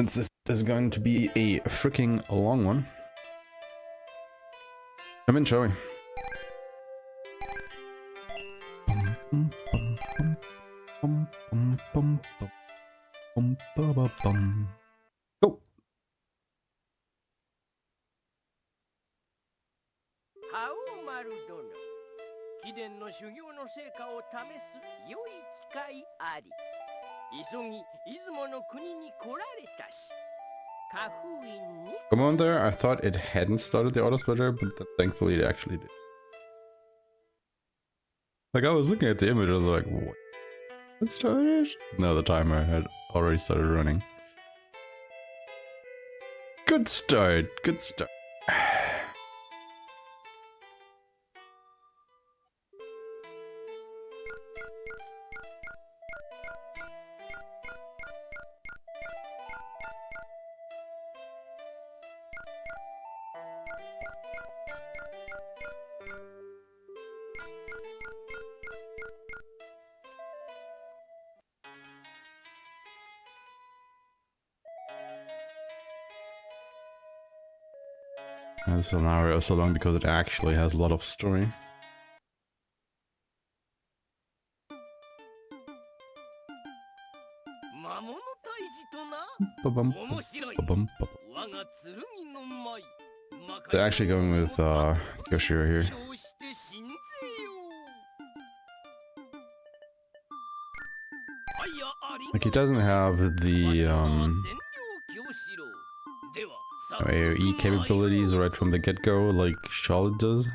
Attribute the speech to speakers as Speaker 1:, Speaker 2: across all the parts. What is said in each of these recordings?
Speaker 1: Since this is going to be a freaking long one. Come in, shall we? Go!
Speaker 2: Haohmaru dono, 秘伝の修行の成果を試す良い機会あり。急ぎ出雲の国に来られたし、花封院に。
Speaker 1: Come on there, I thought it hadn't started the auto splitter, but thankfully it actually did. Like, I was looking at the image, I was like, what? It started? No, the timer had already started running. Good start, good start. And this scenario is so long because it actually has a lot of story. They're actually going with Yoshiro here. Like, he doesn't have the AoE capabilities right from the get-go like Charlotte does.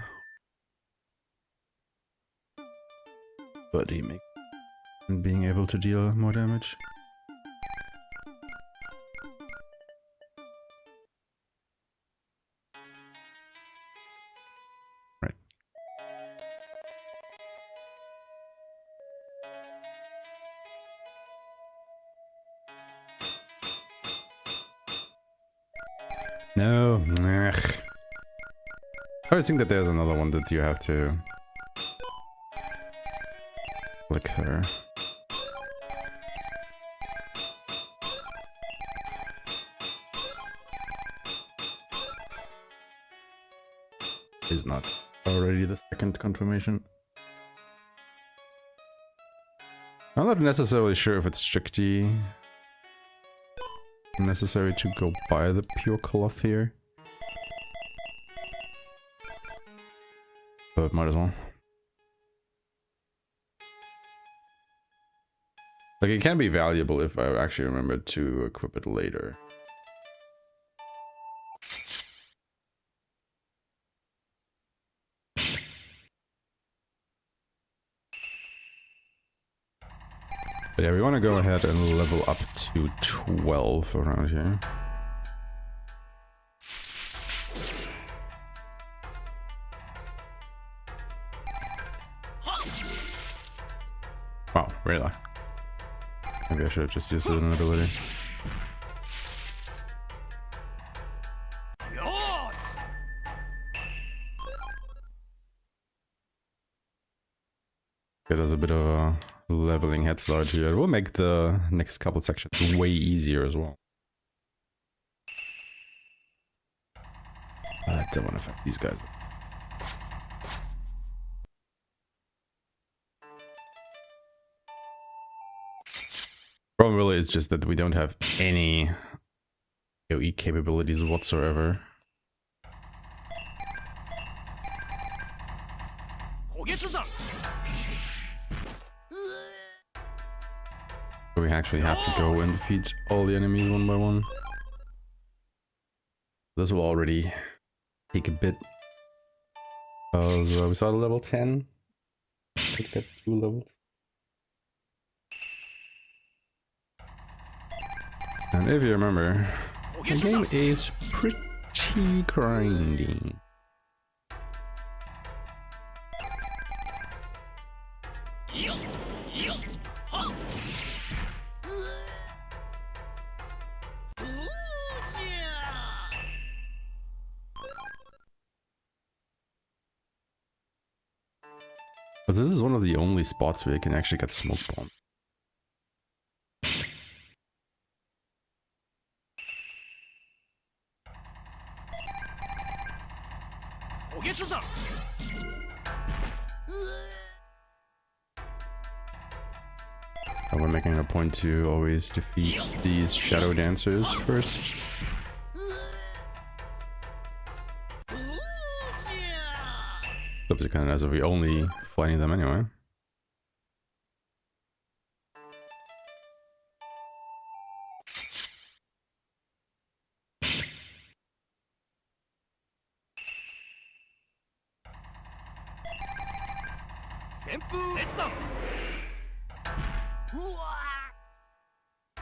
Speaker 1: But he makes being able to deal more damage. Right. No. Ugh. I think that there's another one that you have to click there. Is not already the second confirmation. I'm not necessarily sure if it's strictly necessary to go buy the pure cloth here, but might as well. Like, it can be valuable if I actually remember to equip it later. But yeah, we want to go ahead and level up to 12 around here. Wow, really? Maybe I should have just used an ability. Get us a bit of a leveling head start here. It will make the next couple sections way easier as well. I don't want to fight these guys. Problem really is just that we don't have any AoE capabilities whatsoever. So we actually have to go and defeat all the enemies one by one. This will already take a bit. So we started level 10. Take that 2 levels. And if you remember, the game is pretty grindy. But this is one of the only spots where you can actually get smoke bomb. And we're making a point to always defeat these shadow dancers first. It's kind of nice if we only fighting them anyway.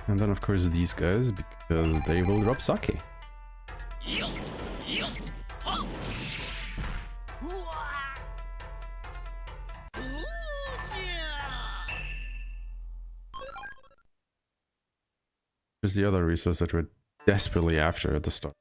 Speaker 1: And then of course these guys, because they will drop sake. Here's the other resource that we're desperately after at the start.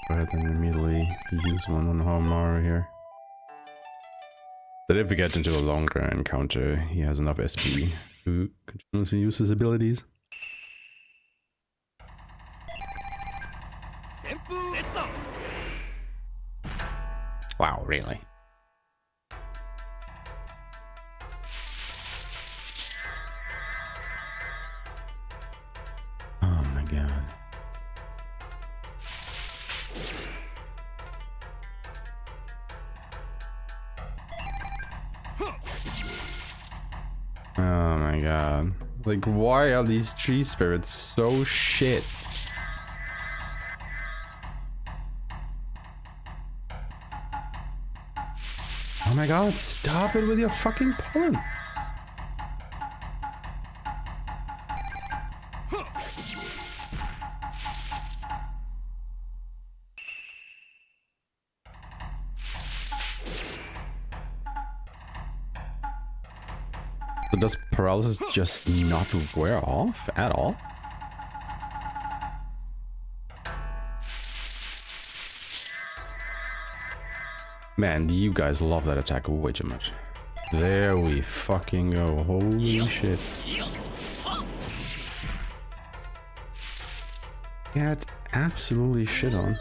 Speaker 1: Go ahead and immediately use one on Haohmaru here. But if we get into a longer encounter, he has enough SP to continuously use his abilities. Wow, really? Oh my god. Oh my god. Like, why are these tree spirits so shit? Oh my god, stop it with your fucking pollen! So does paralysis just not wear off at all? Man, you guys love that attack way too much. There we fucking go. Holy shit. Get absolutely shit on.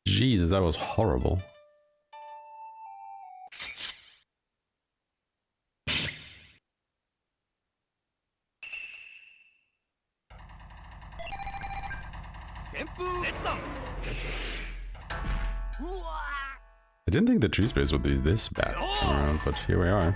Speaker 1: Jesus, that was horrible. I didn't think the tree space would be this bad around, but here we are.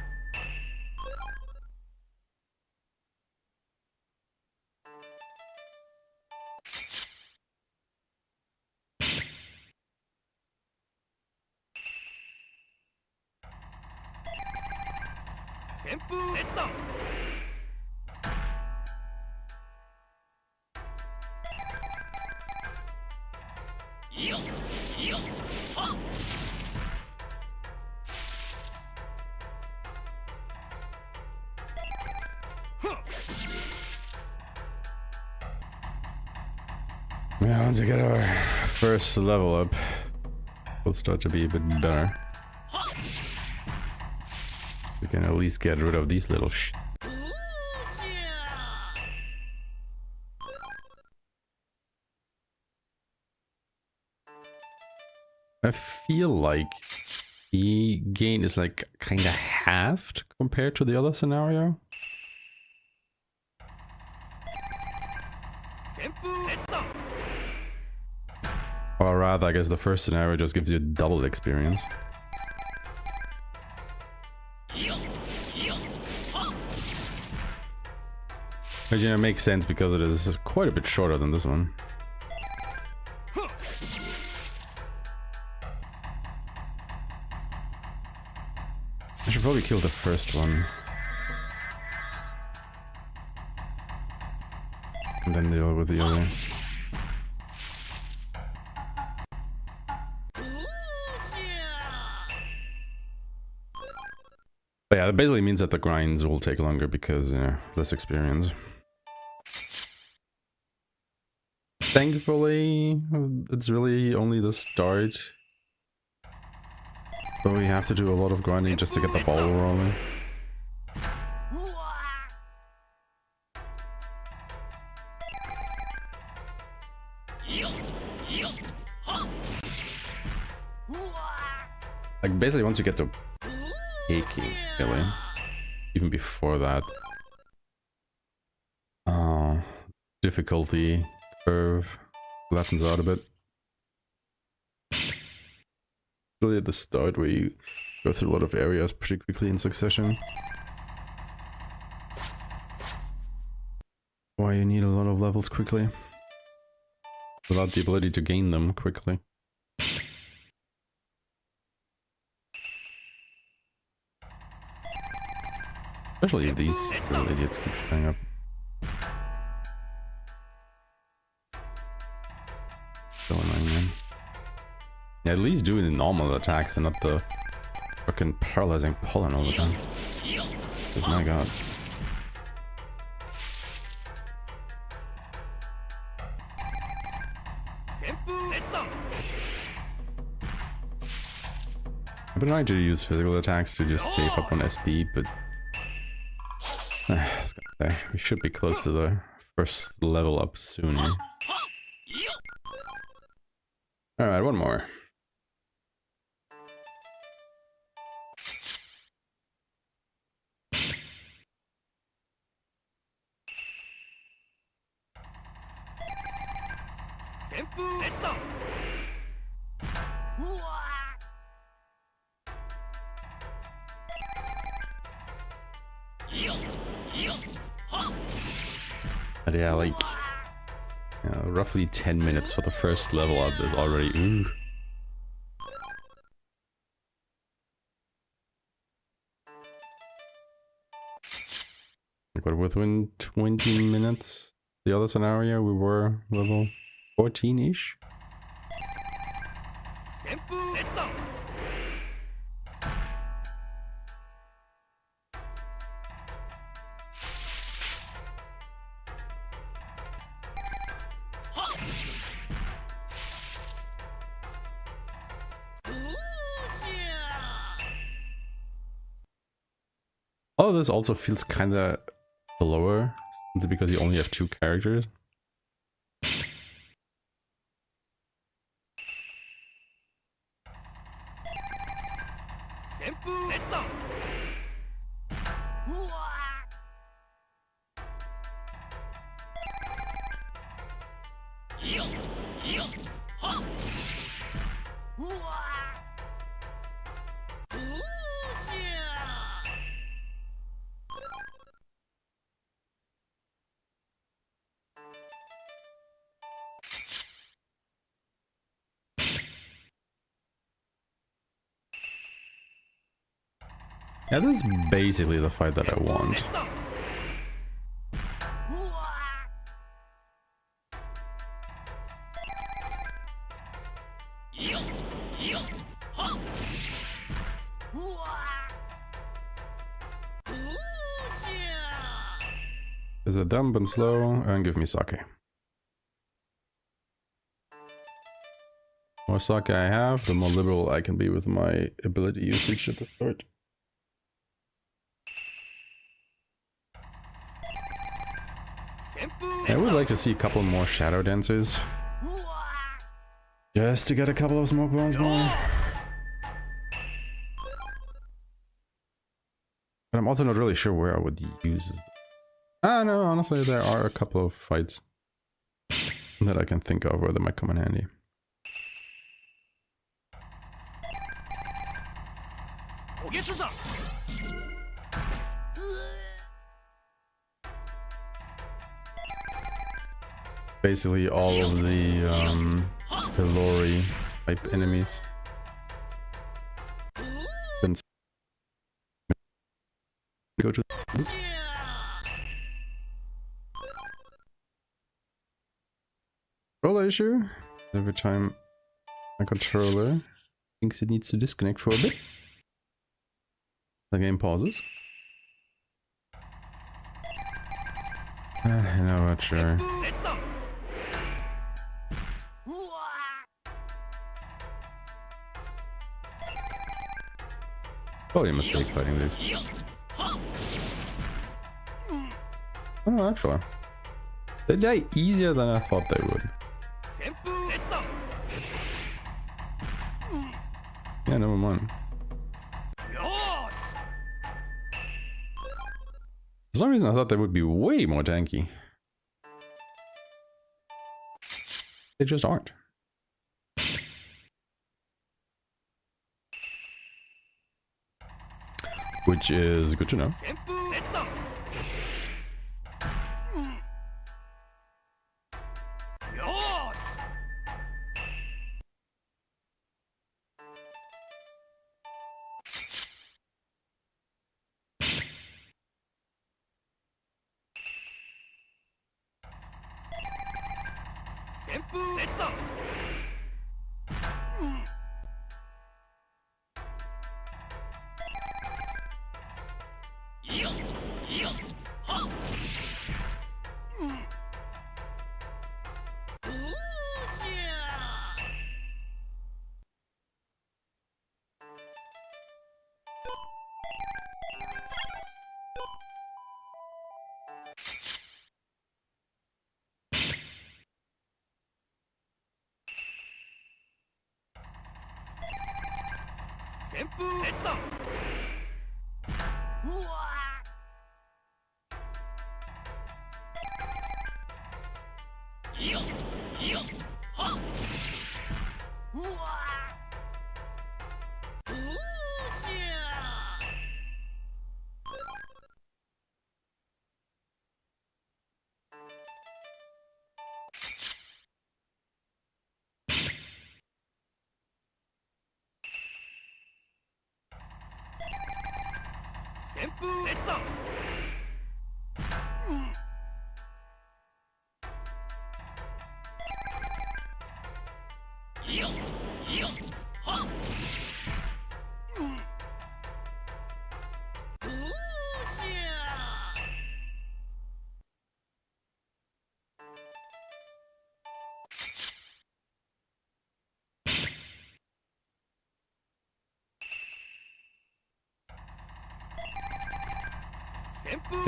Speaker 1: Yeah, once we get our first level up, we'll start to be a bit better. We can at least get rid of these little I feel like the gain is like kinda halved compared to the other scenario. Or rather, I guess the first scenario just gives you double experience. But yeah, it makes sense because it is quite a bit shorter than this one. I should probably kill the first one. And then deal with the other. But yeah, that basically means that the grinds will take longer because, less experience. Thankfully, it's really only the start. So we have to do a lot of grinding just to get the ball rolling. Like, basically once you get to taking, really. Even before that. Difficulty curve flattens out a bit. Really at the start where you go through a lot of areas pretty quickly in succession. Why you need a lot of levels quickly. Without the ability to gain them quickly. Especially if these little idiots keep showing up. So annoying, man. Yeah, at least doing the normal attacks and not the fucking paralyzing pollen all the time. Because my god. I've been trying to use physical attacks to just save up on SP, but I was gonna say, we should be close to the first level up soon. Alright, one more. But yeah, like, roughly 10 minutes for the first level up is already ooh. Like, what, within 20 minutes, the other scenario, we were level 14-ish? All of this also feels kinda slower, simply because you only have 2 characters. Yeah, this is basically the fight that I want. Is it dumb and slow? And give me sake. The more sake I have, the more liberal I can be with my ability usage at the start. I would like to see a couple more shadow dancers. Just to get a couple of smoke bombs more. But I'm also not really sure where I would use it. Ah, no, honestly, there are a couple of fights that I can think of where they might come in handy. Basically all of the Pilori type enemies. Then go to controller issue. Every time my controller thinks it needs to disconnect for a bit. The game pauses. You know what, sure. Probably a mistake fighting these. Oh, actually. They die easier than I thought they would. Yeah, never mind. For some reason I thought they would be way more tanky. They just aren't. Which is good to know.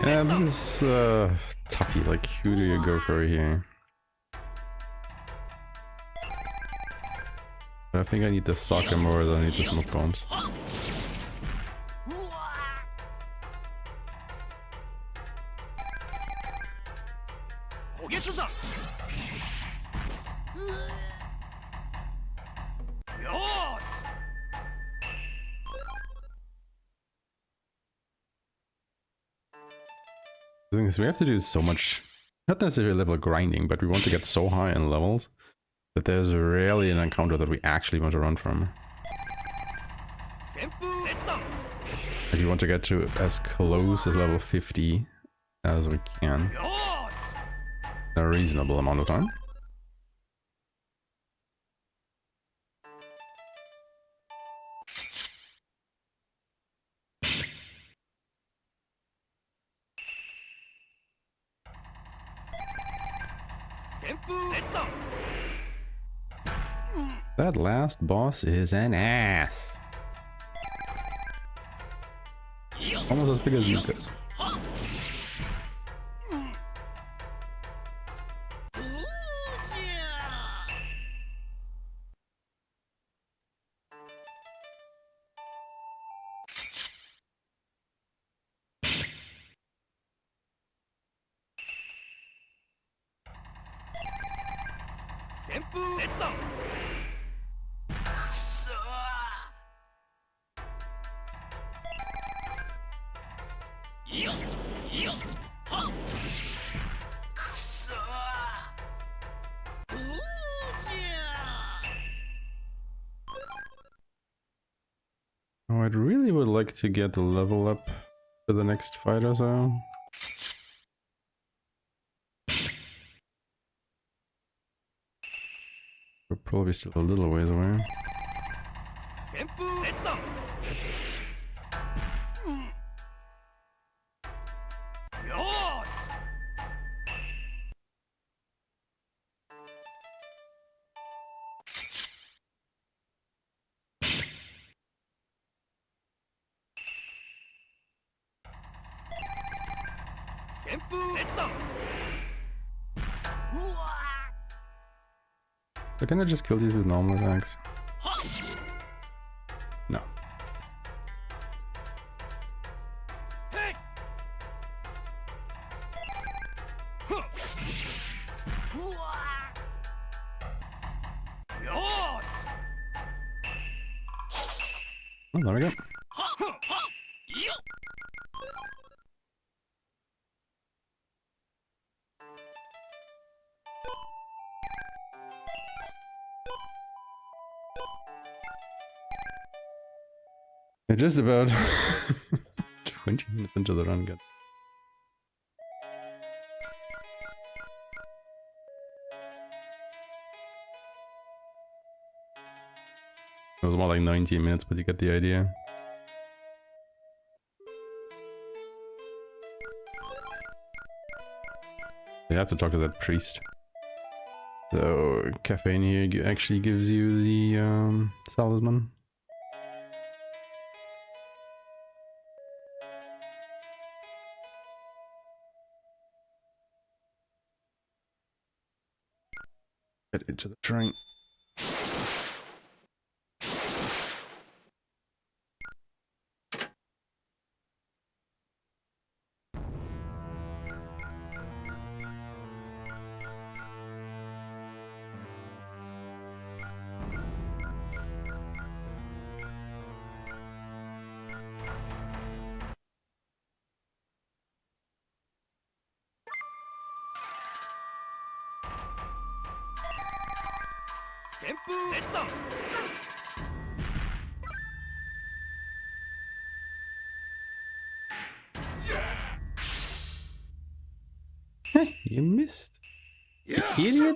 Speaker 1: Yeah, this is toughy. Like, who do you go for here? But I think I need the soccer more than I need the smoke bombs. The thing is, we have to do so much, not necessarily level grinding, but we want to get so high in levels that there's rarely an encounter that we actually want to run from. Like, we want to get to as close as level 50 as we can in a reasonable amount of time. That last boss is an ass. Almost as big as these guys. Oh, I'd really would like to get the level up for the next fight or so. We're probably still a little ways away. So can I just kill these with normal attacks? No. Oh, there we go. They're just about 20 minutes into the run. Good. It was more like 19 minutes, but you get the idea. You have to talk to that priest. So, caffeine here actually gives you the talisman. Get into the train. You missed. You idiot.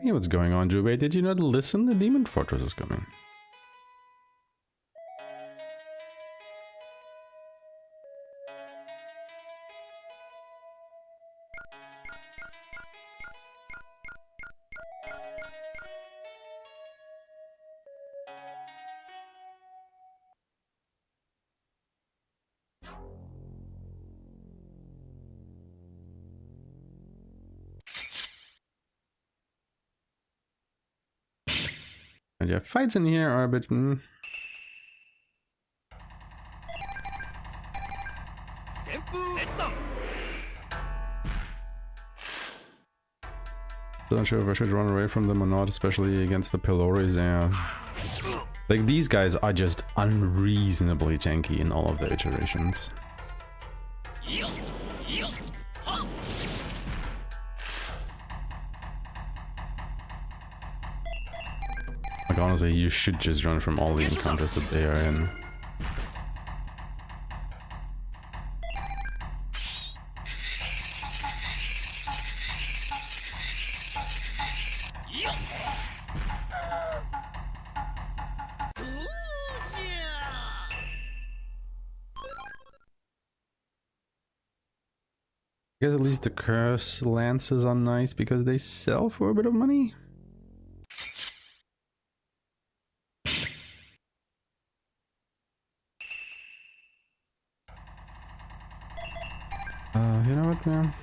Speaker 1: What's going on, Jubei? Did you not listen? The Demon Fortress is coming. And yeah, fights in here are a bit... Not sure if I should run away from them or not, especially against the Piloris. Yeah. Like, these guys are just unreasonably tanky in all of their iterations. Like, honestly, you should just run from all the encounters that they are in. I guess at least the curse lances are nice because they sell for a bit of money. You know what, man?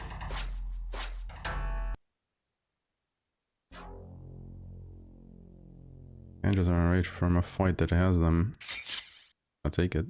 Speaker 1: I just rage from a fight that has them. I'll take it.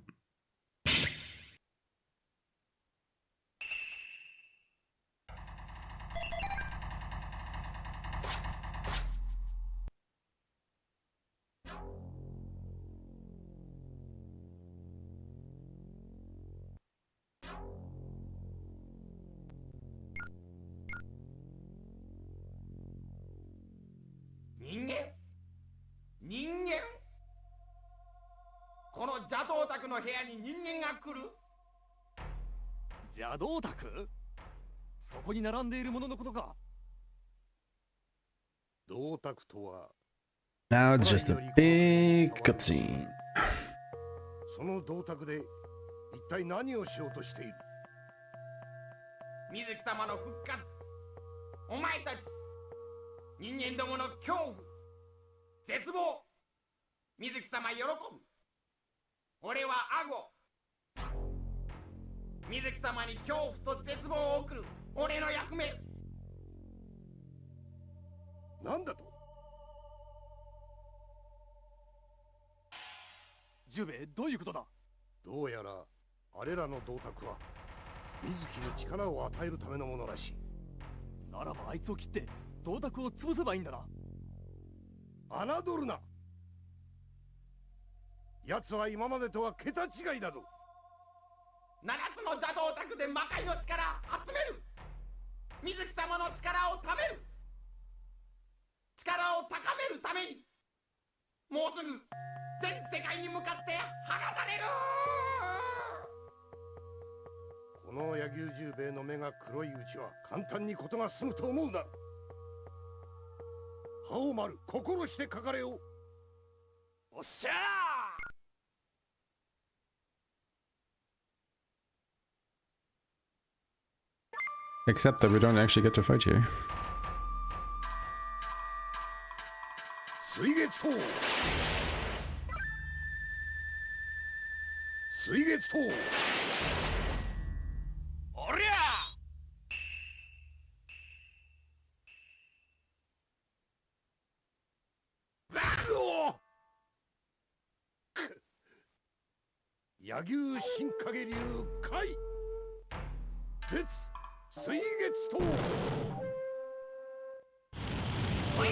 Speaker 1: Now it's just a big cutscene.
Speaker 3: その銅鐸で一体何をしようとしている？
Speaker 4: 水木様の復活、お前たち人間どもの恐怖、絶望、水木様喜ぶ。俺はアゴ。水木様に恐怖と絶望を送る俺の役目。
Speaker 3: なんだと？
Speaker 5: ジュベ、どういうことだ？
Speaker 3: どうやらあれらの銅鐸は水木に力を与えるためのものらしい。
Speaker 5: ならばあいつを切って銅鐸を潰せばいいんだな。
Speaker 3: 侮るな。奴は今までとは桁違いだぞ。
Speaker 4: 7つの邪道宅で魔界の力集める。水木様の力をためる。力を高めるためにもうすぐ全世界に向かって放たれる。
Speaker 3: この柳生十兵衛の目が黒いうちは簡単に事が済むと思うな。Haohmaru、心してかかれよ。
Speaker 5: おっしゃー。
Speaker 1: Except that we don't actually get to fight you.
Speaker 3: 水月刀。水月刀。
Speaker 4: おりゃ
Speaker 3: 柳生新影流開絶水月刀。
Speaker 4: おや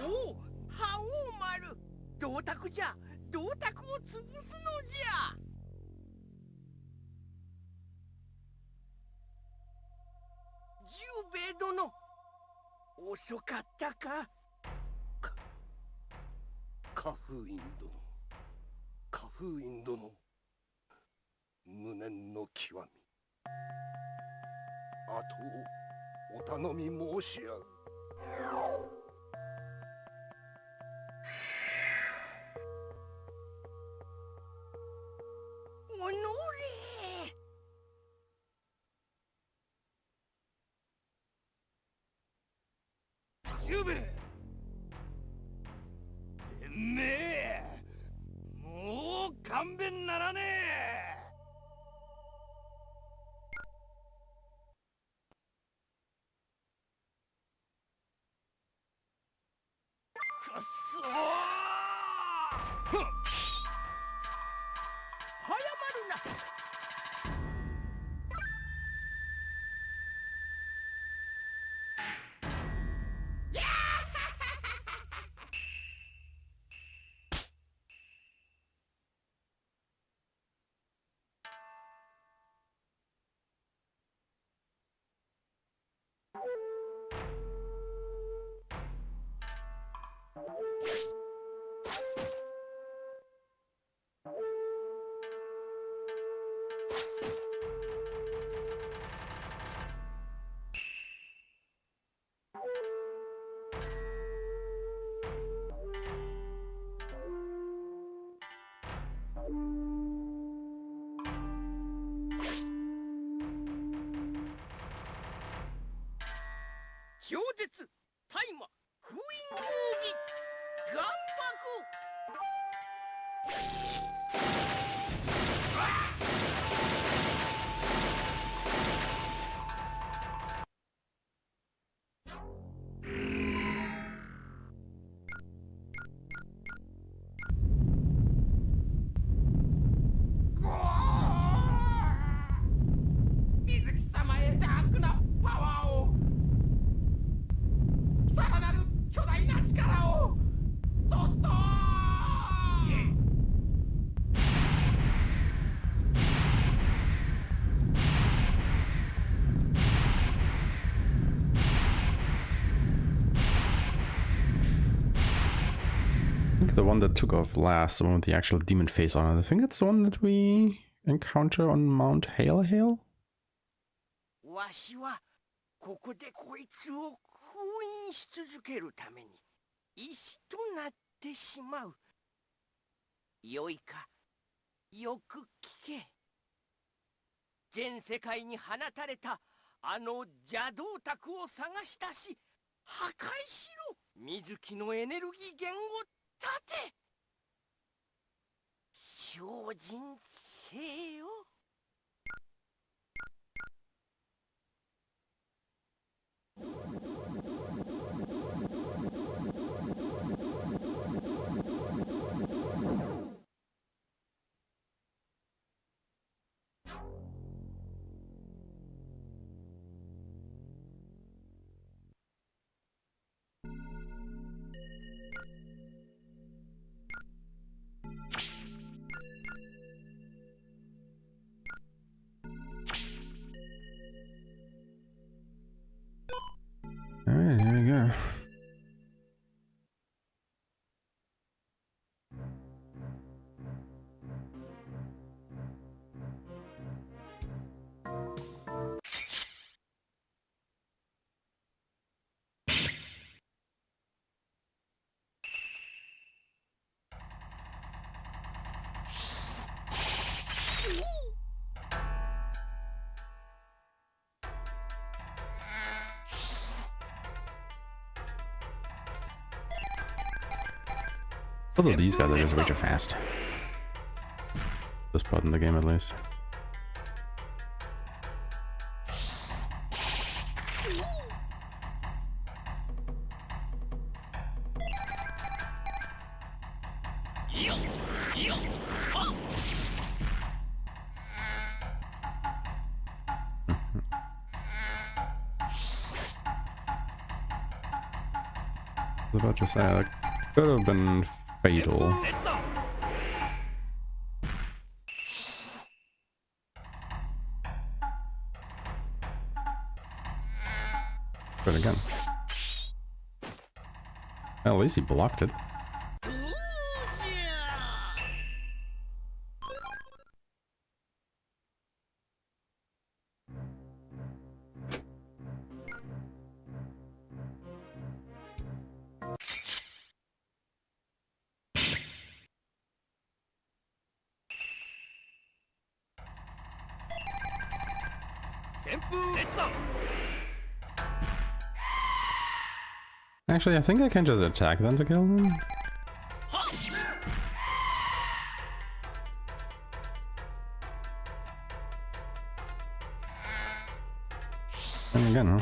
Speaker 4: おお、Haohmaru、銅鐸じゃ。銅鐸を潰すのじゃ。十兵衛殿、遅かったか。
Speaker 3: 花封院殿、花封院殿、無念の極み。あとお頼み申し上げ。
Speaker 4: おのれ。
Speaker 5: 十兵衛、てめえ、もう勘弁ならねえ。くっそー。
Speaker 4: 早まるな。
Speaker 2: 超絶大麻封印講義岩爆
Speaker 4: 水木様へ邪悪なパワーをさらなる巨大な力をそっと
Speaker 1: I think the one that took off last, the one with the actual demon face on it, I think that's the one that we encounter on Mount Hail?
Speaker 2: わしはここでこいつを封印し続けるために石となってしまう。よいか、よく聞け。全世界に放たれたあの邪道宅を探し出し破壊しろ。水木のエネルギー源を断て。精進せよ。
Speaker 1: Alright, here we go. Both of these guys are just way too fast. This part in the game, at least. I was about to say, that could have been fatal. But again. Well, at least he blocked it. Actually, I think I can just attack them to kill them. And again, huh?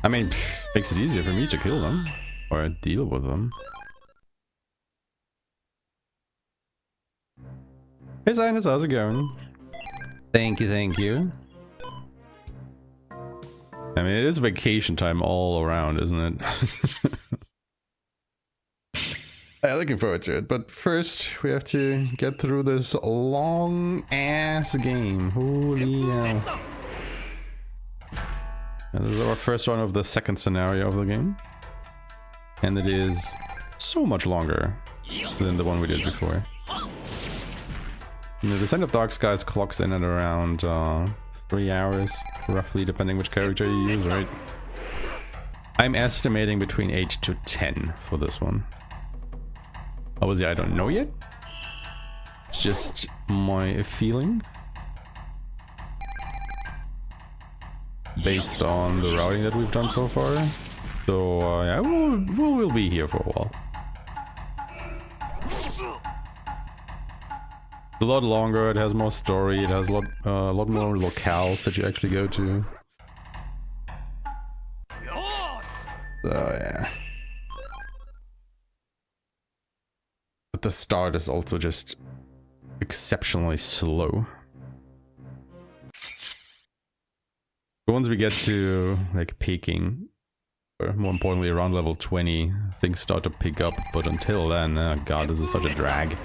Speaker 1: I mean, makes it easier for me to kill them or deal with them. Hey Sinus, how's it going? Thank you, thank you. I mean, it is vacation time all around, isn't it? Yeah, looking forward to it, but first we have to get through this long-ass game. Holy hell. And this is our first one of the second scenario of the game. And it is so much longer than the one we did before. The Descent of Dark Skies clocks in at around 3 hours, roughly, depending which character you use, right? I'm estimating between 8 to 10 for this one. Obviously, I don't know yet. It's just my feeling. based on the routing that we've done so far. So yeah, we'll be here for a while. A lot longer, it has more story, it has a lot more locales that you actually go to. So yeah. But the start is also just exceptionally slow. But once we get to like peaking, or more importantly around level 20, things start to pick up, but until then, oh god, this is such a drag.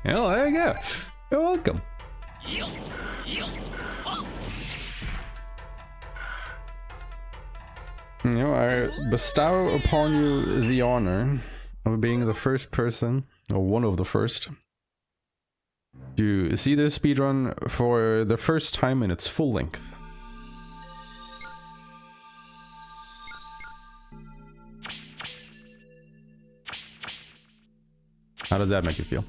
Speaker 1: Oh, there you go. You're welcome. You know, I bestow upon you the honor of being the first person, or one of the first, to see this speedrun for the first time in its full length. How does that make you feel?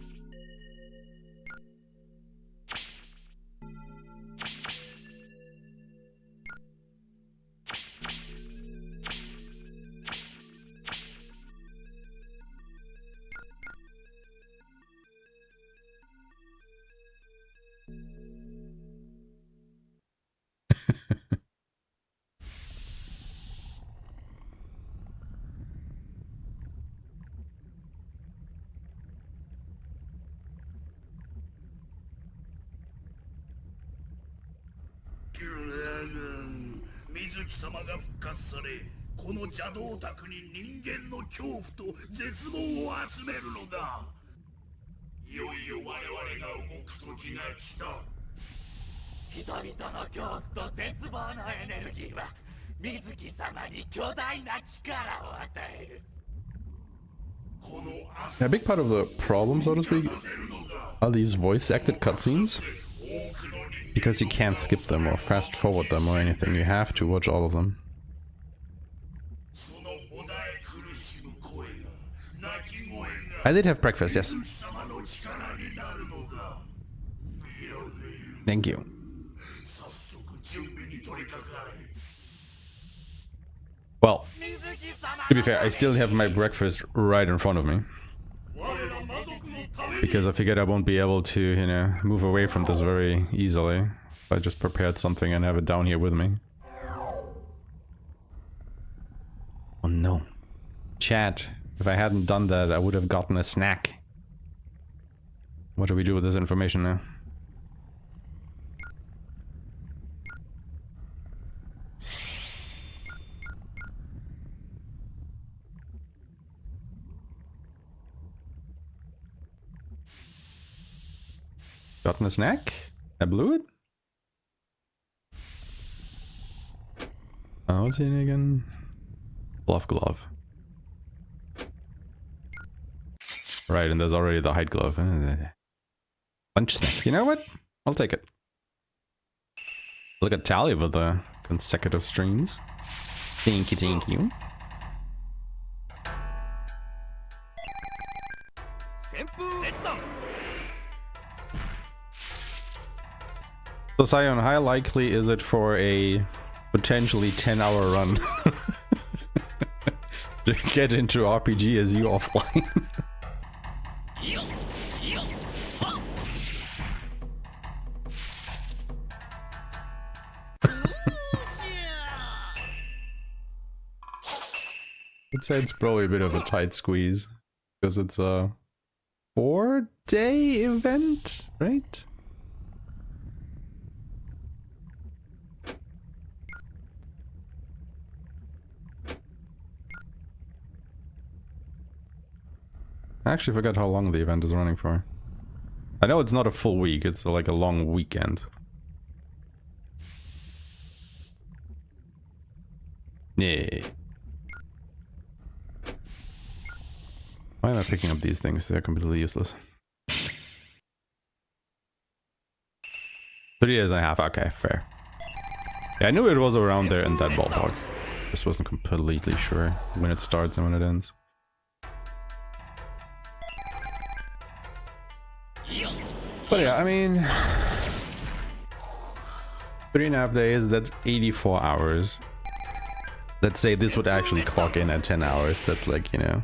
Speaker 1: A big part of the problem, so to speak, are these voice-acted cutscenes. Because you can't skip them or fast forward them or anything, you have to watch all of them. I did have breakfast, yes. Thank you. Well, to be fair, I still have my breakfast right in front of me. Because I figured I won't be able to, you know, move away from this very easily. I just prepared something and have it down here with me. Oh no. Chat, if I hadn't done that, I would have gotten a snack. What do we do with this information now? Gotten a snack? I blew it? Oh, what's he in again? Glove. Right, and there's already the hide glove. Punch snack. You know what? I'll take it. Look at tally with the consecutive streams. Thank you. So Sion, how likely is it for a potentially 10-hour run to get into RPG as you offline? I'd say it's probably a bit of a tight squeeze because it's a 4-day event, right? I actually forgot how long the event is running for. I know it's not a full week, it's like a long weekend. Yeah. Why am I picking up these things? They're completely useless. 3 years and a half, okay, fair. Yeah, I knew it was around there in that ballpark. Just wasn't completely sure when it starts and when it ends. But yeah, I mean, 3.5 days, that's 84 hours. Let's say this would actually clock in at 10 hours. That's like, you know,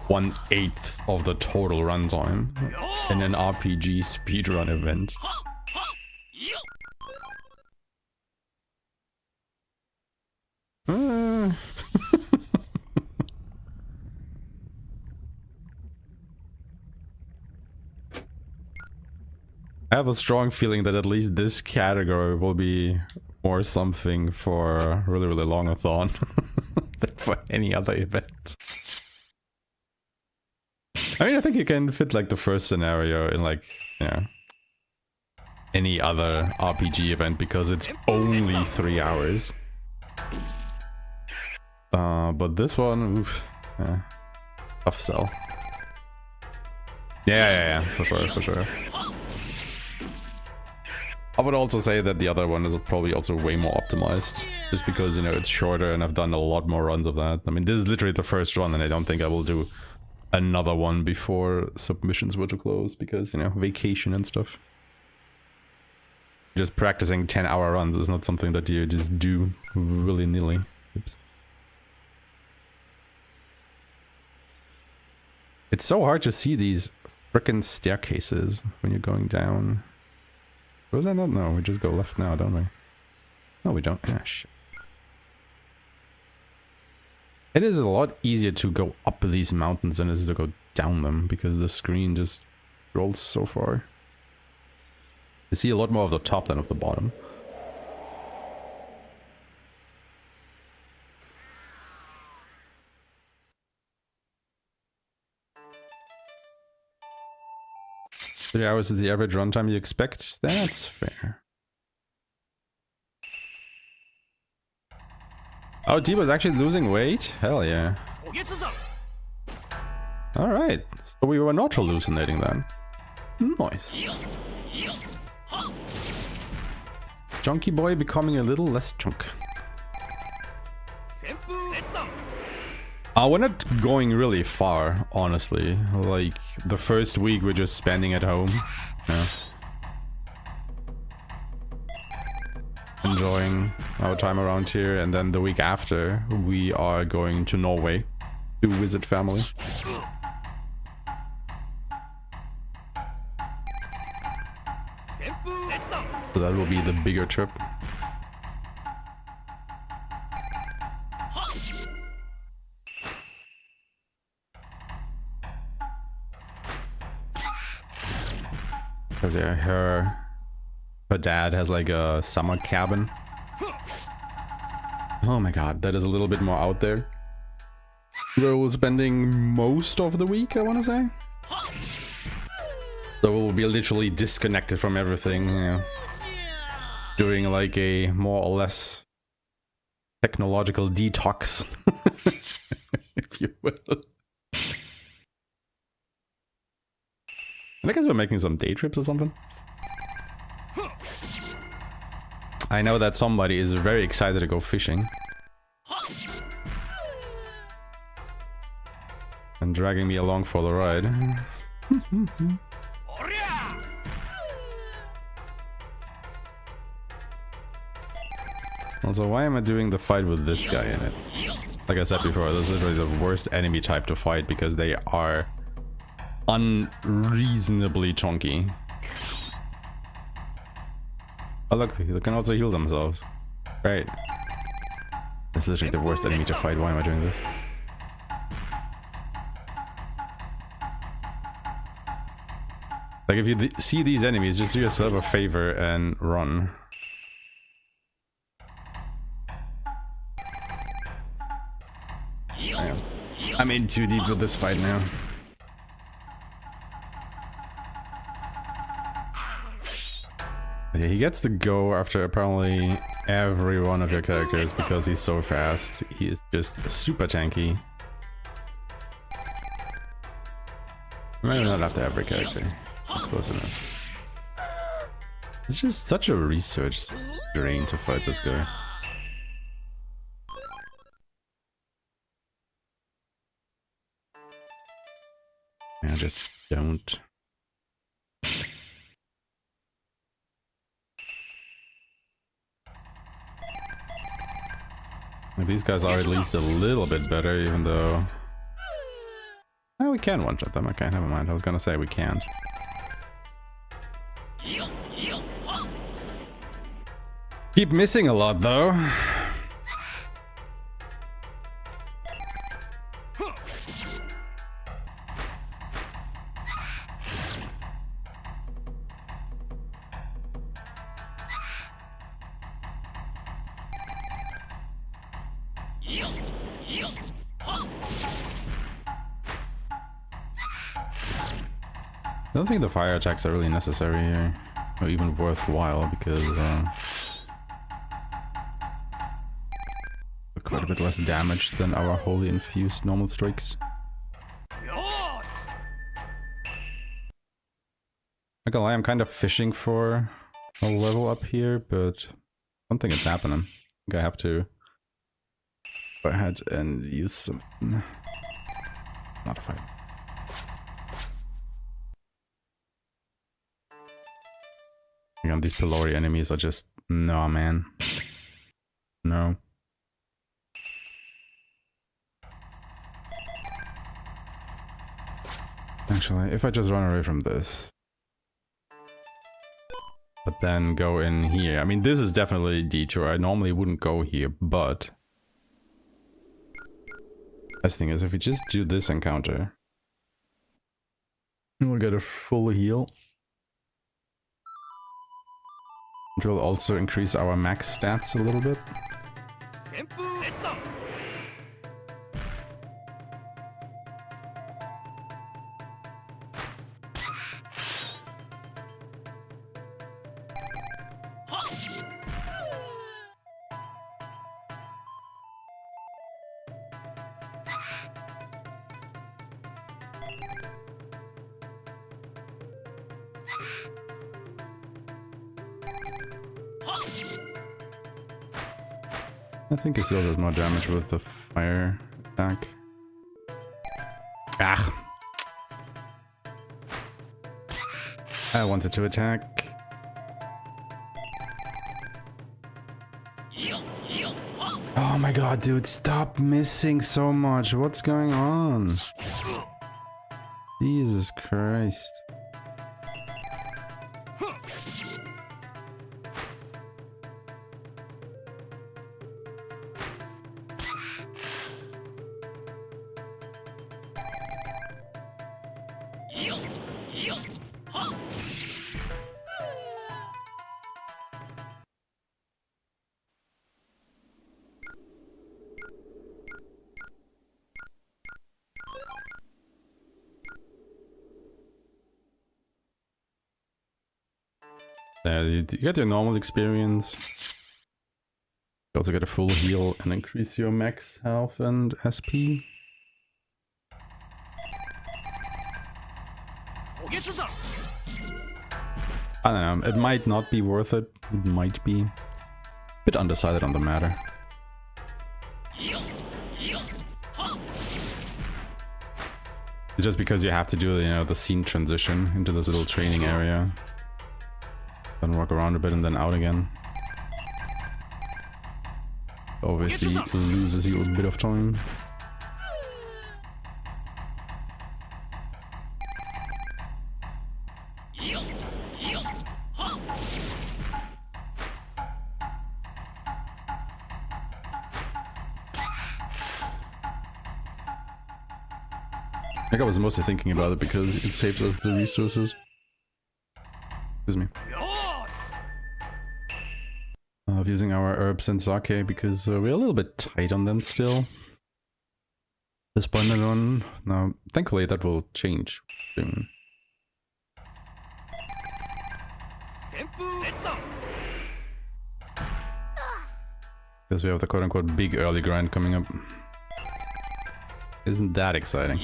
Speaker 1: 1/8 of the total runtime in an RPG speedrun event. I have a strong feeling that at least this category will be more something for a really, really long-a-thon than for any other event. I mean, I think you can fit like the first scenario in like, you know, any other RPG event because it's only 3 hours. But this one, oof, yeah, tough sell. Yeah, for sure. I would also say that the other one is probably also way more optimized, just because, you know, it's shorter and I've done a lot more runs of that. I mean, this is literally the first run and I don't think I will do another one before submissions were to close because, you know, vacation and stuff. Just practicing 10-hour runs is not something that you just do willy-nilly. Oops. It's so hard to see these frickin' staircases when you're going down. Was that not? No, we just go left now, don't we? No, we don't. Ah, shit. It is a lot easier to go up these mountains than it is to go down them, because the screen just rolls so far. You see a lot more of the top than of the bottom. Three hours is the average runtime you expect? That's fair. Oh, T was actually losing weight? Hell yeah. Alright, so we were not hallucinating then. Nice. Chunky boy becoming a little less chunk. We're not going really far, honestly. Like, the first week we're just spending at home. Yeah. Enjoying our time around here, and then the week after we are going to Norway to visit family. So that will be the bigger trip. Because yeah, her dad has like a summer cabin. Oh my god, that is a little bit more out there. We're spending most of the week, I want to say. So we'll be literally disconnected from everything, you know, doing like a more or less technological detox, if you will. I guess we're making some day trips or something. I know that somebody is very excited to go fishing. And dragging me along for the ride. Also, why am I doing the fight with this guy in it? Like I said before, this is literally the worst enemy type to fight because they are unreasonably chunky. Oh look, they can also heal themselves. Right. This is literally the worst enemy to fight. Why am I doing this? Like, if you see these enemies, just do yourself a favor and run. Damn. I'm in too deep with this fight now. Yeah, he gets to go after apparently every one of your characters because he's so fast. He is just super tanky. Maybe not after every character. That's close enough. It's just such a research drain to fight this guy. I just don't. These guys are at least a little bit better, even though... Oh, we can one-shot them. Okay, never mind. I was gonna say we can't. Keep missing a lot, though. I don't think the fire attacks are really necessary here, or even worthwhile, because quite a bit less damage than our wholly infused normal strikes. Not gonna lie, I'm kind of fishing for a level up here, but I don't think it's happening. I think I have to go ahead and use some... Not a fight. Again, these Pilori enemies are just... No, man. No. Actually, if I just run away from this... But then go in here. I mean, this is definitely a detour. I normally wouldn't go here, but... Best thing is, if we just do this encounter... We'll get a full heal. It will also increase our max stats a little bit. I think he still does more damage with the fire attack. Ah! I wanted to attack. Oh my god, dude, stop missing so much. What's going on? Jesus Christ. You get your normal experience. You also get a full heal and increase your max health and SP. I don't know, it might not be worth it. It might be. A bit undecided on the matter. It's just because you have to do, you know, the scene transition into this little training area. Then walk around a bit and then out again. Obviously loses you a bit of time. I think I was mostly thinking about it because it saves us the resources. Excuse me. Of using our herbs and sake because we're a little bit tight on them still. This point on. Now, thankfully that will change soon. Because we have the quote-unquote big early grind coming up. Isn't that exciting?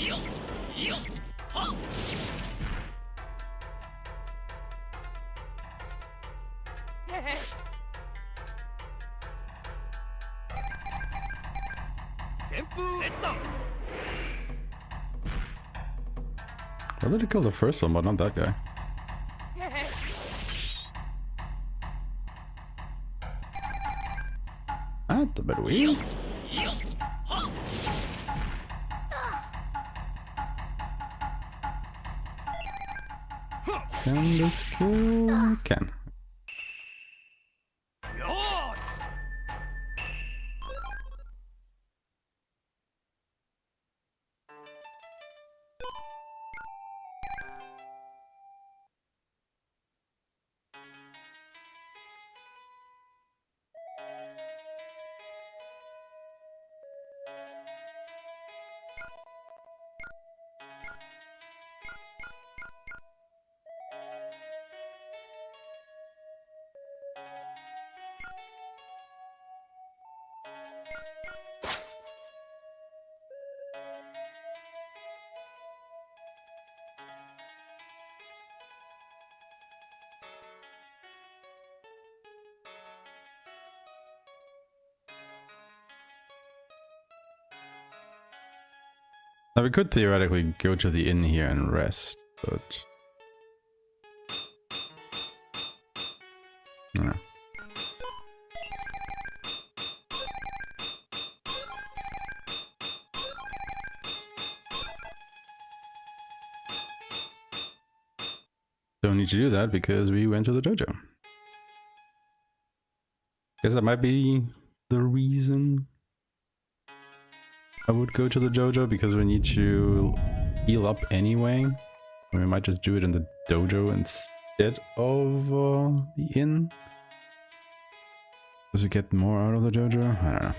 Speaker 1: Why did he kill the first one, but not that guy? That's a bit weird. Can this kill? Can. Now we could theoretically go to the inn here and rest, but... No. Don't need to do that because we went to the dojo. Guess that might be the reason I would go to the dojo, because we need to heal up anyway. We might just do it in the dojo instead of the inn. Does we get more out of the dojo? I don't know.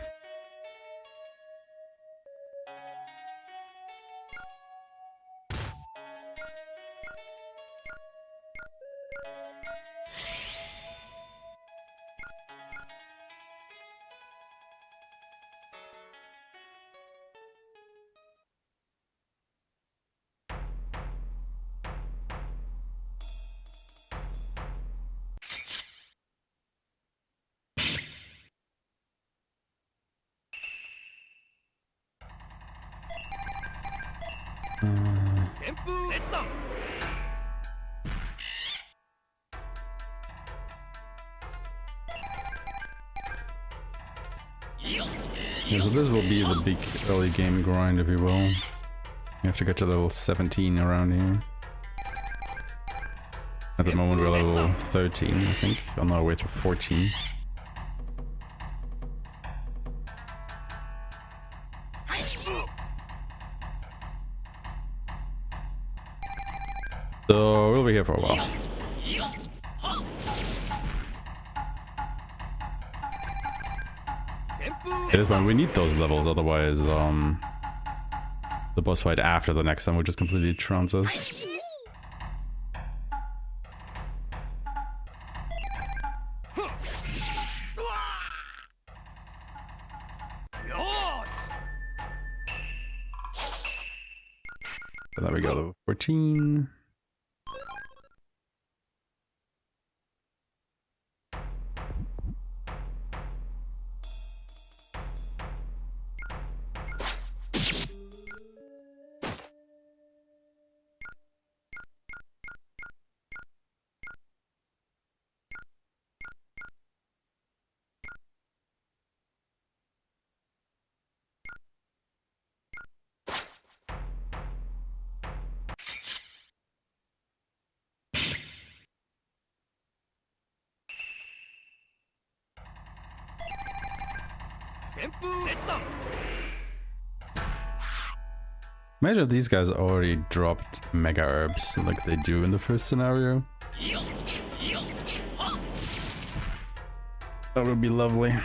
Speaker 1: Yeah, so this will be the big early game grind, if you will. You have to get to level 17 around here. At the moment we're level 13, I think, on our way to 14. So we'll be here for a while. It is when we need those levels, otherwise the boss fight after the next one will just completely trounce us. So there we go, level 14. Imagine if these guys already dropped mega herbs like they do in the first scenario. That would be lovely.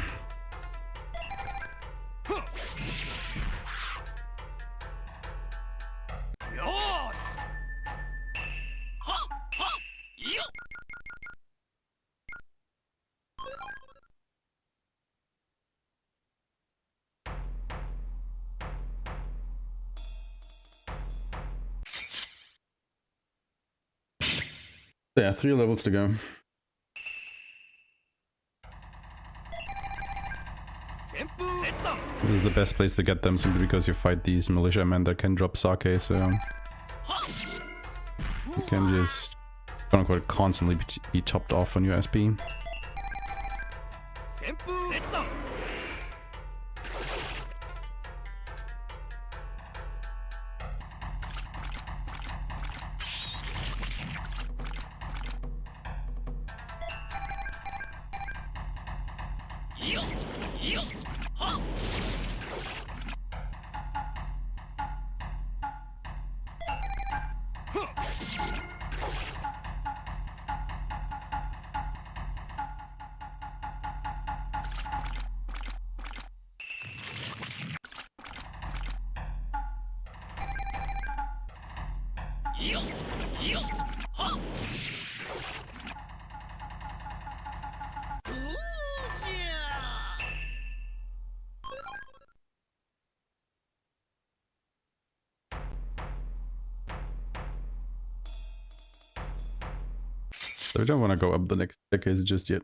Speaker 1: Yeah, 3 levels to go. This is the best place to get them, simply because you fight these militiamen that can drop sake, so you can just, quote-unquote, constantly be topped off on your SP. So we don't want to go up the next staircase just yet.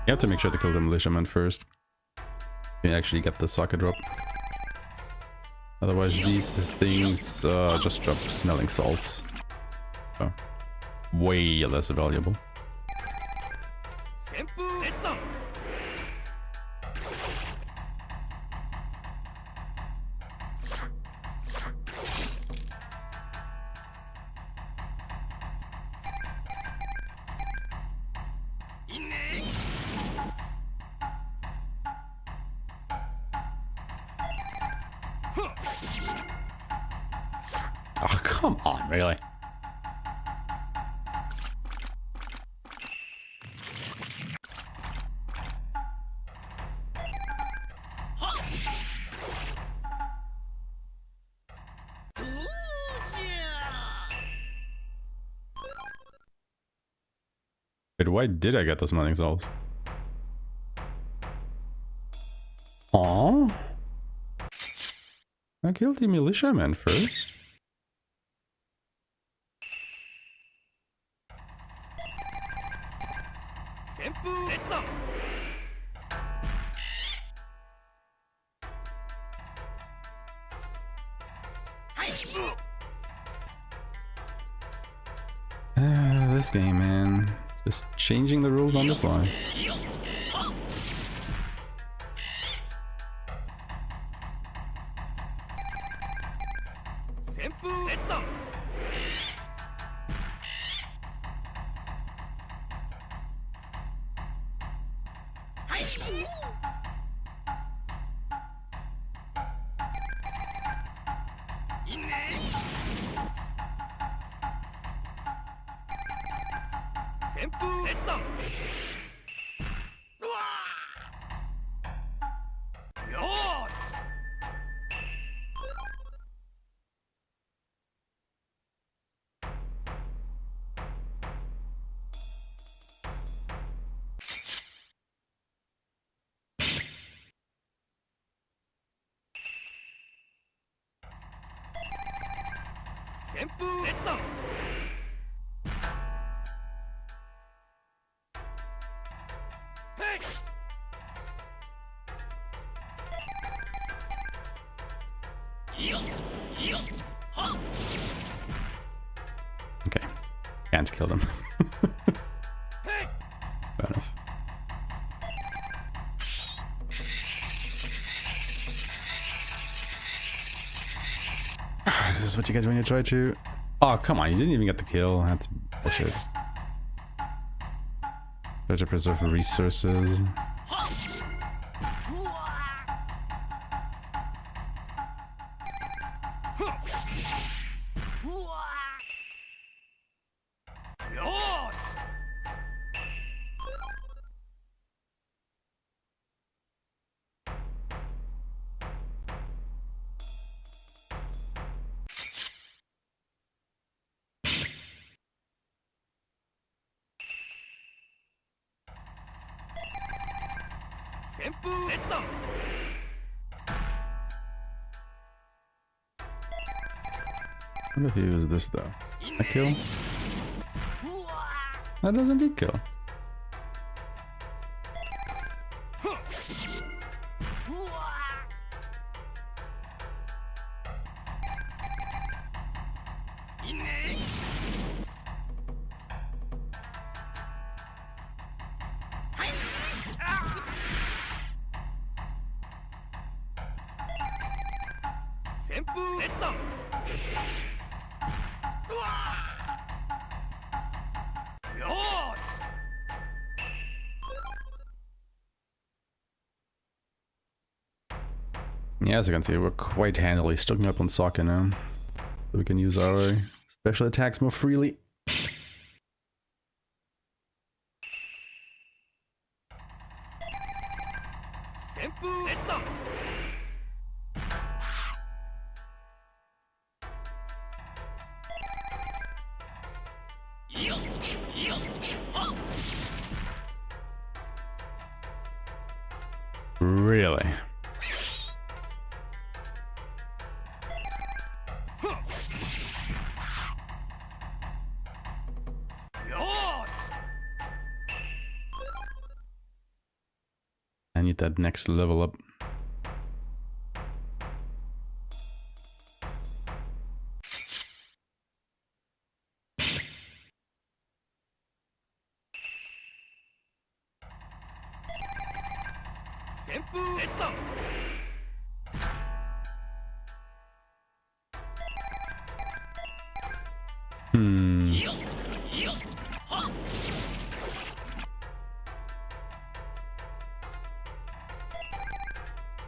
Speaker 1: You have to make sure to kill the militiaman first. You actually get the socket drop. Otherwise these things just drop smelling salts. So, way less valuable. Oh, come on, really? Wait, why did I get those smelling salts? Aww. I killed the militiaman first. This game, man. Just changing the rules on the fly. Okay, can't kill them. Fair enough. This is what you get when you try to... Oh, come on, you didn't even get the kill. That's bullshit. Try to preserve resources. I wonder if he uses this though. A kill? That does indeed kill. Yeah, as you can see, we're quite handily stocking up on soccer now. So we can use our special attacks more freely. Really? I need that next level up.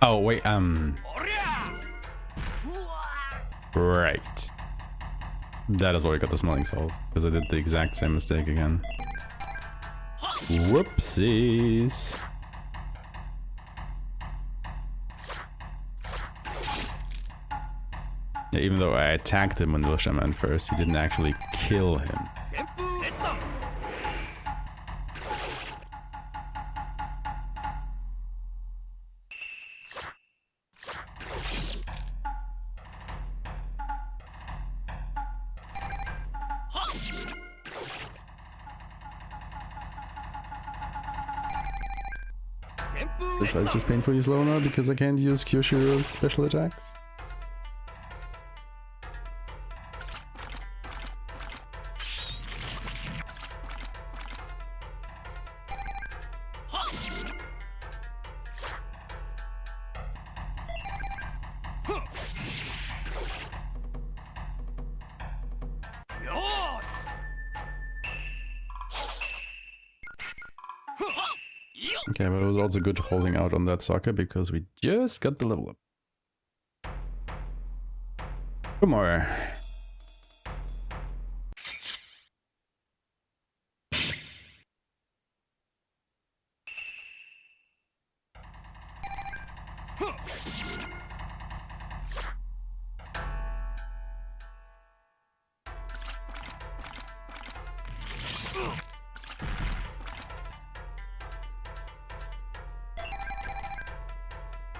Speaker 1: Oh, wait, right. That is why I got the smelling salt, because I did the exact same mistake again. Whoopsies. Yeah, even though I attacked him when the shaman first, he didn't actually kill him. This is just painfully slow now because I can't use Kyoshiro's special attacks. Okay, but it was also good holding out on that soccer because we just got the level up. Come on.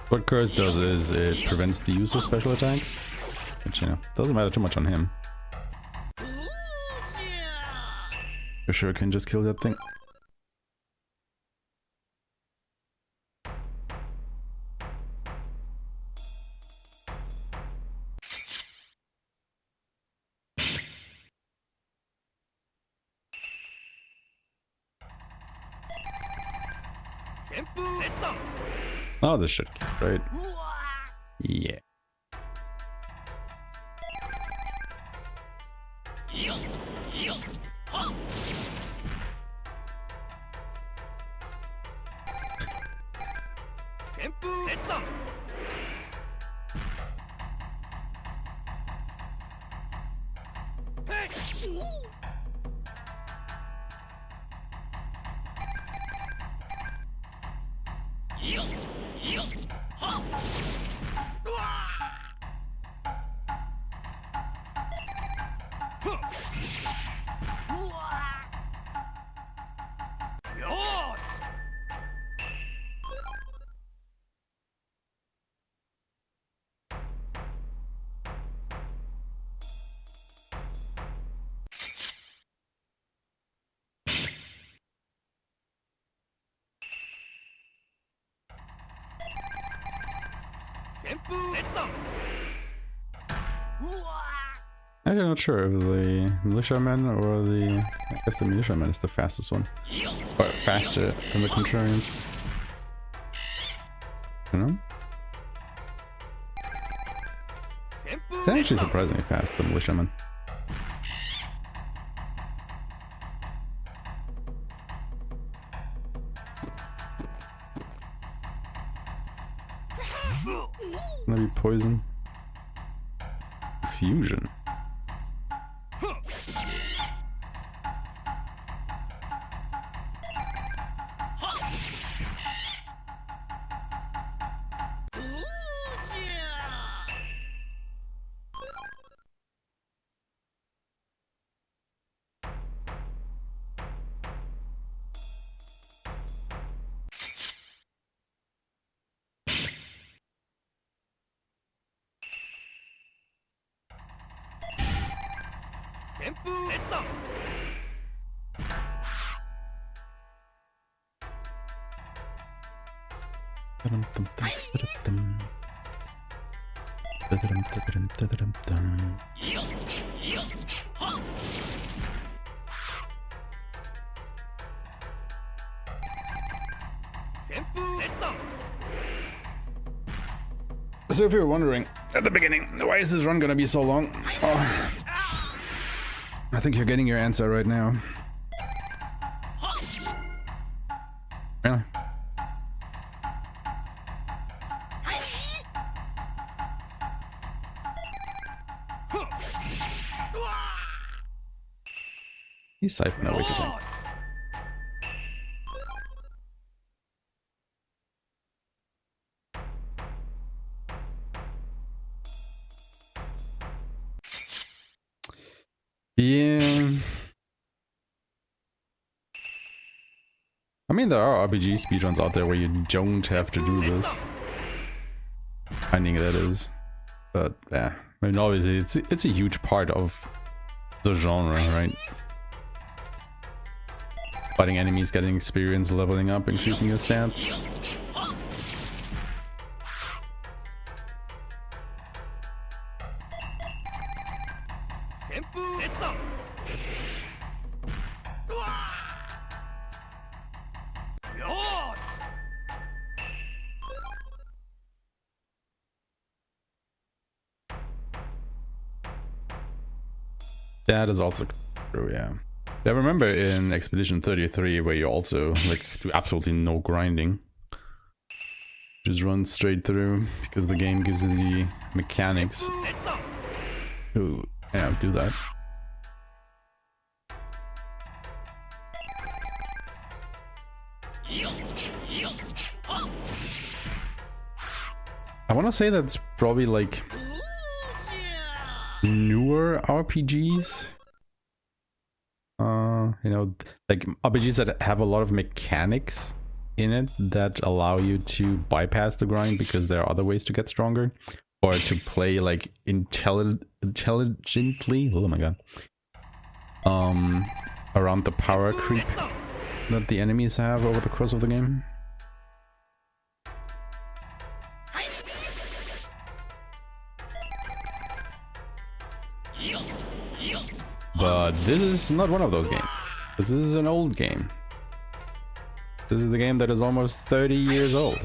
Speaker 1: What Curse does is it prevents the use of special attacks, which, you know, doesn't matter too much on him. For sure, can just kill that thing. Oh, this should kill, right? Yeah. I'm not sure if the militiaman or the... I guess the militiaman is the fastest one. Or faster than the contrarians. You know? They're actually surprisingly fast, the militiaman. Maybe poison. Fusion. So if you were wondering at the beginning, why is this run gonna be so long? Oh, I think you're getting your answer right now. Really? He's siphoned that way too long. Yeah. I mean, there are RPG speedruns out there where you don't have to do this. Finding that is. But yeah, I mean, obviously it's a huge part of the genre, right? Fighting enemies, getting experience, leveling up, increasing your stats. That is also true, yeah. I remember in Expedition 33 where you also like do absolutely no grinding. Just run straight through because the game gives you the mechanics to do that. I want to say that's probably like newer RPGs. You know, like RPGs that have a lot of mechanics in it that allow you to bypass the grind because there are other ways to get stronger, or to play like intelligently. Oh my god. Around the power creep that the enemies have over the course of the game. But this is not one of those games. This is an old game. This is the game that is almost 30 years old.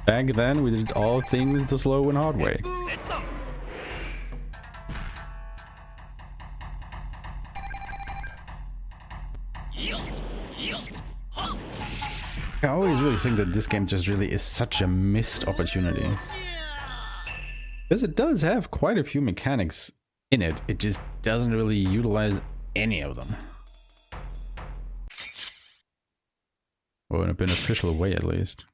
Speaker 1: Back then, we did all things the slow and hard way. I always really think that this game just really is such a missed opportunity. Because it does have quite a few mechanics in it, it just doesn't really utilize any of them. Or in a beneficial way, at least.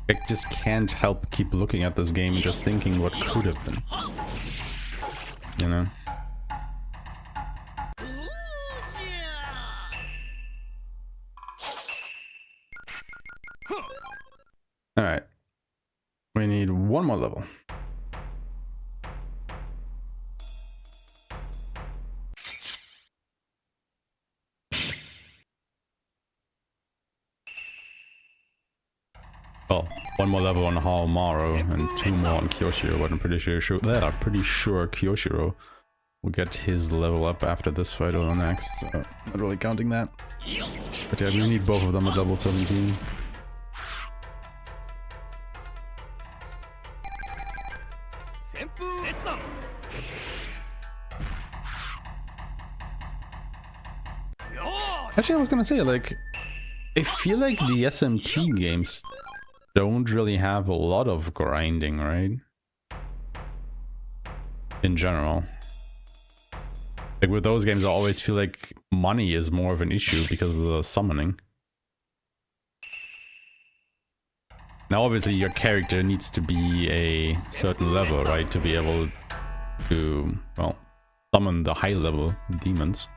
Speaker 1: I just can't help keep looking at this game and just thinking what could have been. You know? Alright. We need one more level. Well, one more level on Haohmaru and 2 more on Kyoshiro, but I'm pretty sure Kyoshiro will get his level up after this fight or the next, so not really counting that. But yeah, we need both of them at level 17. Actually, I was gonna say, like, I feel like the SMT games don't really have a lot of grinding, right? In general. Like with those games, I always feel like money is more of an issue because of the summoning. Now obviously your character needs to be a certain level, right? To be able to, well, summon the high level demons.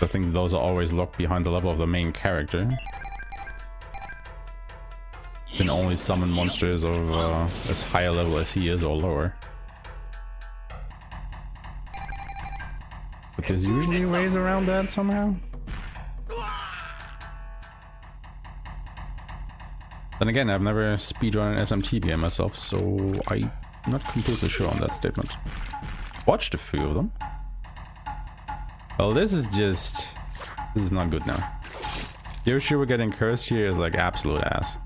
Speaker 1: I think those are always locked behind the level of the main character. Can only summon monsters of as high a level as he is or lower. But there's usually ways around that somehow. Then again, I've never speedrun an SMT game myself, so I'm not completely sure on that statement. Watched a few of them. Well, this is not good now. Yoshiro getting cursed here is like absolute ass.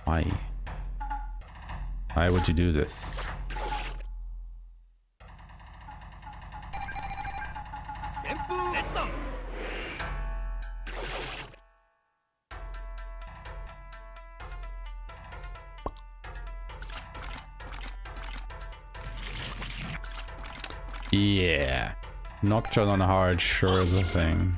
Speaker 1: Why? Why would you do this? Yeah, Nocturne on hard sure is a thing.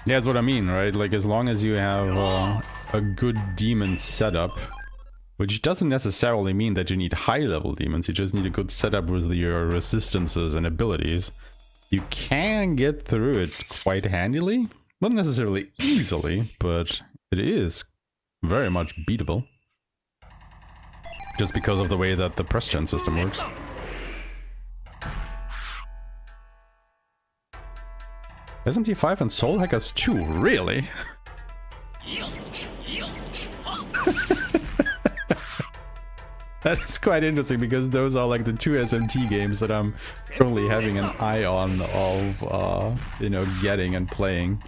Speaker 1: Yeah, that's what I mean, right? Like, as long as you have a good demon setup, which doesn't necessarily mean that you need high-level demons, you just need a good setup with your resistances and abilities, you can get through it quite handily. Not necessarily easily, but it is very much beatable. Just because of the way that the press gen system works. SMT5 and Soul Hackers 2, really? That is quite interesting because those are like the 2 SMT games that I'm currently having an eye on of, you know, getting and playing.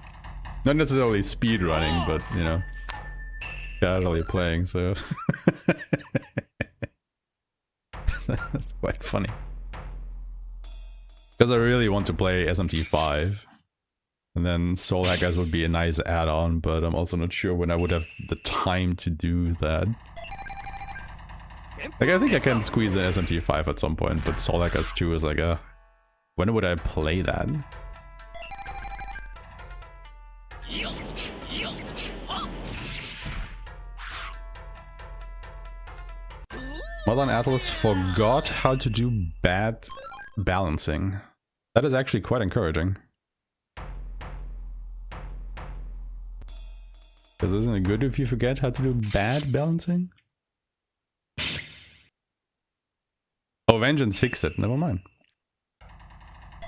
Speaker 1: Not necessarily speedrunning, but, you know, casually playing, so... That's quite funny. Because I really want to play SMT5. And then Soul Hackers would be a nice add-on, but I'm also not sure when I would have the time to do that. Like, I think I can squeeze an SMT5 at some point, but Soul Hackers 2 is like a... When would I play that? Modern Atlas forgot how to do bad balancing. That is actually quite encouraging. Because isn't it good if you forget how to do bad balancing? Oh, Vengeance fixed it. Never mind.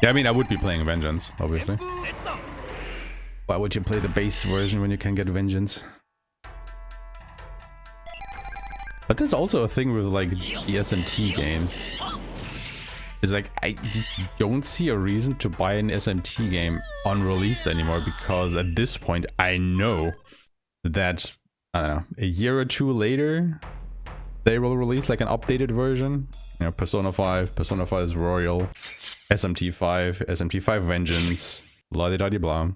Speaker 1: Yeah, I mean, I would be playing Vengeance, obviously. Why would you play the base version when you can get Vengeance? But there's also a thing with, like, the SMT games. It's like, I don't see a reason to buy an SMT game on release anymore, because at this point, I know that, I don't know, a year or two later, they will release, like, an updated version. You know, Persona 5, Persona 5 Royal, SMT5, SMT5 Vengeance, la-di-da-di-blah.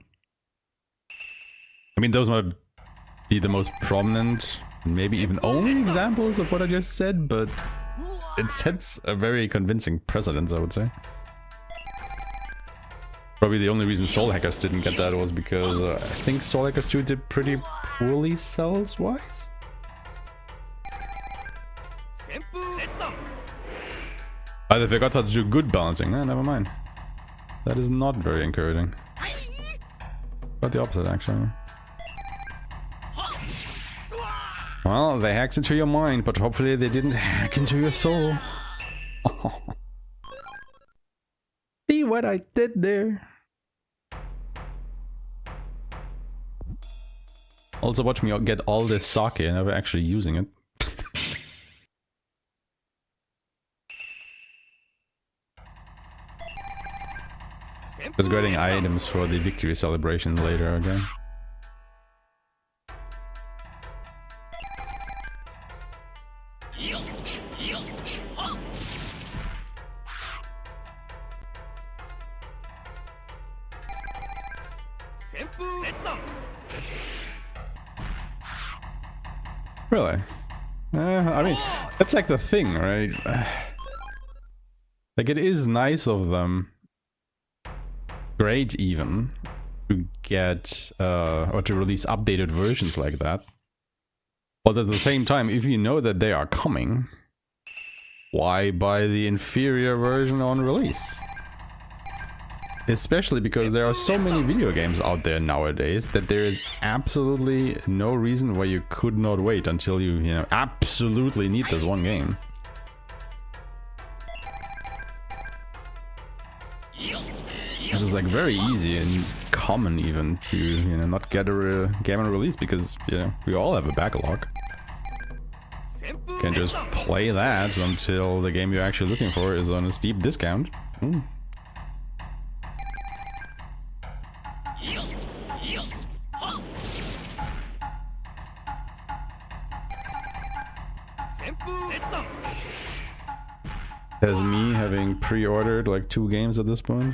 Speaker 1: I mean, those might be the most prominent maybe even only examples of what I just said, but it sets a very convincing precedent, I would say. Probably the only reason Soul Hackers didn't get that was because I think Soul Hackers 2 did pretty poorly sales-wise. Oh, they forgot how to do good balancing. Never mind. That is not very encouraging. But the opposite, actually. Well, they hacked into your mind, but hopefully they didn't hack into your soul. See what I did there? Also watch me get all this sake and never actually using it. Just getting items for the victory celebration later again. Really? I mean, that's like the thing, right? Like, it is nice of them, great even, to get, or to release updated versions like that. But at the same time, if you know that they are coming, why buy the inferior version on release? Especially because there are so many video games out there nowadays that there is absolutely no reason why you could not wait until you know, absolutely need this one game. It is like very easy and common even to, you know, not get a game on release because, you know, we all have a backlog. You can just play that until the game you're actually looking for is on a steep discount. As me having pre-ordered like 2 games at this point.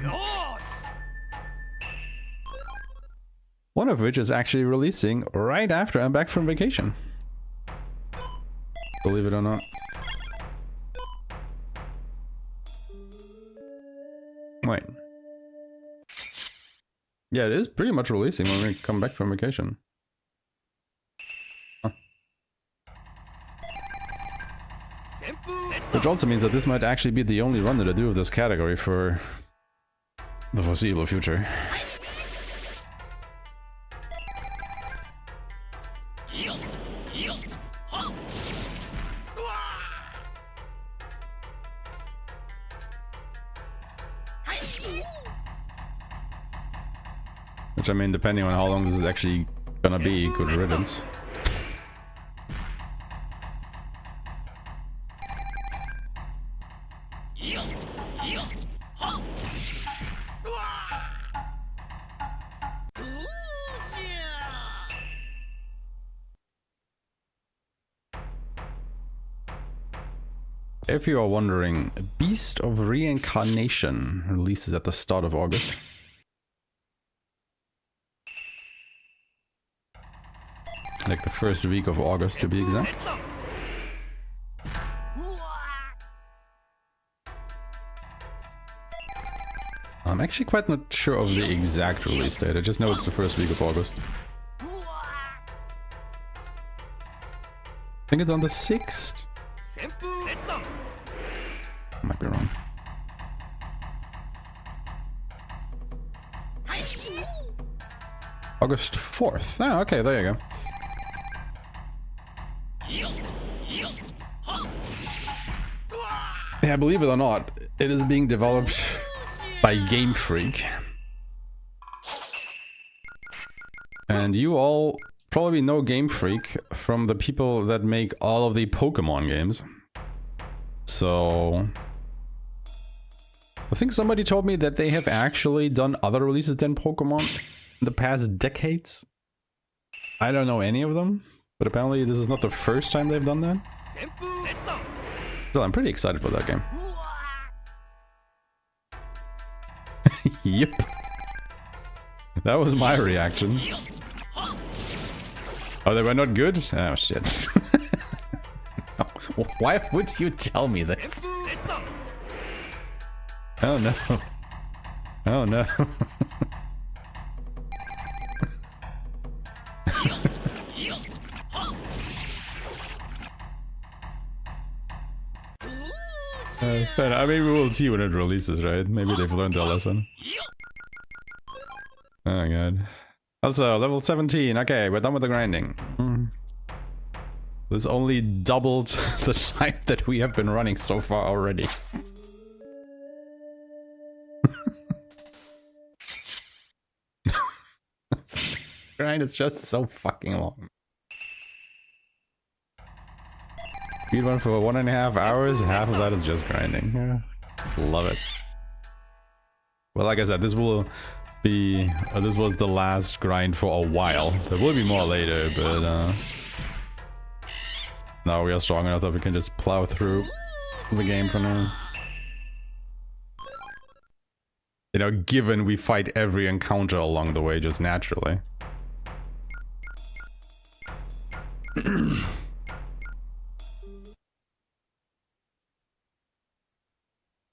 Speaker 1: One of which is actually releasing right after I'm back from vacation. Believe it or not. Wait. Yeah, it is pretty much releasing when we come back from vacation. Huh. Which also means that this might actually be the only run that I do of this category for the foreseeable future. Which, I mean, depending on how long this is actually gonna be, good riddance. If you are wondering, Beast of Reincarnation releases at the start of August. Like the first week of August to be exact. I'm actually quite not sure of the exact release date, I just know it's the first week of August. I think it's on the 6th. Might be wrong. August 4th. Ah, okay, there you go. Yeah, believe it or not, it is being developed by Game Freak. And you all probably know Game Freak from the people that make all of the Pokemon games. So I think somebody told me that they have actually done other releases than Pokemon in the past decades. I don't know any of them, but apparently this is not the first time they've done that. So I'm pretty excited for that game. Yep. That was my reaction. Oh, they were not good? Oh shit. Why would you tell me this? Oh no. Oh no. Fair. I mean, we will see when it releases, right? Maybe they've learned their lesson. Oh god. Also, level 17. Okay, we're done with the grinding. This only doubled the time that we have been running so far already. Grind is just so fucking long. Speedrun for 1.5 hours, half of that is just grinding. Yeah, love it. Well, like I said, this will be this was the last grind for a while. There will be more later, but now we are strong enough that we can just plow through the game for now. You know, given we fight every encounter along the way just naturally.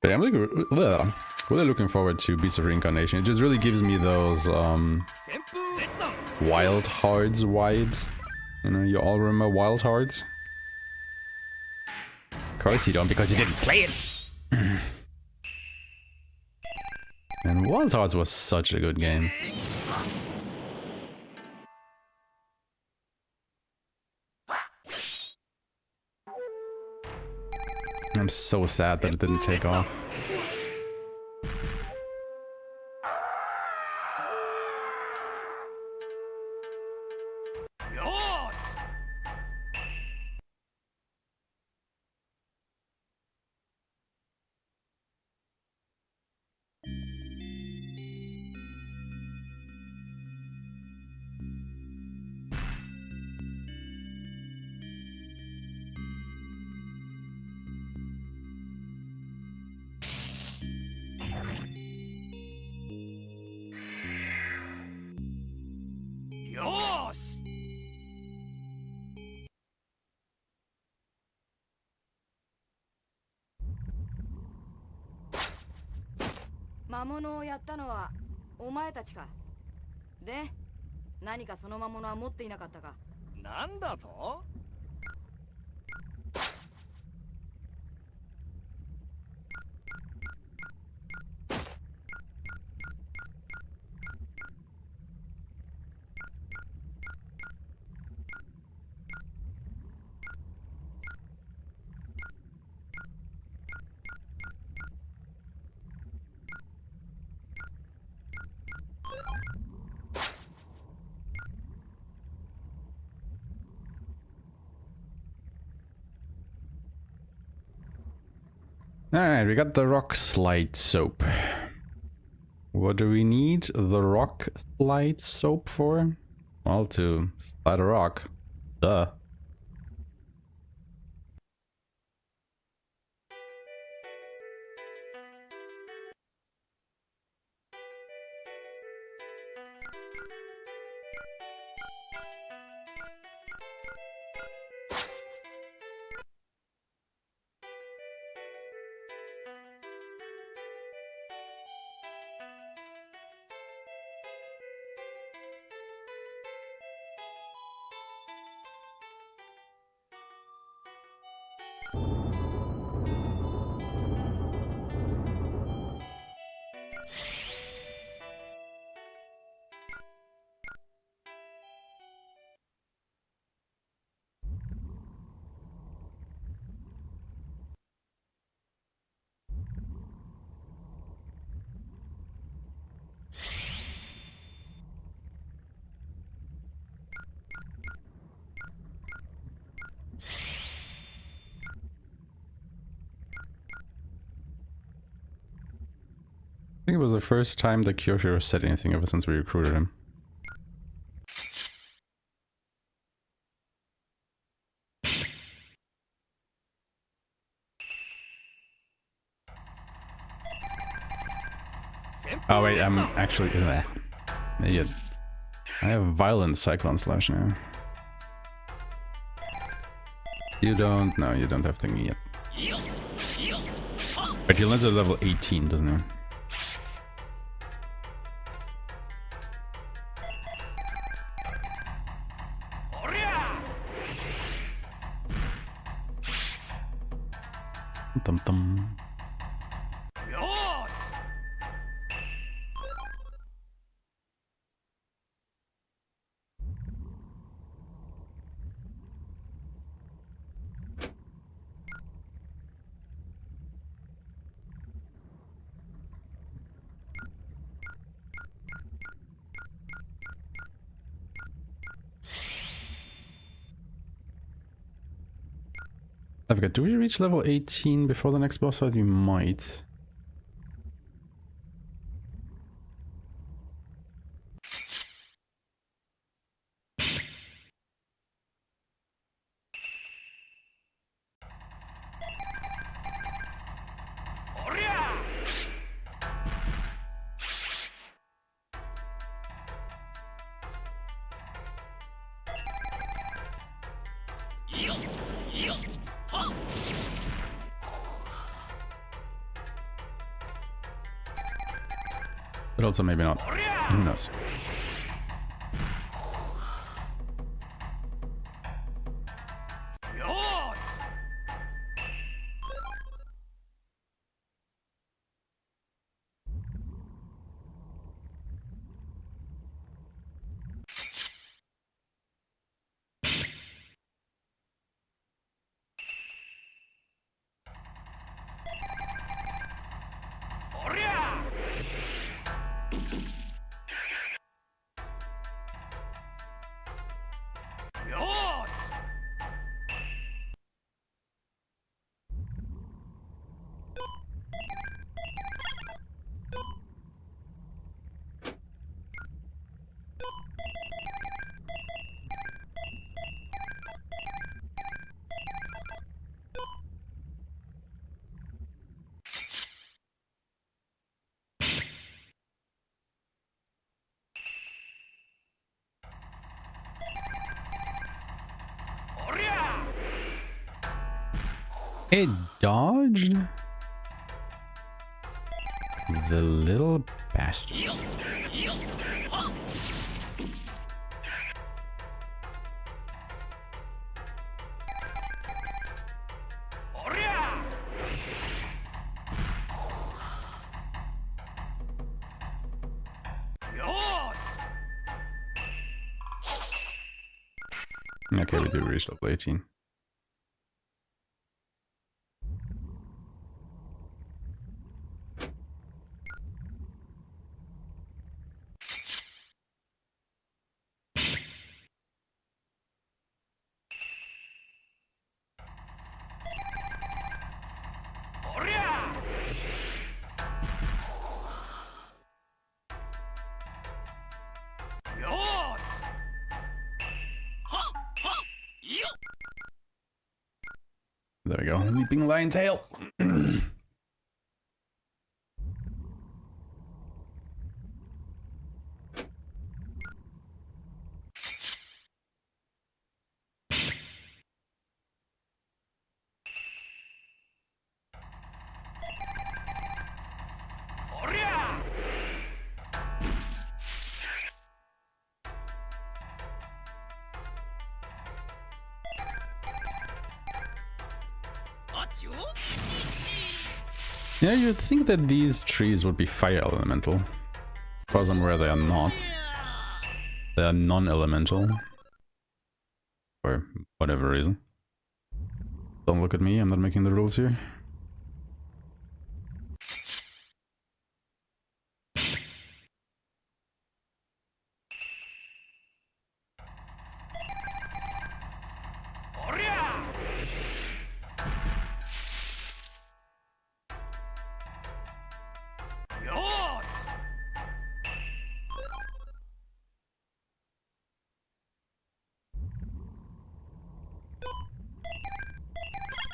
Speaker 1: Yeah, I'm really looking forward to Beast of Reincarnation. It just really gives me those Wild Hearts vibes. You know, you all remember Wild Hearts? Of course you don't, because you didn't play it. And Wild Hearts was such a good game. I'm so sad that it didn't take off.
Speaker 5: Yosh!
Speaker 6: 魔物をやったのはお前たちか。で、何かその魔物は持っていなかったか。
Speaker 5: なんだと？Alright,
Speaker 1: we got the rock slide soap. What do we need the rock slide soap for? Well, to slide a rock. Duh. I think it was the first time that Kyoshiro said anything ever since we recruited him. Oh wait, I'm actually... Idiot. I have Violent Cyclone Slash now. You don't? No, you don't have thingy yet. But he lands at level 18, doesn't he? Tum tum. I forgot, do we reach level 18 before the next boss fight? We might. But also maybe not. Who knows? It dodged? The little bastard. Okay, we do reach level 18. There we go. Leaping lion tail. Yeah, you'd think that these trees would be fire elemental. As far as I'm aware, they are not. They are non-elemental. For whatever reason. Don't look at me, I'm not making the rules here.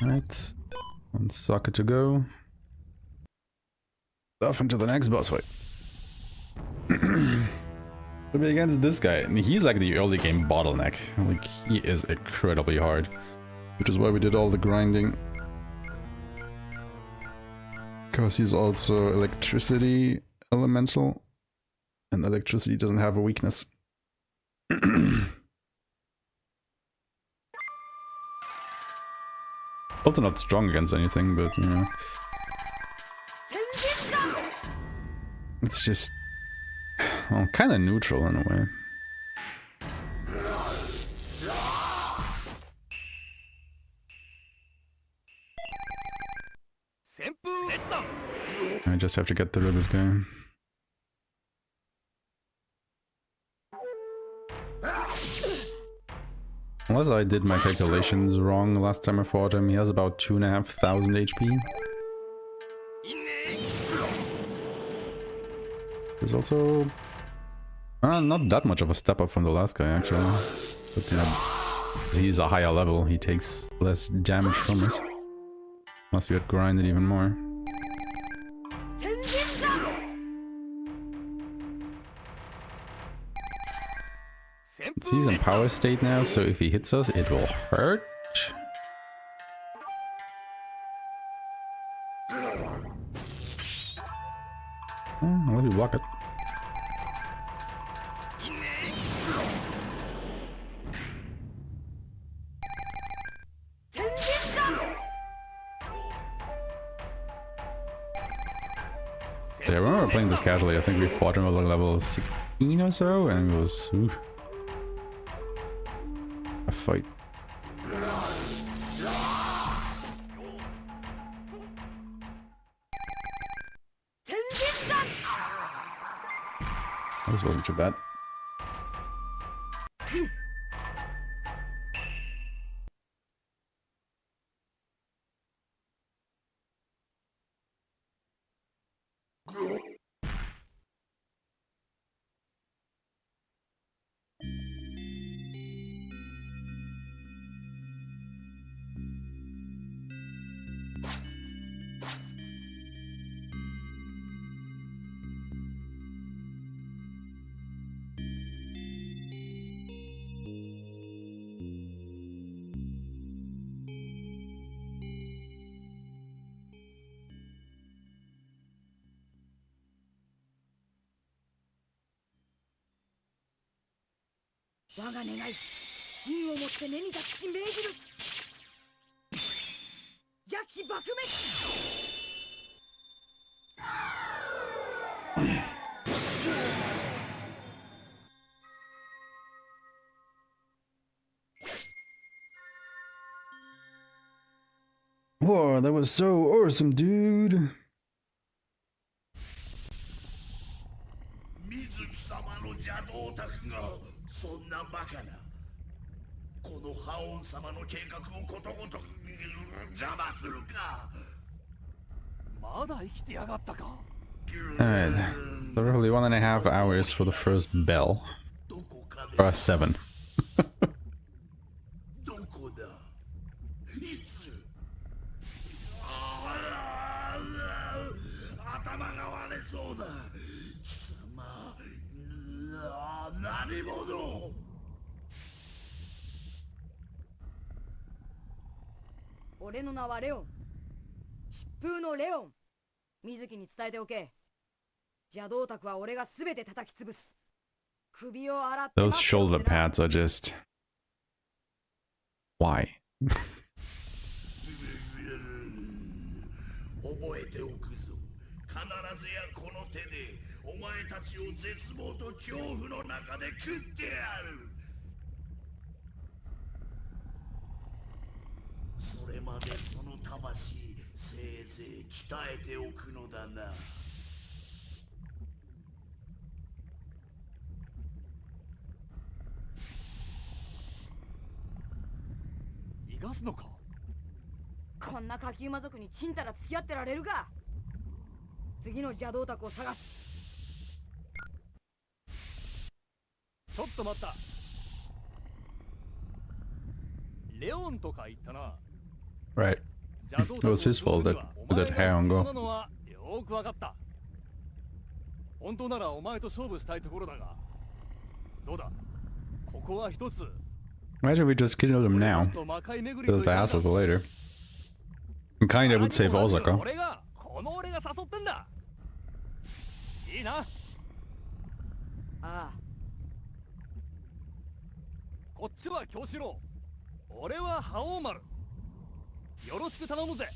Speaker 1: Right, one socket to go. Off into the next boss fight. To be against this guy, and he's like the early game bottleneck. Like, he is incredibly hard. Which is why we did all the grinding. Because he's also electricity elemental. And electricity doesn't have a weakness. Also not strong against anything, but you know. It's just, well, kind of neutral in a way. I just have to get through this guy. Unless I did my calculations wrong last time I fought him, he has about 2,500 HP. There's also not that much of a step up from the last guy actually. But you know, he's a higher level, he takes less damage from us. Unless you had grinded even more. He's in power state now, so if he hits us, it will hurt. I'll let you block it. Yeah, I remember playing this casually. I think we fought him at level 16 or so, and it was a fight. This wasn't too bad. Whoa, that was so awesome, dude. Alright, so roughly 1.5 hours for the first bell. Or 7. Those shoulder pads are just... Why? Right. It was his fault that Haohmaru go.
Speaker 5: 本当ならお前と勝負したいところだが、どうだ、ここは一つ
Speaker 1: Imagine we just kill him now.
Speaker 5: と魔界巡り
Speaker 1: Build
Speaker 5: と
Speaker 1: the
Speaker 5: いたん
Speaker 1: hassle
Speaker 5: だ
Speaker 1: for later. And kinda would save
Speaker 5: まず
Speaker 1: Osaka.
Speaker 5: 俺が誘ってんだいいな
Speaker 6: ああ、
Speaker 5: こっちは京志郎俺は覇王丸よろしく頼むぜ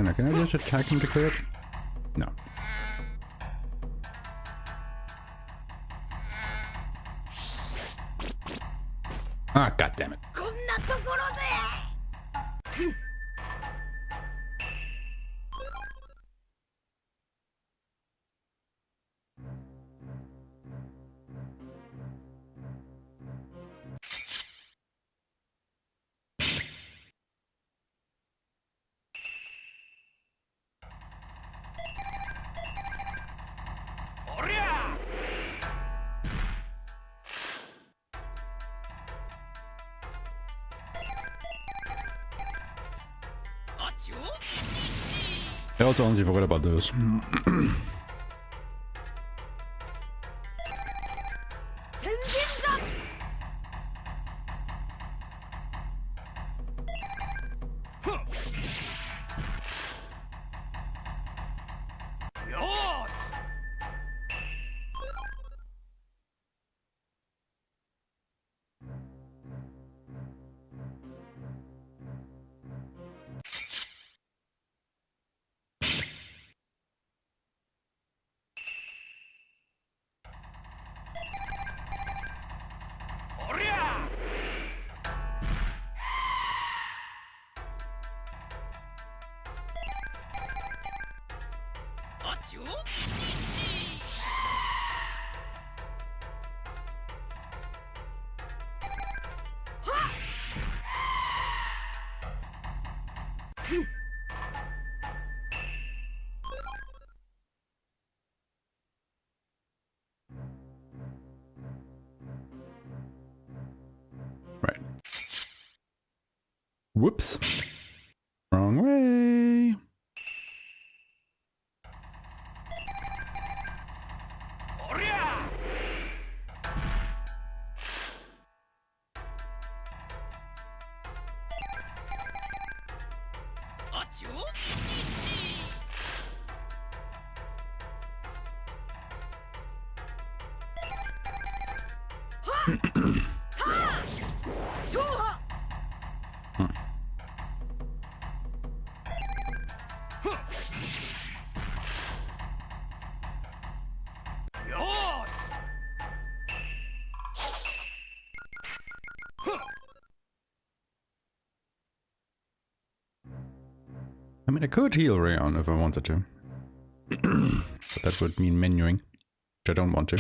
Speaker 1: And can I just attack him to clear it? No. Ah, god damn it.
Speaker 6: こんなところで
Speaker 1: I also honestly forgot about those.
Speaker 6: 全然だ
Speaker 5: よーし
Speaker 1: Right. Whoops. Wrong way. I mean, I could heal Rayon if I wanted to. But that would mean menuing, which I don't want to.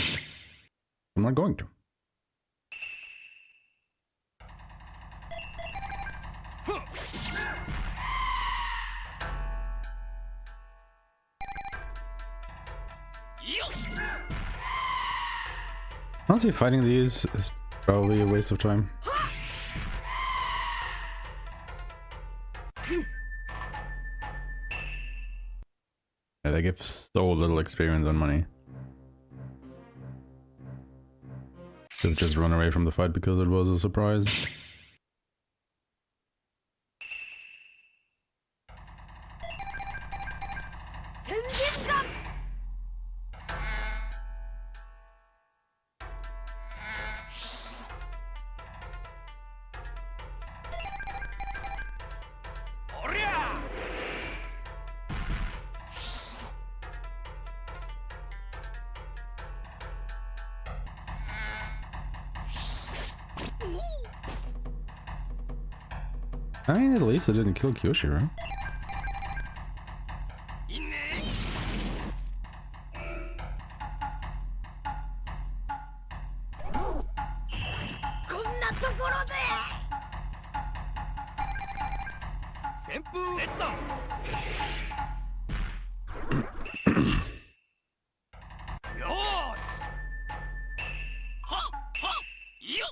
Speaker 1: I'm not going to. Honestly, fighting these is probably a waste of time. Yeah, they give so little experience and money. Should've just run away from the fight because it was a surprise. I mean, at least it didn't kill Kyoshi, right?
Speaker 5: いいね。
Speaker 6: こんなところで。
Speaker 5: 旋風レッド。よーし。はっはっよっ。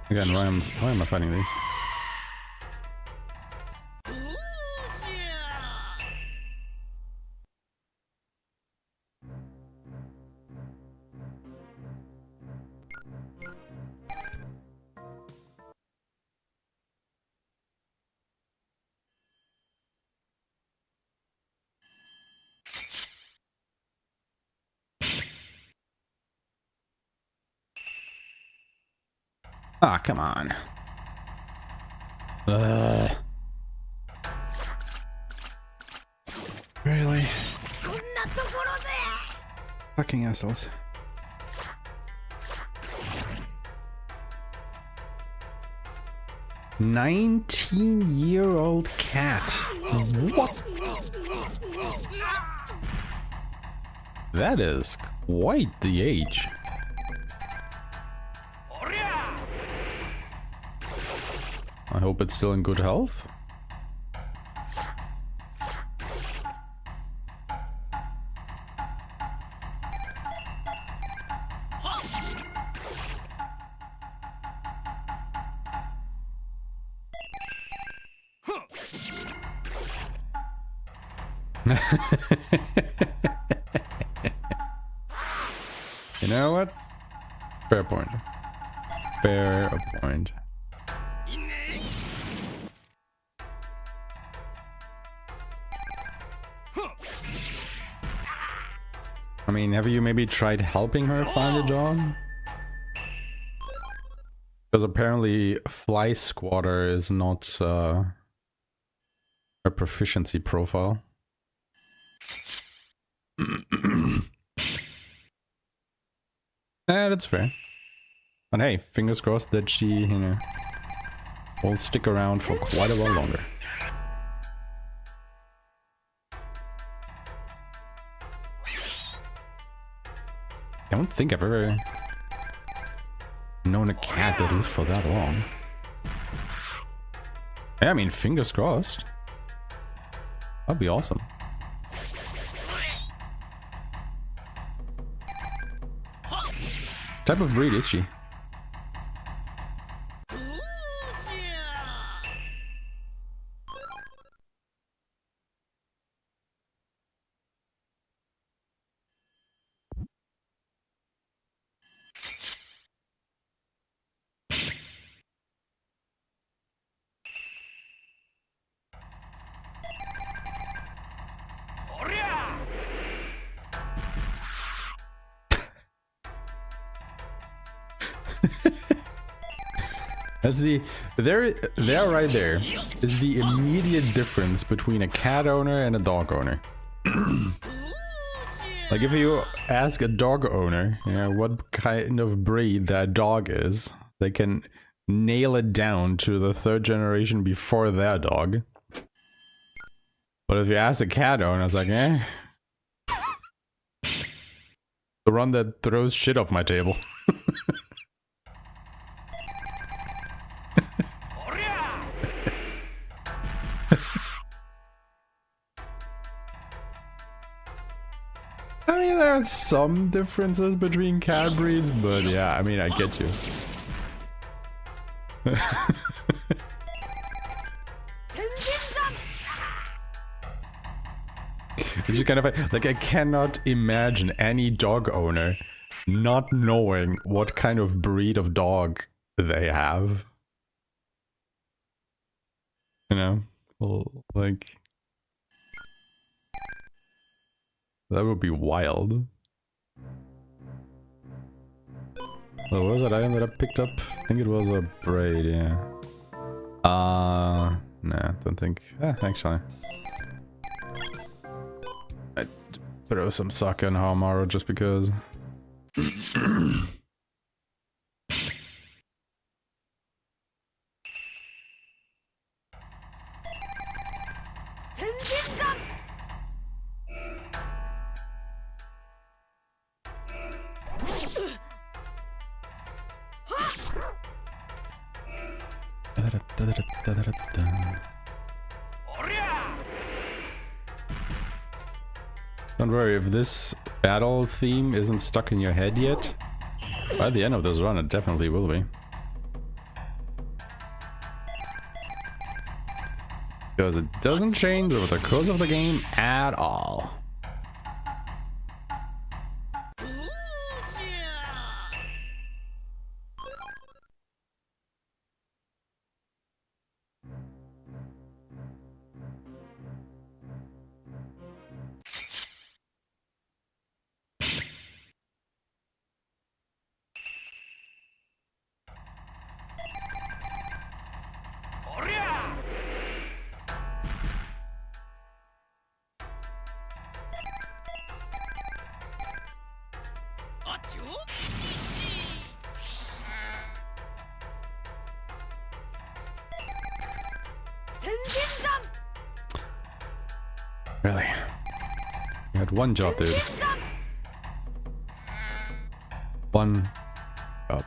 Speaker 1: Again, why am I fighting these? Ah, come on. Really?
Speaker 6: こんなところで。
Speaker 1: Fucking assholes. "19-year-old cat." What? That is quite the age.
Speaker 5: おりゃ。
Speaker 1: I hope it's still in good health. You know what? Fair point. Fair point.
Speaker 5: いいね。
Speaker 1: I mean, have you maybe tried helping her find a job? Because apparently Fly Squatter is not a proficiency profile. That's fair. But hey, fingers crossed that she, you know, will stick around for quite a while longer. I don't think I've ever known a cat that lived for that long. Yeah, I mean, fingers crossed. That'd be awesome. What type of breed is she? That's the there right there is the immediate difference between a cat owner and a dog owner. Like if you ask a dog owner, you know, what kind of breed that dog is, they can nail it down to the third generation before their dog. But if you ask a cat owner, it's like, eh, the one that throws shit off my table. I mean, there are some differences between cat breeds, but yeah, I mean, I get you. It's just kind of like, I cannot imagine any dog owner not knowing what kind of breed of dog they have. You know? Well, like... that would be wild. What was that item that I picked up? I think it was a braid, yeah. Nah, don't think. Actually. I throw some sake on Haohmaru just because. Don't worry, if this battle theme isn't stuck in your head yet, by the end of this run it definitely will be. Because it doesn't change over the course of the game at all. Really? You had one job, dude. One job.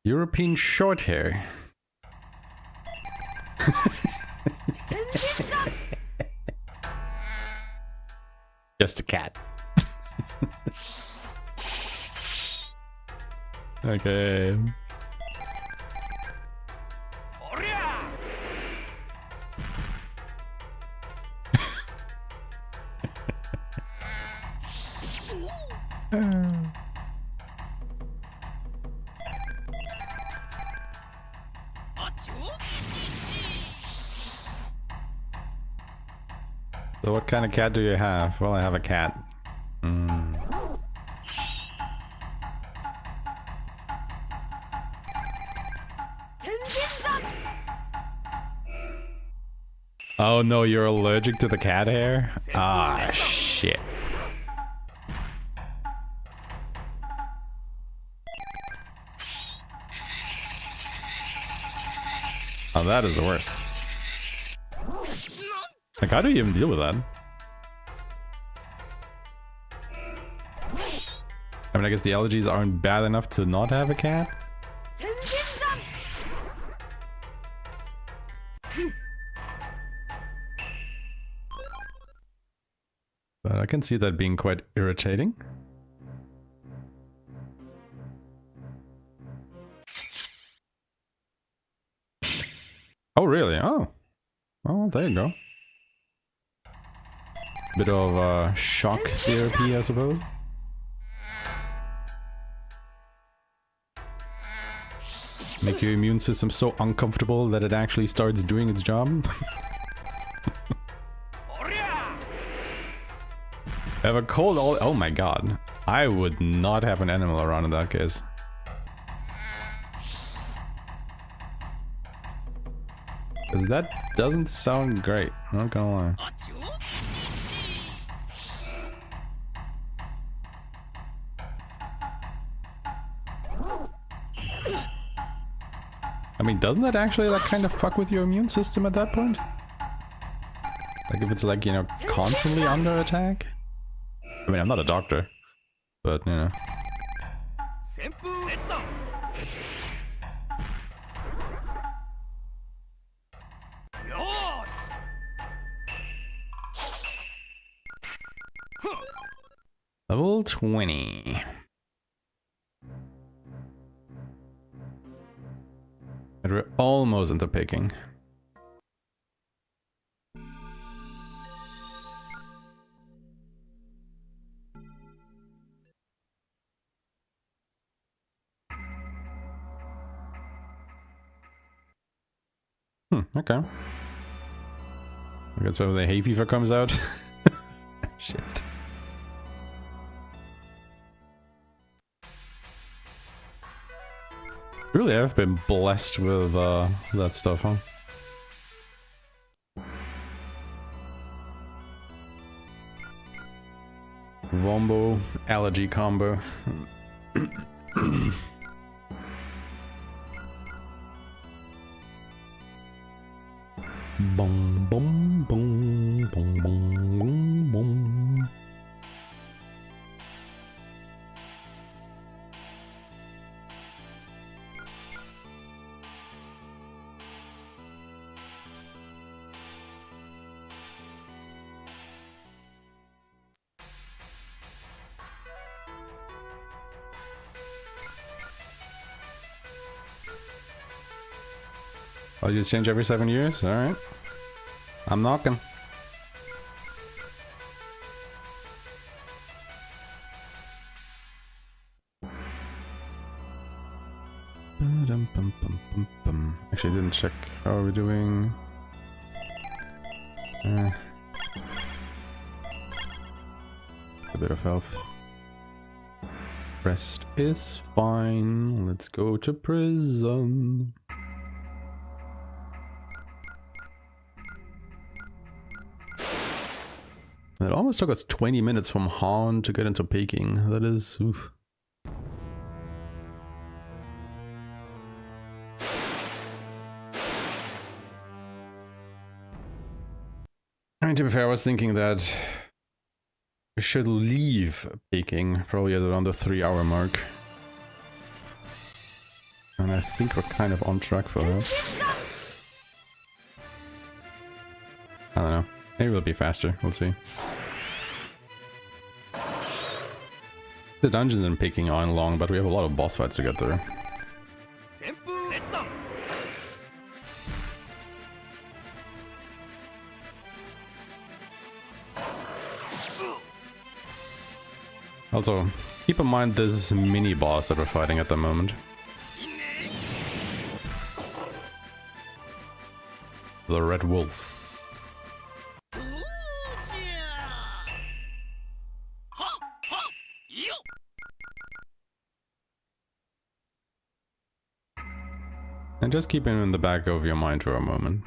Speaker 1: European short hair. Just a cat. Okay. So what kind of cat do you have? Well, I have a cat. Oh no, you're allergic to the cat hair? Ah, shit. Oh, that is the worst. Like, how do you even deal with that? I mean, I guess the allergies aren't bad enough to not have a cat. But I can see that being quite irritating. Oh, really? Oh. Well, there you go. Bit of shock therapy, I suppose. Make your immune system so uncomfortable that it actually starts doing its job. Have a cold all— oh my god. I would not have an animal around in that case. Cause that doesn't sound great, not gonna lie. I mean, doesn't that actually like kind of fuck with your immune system at that point? Like if it's like, you know, constantly under attack? I mean, I'm not a doctor. but you know.
Speaker 5: 旋風レッド よーし
Speaker 1: Level 20. And we're almost into picking. Okay. I guess when the hay fever comes out. Shit. Really have been blessed with that stuff, huh? Wombo allergy combo. Boom, boom, boom, boom, boom, boom, boom. Oh, you just change every 7 years? Alright. I'm knocking. Actually, I didn't check how are we doing. A bit of health. Rest is fine. Let's go to prison. It almost took us 20 minutes from Han to get into Peking. That is... oof. I mean, to be fair, I was thinking that we should leave Peking probably at around the 3-hour mark. And I think we're kind of on track for that. I don't know. Maybe it'll be faster. We'll see. The dungeons in Peking aren't long, but we have a lot of boss fights to get through.
Speaker 5: 旋風レッド
Speaker 1: Also, keep in mind this mini boss that we're fighting at the moment. The Red Wolf. And just keep him in the back of your mind for a moment.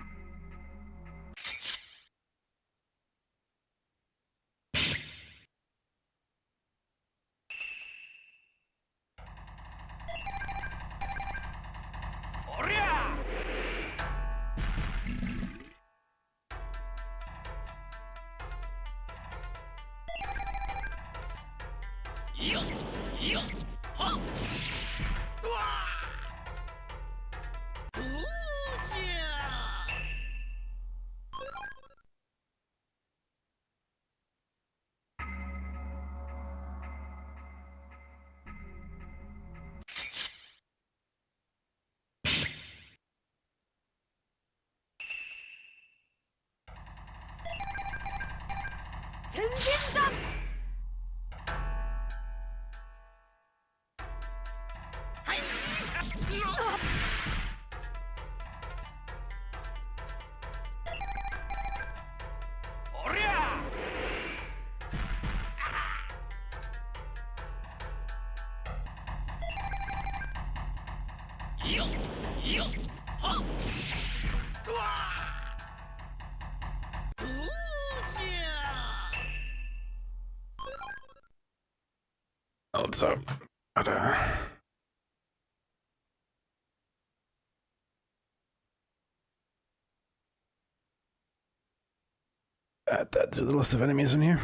Speaker 1: Also, add that to the list of enemies in here.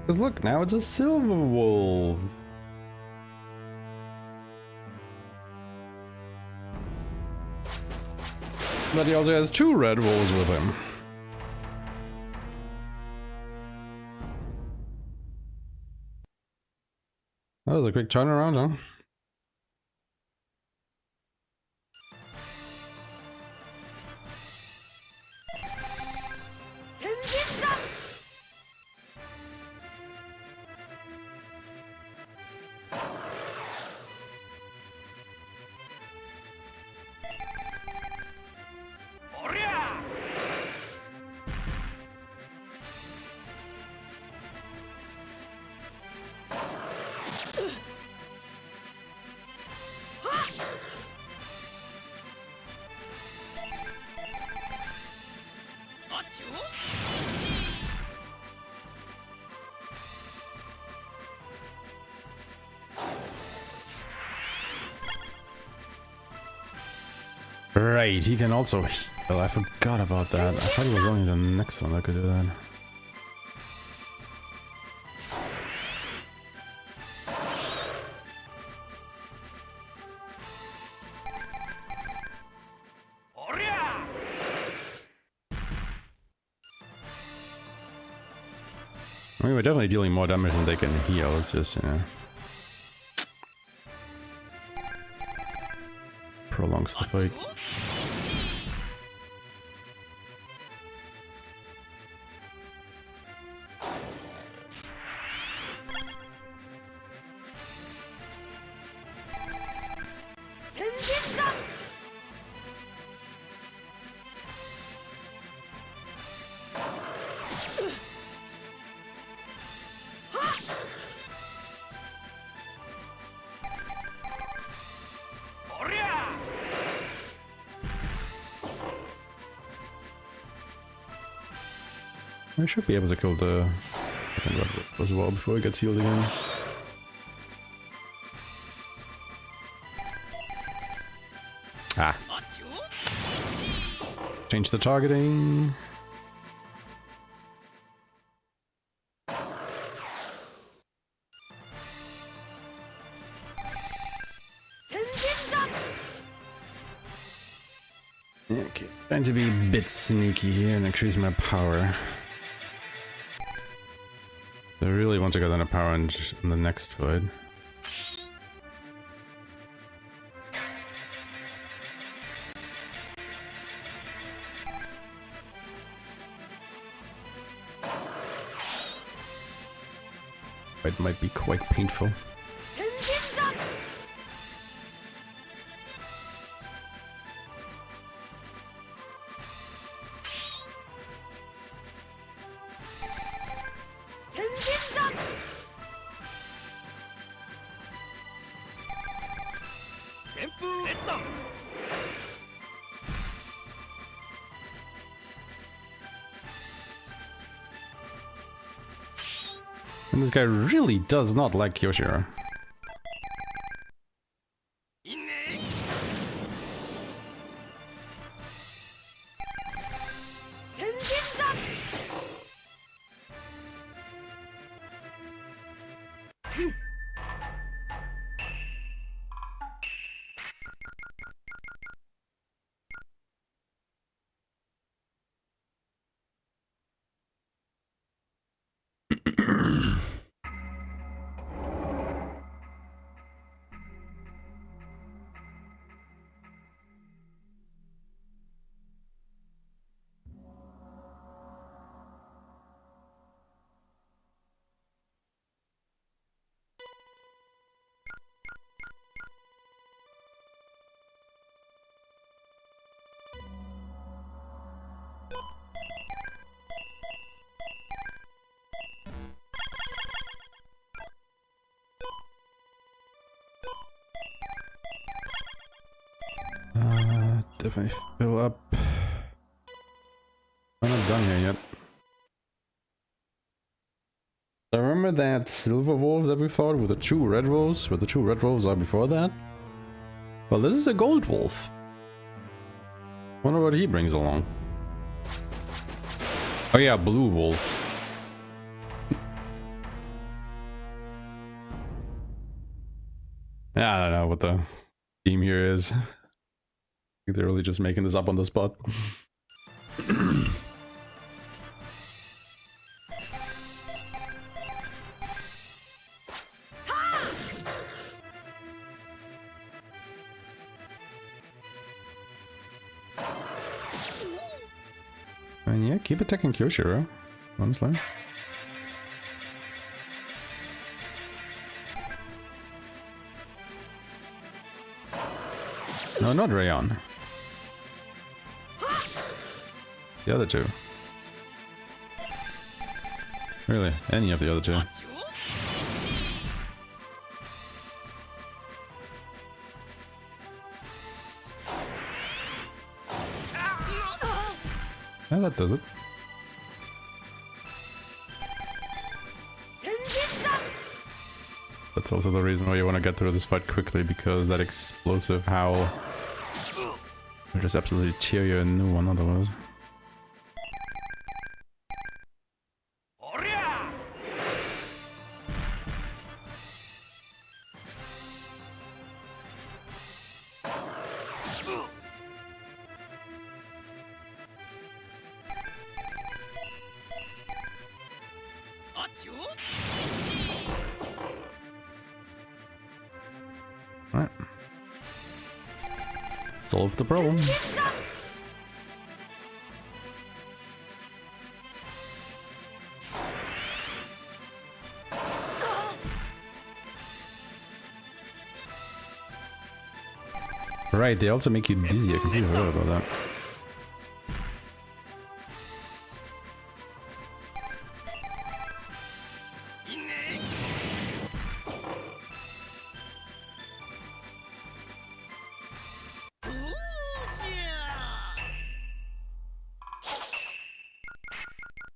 Speaker 1: Cause look, now it's a silver wolf. But he also has 2 red wolves with him. That was a quick turnaround, huh? Right, he can also heal. I forgot about that. I thought it was only the next one that could do that. I mean, we're definitely dealing more damage than they can heal. It's just, you know, prolongs the fight. I should be able to kill the as well before it gets healed again. Ah. Change the targeting. Okay, trying to be a bit sneaky here and increase my power. I really want to get on a power in the next fight. It might be quite painful. And this guy really does not like Yoshiro. Definitely fill up. I'm not done here yet. I remember that silver wolf that we fought with the 2 red wolves, where the 2 red wolves are before that. Well, this is a gold wolf. Wonder what he brings along. Oh yeah, blue wolf. Yeah, I don't know what the theme here is. I think they're really just making this up on the spot. I mean, yeah, keep attacking Kyoshiro, honestly. No, not Rayon. The other two. Really, any of the other two. Yeah, that does it. That's also the reason why you want to get through this fight quickly, because that explosive howl will just absolutely tear you a new one otherwise. Right. Solve the problem. Right, they also make you dizzy. I completely forgot about that.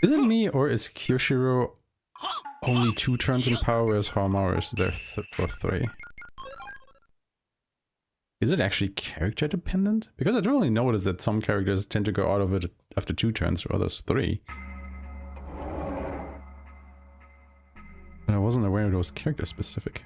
Speaker 1: Is it me, or is Kyoshiro only 2 turns in power, whereas Haohmaru is there for 3? Is it actually character dependent? Because I really noticed that some characters tend to go out of it after 2 turns, or others 3. But I wasn't aware it was character specific.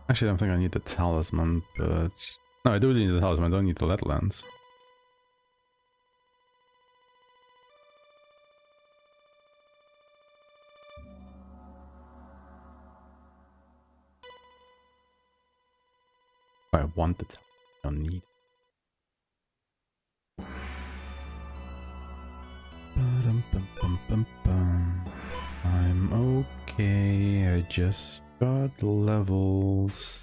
Speaker 1: Actually, I don't think I need the talisman, but... No, I do need the talisman, I don't need the lead lance. I want the talisman, I don't need it. Ba-dum-bum-bum-bum-bum. I'm okay, I just got levels.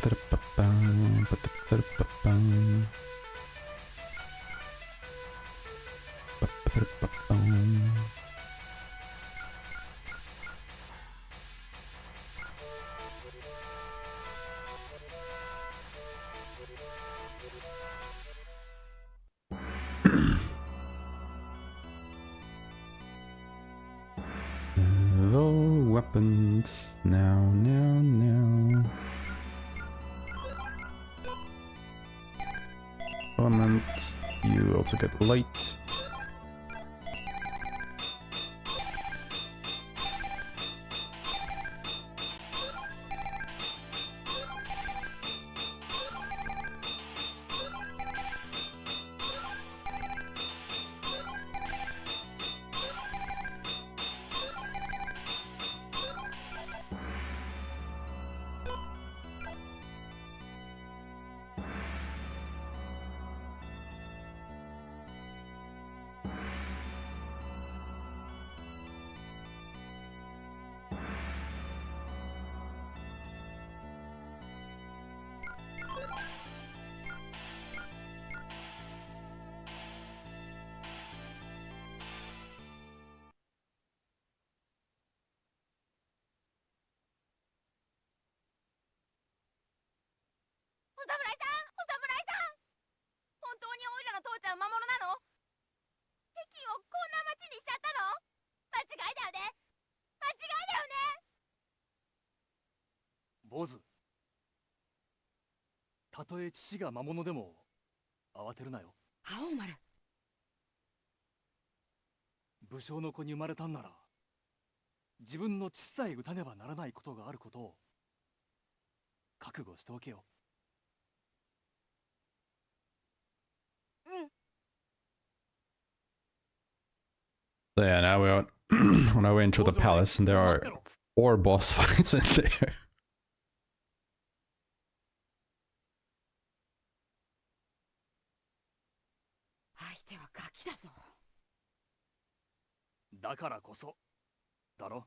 Speaker 1: Ba-da-ba-bum, ba-da-ba-da-ba-bum. Ba-ba-da-ba-bum. The weapons now. Element, you also get light.
Speaker 5: とえ父が魔物でも慌てるなよ。
Speaker 6: 青丸。
Speaker 5: 武将の子に生まれたんなら、自分の父さえ打たねばならないことがあることを覚悟しておけよ。
Speaker 6: うん。
Speaker 1: So yeah, now we're on our way into the palace, and there are 4 boss fights in there.
Speaker 6: 相手はガキだぞ。
Speaker 5: だからこそだろ。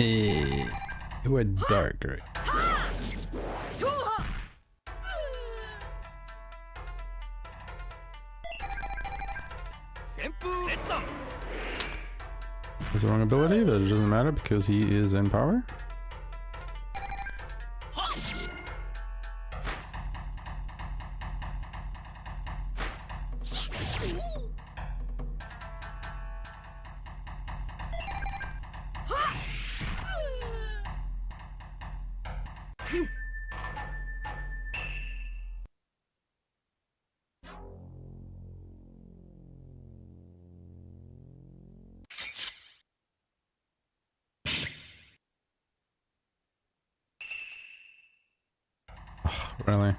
Speaker 1: It went dark, right?
Speaker 5: 旋風列弾。
Speaker 1: That's the wrong ability, but it doesn't matter because he is in power. Really?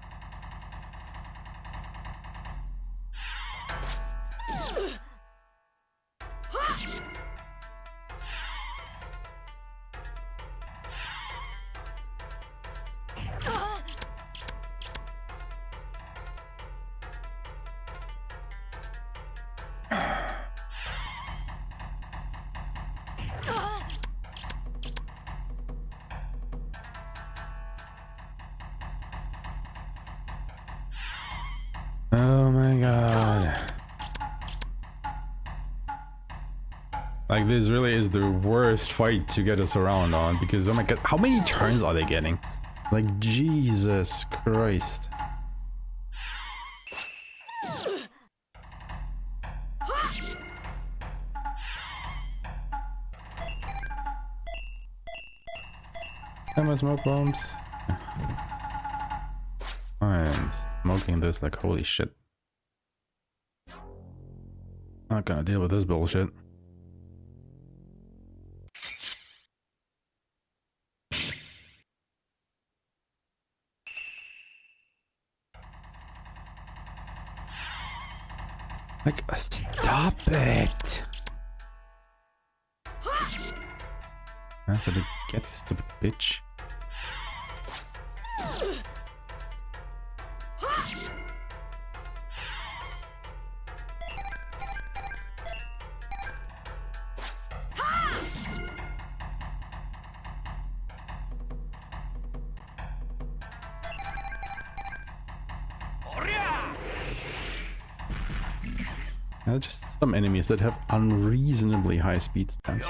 Speaker 1: Oh my god. Like, this really is the worst fight to get us around on, because oh my god, how many turns are they getting? Like, Jesus Christ. How my smoke bombs? I'm smoking this like holy shit. Not gonna deal with this bullshit. Like, stop it! That's what it gets, stupid bitch. There are just some enemies that have unreasonably high speed stats.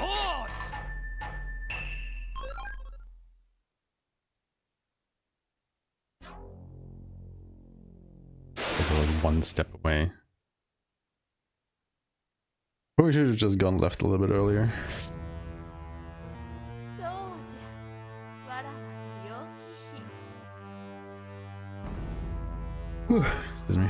Speaker 1: One step away. Probably should have just gone left a little bit earlier. Whew, excuse me.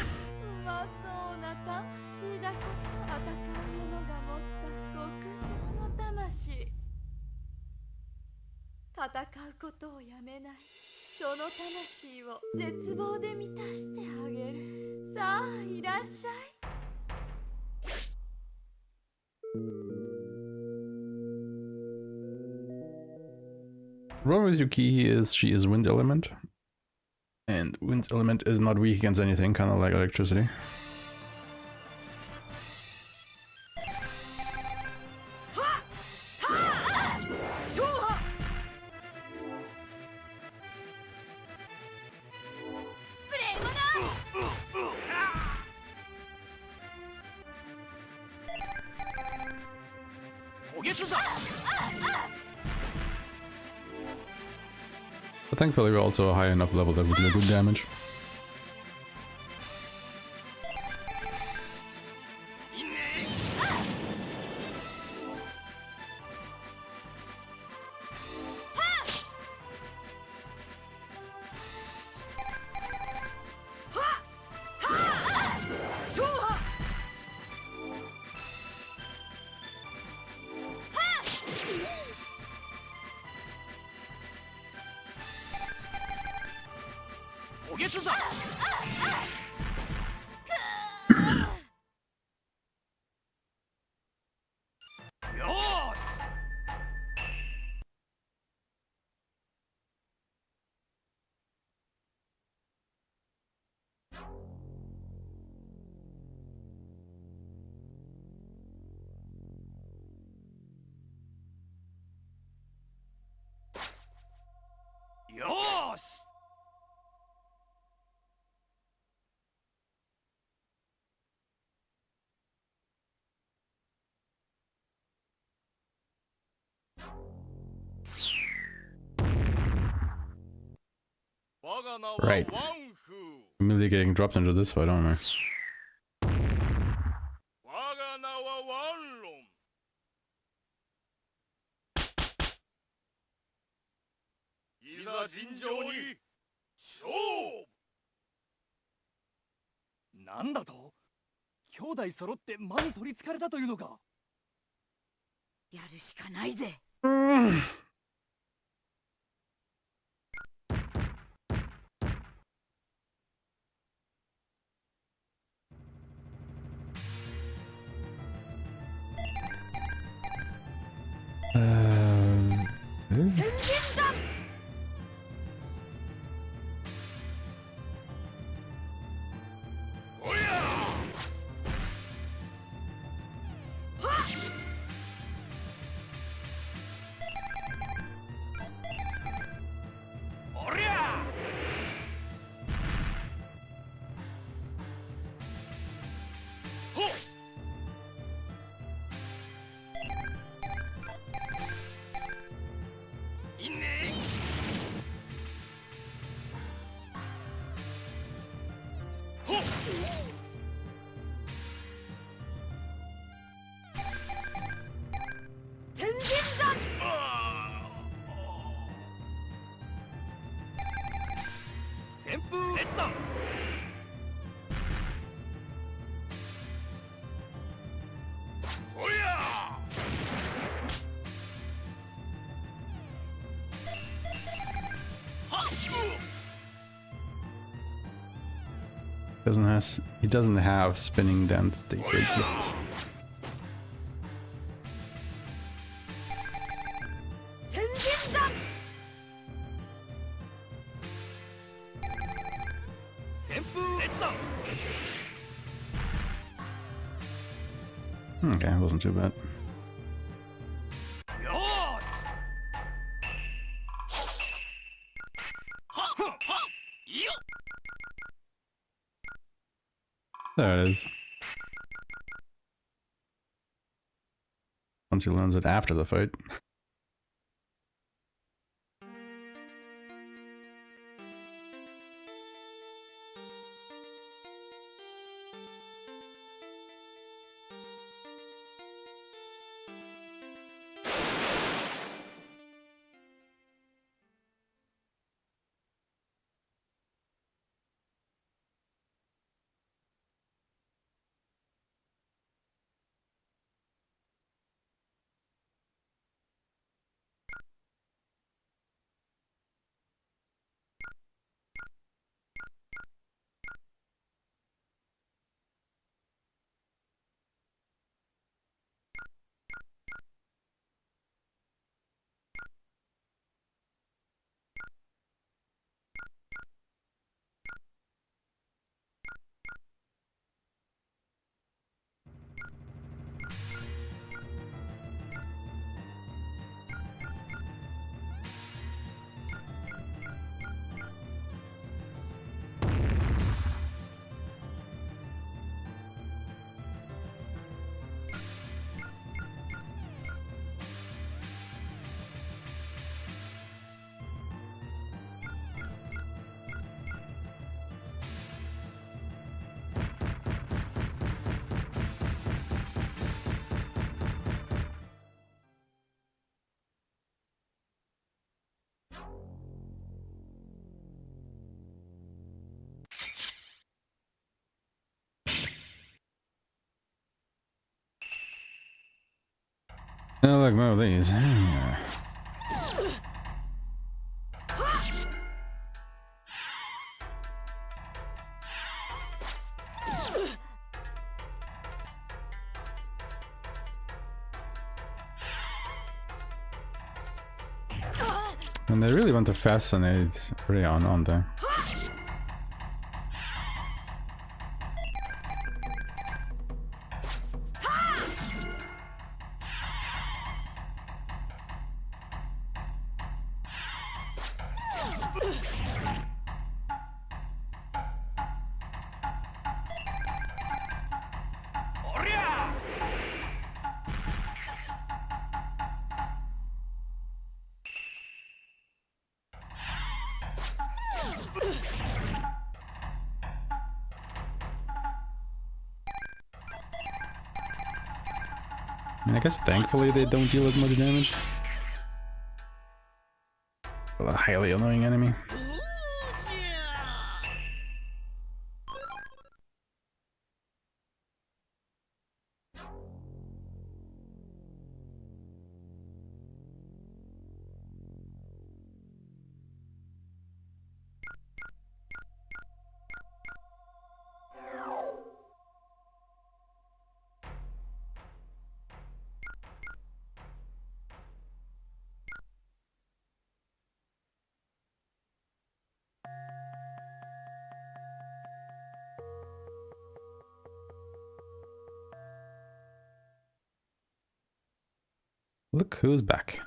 Speaker 6: さあいらっしゃい。
Speaker 1: Problem with Yuki is she is wind element. And wind element is not weak against anything, kind of like electricity. But thankfully we're also a high enough level that we do good damage. Right. Immediately getting dropped into this fight, aren't I?
Speaker 5: なんだと？兄弟揃って魔に取りつかれたというのか？
Speaker 6: やるしかないぜ。
Speaker 1: He doesn't have spinning dance state break yet. Okay, wasn't too bad. There it is. Once he learns it after the fight. Oh, look, more of these. And they really want to fascinate Rion, aren't they? I mean, I guess thankfully they don't deal as much damage. A highly annoying enemy. Look who's back.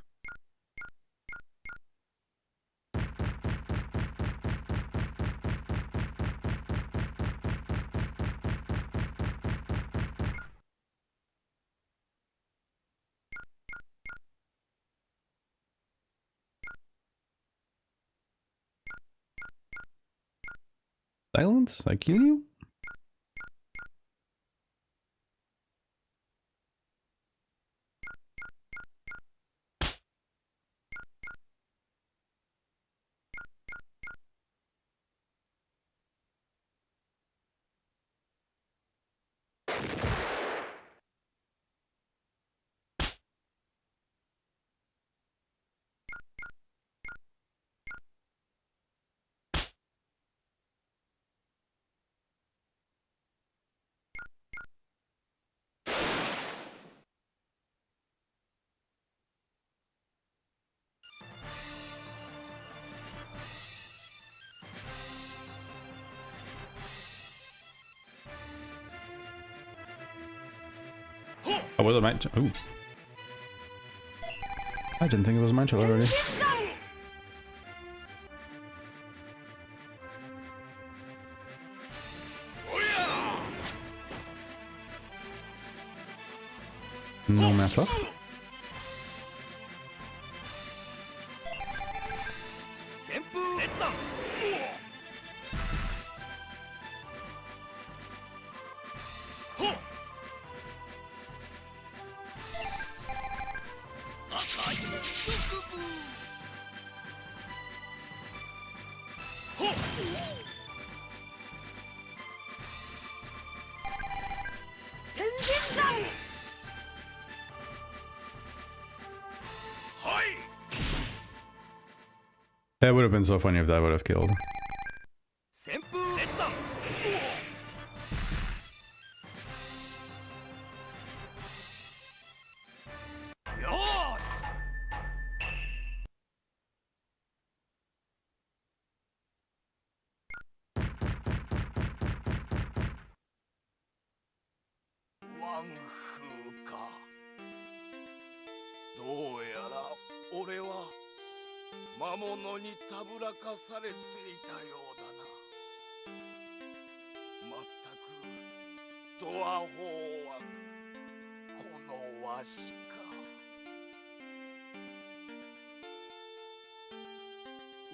Speaker 1: Silence? I kill you? Oh, was it mine? Ooh. I didn't think it was mine till already. No matter. That would have been so funny if that would have killed.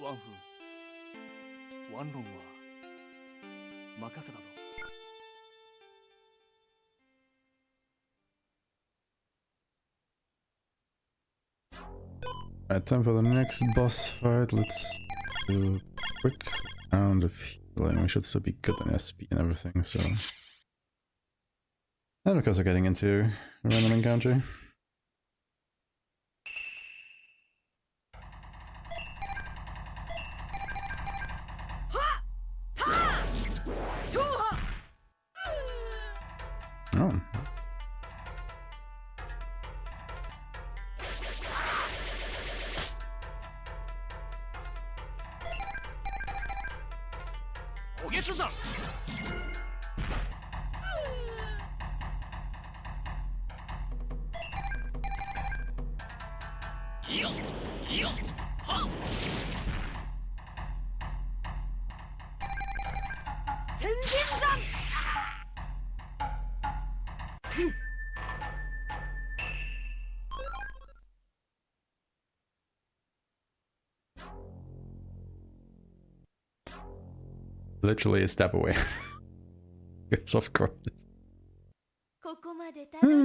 Speaker 5: ワンフワンロンは任せたぞ。
Speaker 1: Alright, time for the next boss fight. Let's do a quick round of healing. We should still be good on SP and everything, so... And because we're getting into a random encounter. Oh. Literally a step away. Yes, of course.
Speaker 7: ここまでたどり着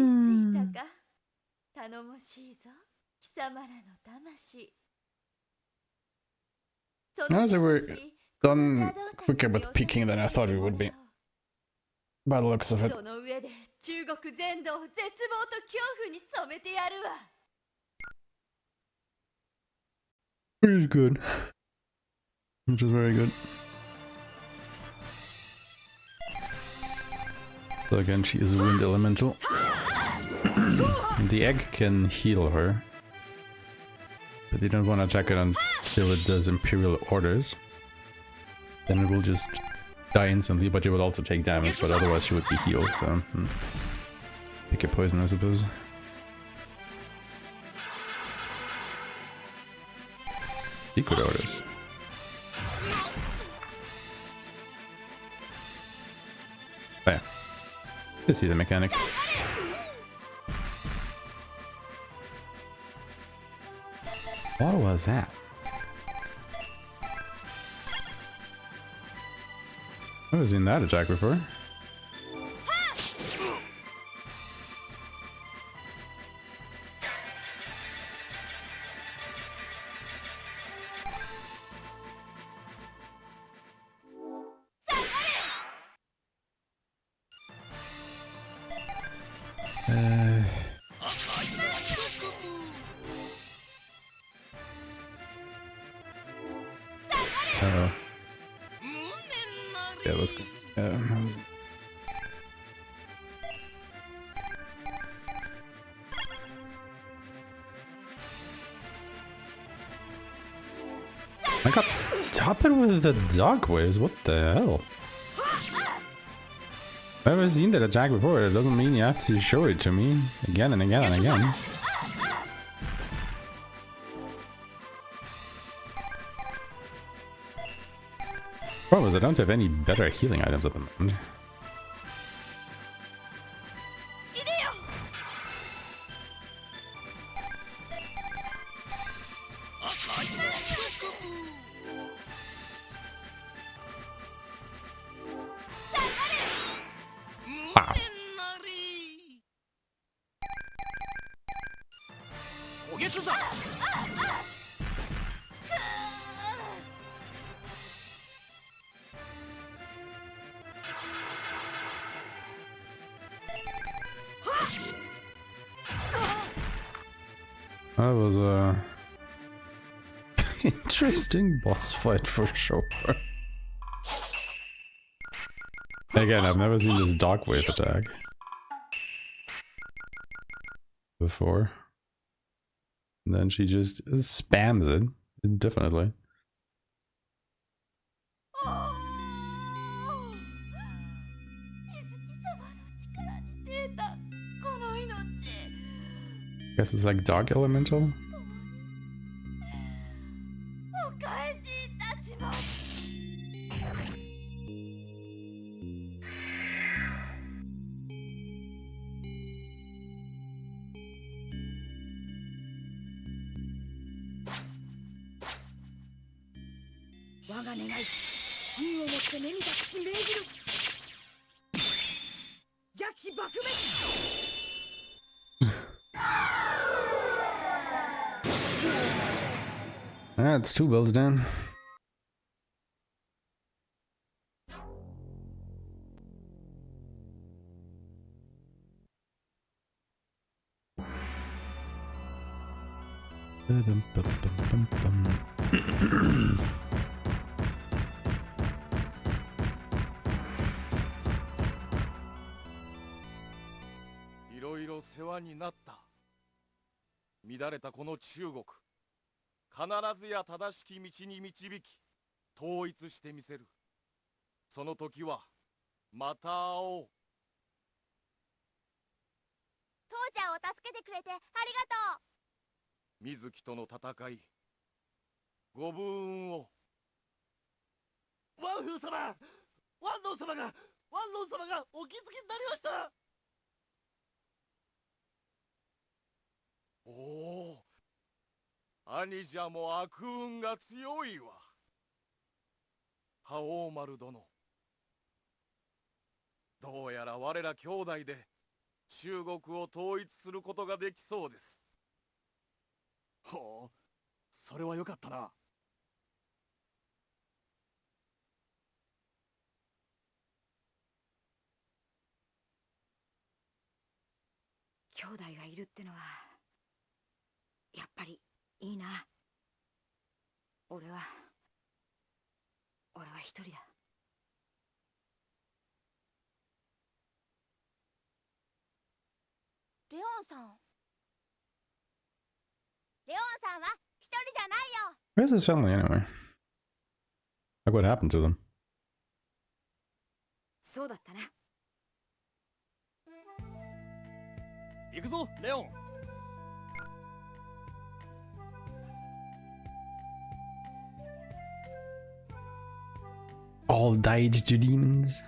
Speaker 7: いたか。頼もしいぞ、貴様らの魂。
Speaker 1: Honestly, we're done quicker with peeking than I thought we would be. By the looks of it.
Speaker 7: その上で中国全土を絶望と恐怖に染めてやるわ。
Speaker 1: Which is good. Which is very good. So again, she is a wind elemental. The egg can heal her, but you don't want to attack it until it does Imperial Orders. Then it will just die instantly, but you will also take damage, but otherwise she would be healed, so... Pick your poison, I suppose. Secret Orders. Oh yeah. You see the mechanic. What was that? I've never seen that attack before. Uh-oh. Yeah, let's go. I got stop it with the dog waves, what the hell? I've never seen that attack before, it doesn't mean you have to show it to me again and again and again. Problem is I don't have any better healing items at the moment. Wow. That was a interesting boss fight for sure. Again, I've never seen this dog wave attack before. And then she just spams it indefinitely. Guess it's like dog elemental? That's 2 builds down. Bum.
Speaker 5: いろいろ世話になった。乱れたこの中国、必ずや正しき道に導き、統一してみせる。その時は、また会おう。
Speaker 7: 父ちゃんを助けてくれてありがとう。
Speaker 5: 水木との戦い、ご武運を。
Speaker 3: ワンフー様、ワンロン様がお気づきになりました。
Speaker 5: おお、兄者も悪運が強いわ。覇王丸殿、どうやら我ら兄弟で中国を統一することができそうです。
Speaker 3: ほう、それはよかったな。
Speaker 6: 兄弟がいるってのはやっぱりいいな。俺は一人だ。
Speaker 7: レオンさんは一人じゃないよ。
Speaker 1: Where's his family anyway? Like what happened to them?
Speaker 6: そうだったな。
Speaker 3: 行くぞ、レオン。
Speaker 1: All died to demons.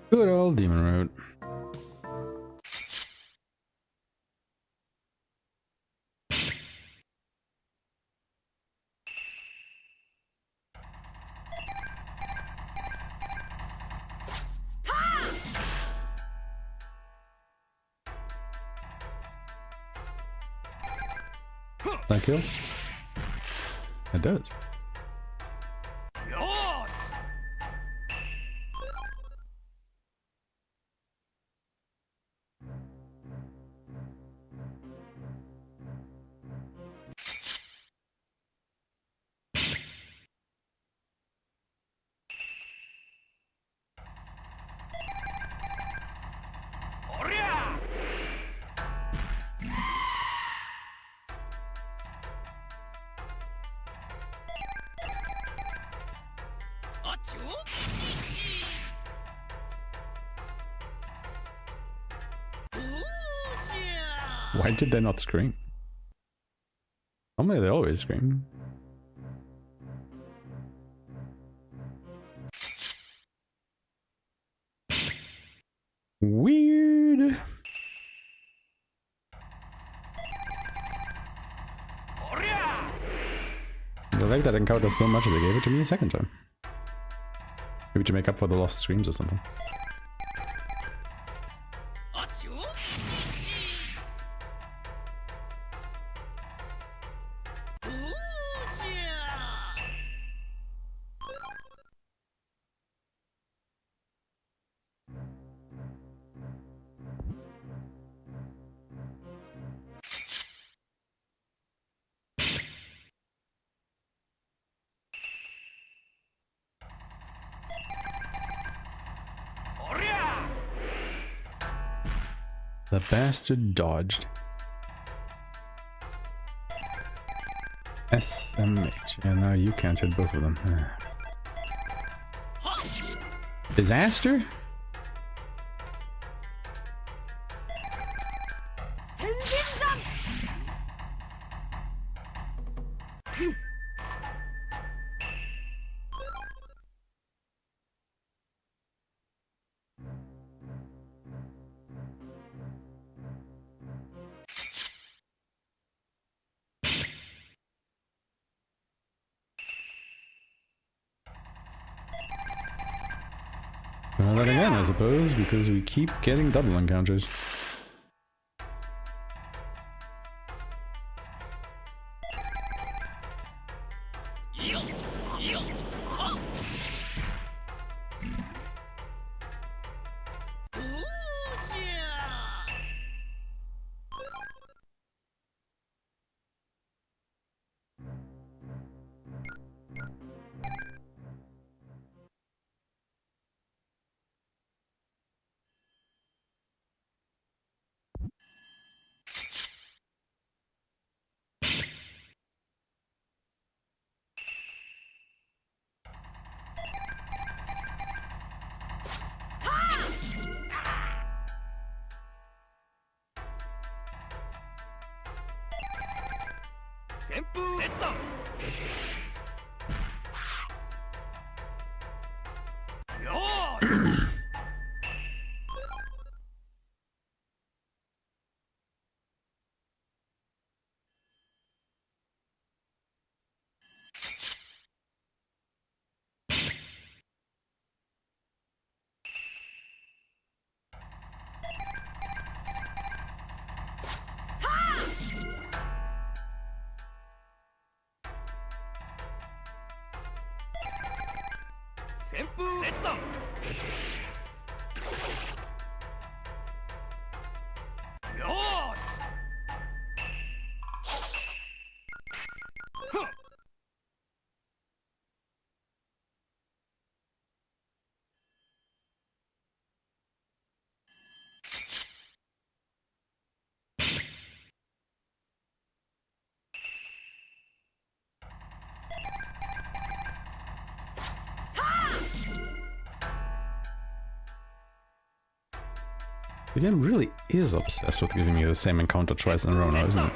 Speaker 1: Good old demon road. That kill? It does. Why did they not scream? Normally they always scream. Weird. I like that encounter so much that they gave it to me a second time. Maybe to make up for the lost screams or something. The bastard dodged. SMH. Yeah, now you can't hit both of them. Disaster? try that again, I suppose, because we keep getting double encounters. The game really is obsessed with giving me the same encounter twice in a row now, isn't it?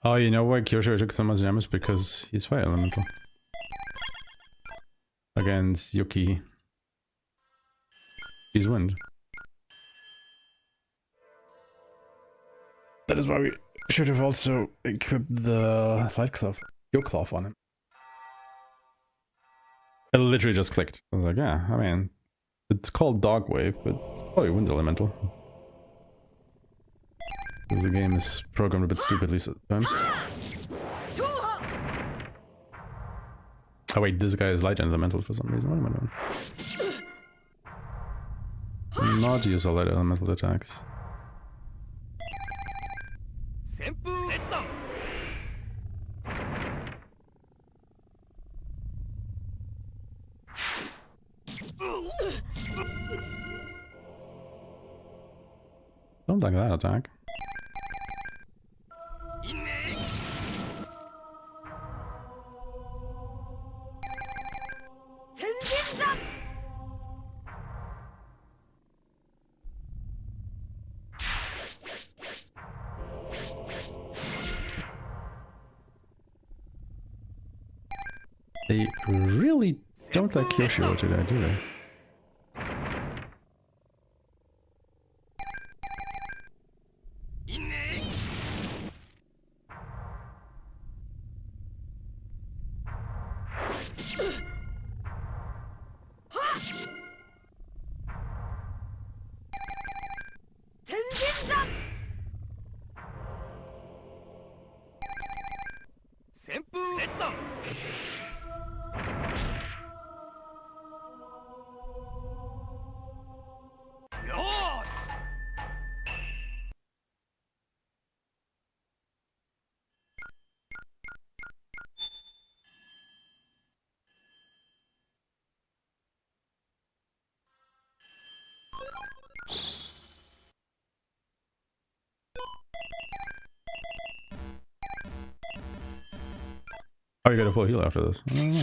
Speaker 1: Oh, you know why Kyosho took so much damage? Because he's fire elemental. Against Yuki. He's wind. That is why we should have also equipped the light cloth, your cloth on him. I literally just clicked. I was like, yeah, I mean, it's called Dog Wave, but it's probably Wind Elemental. Because the game is programmed a bit stupidly sometimes. Oh wait, this guy is Light Elemental for some reason. What am I doing? Not use all Light Elemental attacks. Don't like that attack. They really don't like Kyoshiro today, do they? Oh, you got a full heal after this. I don't know.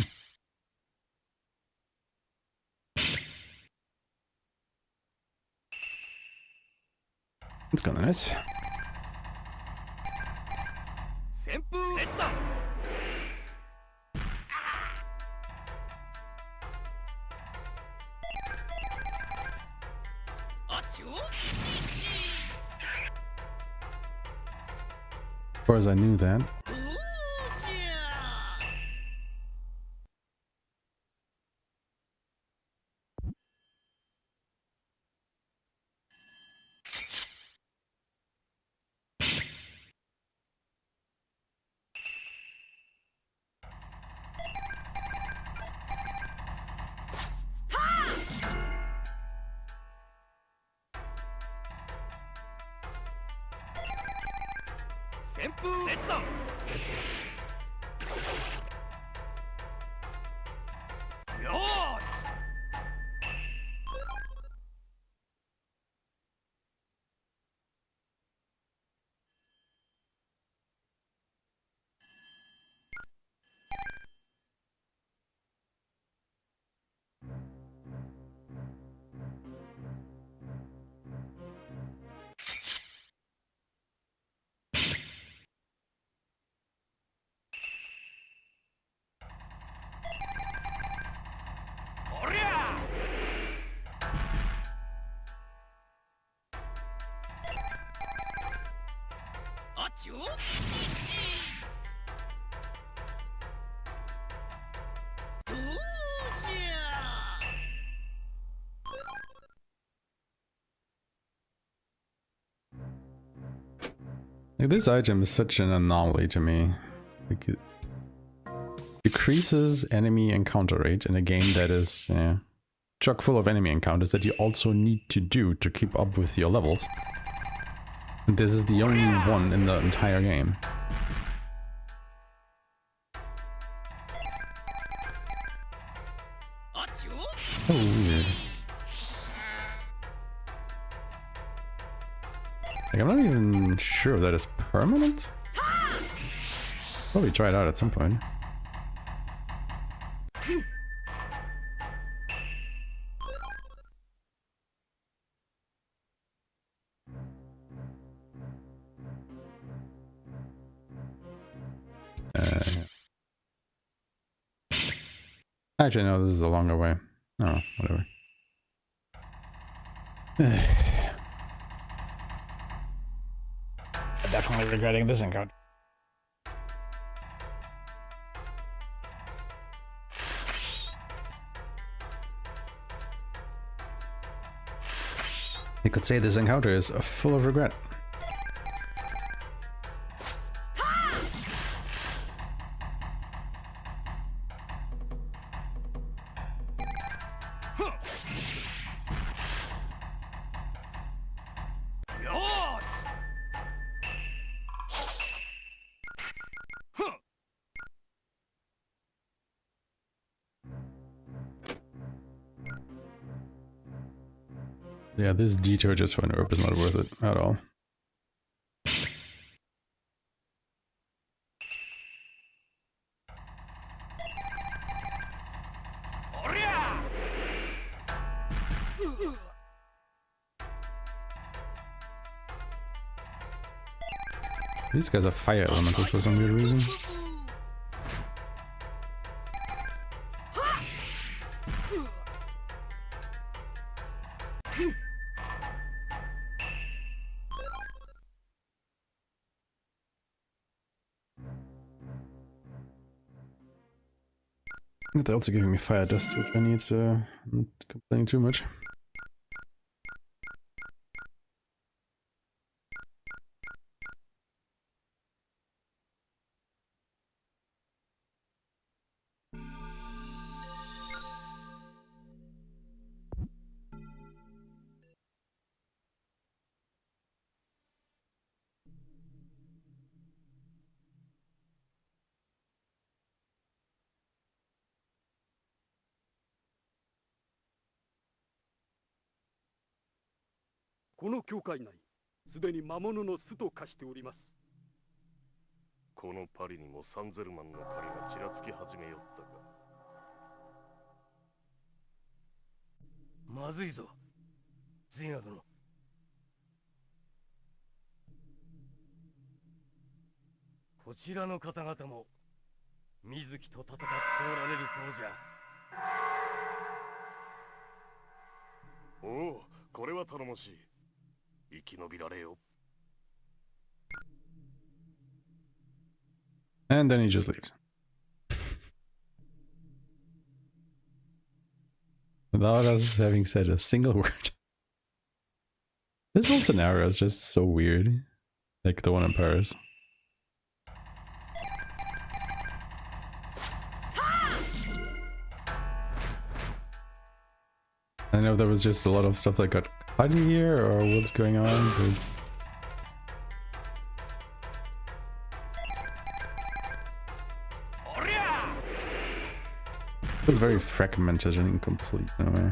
Speaker 1: It's kind of nice. Of course, I knew that. Like, this item is such an anomaly to me. Like, it decreases enemy encounter rate in a game that is chock full of enemy encounters that you also need to do to keep up with your levels. And this is the only one in the entire game. So weird. Like, I'm not even sure if that is permanent. Probably try it out at some point. Actually, no, this is a longer way. Oh, whatever. Definitely regretting this encounter. You could say this encounter is full of regret. Yeah, this detour just for an herb is not worth it at all. These guys are fire elementals for some weird reason. They're also giving me fire dust, which I need, so I'm not complaining too much.
Speaker 3: この教会内、すでに魔物の巣と化しております。このパリにもサンゼルマンの狩りがちらつき始めよったか。まずいぞ、ジンア殿。こちらの方々も水木と戦っておられるそうじゃ。おお、これは頼もしい。生き延びられよ。
Speaker 1: And then he just leaves. Without us having said a single word. This whole scenario is just so weird. Like the one in Paris. I know there was just a lot of stuff that got cut here, or what's going on, but... It was very fragmented and incomplete in a way.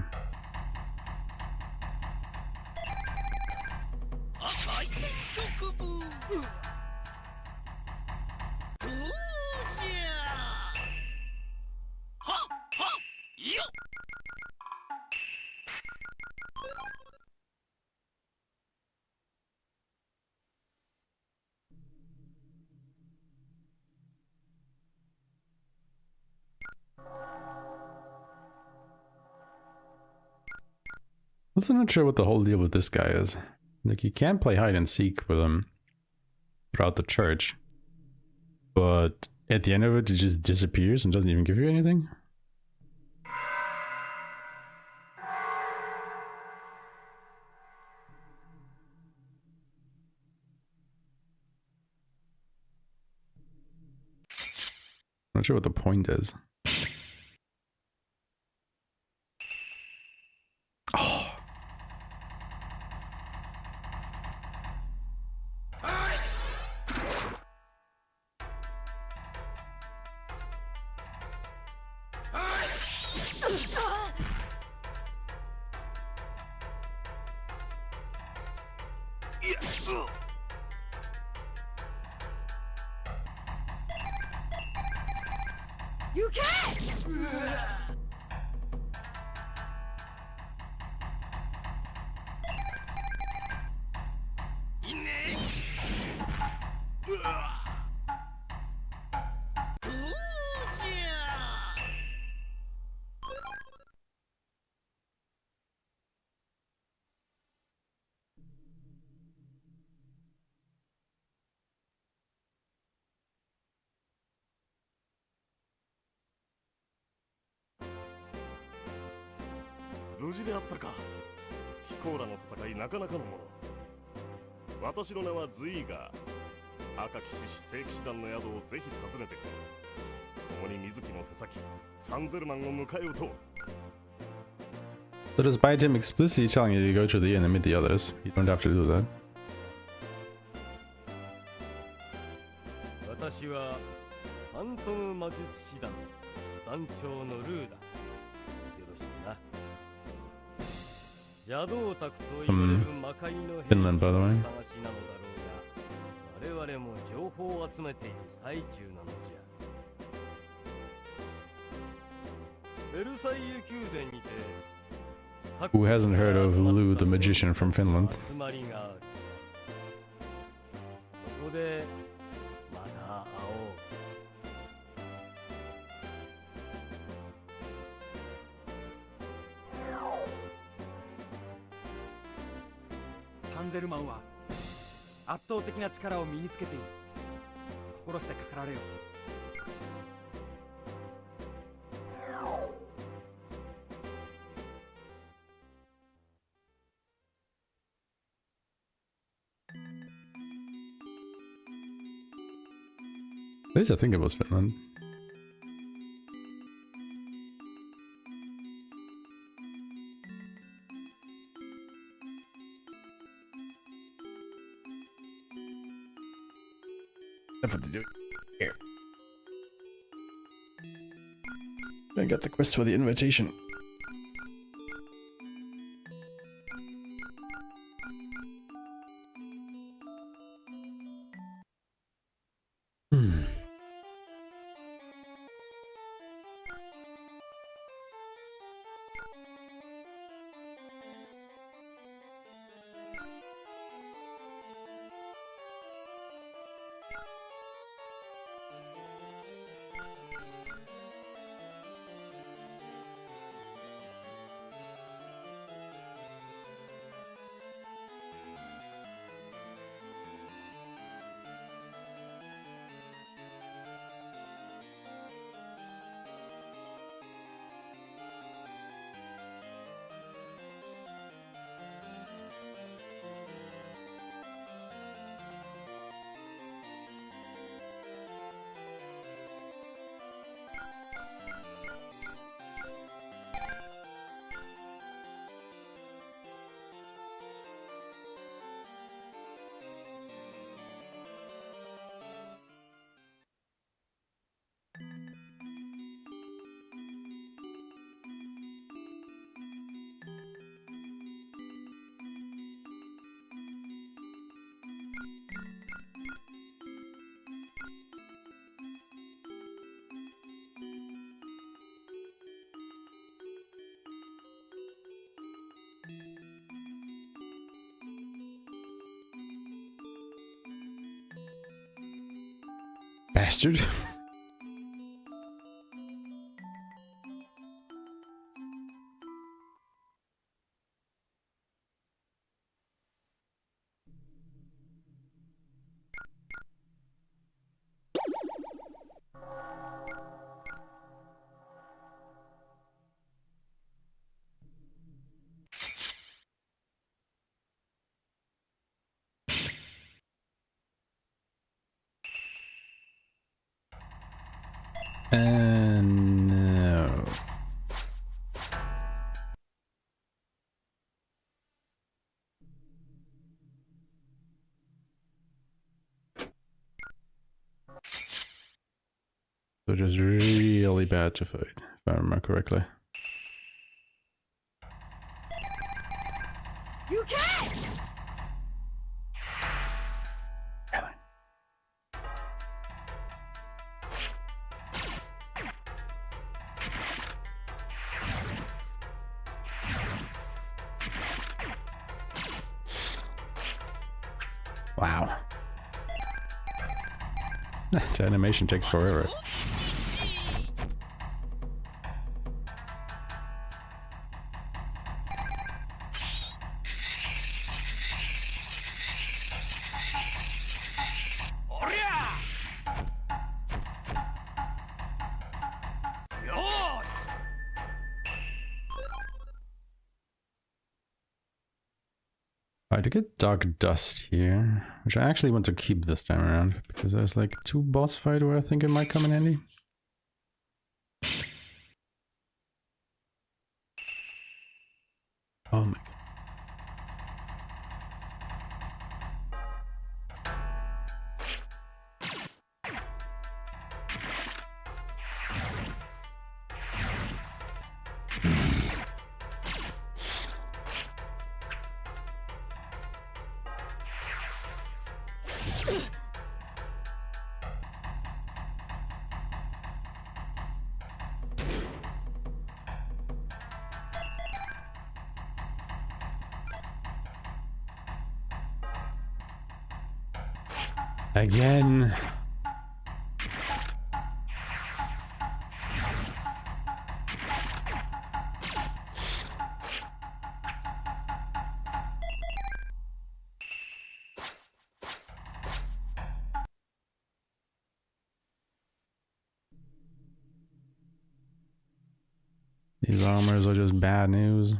Speaker 1: Also not sure what the whole deal with this guy is. Like, you can play hide and seek with him throughout the church, but at the end of it, he just disappears and doesn't even give you anything? Not sure what the point is. Oh.
Speaker 6: You can't!
Speaker 3: コーラの戦いなかなかのもの。私の名はズイーガー。赤騎士聖騎士団の宿をぜひ訪ねてくれ。共に水木の手先サンゼルマンを迎え撃とう。
Speaker 1: So despite him explicitly telling you to go to the inn and meet the others, you don't have to do that.
Speaker 3: 私はファントム魔術師団団長のルーだ。よろしくな。邪道オタクと言われる魔界の兵
Speaker 1: Finland, by the way.
Speaker 3: 探しなのだろうが、我々も情報を集めている最中なのじゃ。ベルサイユ宮殿にて
Speaker 1: Who hasn't heard of Lou the Magician from Finland?
Speaker 3: 集まりがある。ここでまた会おう。
Speaker 2: サンゼルマンは圧倒的な力を身につけている。心してかかられよ。
Speaker 1: At least I think it was Finland. That's what to do here. I got the quest for the invitation. Bastard. No. So it is really bad to fight, if I remember correctly.
Speaker 2: You can!
Speaker 1: Really? Wow. The animation takes forever. Alright, I get dark dust here, which I actually want to keep this time around, because there's like 2 boss fights where I think it might come in handy. Oh my god. Again. These armors are just bad news.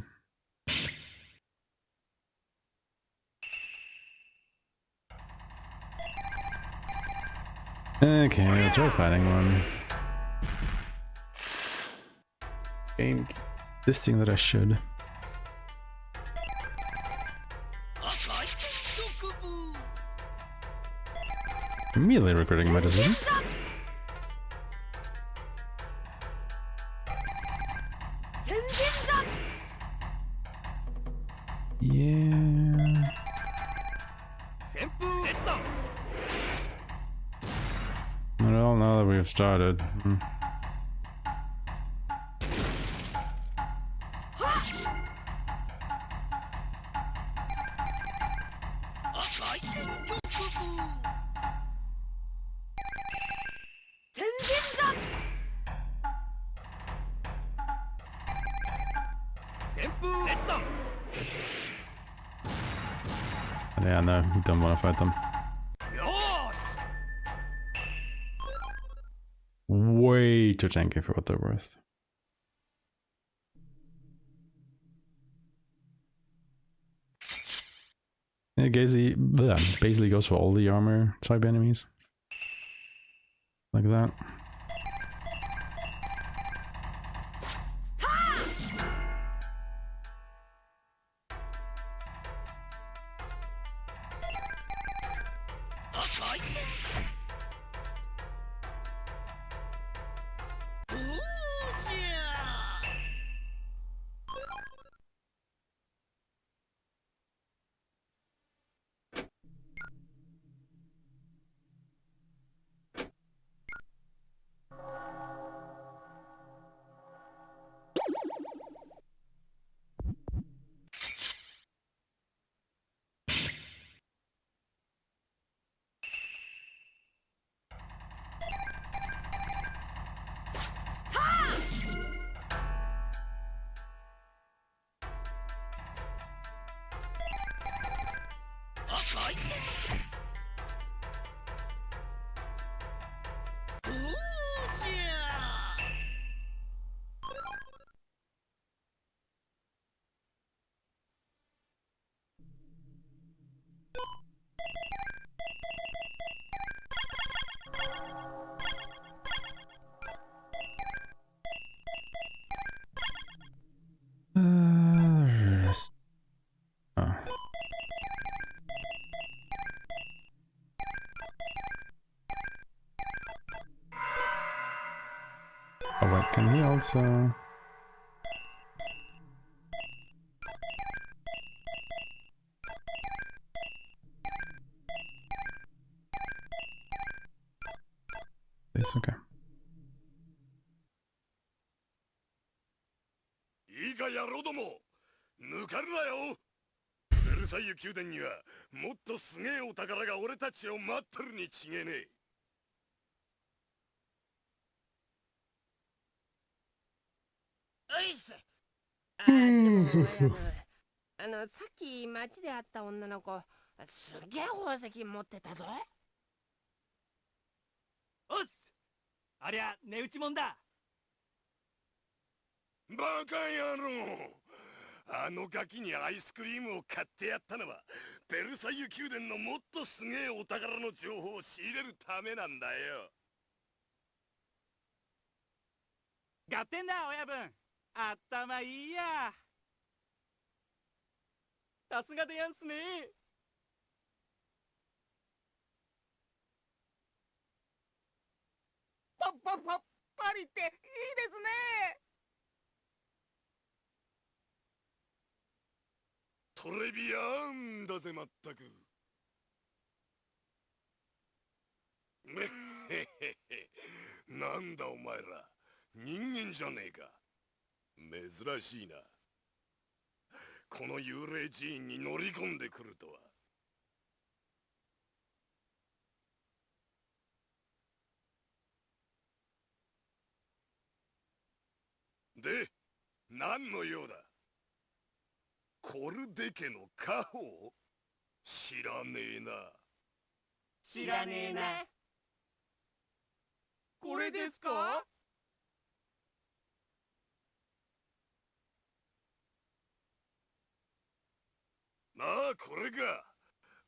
Speaker 1: Okay, let's try fighting one. Game insisting that I should. Immediately regretting my decision. Yeah. Well, now that we've started. Yeah, no, we don't want to fight them. Way too tanky for what they're worth. Yeah, basically goes for all the armor type enemies. Like that. Oh wait, can he also... It's okay.
Speaker 3: いいか野郎ども、抜かるなよ。ベルサイユ宮殿にはもっとすげえお宝が俺たちを待ってるに違えねえ。
Speaker 2: おいっす。でもさっき街で会った女の子、すげえ宝石持ってたぞ。
Speaker 5: おっす、ありゃ値打ちもんだ。
Speaker 3: バカ野郎、あのガキにアイスクリームを買ってやったのはベルサイユ宮殿のもっとすげえお宝の情報を仕入れるためなんだよ。
Speaker 8: 合点だ親分。頭いいや。さすがでやんすね。パリっていいですね。
Speaker 3: トレビアンだぜまったく。めっへへへ。なんだお前ら、人間じゃねえか。珍しいな。この幽霊寺院に乗り込んでくるとは。で、何の用だ？コルデ家の家宝？知らねえな。
Speaker 8: 知らねえな。これですか？
Speaker 3: なあ、これか。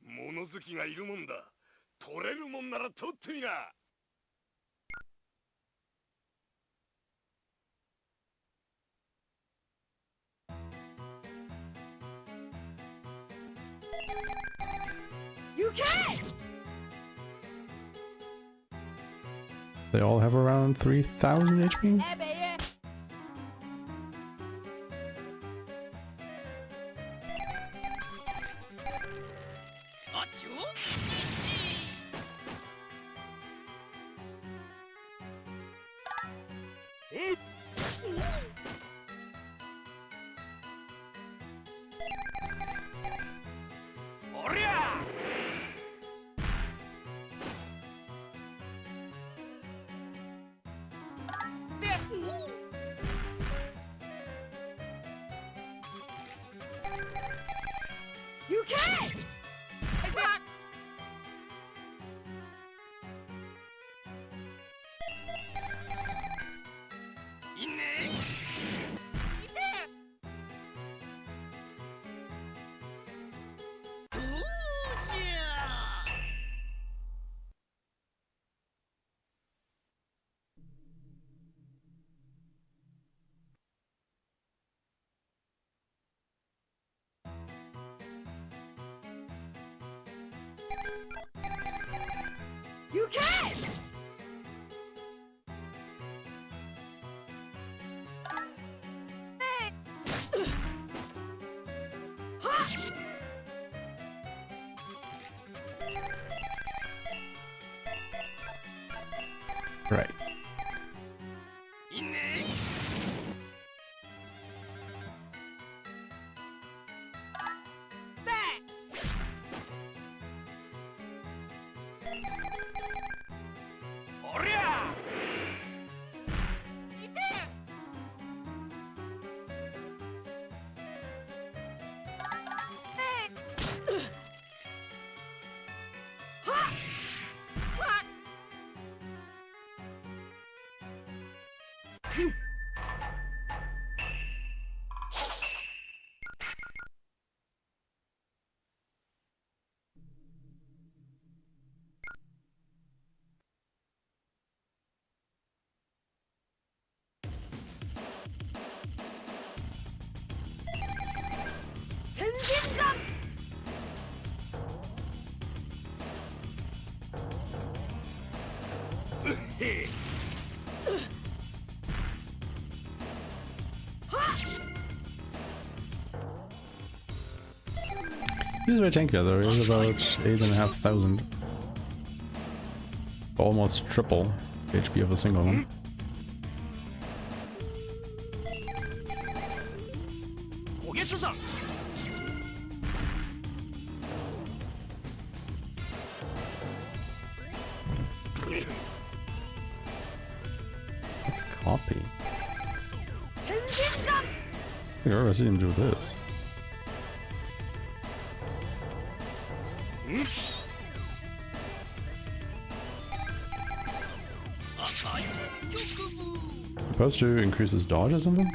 Speaker 3: 物好きがいるもんだ。取れるもんなら取ってみな。
Speaker 1: They all have around 3,000 HP? ？Right. He's very tanky though, he's about 8,500. Almost triple HP of a single one. Copy. I've never seen him do this. Supposed to increase his dodge or something?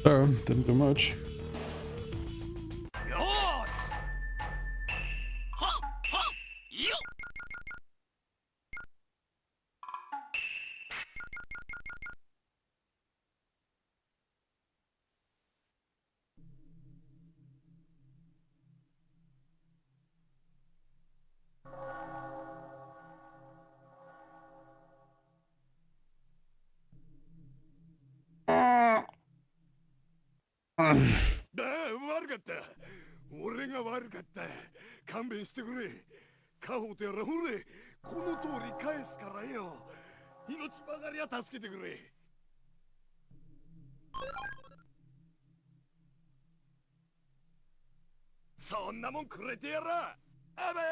Speaker 1: So, didn't do much.
Speaker 5: よーしはっはっよっ 悪かった。俺が悪かった。勘弁してくれ。家宝とやらほれ、この通り返すからよ。命ばかりは助けてくれ。そんなもんくれてやら。あばよ。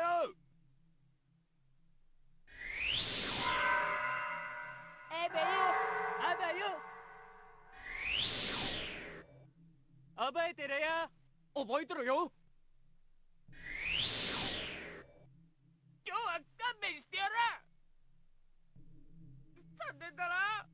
Speaker 2: あばよあばよ覚えてるよ
Speaker 5: 覚えてるよ。
Speaker 2: 今日は勘弁してやら残念だな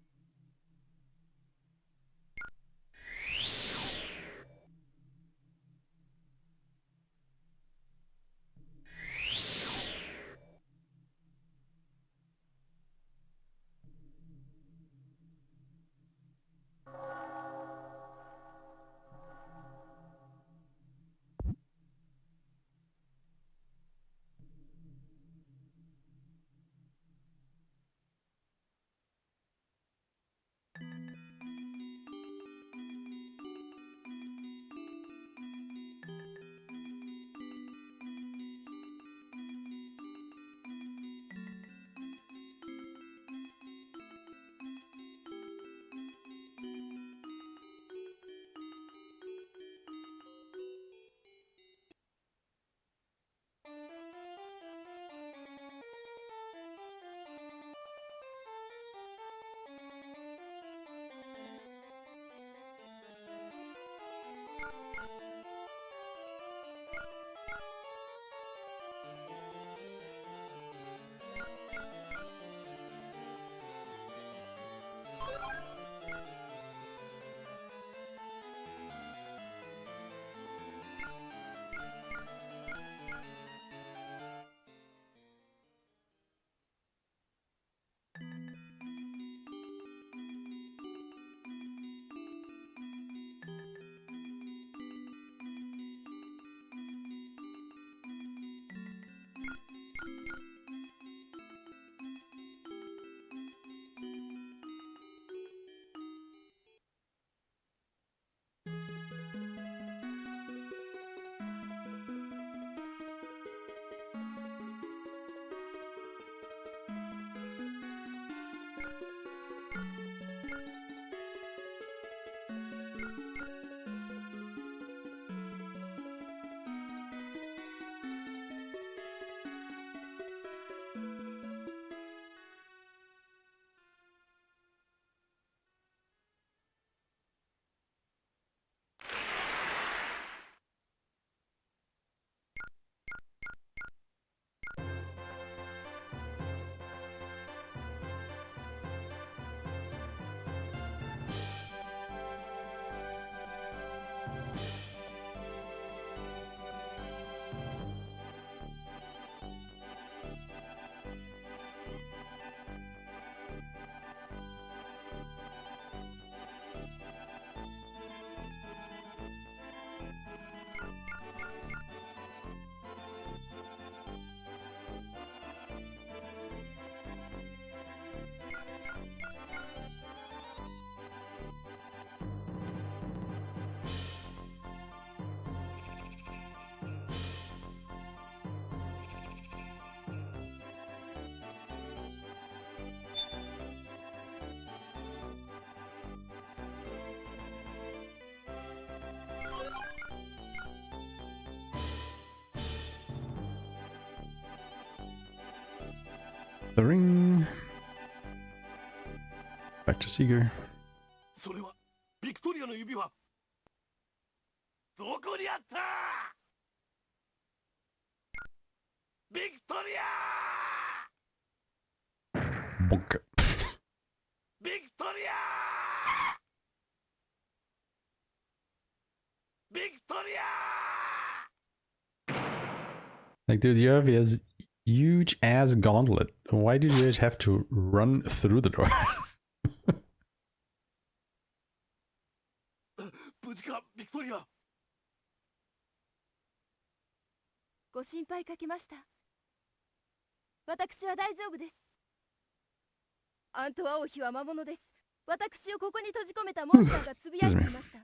Speaker 1: The ring. Back to Seeger.
Speaker 3: それはビクトリアの指輪。どこにあった？ビクトリア！
Speaker 1: Bonk.
Speaker 3: ビクトリア！トリア
Speaker 1: Like, dude, you have this huge ass gauntlet. Why do you just have to run through the door?
Speaker 3: 無事かビクトリア。
Speaker 7: ご心配かけました。私は大丈夫です。アントワ王妃は魔物です。私をここに閉じ込めたモンスターがつぶやいていました。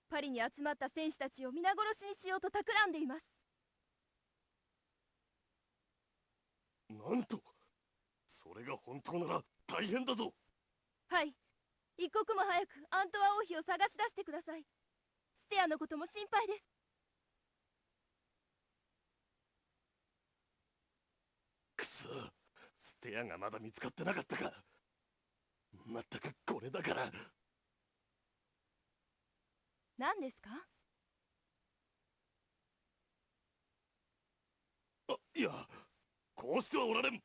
Speaker 7: パリに集まった戦士たちを皆殺しにしようと企んでいます。
Speaker 3: なんと、それが本当なら大変だぞ。
Speaker 7: はい、一刻も早くアントワ王妃を探し出してください。ステアのことも心配です。
Speaker 3: くそ、ステアがまだ見つかってなかったか。まったくこれだから。
Speaker 7: 何ですか？
Speaker 3: あ、いや、こうしてはおられん。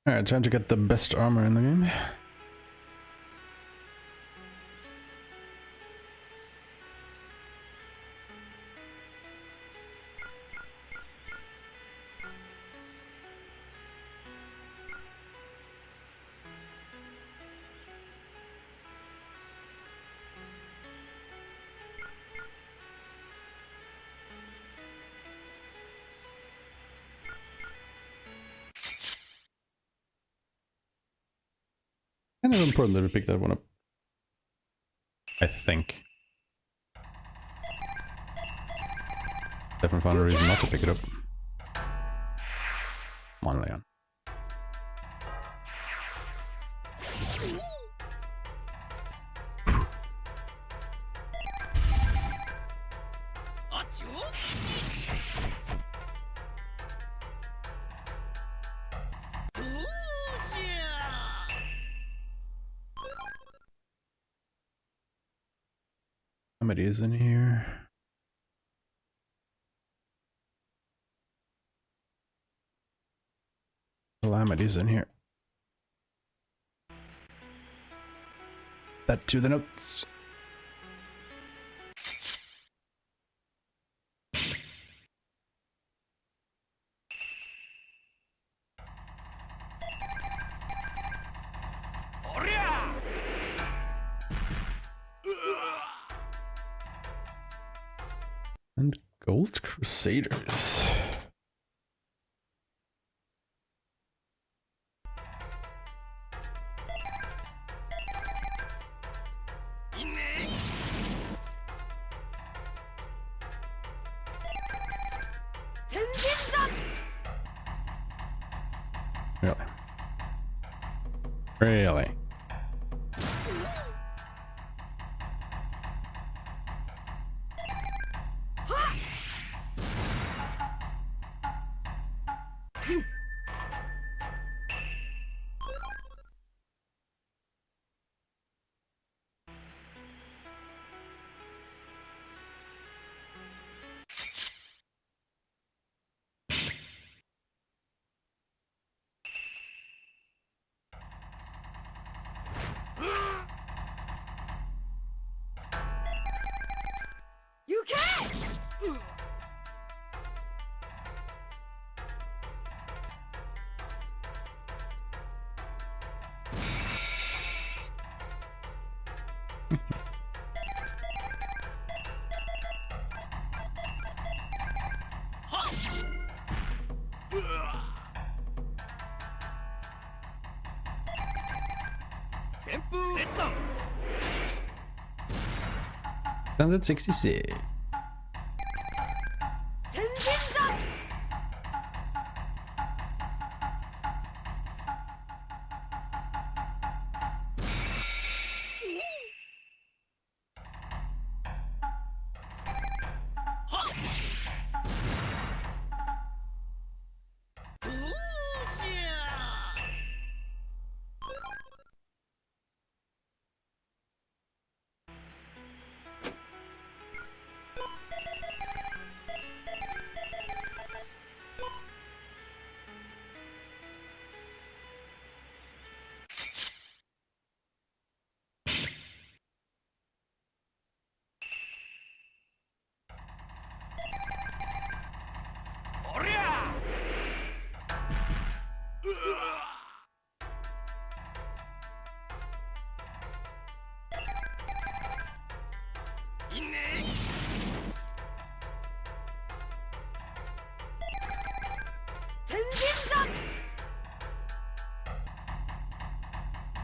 Speaker 1: Alright, time to get the best armor in the game. Kind of important that we pick that one up. I think. Definitely found a reason not to pick it up. Come on, Leon. Somebody is in here. Calamity's in here. That to the notes. And Gold Crusaders. Really? Really? Standard 66.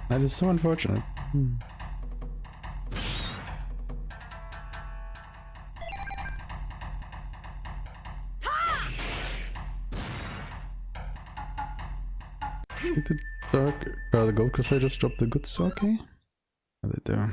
Speaker 1: That is so unfortunate. Did the Gold Crusaders drop the good sake? How they do?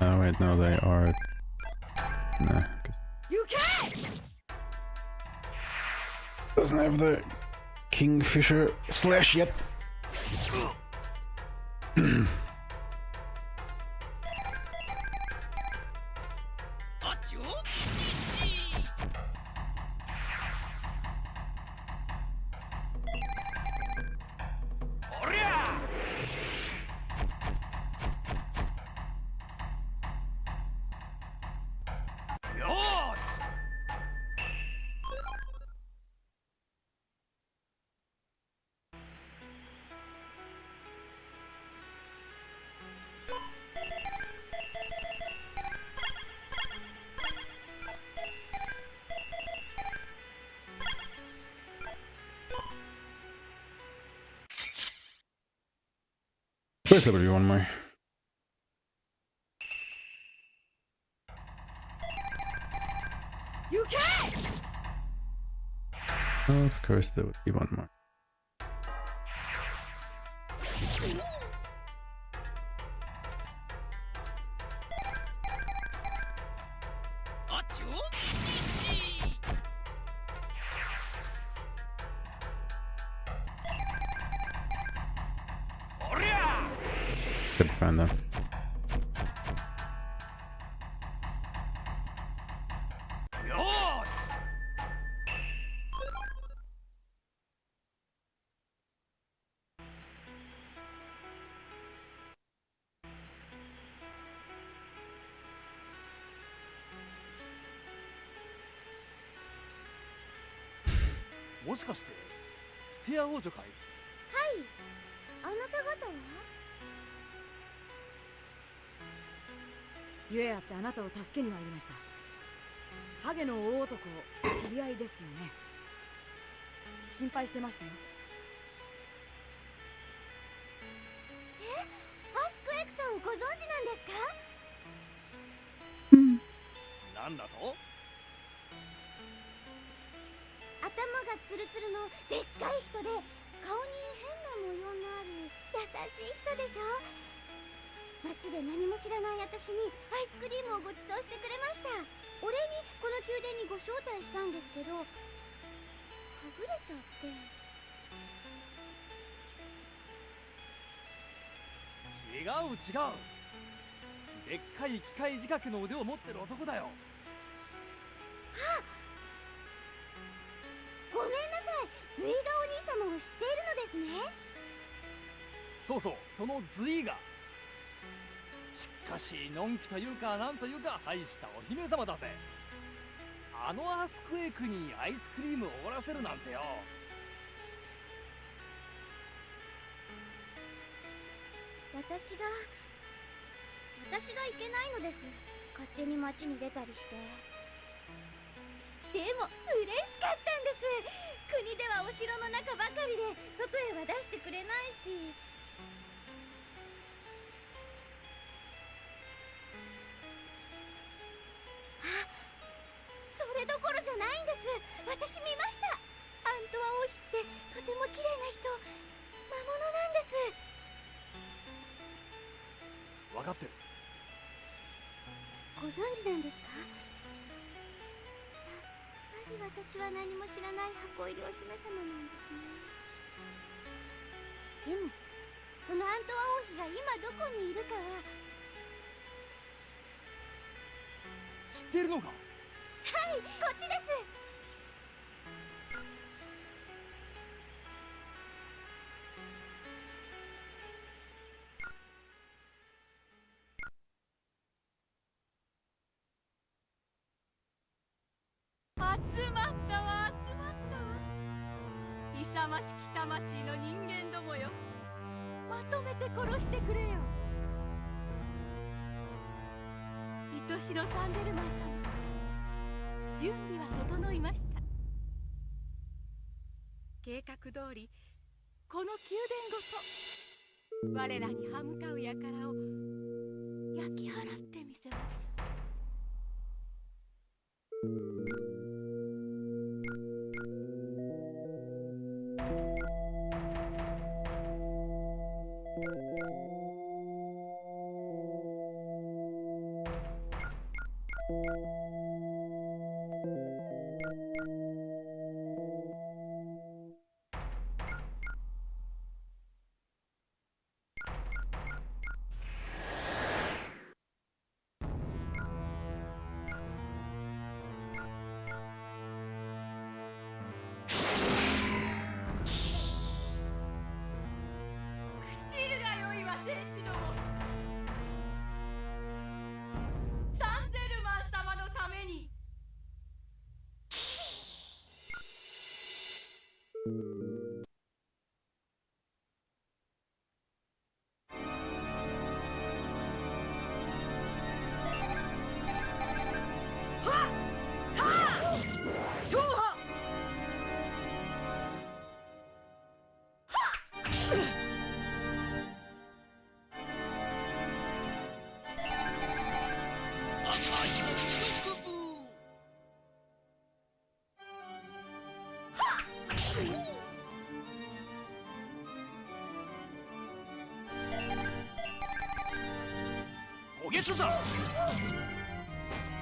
Speaker 1: Oh wait, no, they are. Nah,
Speaker 6: You can't!
Speaker 1: doesn't have the Kingfisher slash yet. Where's there be one more?
Speaker 6: You can't!
Speaker 1: Of course there would be one more. Good find them.
Speaker 5: もしかしてステア王女かい？
Speaker 7: はい、あなた方は？
Speaker 6: ゆえあってあなたを助けに参りました。ハゲの大男、知り合いですよね。心配してましたよ。
Speaker 7: ハスクエクさんをご存知なんですか？
Speaker 5: なんだと？
Speaker 7: 頭がツルツルのでっかい人で顔に変な模様のある優しい人でしょ。街で何も知らない私にアイスクリームをご馳走してくれました。お礼にこの宮殿にご招待したんですけど、はぐれちゃって。
Speaker 5: 違う違う、でっかい機械仕掛けの腕を持ってる男だよ。
Speaker 7: ごめんなさい、ズイガお兄様を知っているのですね。
Speaker 5: そうそう、そのズイが。しかしのんきというかなんというか大したお姫様だぜ。あのアスクエイクにアイスクリームをおごらせるなんてよ。
Speaker 7: 私がいけないのです。勝手に街に出たりして。でも嬉しかったんです。国ではお城の中ばかりで外へは出してくれないし。あ、それどころじゃないんです。私見ました。アントワ王妃ってとても綺麗な人、魔物なんです。
Speaker 5: 分かってる。
Speaker 7: ご存知なんですか？やっぱり私は何も知らない箱入りお姫様なんですね。でもそのアントワ王妃が今どこにいるかは。
Speaker 5: 知ってるのか？
Speaker 7: はい、こっちです。魂の人間どもよ、まとめて殺してくれよ。愛しのサンデルマン様、準備は整いました。計画通りこの宮殿ごと我らに歯向かう輩を焼き払ってみせましょう。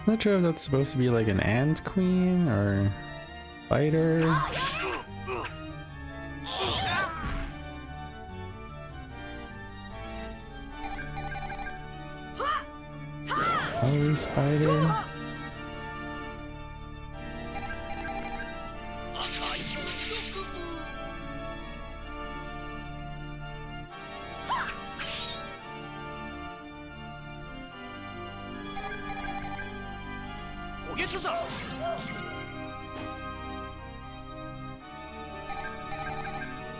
Speaker 1: Not sure if that's supposed to be like an ant queen or spider. Probably spider.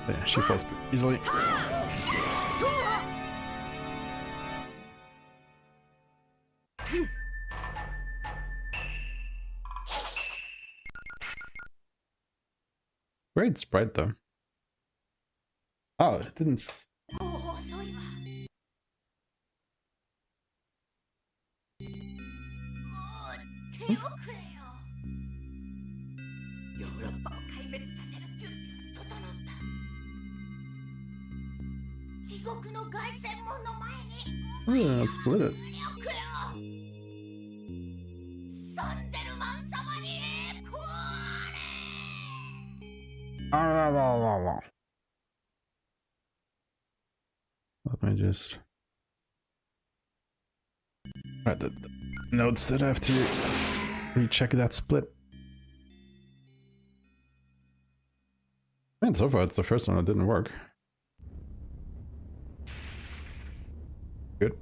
Speaker 1: Yeah, she falls easily. Great sprite though. Oh, it didn't. Oh, yeah, let's split it. Let me just write the notes that I have to recheck that split. Man, so far it's the first one that didn't work. Good.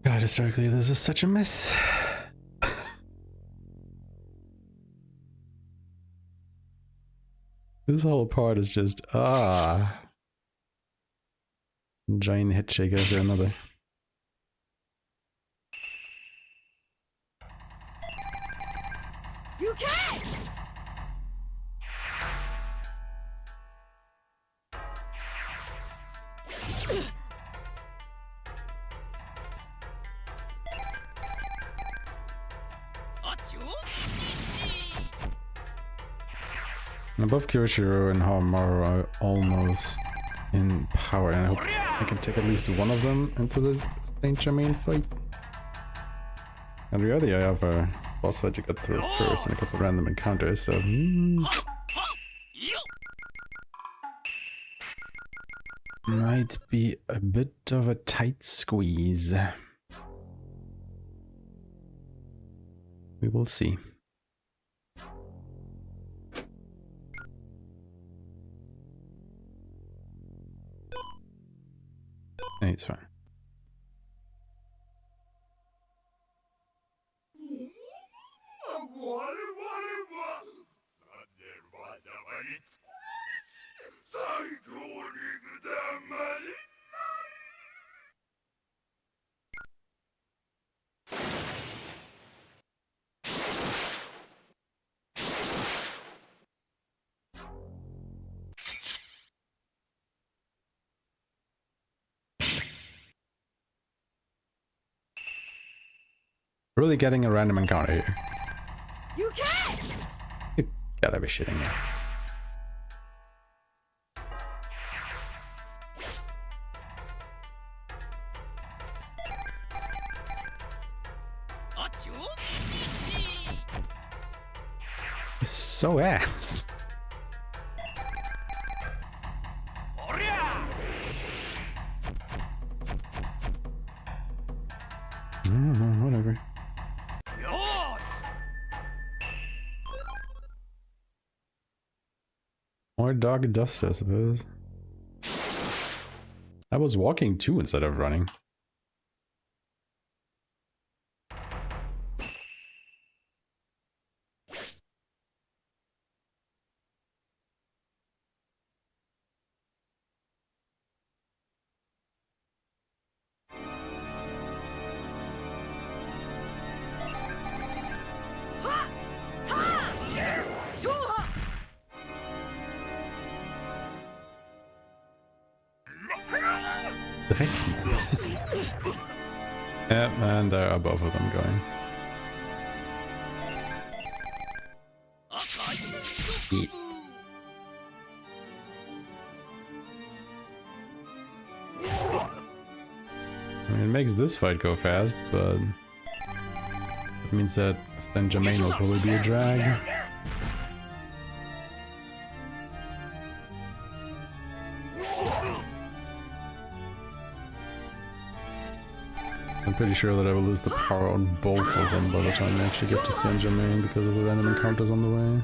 Speaker 1: God, historically, this is such a mess. This whole part is just, giant head shake after another.
Speaker 6: You can't!
Speaker 1: Above Kyoshiro and Haohmaru are almost in power, and I hope I can take at least one of them into the Saint Germain fight. And really, I have a boss fight you got through first and a couple random encounters, so... might be a bit of a tight squeeze. We will see. Hey, it's fine. Really getting a random encounter here.
Speaker 6: You can't!
Speaker 1: You gotta be shitting me. It's so ass. Whatever. More dog dust, I suppose. I was walking too instead of running. Yeah, and there are both of them going. Yeah. I mean, it makes this fight go fast, but it means that Saint Germain will probably be a drag. I'm pretty sure that I will lose the power on both of them by the time I actually get to Saint Germain because of the random encounters on the way.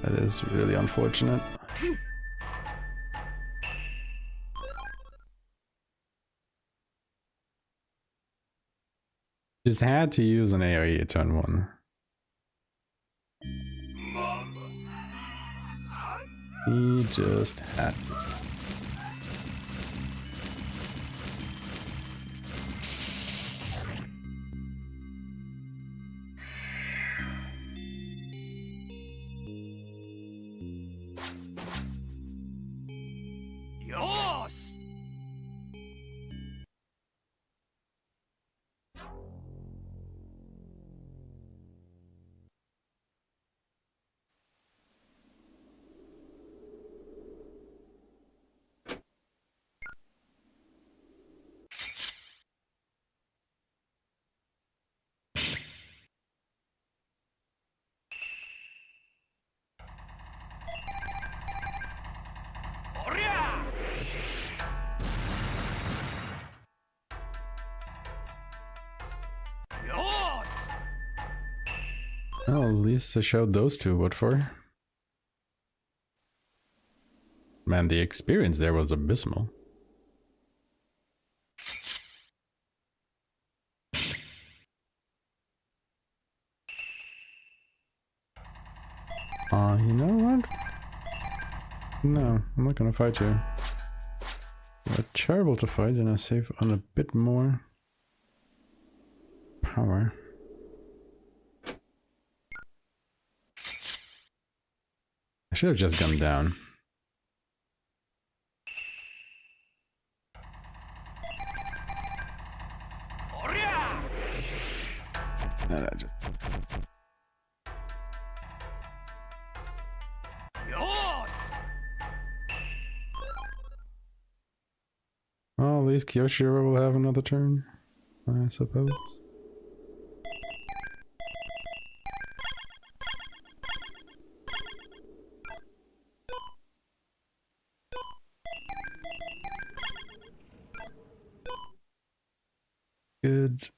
Speaker 1: That is really unfortunate. Just had to use an AoE at turn 1. He just had to. Well, at least I showed those two what for. Man, the experience there was abysmal. You know what? No, I'm not gonna fight you. You're terrible to fight, and I save on a bit more power. I should have just gone down. No, no, just... Well, at least Kyoshiro will have another turn, I suppose. Good.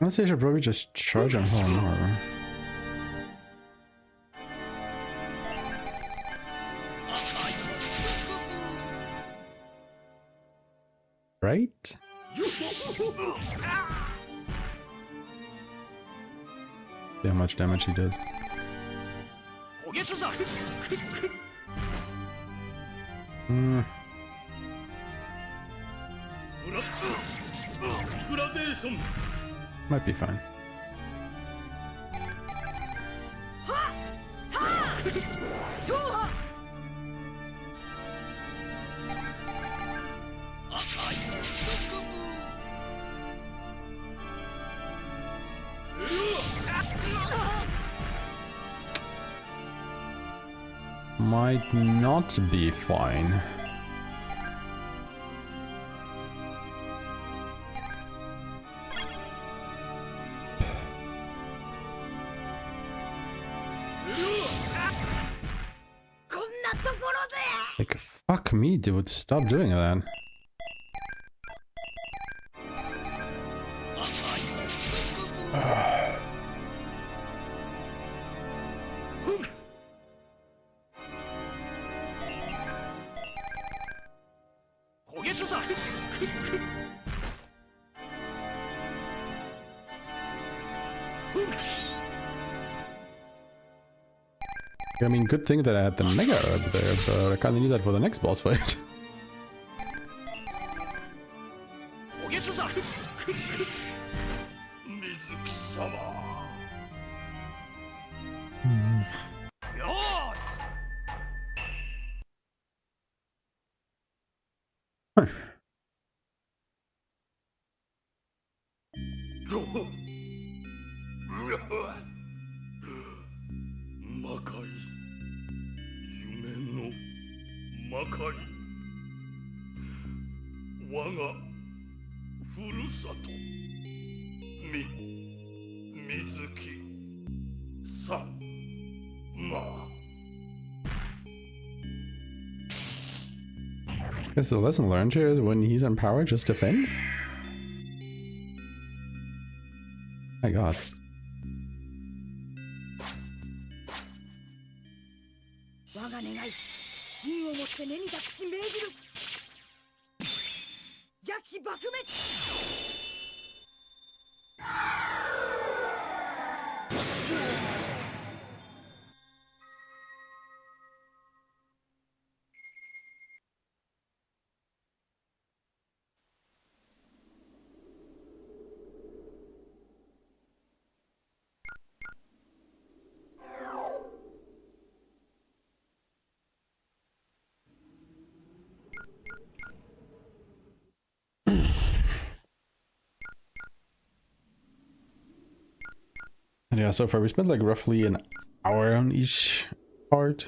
Speaker 1: Honestly, I should probably just charge on Haohmaru. Right? See how much damage he does. Might be fine. Might not be fine. Like, fuck me, dude, stop doing that. I mean, good thing that I had the Mega Herb there, but I kinda need that for the next boss fight. Guess the lesson learned here is when he's on power, just defend? My god.
Speaker 6: 我が願い銀をもって根に託し命じる邪気爆滅
Speaker 1: And yeah, so far we spent like roughly an hour on each part.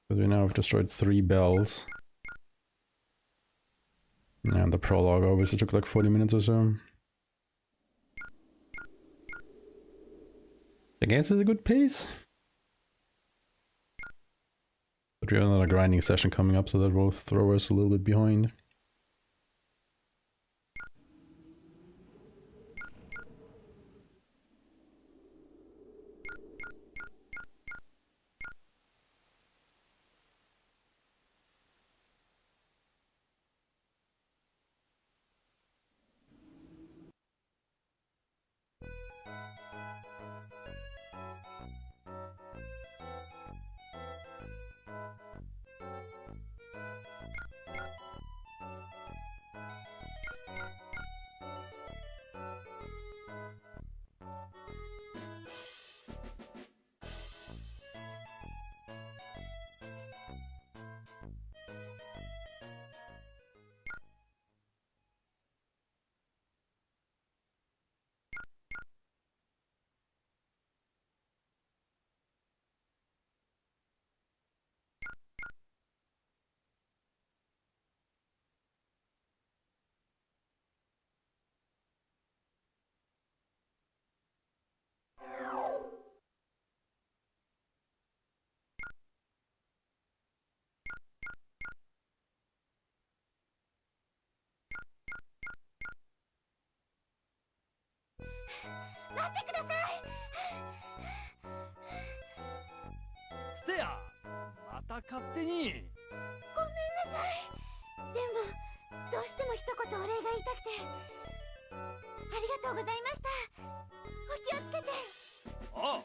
Speaker 1: Because we now have destroyed 3 bells. And the prologue obviously took like 40 minutes or so. I guess it's a good pace. But we have another grinding session coming up, so that will throw us a little bit behind.
Speaker 5: 勝手に。
Speaker 7: ごめんなさい。でもどうしても一言お礼が言いたくて。ありがとうございました。お気をつけて。
Speaker 5: ああ、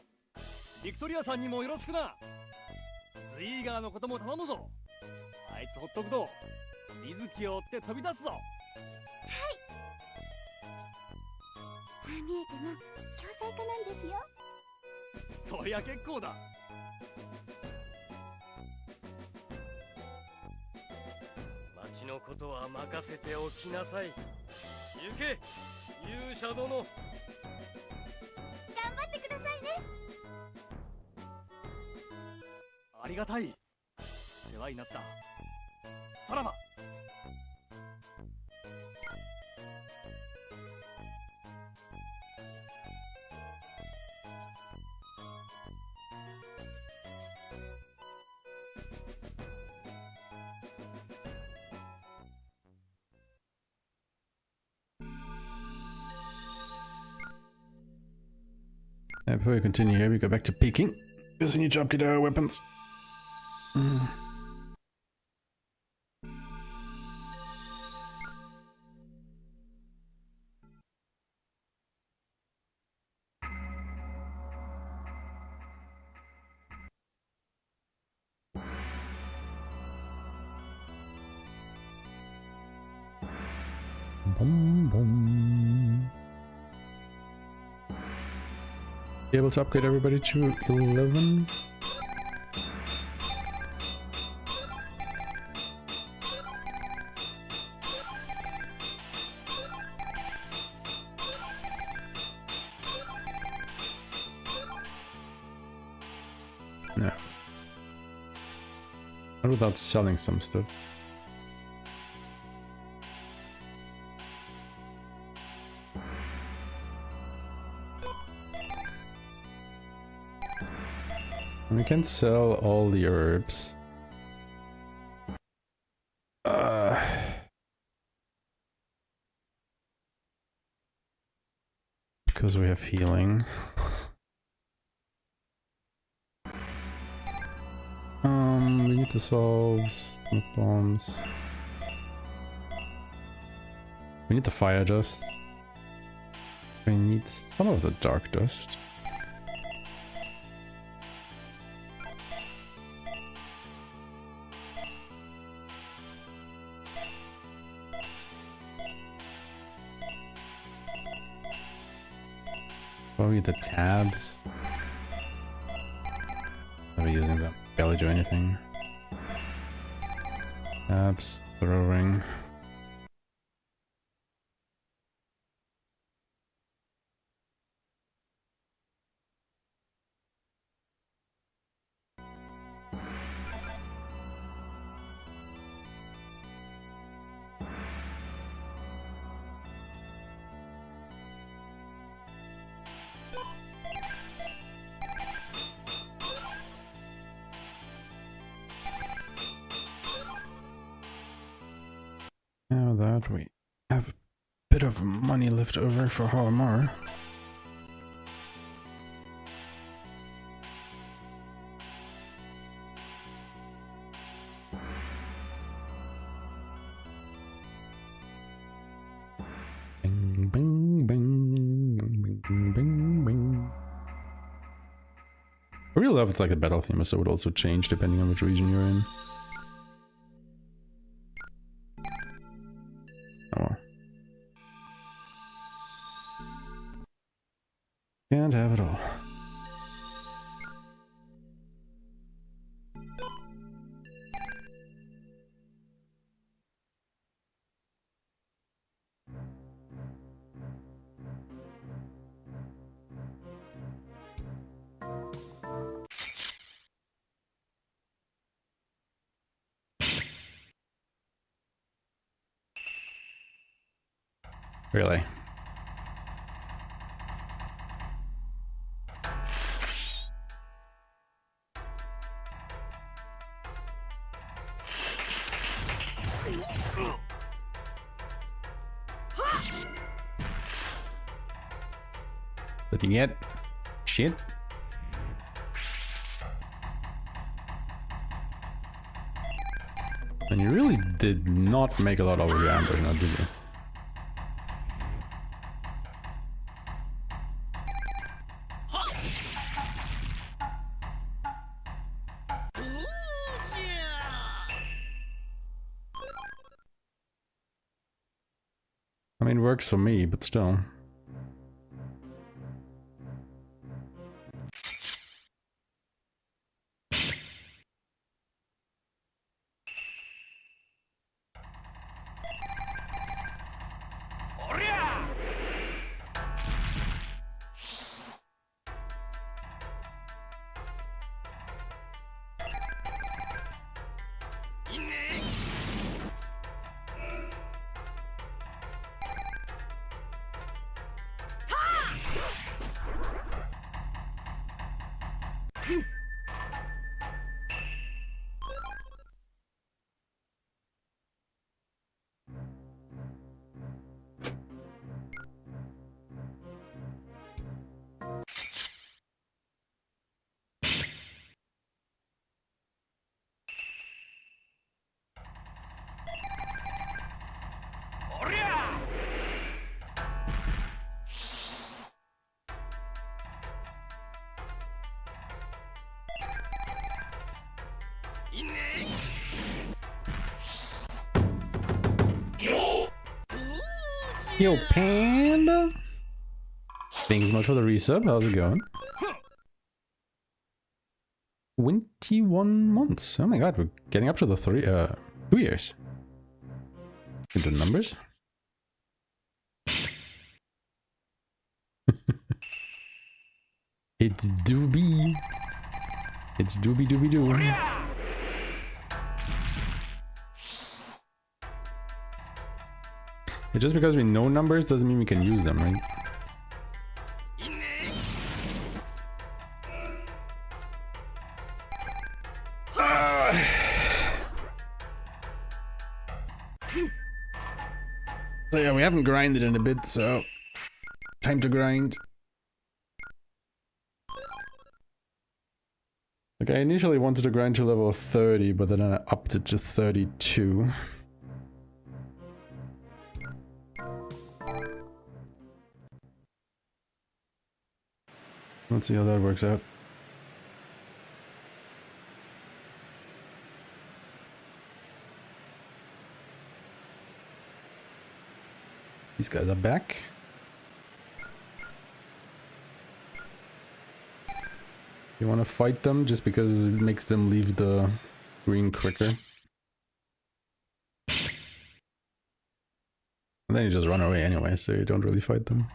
Speaker 5: ビクトリアさんにもよろしくな。ズイーガーのことも頼むぞ。あいつほっとくと水木を追って飛び出すぞ。はい。
Speaker 7: ああ見えても共済家なんですよ。
Speaker 5: そりゃ結構だ。
Speaker 2: 町のことは任せておきなさい。行け、勇者殿。
Speaker 7: 頑張ってくださいね。
Speaker 5: ありがたい。世話になった。さらば。
Speaker 1: Before we continue here, we go back to peeking, because we need to upgrade our weapons. Boom, boom. Be able to upgrade everybody to 11. No. Not without selling some stuff. We can sell all the herbs. Because we have healing. We need to solve smoke bombs. We need the fire dust. We need some of the dark dust. Probably the tabs. Never using them. Barely do anything. Tabs, throwing. Now that we have a bit of money left over for Haohmaru. Bing, bing, bing, bing, bing, bing, bing. I really love like the battle theme, so it would also change depending on which region you're in. Can't have it all. Really? Looking yet? Shit. And you really did not make a lot over your ambush, now did you? I mean, it works for me, but still. Yo, Panda! Thanks so much for the resub. How's it going? 21 months. Oh my god, we're getting up to the 2 years. Into numbers. It's doobie. It's doobie doobie doo. Just because we know numbers doesn't mean we can use them, right? So yeah, we haven't grinded in a bit, so time to grind. Like, I initially wanted to grind to level 30, but then I upped it to 32. Let's see how that works out. These guys are back. You want to fight them just because it makes them leave the green quicker. And then you just run away anyway, so you don't really fight them.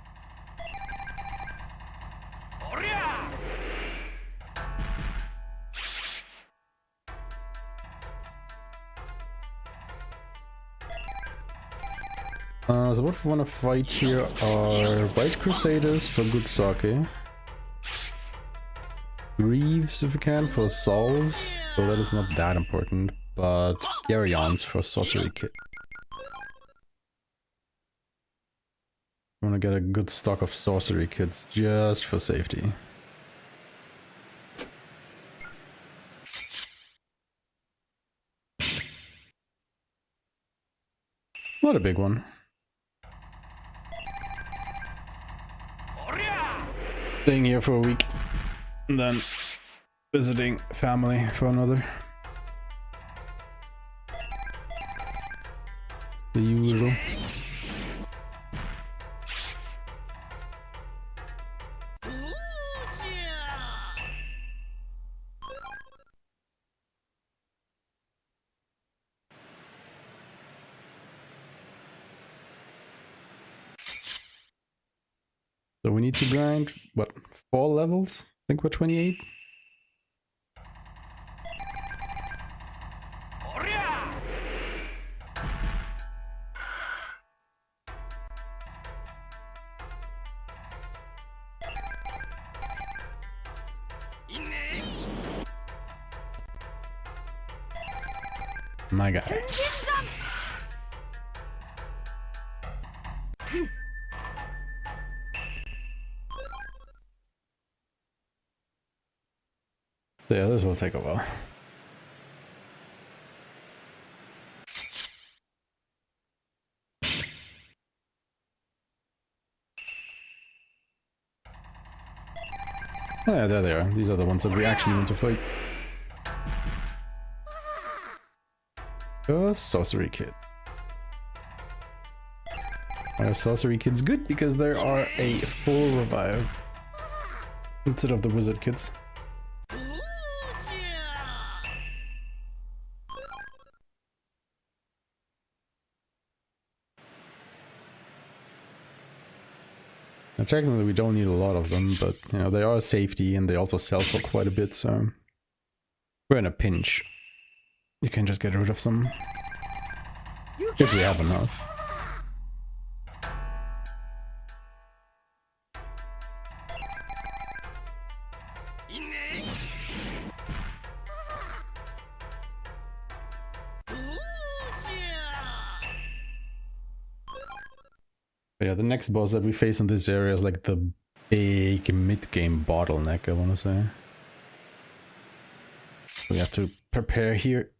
Speaker 1: So what we want to fight here are White Crusaders for good sake. Greaves if we can for salves, so that is not that important, but Garyons for sorcery kit. I want to get a good stock of sorcery kits just for safety. Not a big one. Staying here for a week. And then visiting family for another. The usual. So we need to grind, what, 4 levels? I think we're 28. My guy. Yeah, this will take a while. Oh yeah, there they are. These are the ones that we actually want to fight. A sorcery kit. Our sorcery kit's good because there are a full revive instead of the wizard kits. Now, technically we don't need a lot of them, but you know, they are safety and they also sell for quite a bit, so we're in a pinch. You can just get rid of some if we have enough. But yeah, the next boss that we face in this area is like the big mid-game bottleneck, I want to say. We have to prepare here.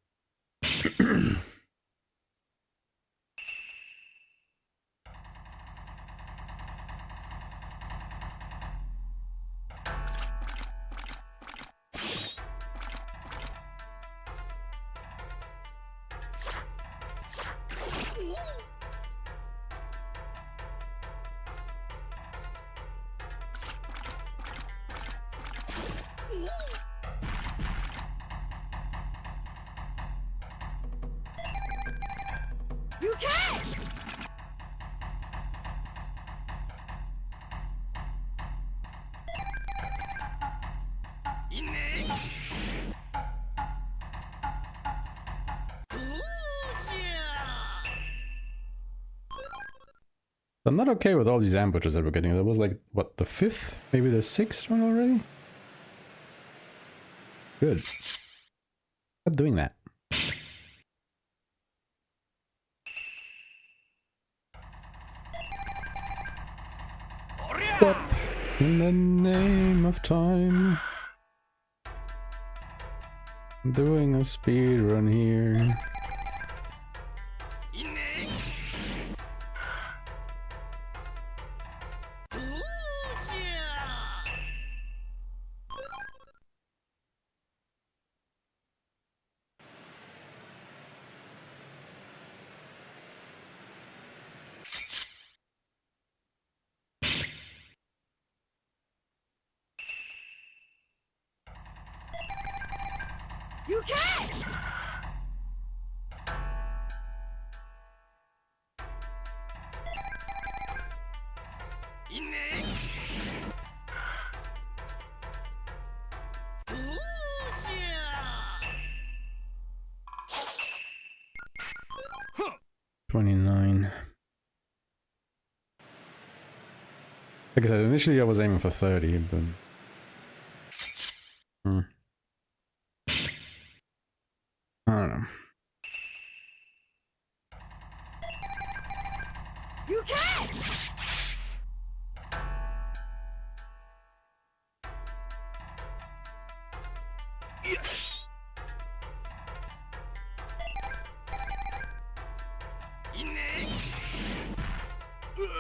Speaker 1: I'm not okay with all these ambushes that we're getting. That was like, what, the 5th? Maybe the 6th one already? Good. Stop doing that. Stop in the name of time. I'm doing a speed run here.
Speaker 2: いいねどうじゃ
Speaker 6: 行け
Speaker 2: いいねどうじゃ
Speaker 1: 29. Like I said, initially I was aiming for 30, but... I don't know.
Speaker 6: 行け
Speaker 2: いいねどうじゃ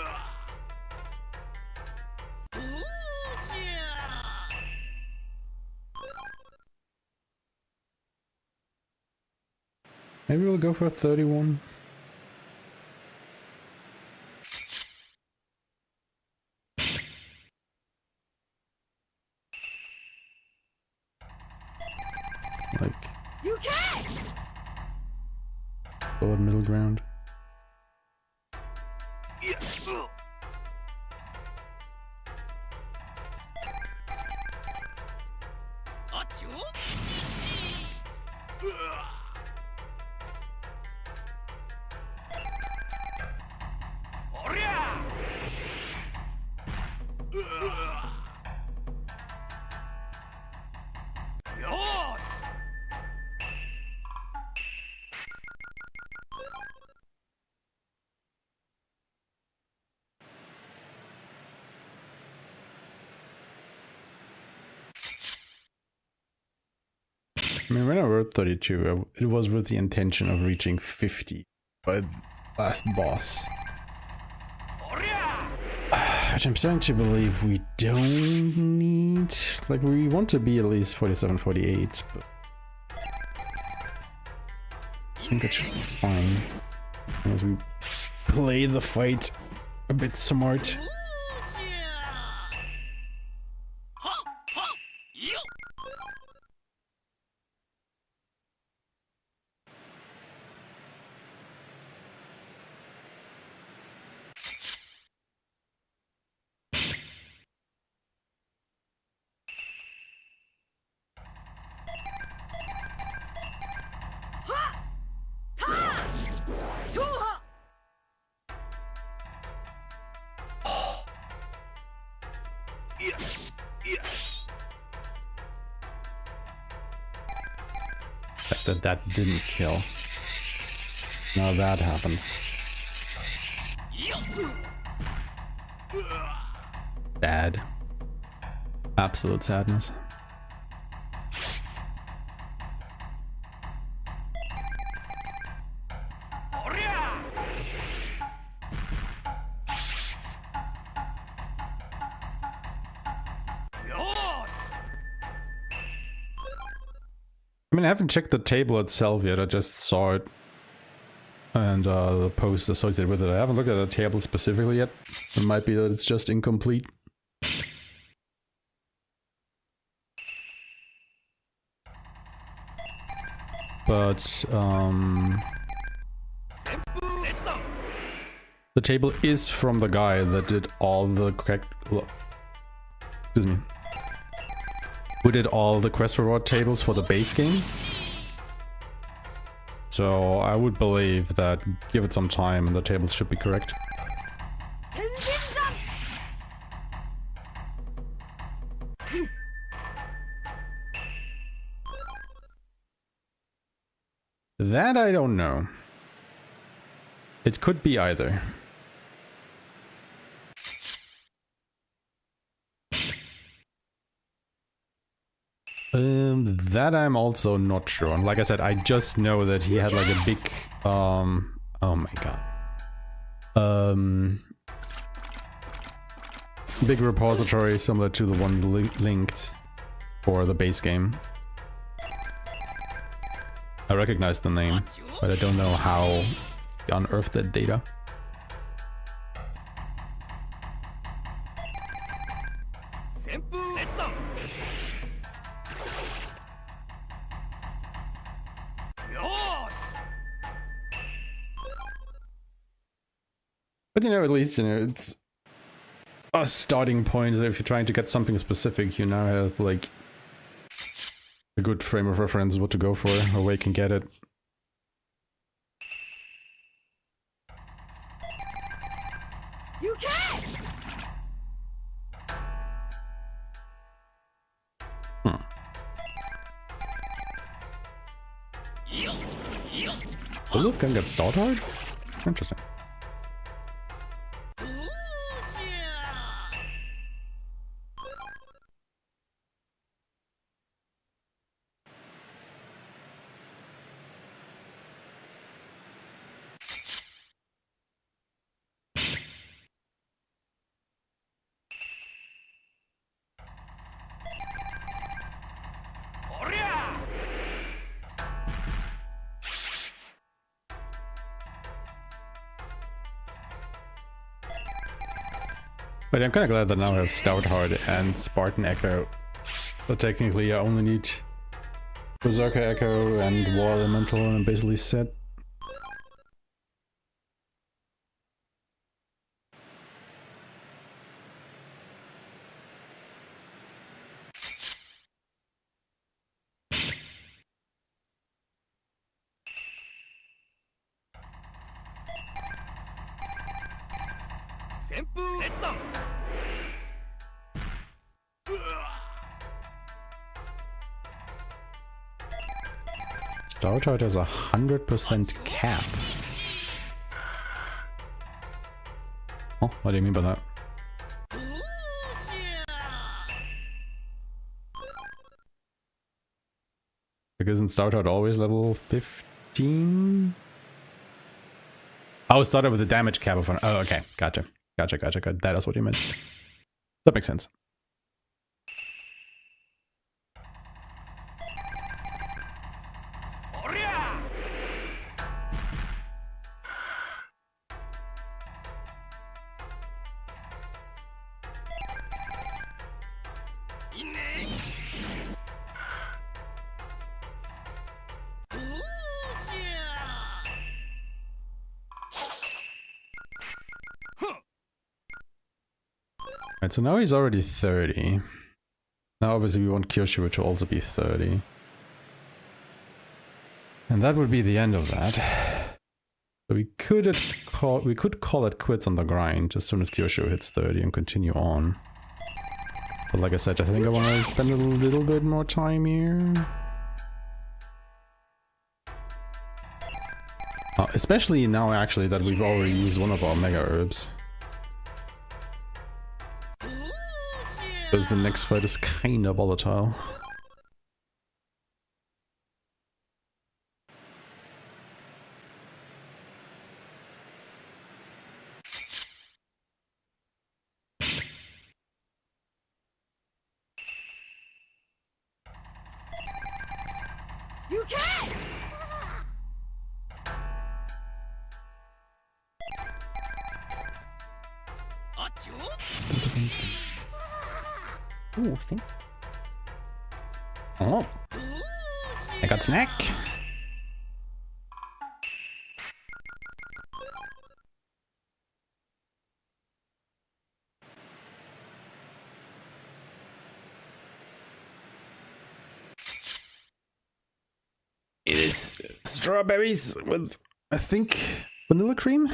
Speaker 1: Maybe we'll go for 31. Like,
Speaker 6: 行け
Speaker 1: solid middle ground.
Speaker 2: あちょおりゃ よーし
Speaker 1: I mean, when I wrote 32, it was with the intention of reaching 50 by the last boss.
Speaker 2: おりゃ
Speaker 1: Which I'm starting to believe we don't need... Like, we want to be at least 47, 48, but... I think that should be fine. As we play the fight a bit smart.
Speaker 2: どうじゃはっはっよっ
Speaker 6: 勝破
Speaker 1: The fact that that didn't kill. Now that happened. Sad. Absolute sadness. I mean, I haven't checked the table itself yet, I just saw it. And the post associated with it. I haven't looked at the table specifically yet. It might be that it's just incomplete. But, the table is from the guy that did all the excuse me. Who did all the quest reward tables for the base game. So I would believe that give it some time and the tables should be correct. That I don't know. It could be either. That I'm also not sure on. Like I said, I just know that he had like a big, oh my god. Big repository similar to the one linked for the base game. I recognize the name, but I don't know how he unearthed that data. But you know, at least, you know, it's a starting point. If you're trying to get something specific, you now have like a good frame of reference what to go for, or where you can get it.
Speaker 2: You can!
Speaker 1: Olaf can get start hard? Interesting. But I'm kind of glad that now I have Stout Heart and Spartan Echo. So technically I only need Berserker Echo and War Elemental and I'm basically set. Stout Heart has 100% cap. Oh, what do you mean by that? Like, isn't Stout Heart always level 15? Oh, it started with the damage cap of one. Oh, okay. Gotcha. Gotcha. That is what you meant. That makes sense. Right, so now he's already 30. Now obviously we want Kyoshiru to also be 30. And that would be the end of that. So we could call it quits on the grind as soon as Kyoshiru hits 30 and continue on. But like I said, I think I want to spend a little bit more time here. Especially now actually that we've already used one of our mega herbs. Because the next fight is kind of volatile.
Speaker 2: You can!
Speaker 1: Ooh, think. Oh, I got snack. It is strawberries with, I think, vanilla cream.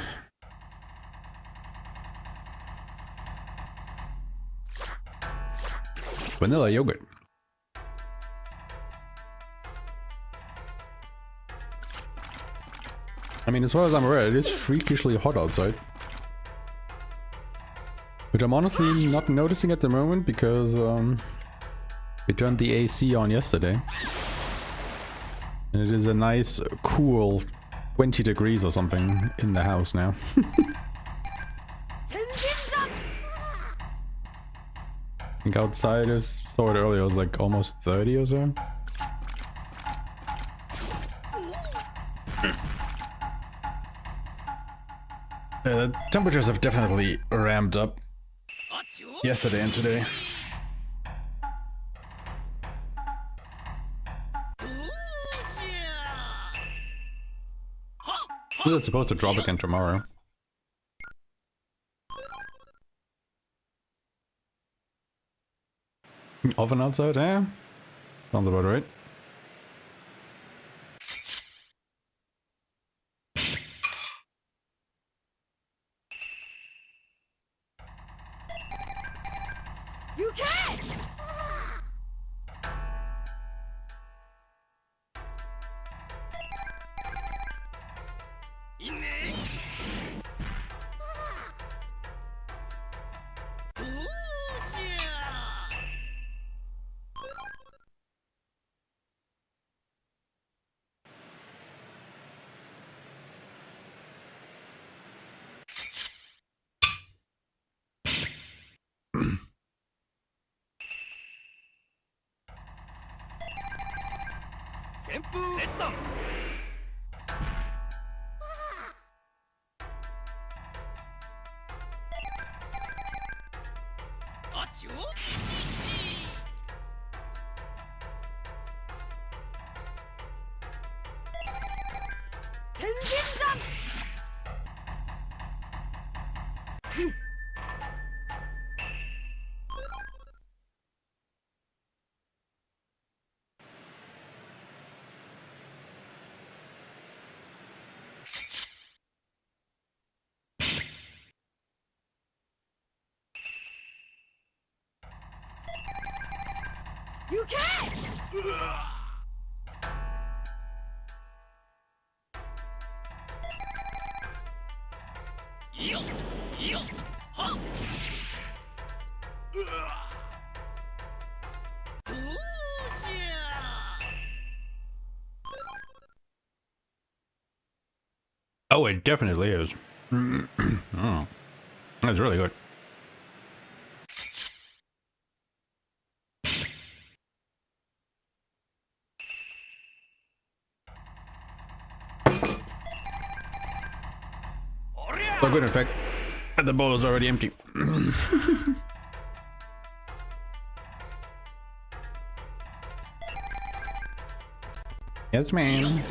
Speaker 1: Vanilla yogurt. I mean, as far as I'm aware, it is freakishly hot outside. Which I'm honestly not noticing at the moment because We turned the AC on yesterday. And it is a nice, cool 20 degrees or something in the house now. I think outside is, saw it earlier, it was like almost 30 or so. The temperatures have definitely ramped up yesterday and today. It's supposed to drop again tomorrow. Oven outside, eh? Sounds about right.
Speaker 6: You can't! You can't!
Speaker 1: Oh, it definitely is. Oh, that's really good. So good, in fact, the bowl is already empty. Yes, ma'am.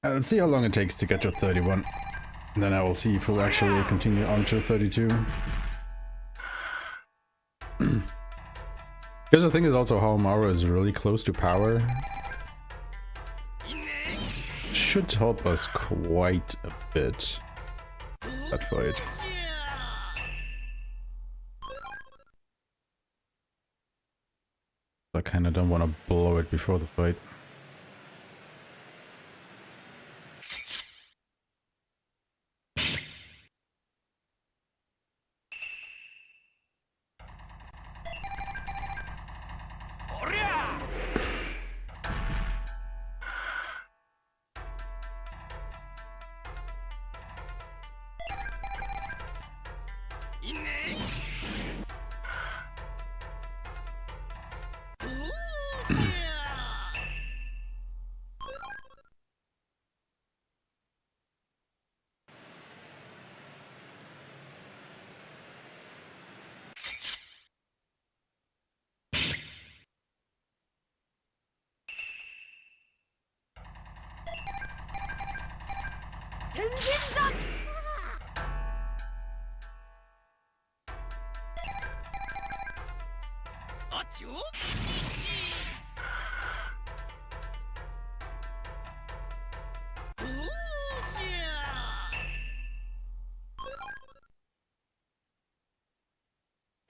Speaker 1: Let's see how long it takes to get to 31. And then I will see if we'll actually continue on to 32. Because the thing is also Haohmaru is really close to power. Should help us quite a bit, that fight. I kinda don't want to blow it before the fight.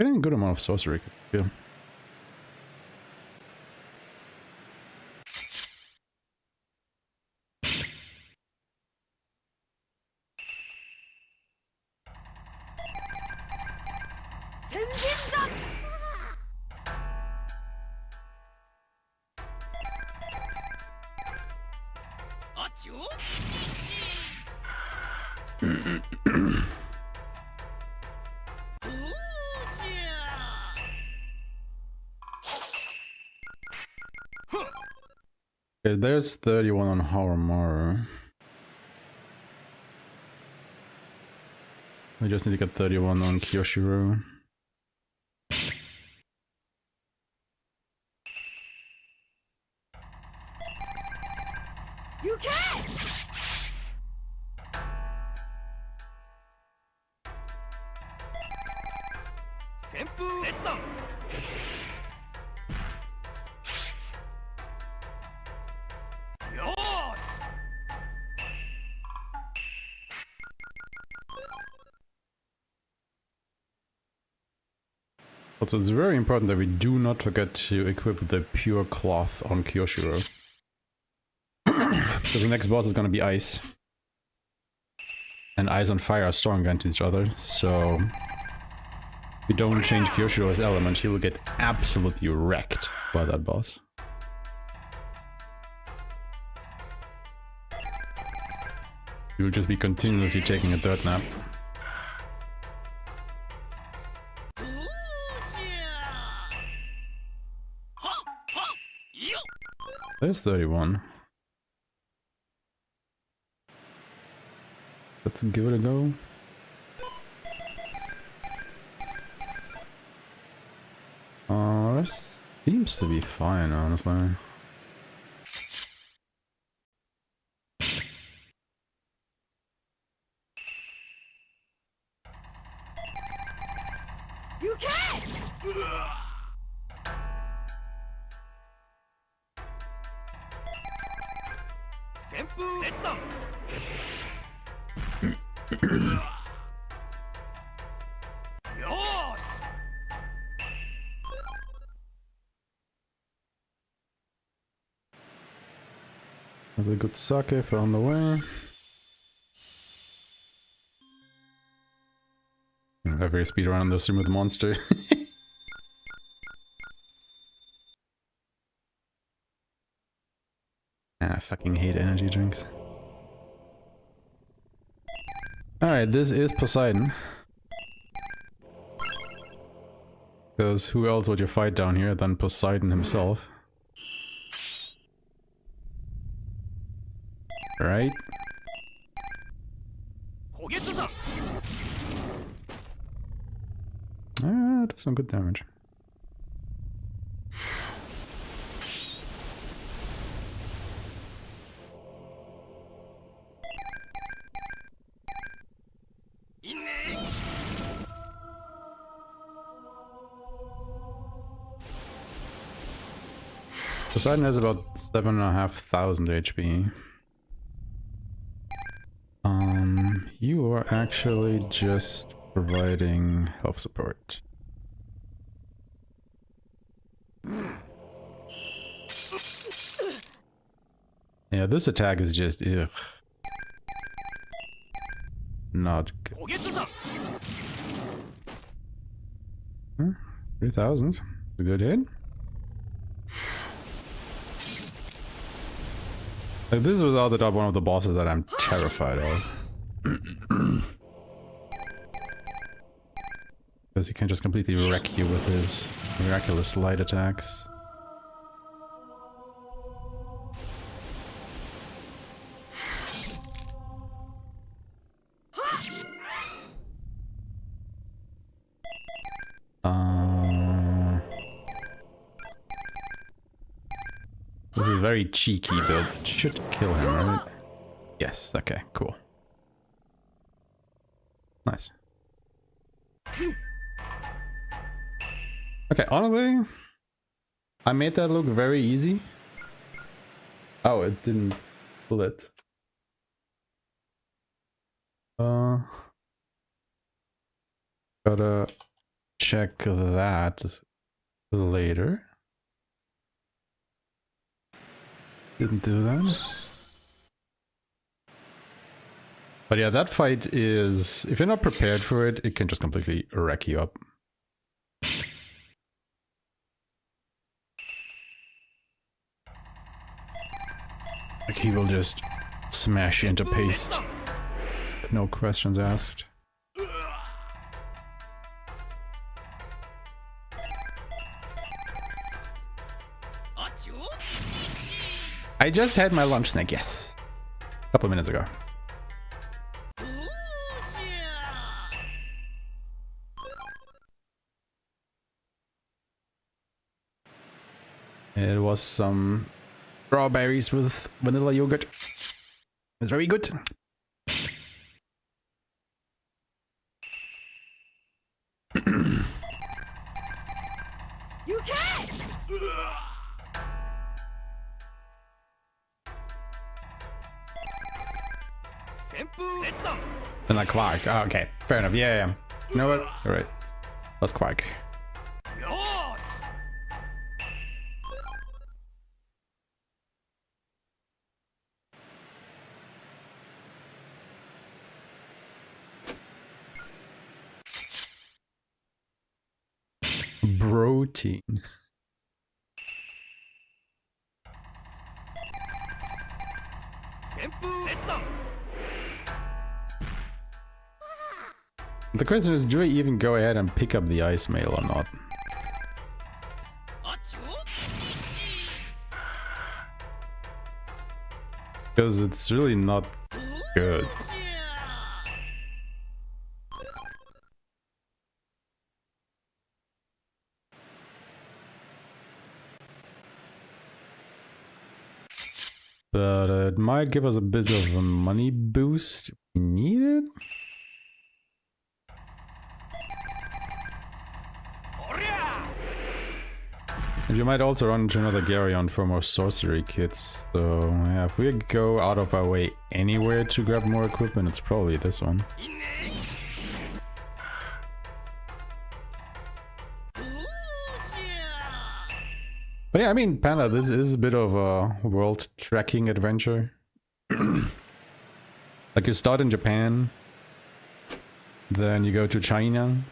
Speaker 1: Getting a good amount of sorcery. Yeah. Okay, there's 31 on Haohmaru. We just need to get 31 on Kyoshiro.
Speaker 6: You can!
Speaker 1: Also, it's very important that we do not forget to equip the pure cloth on Kyoshiro. Because the next boss is gonna be ice. And ice and fire are strong against each other, so... if we don't change Kyoshiro's element, he will get absolutely wrecked by that boss. He will just be continuously taking a dirt nap. There's 31. Let's give it a go. This seems to be fine, honestly.
Speaker 6: You can!
Speaker 1: Another good sake on the way. Every speedrun on this with monster. I fucking hate energy drinks. Alright, this is Poseidon. Because who else would you fight down here than Poseidon himself? Right? Ah, does some good damage. Poseidon has about 7,500 HP. You are actually just providing health support. Yeah, this attack is just ugh. Not good. 3,000. A good hit. Like, this is without the top one of the bosses that I'm terrified of. Because he can just completely wreck you with his miraculous light attacks. This is a very cheeky build. It should kill him, right? Yes, okay, cool. Nice. Okay, honestly, I made that look very easy. Oh, it didn't pull it. Gotta check check that later. Didn't do that. But yeah, that fight is... if you're not prepared for it, it can just completely wreck you up. Like he will just smash you into paste. No questions asked. I just had my lunch snack, yes. A couple minutes ago. It was some strawberries with vanilla yogurt. It's very good.
Speaker 6: You can't!
Speaker 1: And like Quark. Oh, okay, fair enough. Yeah. You know what? All right. That's Quark. Protein. The question is, do I even go ahead and pick up the ice mail or not? Because it's really not good. But it might give us a bit of a money boost if we need it. And you might also run into another Garyon for more sorcery kits. So yeah, if we go out of our way anywhere to grab more equipment, it's probably this one. But yeah, I mean, Panda, this is a bit of a world trekking adventure. Like you start in Japan, then you go to China.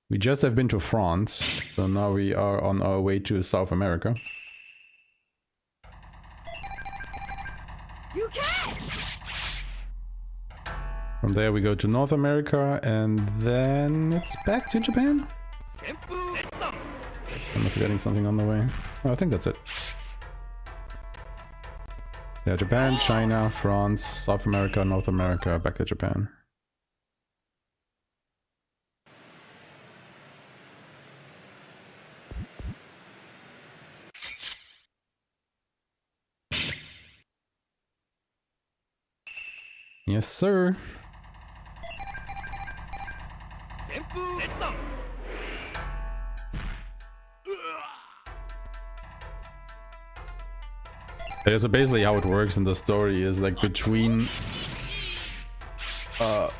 Speaker 1: We just have been to France, so now we are on our way to South America.
Speaker 6: You can't!
Speaker 1: From there we go to North America, and then it's back to Japan. Am I forgetting something on the way? Oh, I think that's it. Yeah, Japan, China, France, South America, North America, back to Japan. Yes, sir. Yeah, so basically how it works in the story is like between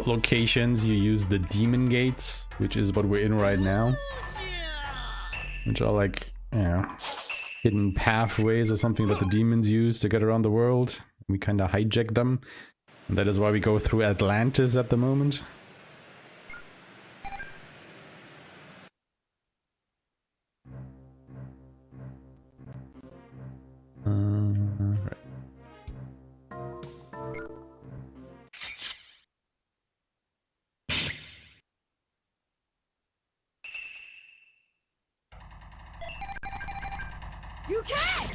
Speaker 1: locations you use the demon gates, which is what we're in right now, which are like, you know, hidden pathways or something that the demons use to get around the world. We kind of hijack them, and that is why we go through Atlantis at the moment. Right.
Speaker 6: You can't!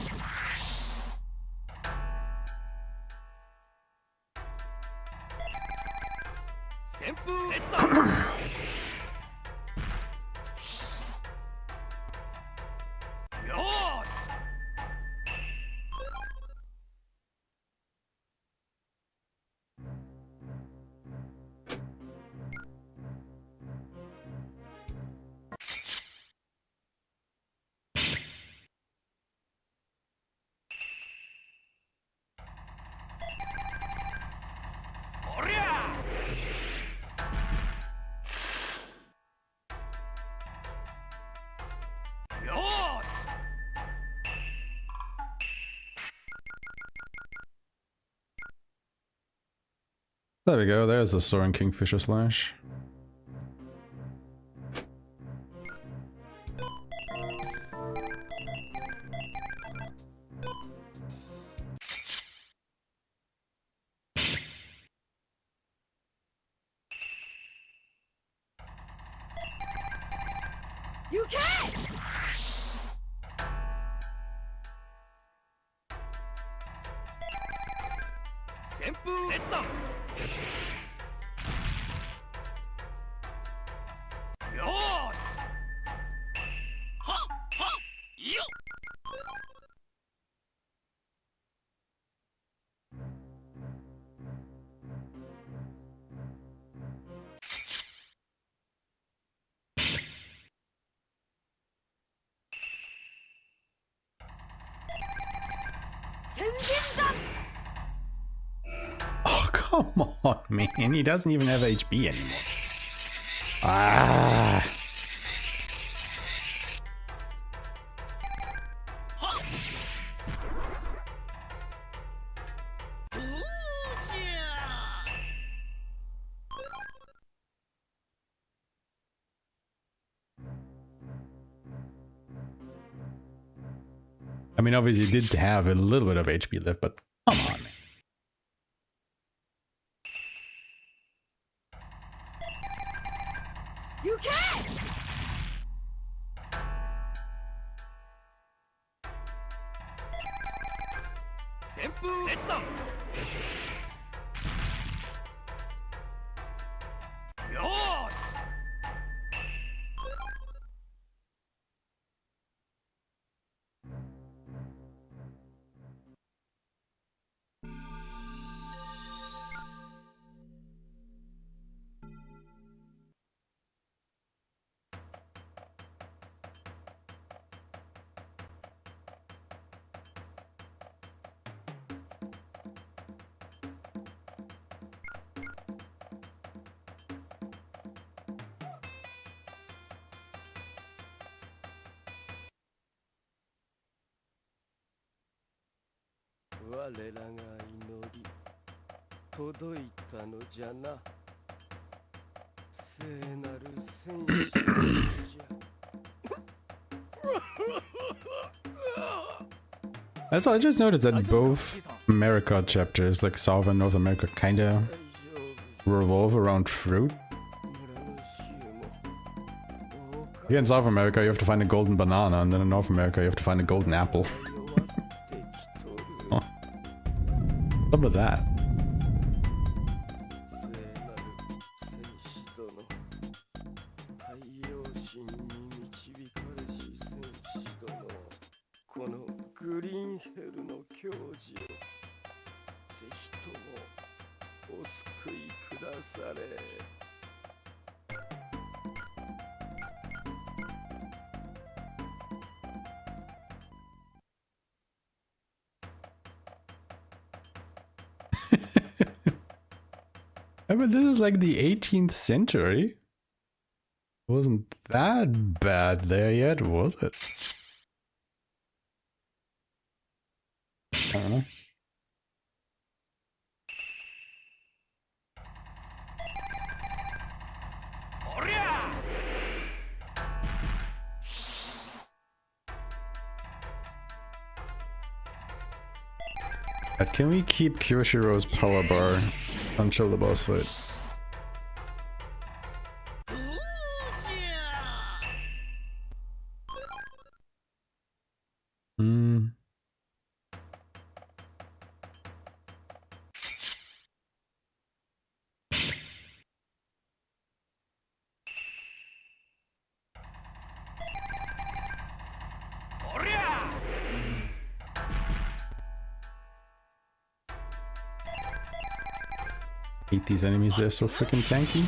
Speaker 1: There we go, there's the Soaring Kingfisher Slash.
Speaker 6: You can't!
Speaker 1: Oh, come on, man. He doesn't even have HP anymore. Ah. I mean, obviously he did have a little bit of HP left, but come on, man.
Speaker 6: You can't!
Speaker 1: Also, I just noticed that both America chapters, like South and North America, kinda revolve around fruit. Here in South America you have to find a golden banana, and then in North America you have to find a golden apple. Oh. Some of that. I mean, this is like the 18th century. Wasn't that bad there yet, was it? I don't know. But can we keep Kyoshiro's power bar until the boss fight? Hate these enemies, they're so freaking tanky.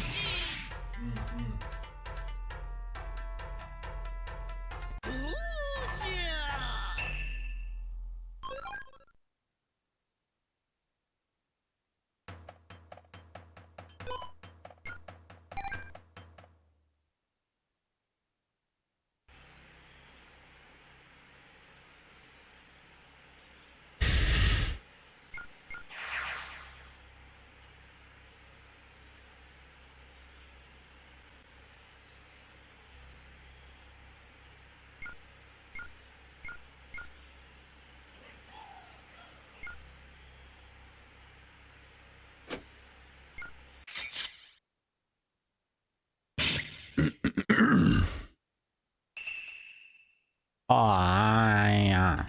Speaker 1: Ah, yeah.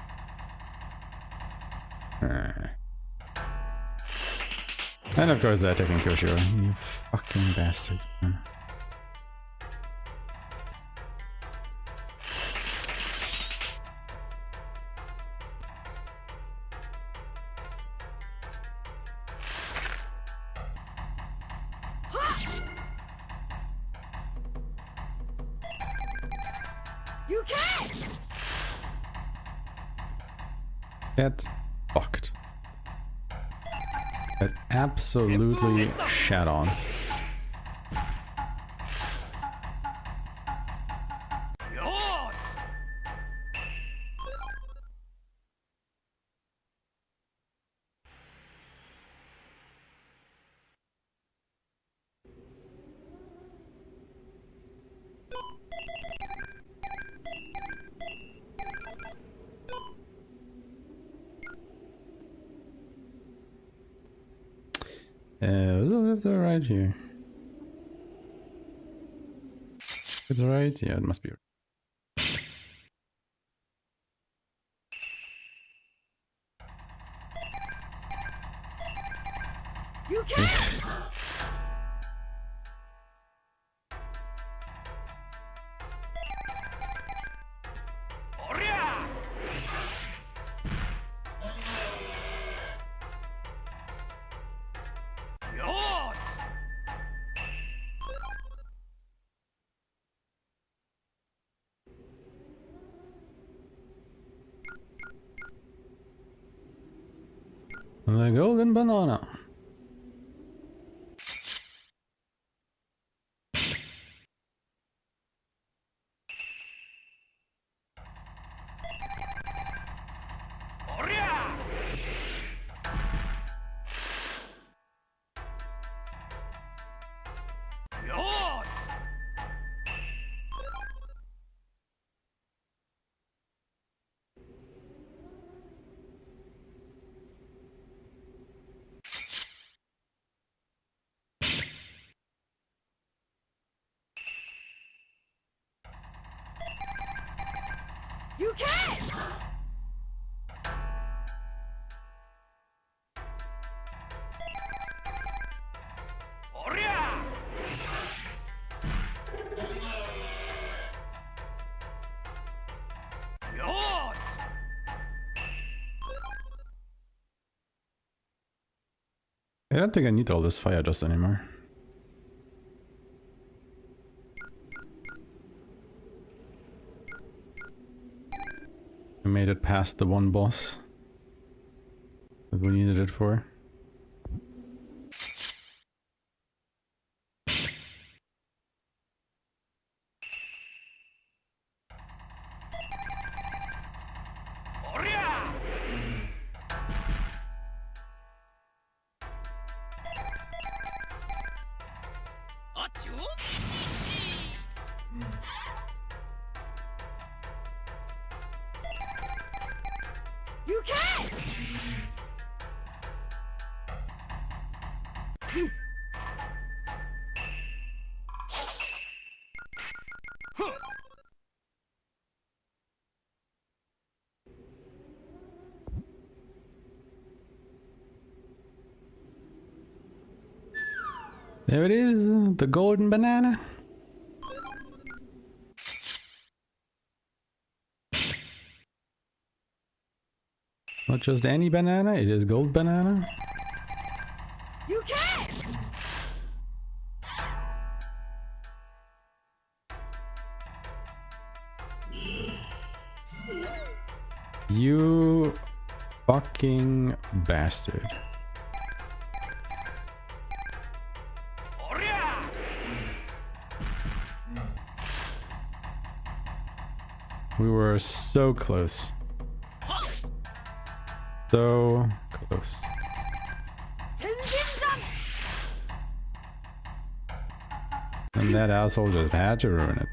Speaker 1: And of course they're attacking Koshiro. You fucking bastards, man.
Speaker 6: You can't!
Speaker 1: Get fucked. Get absolutely shat on. Was it left or right here? It's right? Yeah, it must be.
Speaker 6: You can't!
Speaker 1: The golden banana.
Speaker 6: You can't!
Speaker 1: I don't think I need all this fire dust anymore. I made it past the one boss that we needed it for.
Speaker 6: You can't!
Speaker 1: There it is, the golden banana. Not just any banana, it is gold banana.
Speaker 6: You can't!
Speaker 1: You fucking bastard. We were so close. So close. And that asshole just had to ruin it.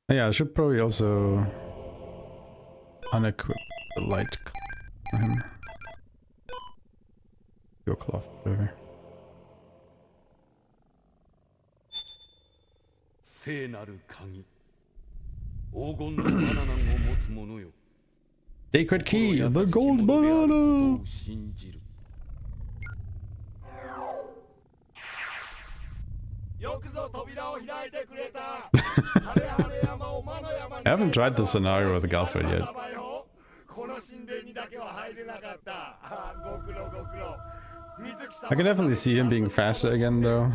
Speaker 1: Yeah, I should probably also unequip the light for him. Your cloth, whatever.
Speaker 5: 聖なる鍵黄金のバナナを持つ者よ
Speaker 1: Sacred key,
Speaker 5: 心優
Speaker 1: the
Speaker 5: しき
Speaker 1: gold
Speaker 5: 者であること
Speaker 1: banana!
Speaker 5: を信じる
Speaker 3: よくぞ扉を開いてくれた。晴れ晴れ山を魔の山に
Speaker 1: I haven't tried the scenario with the Galfred yet.
Speaker 3: この神殿にだけは入れなかった。ご苦労ご苦労。水木さん
Speaker 1: I can definitely see him being faster again though,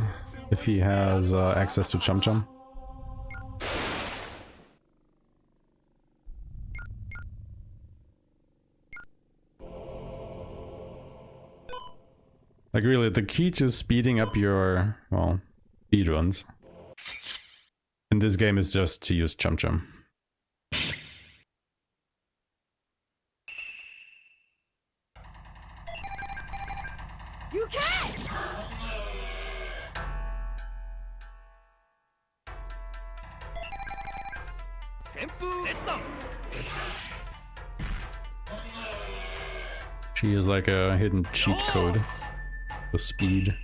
Speaker 1: if he has access to Chum Chum. Like really, the key to speeding up your, well, speedruns in this game is just to use Chum Chum.
Speaker 6: You can't!
Speaker 1: She is like a hidden cheat code for speed.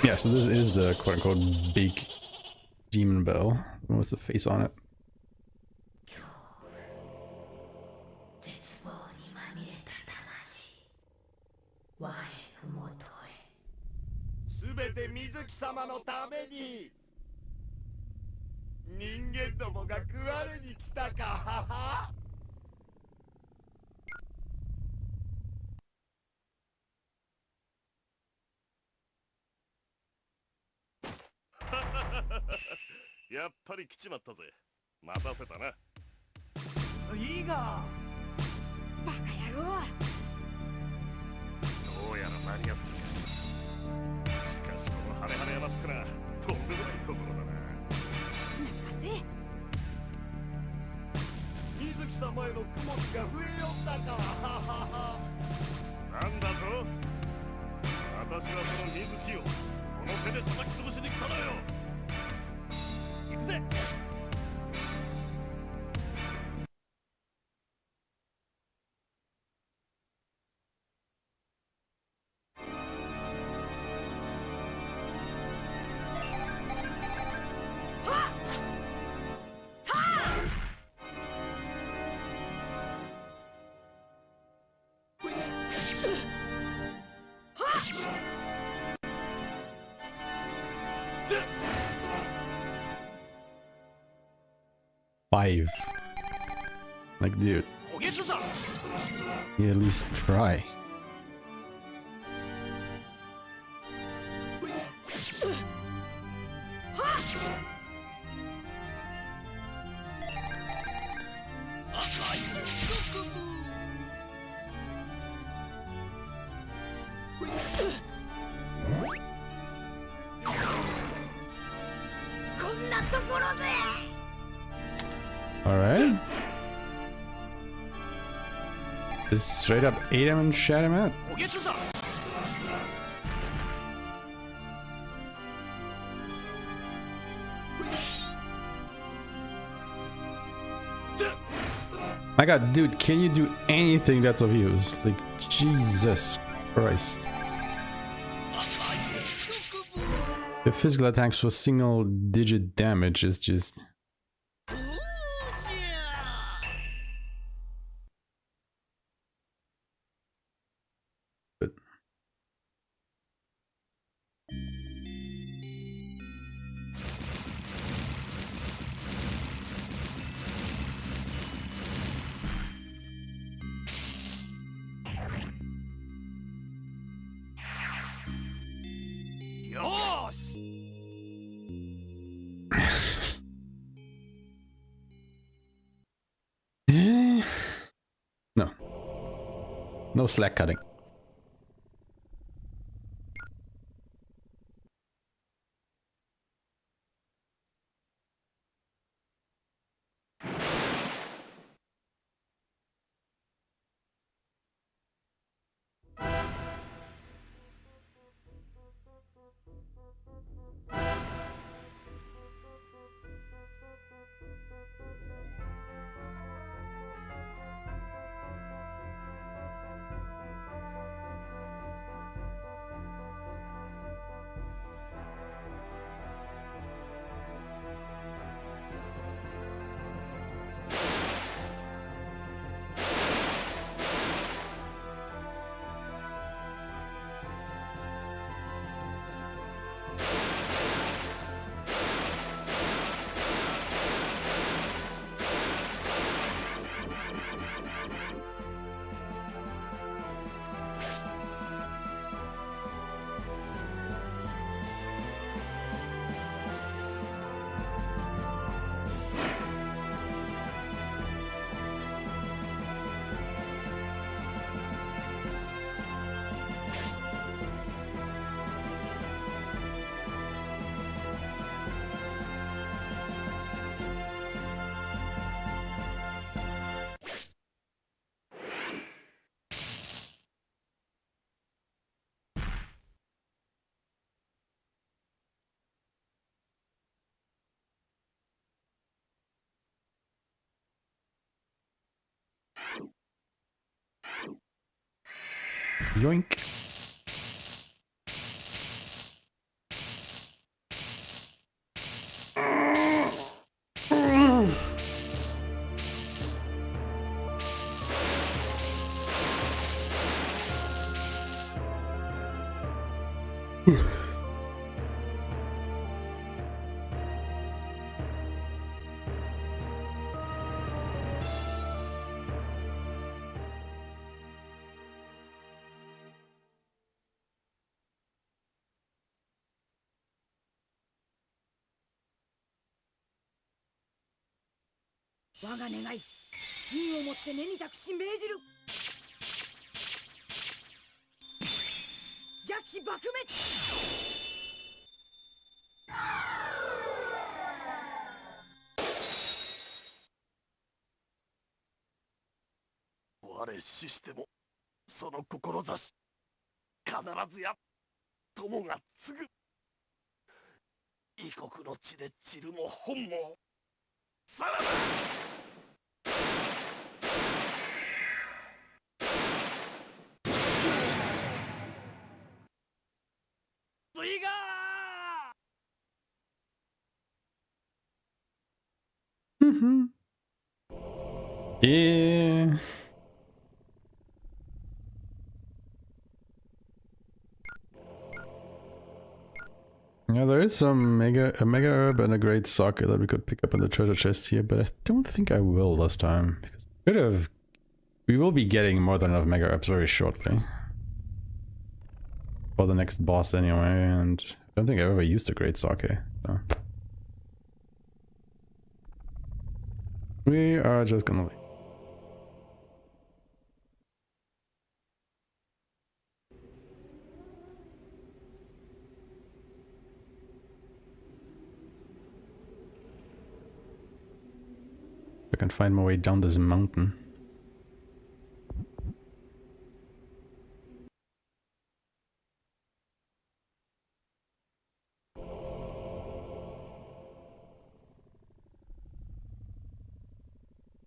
Speaker 1: Yeah, so this is the quote-unquote big demon bell. What's the face on it?
Speaker 9: 絶望にまみれた魂我のもとへ
Speaker 3: すべて水木様のために。人間どもが食われに来たか。はは。やっぱり来ちまったぜ。待たせたな。
Speaker 2: いいが
Speaker 6: バカ野郎。
Speaker 3: どうやら間に合ってる。しかしこのハレハレ山ってな、とんでもないところだな。
Speaker 6: 任せ。
Speaker 3: 水木様への雲が増えよったか。ははは。なんだと？私はその水木をこの手で叩き潰しに来たのよ。行くぜ。
Speaker 1: 5. Like, dude,
Speaker 2: おげつだ
Speaker 1: you at least try. Alright. Just straight up ate him and shot him out.
Speaker 2: おげつだ
Speaker 1: My god, dude, can you do anything that's of use? Like, Jesus Christ. The physical attacks for single digit damage is just... But... No. No slack cutting. Yoink.
Speaker 6: 我が願い、銀をもって根に託し命じる。邪気爆滅。
Speaker 3: 我死してもその志必ずや友が継ぐ。異国の地で散るも本望。さらば水が
Speaker 1: Yeah. Yeah, there is a mega herb and a great socket that we could pick up in the treasure chest here, but I don't think I will this time because we will be getting more than enough mega herbs very shortly for the next boss anyway, and I don't think I've ever used a great socket. So. We are just gonna leave. I can find my way down this mountain.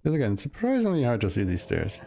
Speaker 1: Because again, it's surprisingly hard to see these stairs.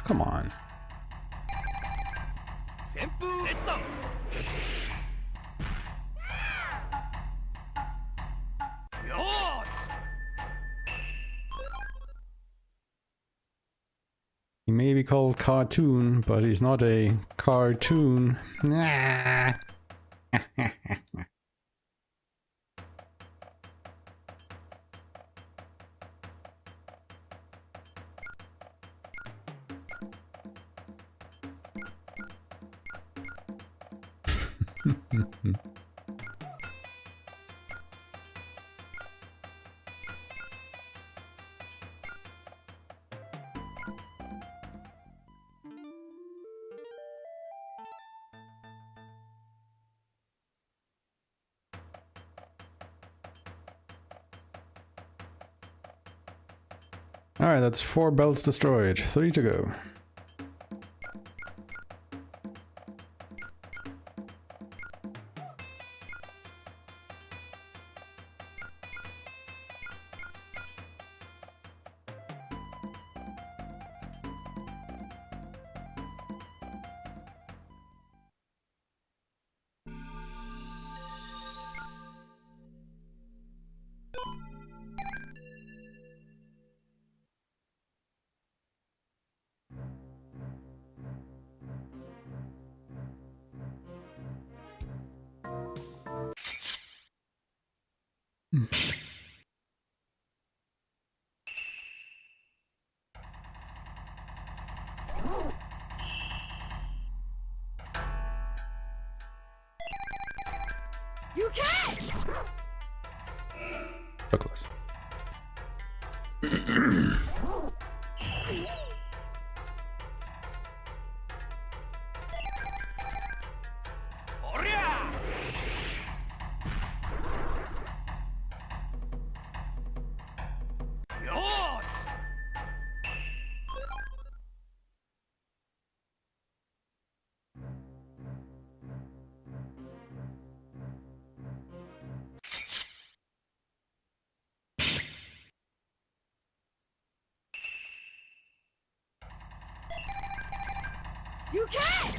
Speaker 1: Come on. may be called cartoon, but he's not a cartoon. Nah. Alright, that's 4 belts destroyed. 3 to go.
Speaker 6: You can't!
Speaker 1: So close.
Speaker 6: You can't!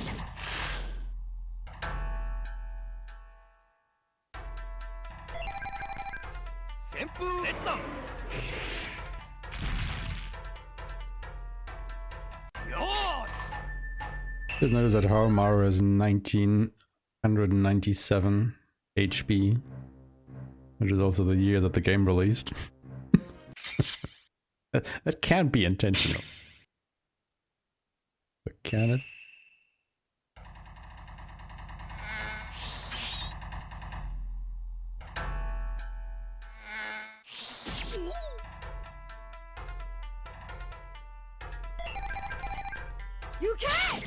Speaker 1: Just notice that Haohmaru has 1997 HP, which is also the year that the game released. That can't be intentional. But can it?
Speaker 6: You can't!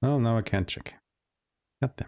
Speaker 1: Well, now I can't check. Got them.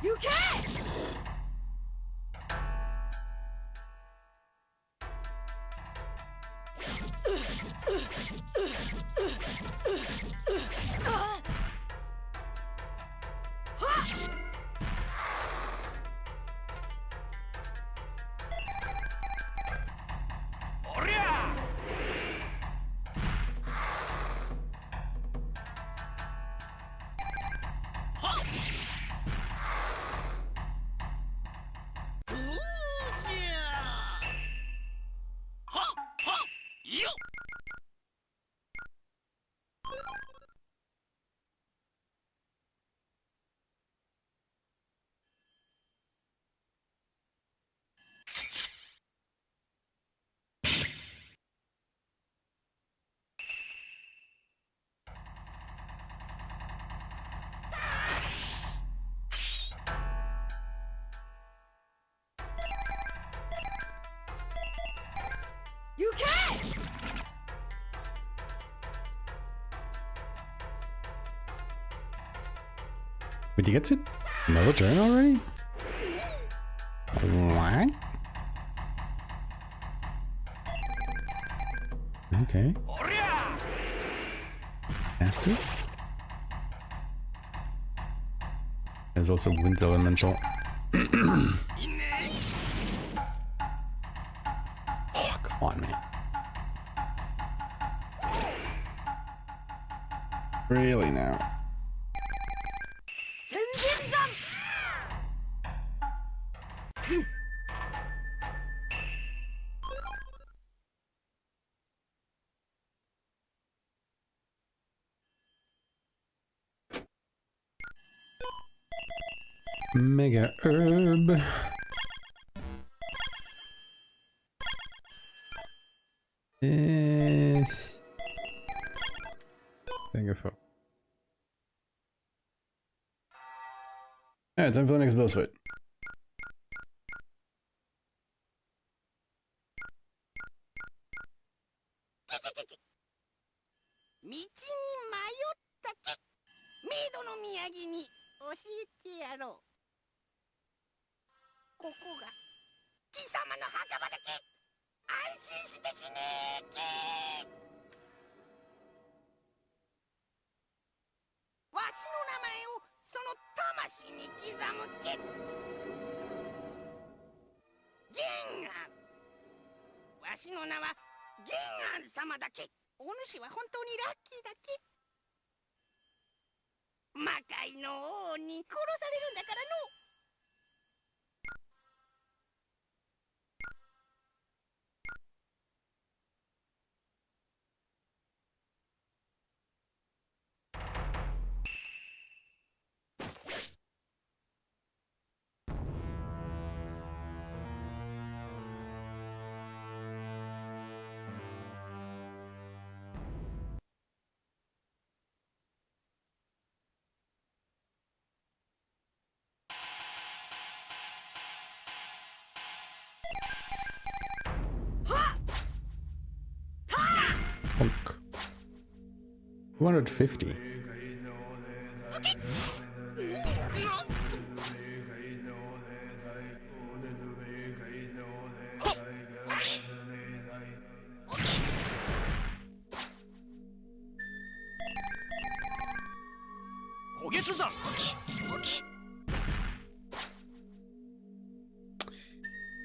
Speaker 6: 行け。
Speaker 1: Wait, he gets it? Another turn already? What? Okay. Faster? There's also wind elemental. Oh, come on, man. Really now? Mega herb. Yes. Mega foe. Alright, time for the next boss fight.
Speaker 2: 道に迷ったけ、メイドの宮城に教えてやろう。ここが貴様の墓場だけ。安心して死ねーけ。わしの名前をその魂に刻むけ。ゲンアン。わしの名はゲンアン様だけ。お主は本当にラッキーだけ。魔界の王に殺されるんだからの。
Speaker 1: Punk. 250.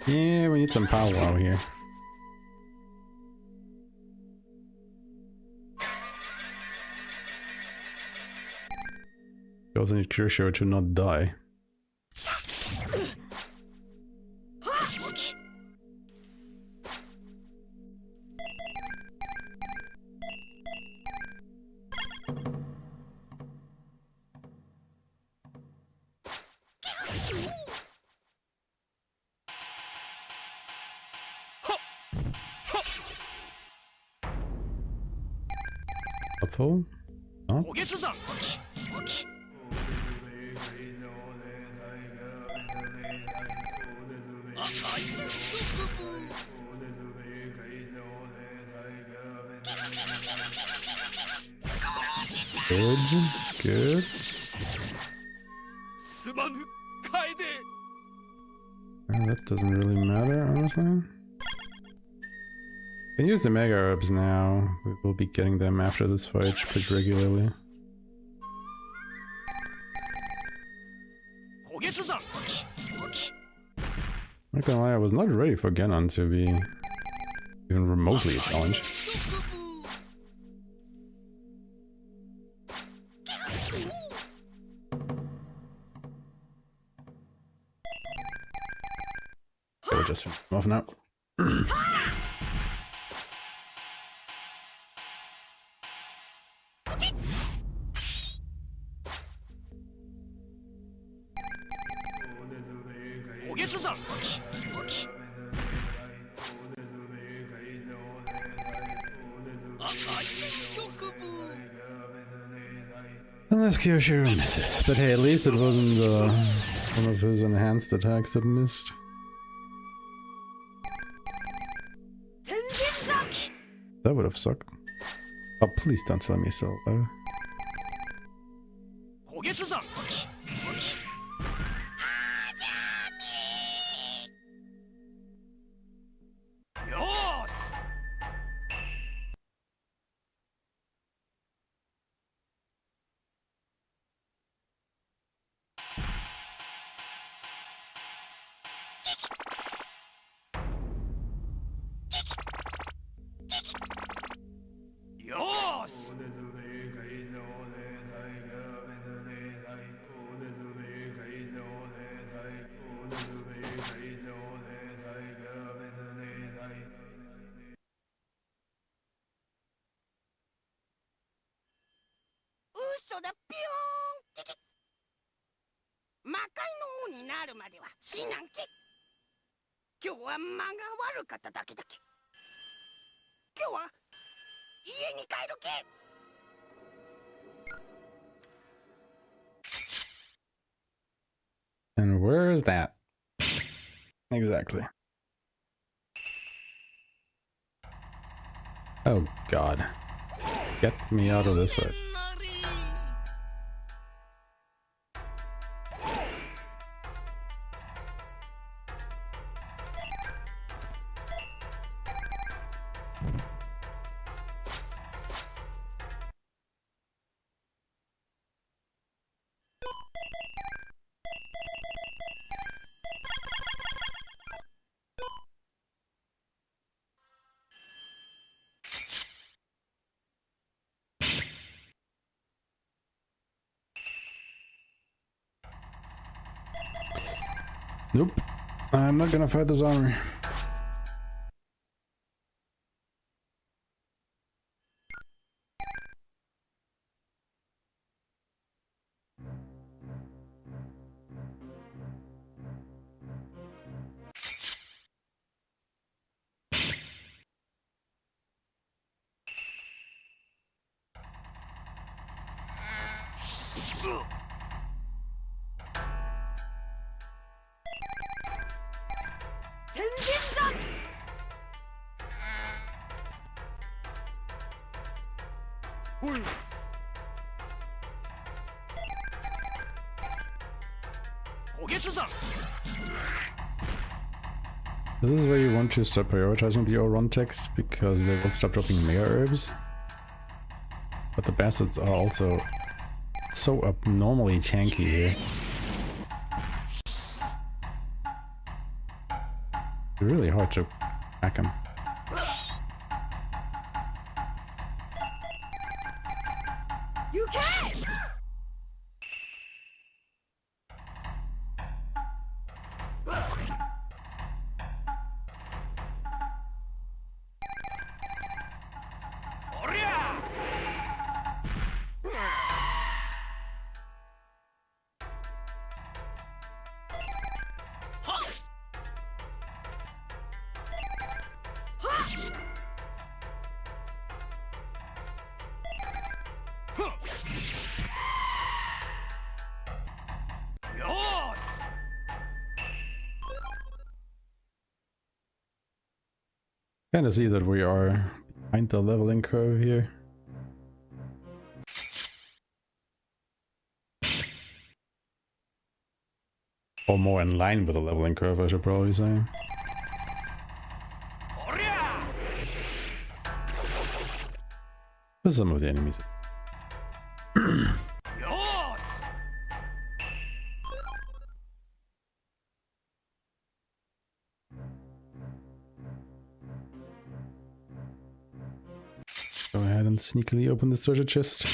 Speaker 1: Yeah, we need some power out here. We also need Crucio to not die. Helpful? No? Good, good.
Speaker 5: すまぬ、カ
Speaker 1: doesn't really matter, honestly. Can use the mega herbs now. We will be getting them after this fight pretty regularly. Not gonna lie, I was not ready for Ganon to be even remotely a challenge. We're just off now. Unless Kyoshiro misses. But hey, at least it wasn't one of his enhanced attacks that missed. That would have sucked. Oh, please don't tell me so. And where is that? Exactly. Oh god. Get me out of this way. Nope. I'm not gonna fight this armor. This is where you want to start prioritizing the O-run techs, because they will stop dropping mega herbs. But the bastards are also so abnormally tanky here. It's really hard to hack them.
Speaker 6: You can!
Speaker 1: Kind of see that we are behind the leveling curve here. Or more in line with the leveling curve, I should probably say. For some of the enemies. Go ahead and sneakily open the treasure chest.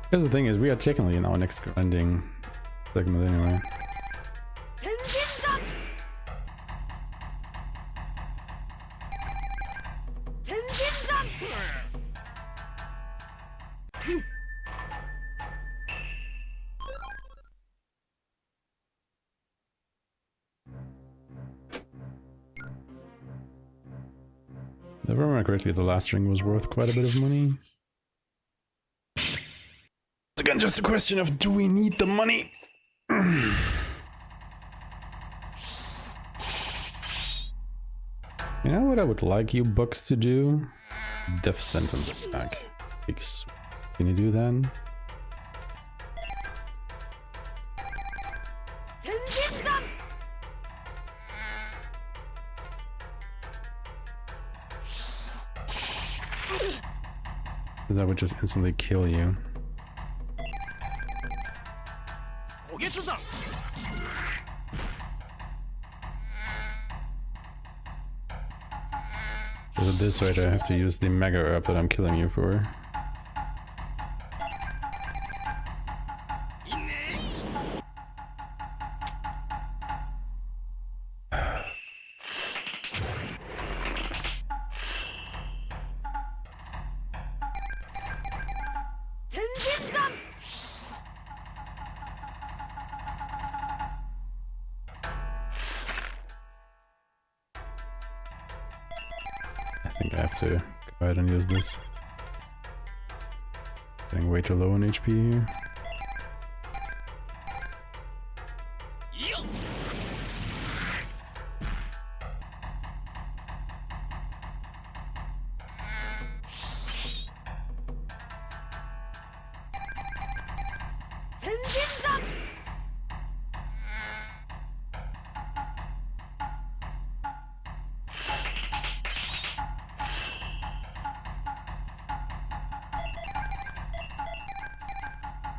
Speaker 1: Because the thing is, we are technically in our next grinding segment anyway. If I remember correctly, the last ring was worth quite a bit of money. It's again just a question of, do we need the money? You know what I would like you bugs to do? Death sentence attack. Can you do that? That would just instantly kill you. Is it this way that I have to use the mega herb that I'm killing you for? I think I have to go ahead and use this. Getting way too low on HP here.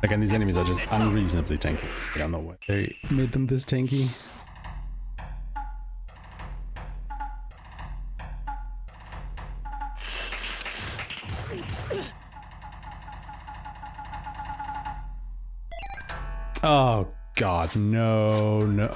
Speaker 1: Again, these enemies are just unreasonably tanky. I don't know why they made them this tanky. Oh god, no, no.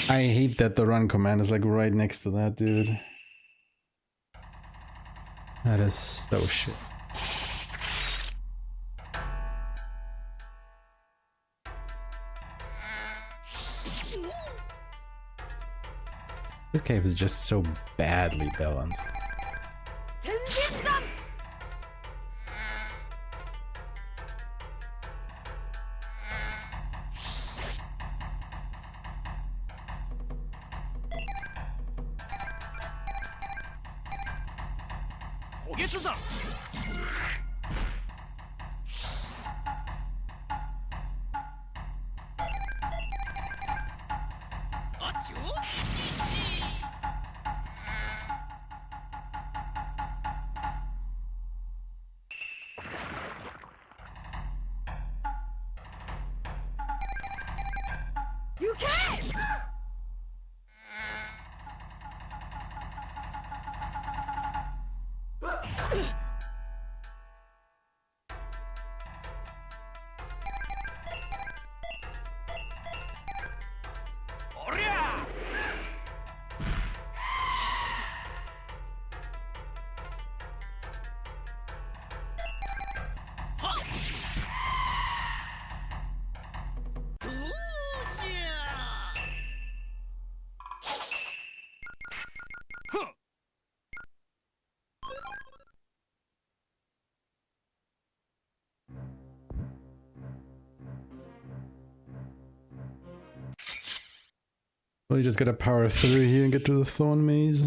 Speaker 1: I hate that the run command is like right next to that, dude. That is so shit. This cave is just so badly balanced.
Speaker 6: You can't!
Speaker 1: We just gotta power through here and get to the Thorn Maze.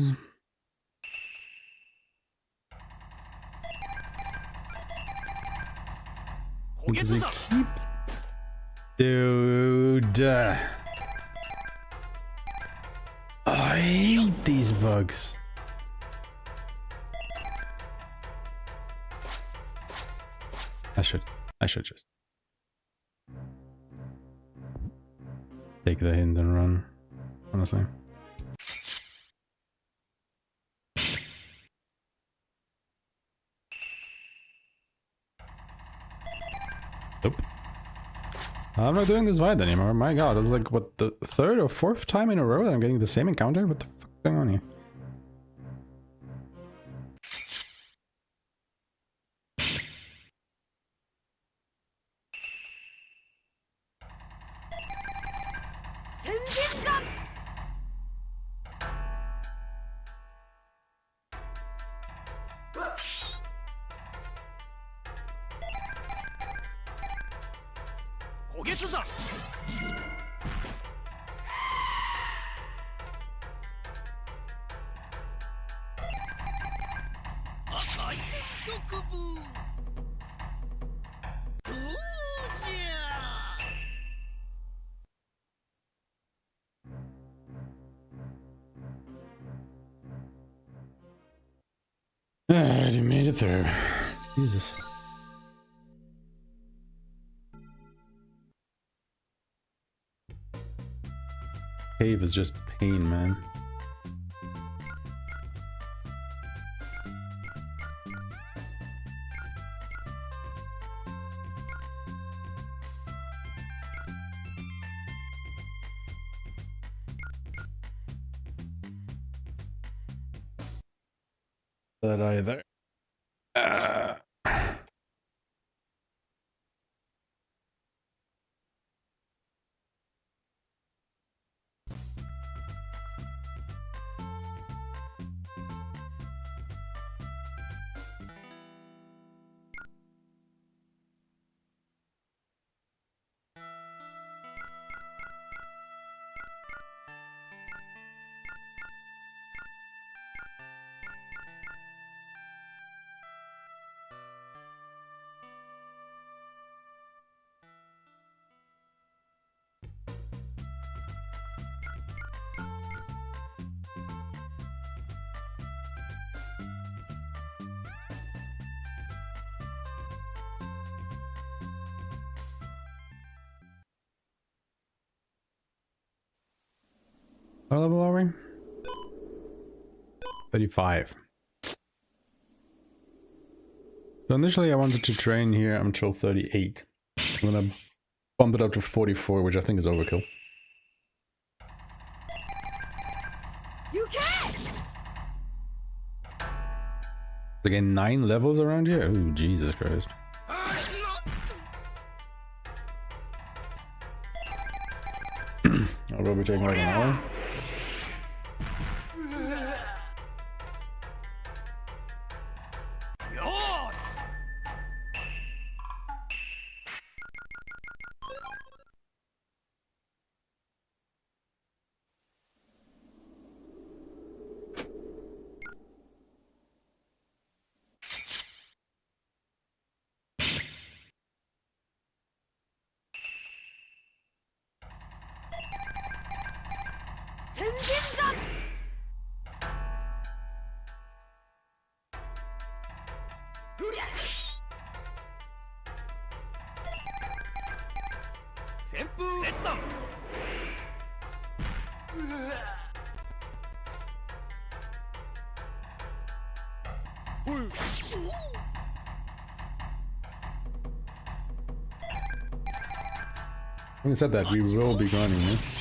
Speaker 1: Because we keep... Dude. I hate these bugs. I should just take the hint and run, honestly. Nope. I'm not doing this fight anymore. My god, this is like, what, the third or fourth time in a row that I'm getting the same encounter? What the fuck is going on here? Alright, you made it through. Jesus. Cave is just pain, man. That either. What level are we? 35. So initially I wanted to train here until 38. I'm gonna bump it up to 44, which I think is overkill.
Speaker 6: You can!
Speaker 1: Again, 9 levels around here? Oh, Jesus Christ. I'll probably take like an hour. Having said that, we will be gunning this.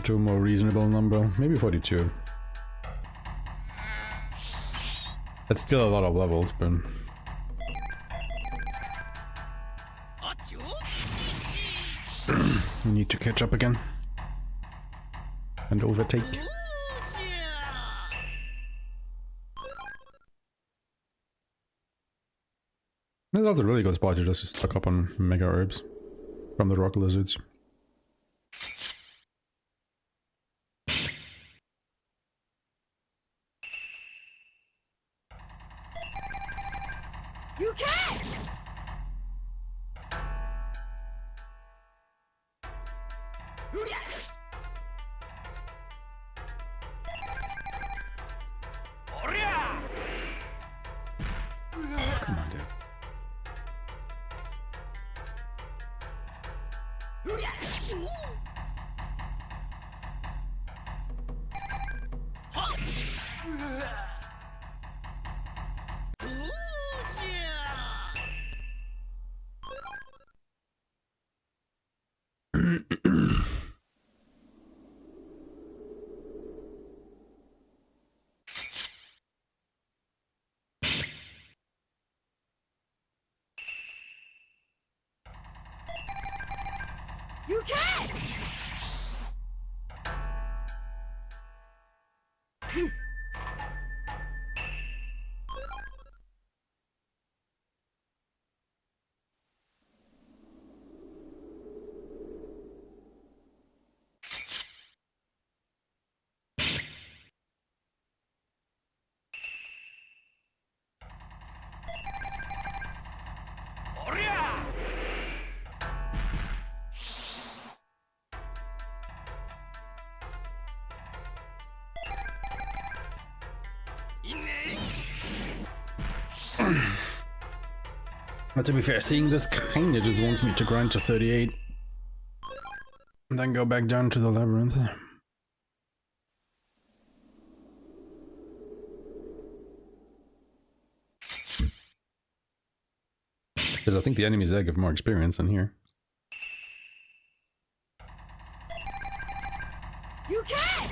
Speaker 1: To a more reasonable number, maybe 42. That's still a lot of levels, but we need to catch up again and overtake. That's a really good spot to just stock up on mega herbs from the rock lizards.
Speaker 6: You can't!
Speaker 1: Come on, dude.
Speaker 6: You can't!
Speaker 1: But to be fair, seeing this kinda just wants me to grind to 38 and then go back down to the labyrinth. Because I think the enemies there give more experience than here.
Speaker 6: You can't!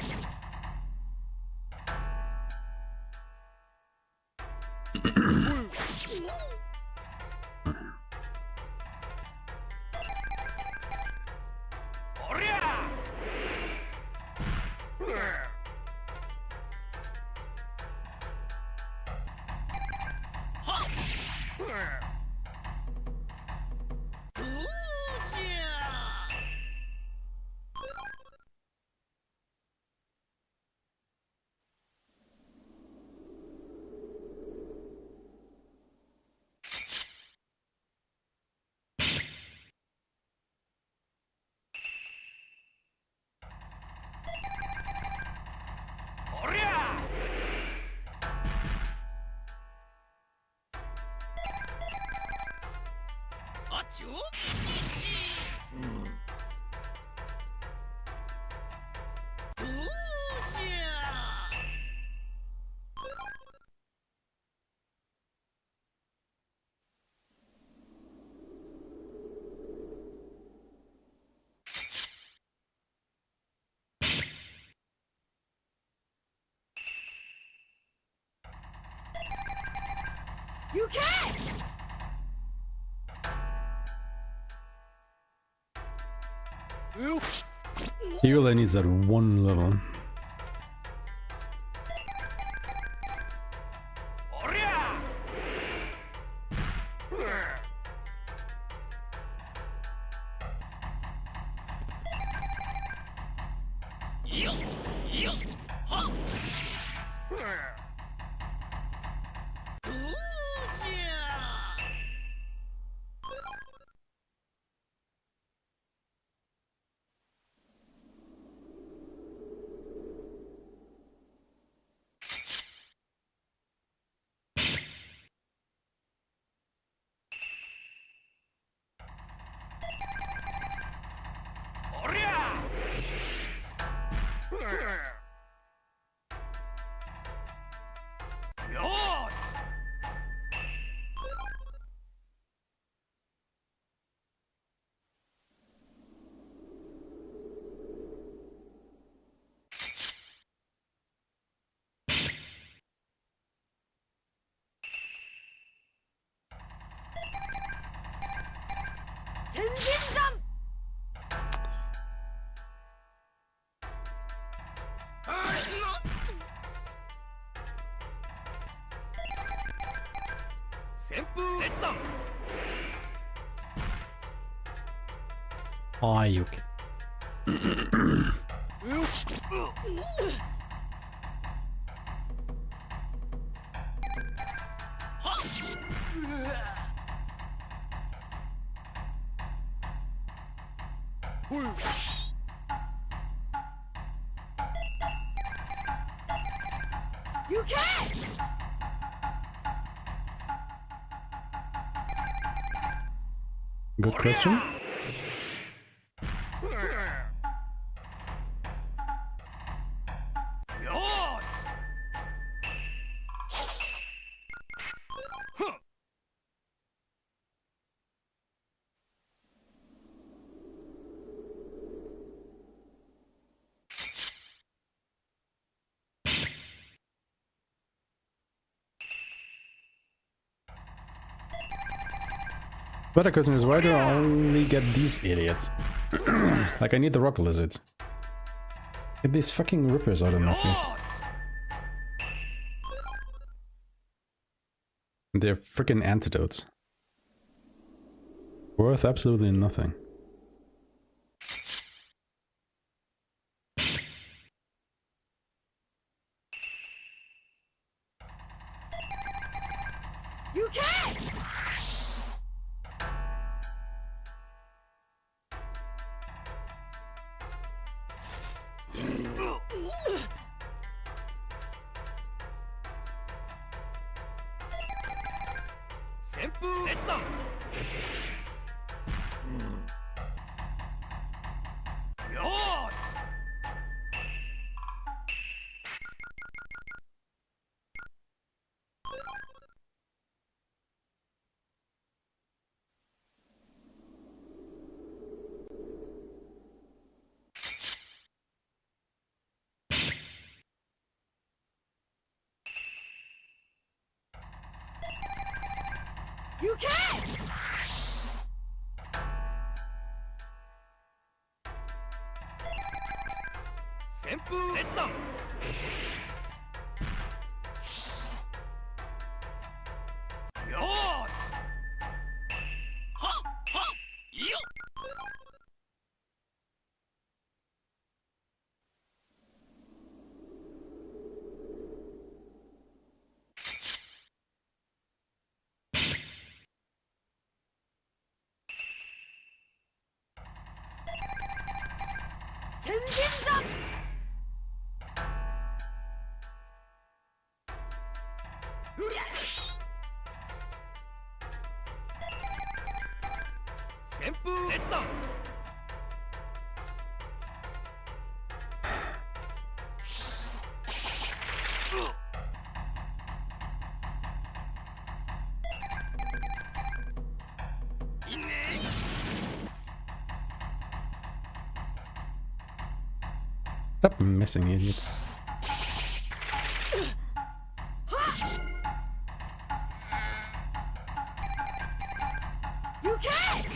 Speaker 6: You can't!
Speaker 1: He only needs that one level. Are you okay?
Speaker 6: You can't!
Speaker 1: Good question. Better question is, why do I only get these idiots? Like, I need the rock lizards. Get these fucking rippers out of my face. They're freaking antidotes. Worth absolutely nothing.
Speaker 6: You can't! You can't!
Speaker 1: Stop missing, idiot.
Speaker 6: You can't!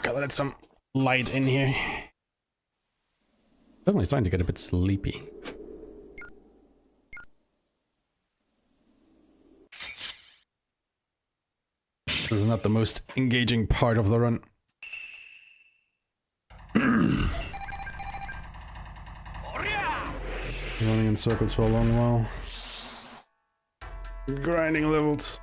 Speaker 1: Gotta let some light in here. Definitely starting to get a bit sleepy. This is not the most engaging part of the run. Running in circles for a long while. Grinding levels.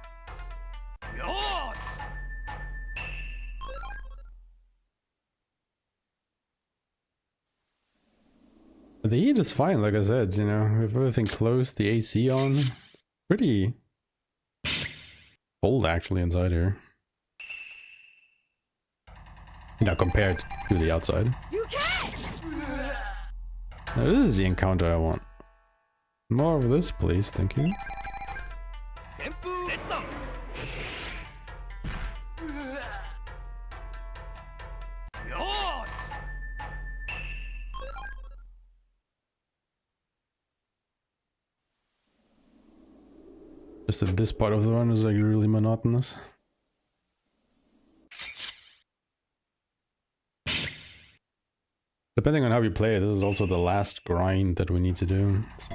Speaker 1: The heat is fine, like I said, you know, with everything closed, the AC on. It's pretty cold actually inside here. You know, compared to the outside. Now, this is the encounter I want. More of this, please, thank you. Just that this part of the run is like really monotonous. Depending on how we play, this is also the last grind that we need to do. So.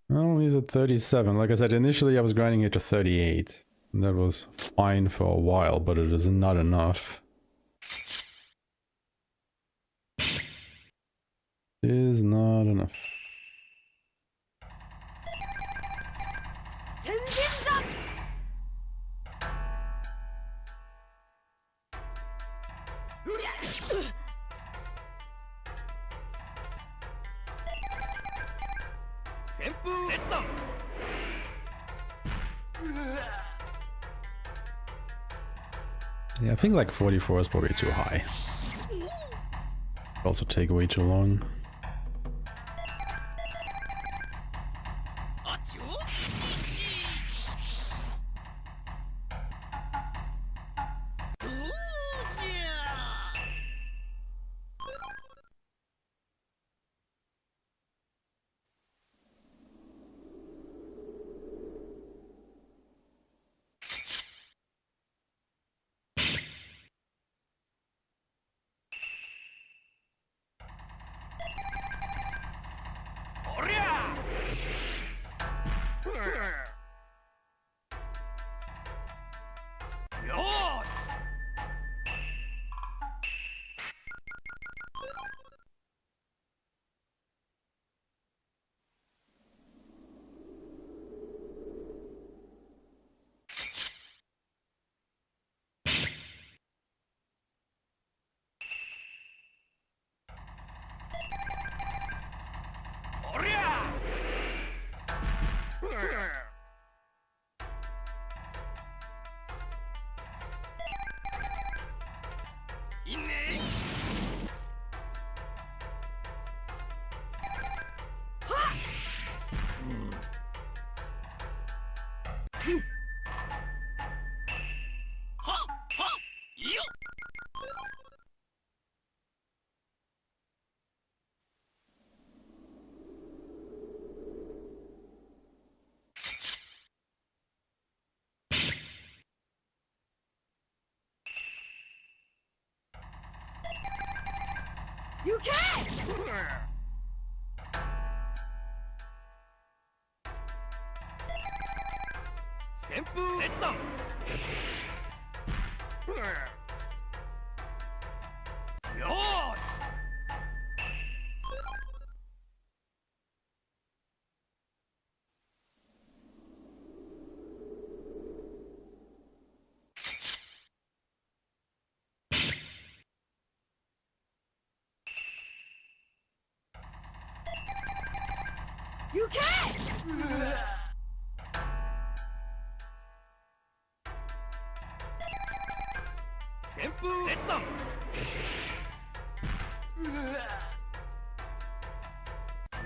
Speaker 1: Well, he's at 37. Like I said, initially I was grinding it to 38. And that was fine for a while, but it is not enough. It is not enough. Yeah, I think like 44 is probably too high. Also take way too long.
Speaker 2: You can! 旋風列弾よーし You can! 旋風列弾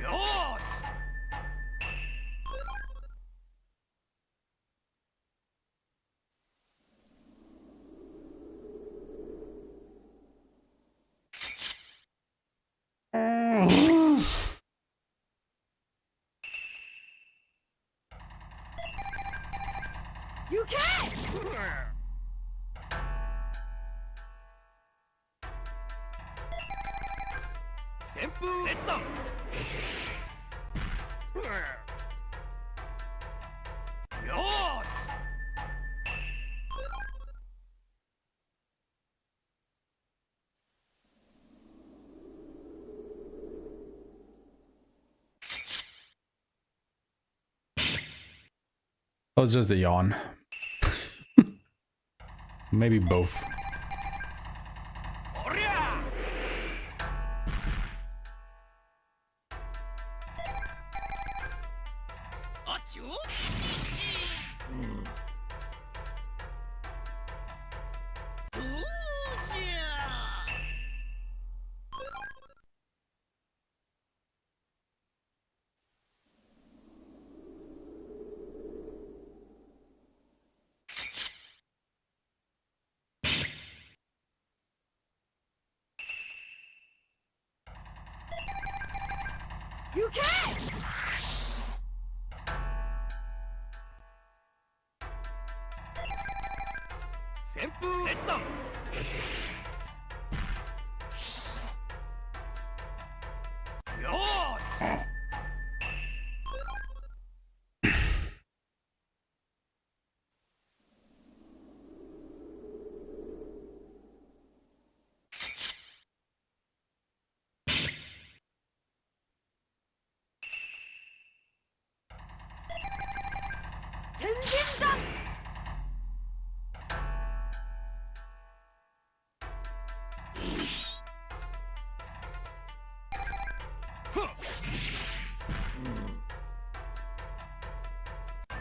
Speaker 2: よーし You can! 旋風列弾よーし
Speaker 1: Oh, it's just a yawn. Maybe both.
Speaker 2: おりゃ あっちゅう どうじゃ You can! 旋風列弾よーし
Speaker 6: 天神弾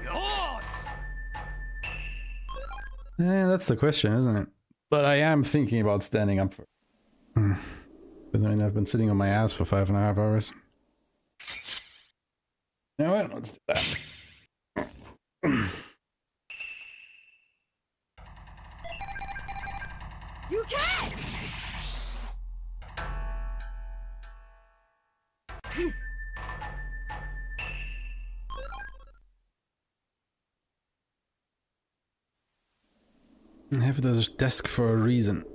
Speaker 2: よーし
Speaker 1: Yeah, that's the question, isn't it? But I am thinking about standing up for. Because I mean, I've been sitting on my ass for 5.5 hours. You know what? Let's do that.
Speaker 2: You can!
Speaker 1: I have this desk for a reason.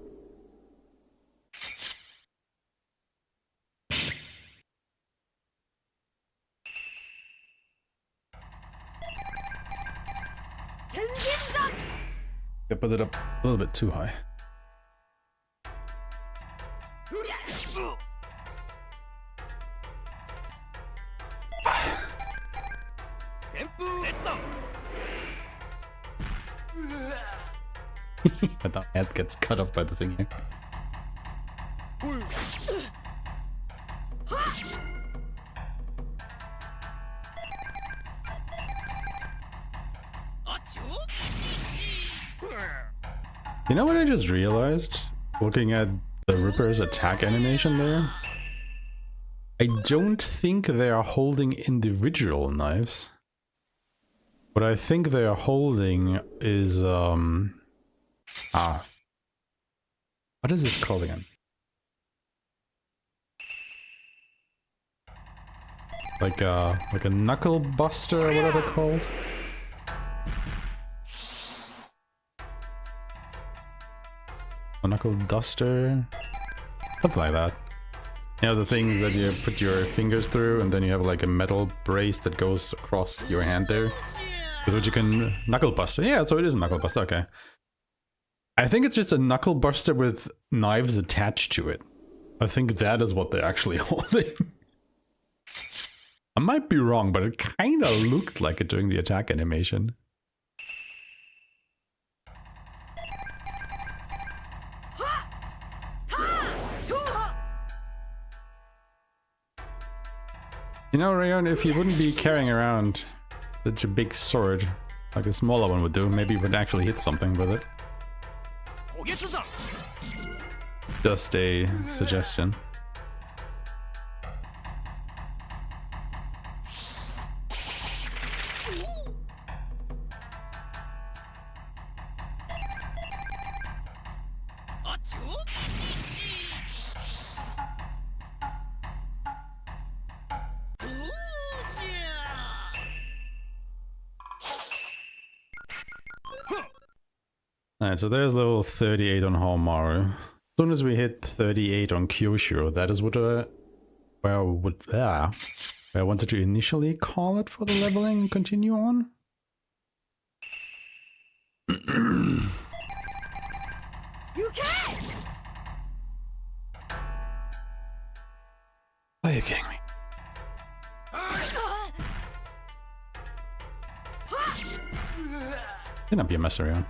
Speaker 1: I put it up a little bit too high. But the head gets cut off by the thing here. You know what I just realized? Looking at the Ripper's attack animation there? I don't think they are holding individual knives. What I think they are holding is what is this called again? Like a knuckle buster or whatever they're called. A knuckle duster, something like that. You know, the things that you put your fingers through, and then you have like a metal brace that goes across your hand there, with which you can knuckle buster. Yeah, so it is a knuckle buster. Okay. I think it's just a knuckle buster with knives attached to it. I think that is what they're actually holding. I might be wrong, but it kind of looked like it during the attack animation. You know, Rayon, if you wouldn't be carrying around such a big sword, like a smaller one would do, maybe you would actually hit something with it. Just a suggestion. Alright, so there's level 38 on Haohmaru. As soon as we hit 38 on Kyoshiro, that is what where I wanted to initially call it for the leveling and continue on.
Speaker 6: You can't!
Speaker 1: Are you kidding me? Cannot be a mess around.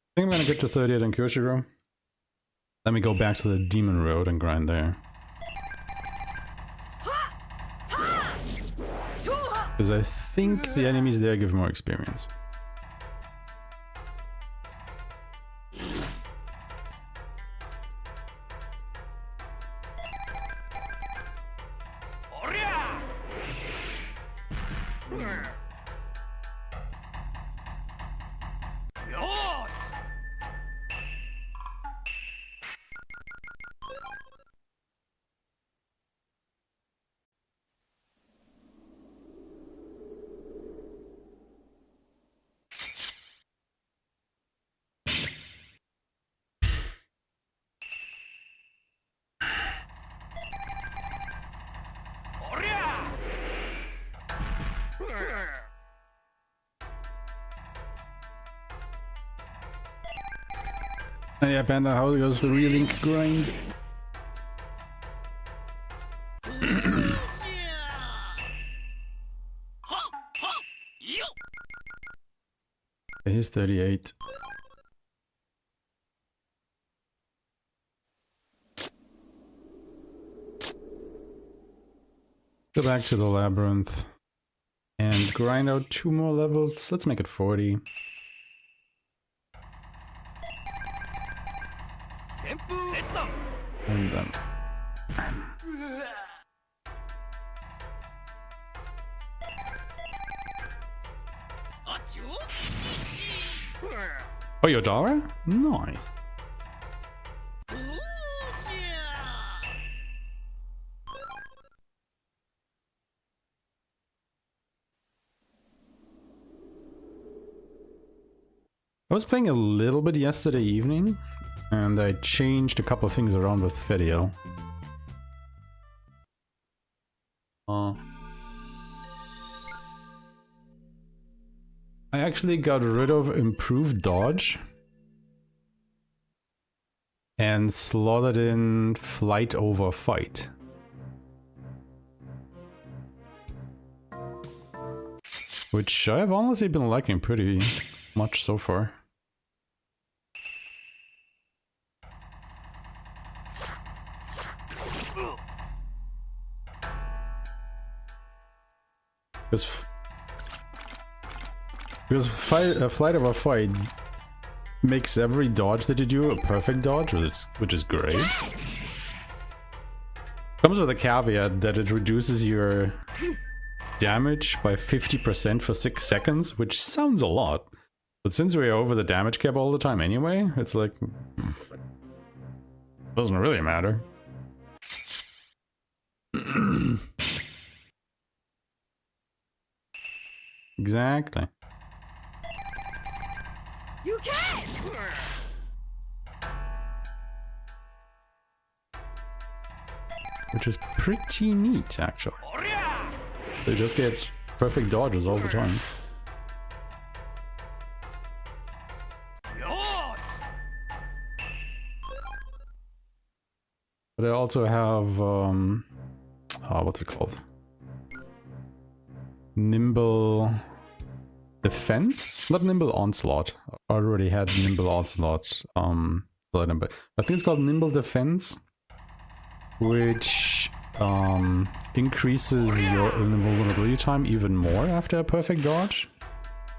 Speaker 1: I think I'm gonna get to 38 on Kyoshiro. Let me go back to the Demon Road and grind there. Because I think the enemies there give more experience. And yeah, Panda, how goes the relink grind? He's 38. Go back to the labyrinth and grind out 2 more levels. Let's make it 40. And then oh, Yodara? Nice. I was playing a little bit yesterday evening, and I changed a couple of things around with Fediel. I actually got rid of improved dodge and slotted in flight over fight. Which I've honestly been liking pretty much so far. Because Flight of a Fight makes every dodge that you do a perfect dodge, which is great. Comes with a caveat that it reduces your damage by 50% for 6 seconds, which sounds a lot. But since we're over the damage cap all the time anyway, it's like... doesn't really matter. Exactly.
Speaker 6: You can!
Speaker 1: Which is pretty neat, actually. They just get perfect dodges all the time. But I also have, what's it called? Nimble Defense? Not Nimble Onslaught. I already had Nimble Onslaught, but I think it's called Nimble Defense, which increases your invulnerability time even more after a perfect dodge.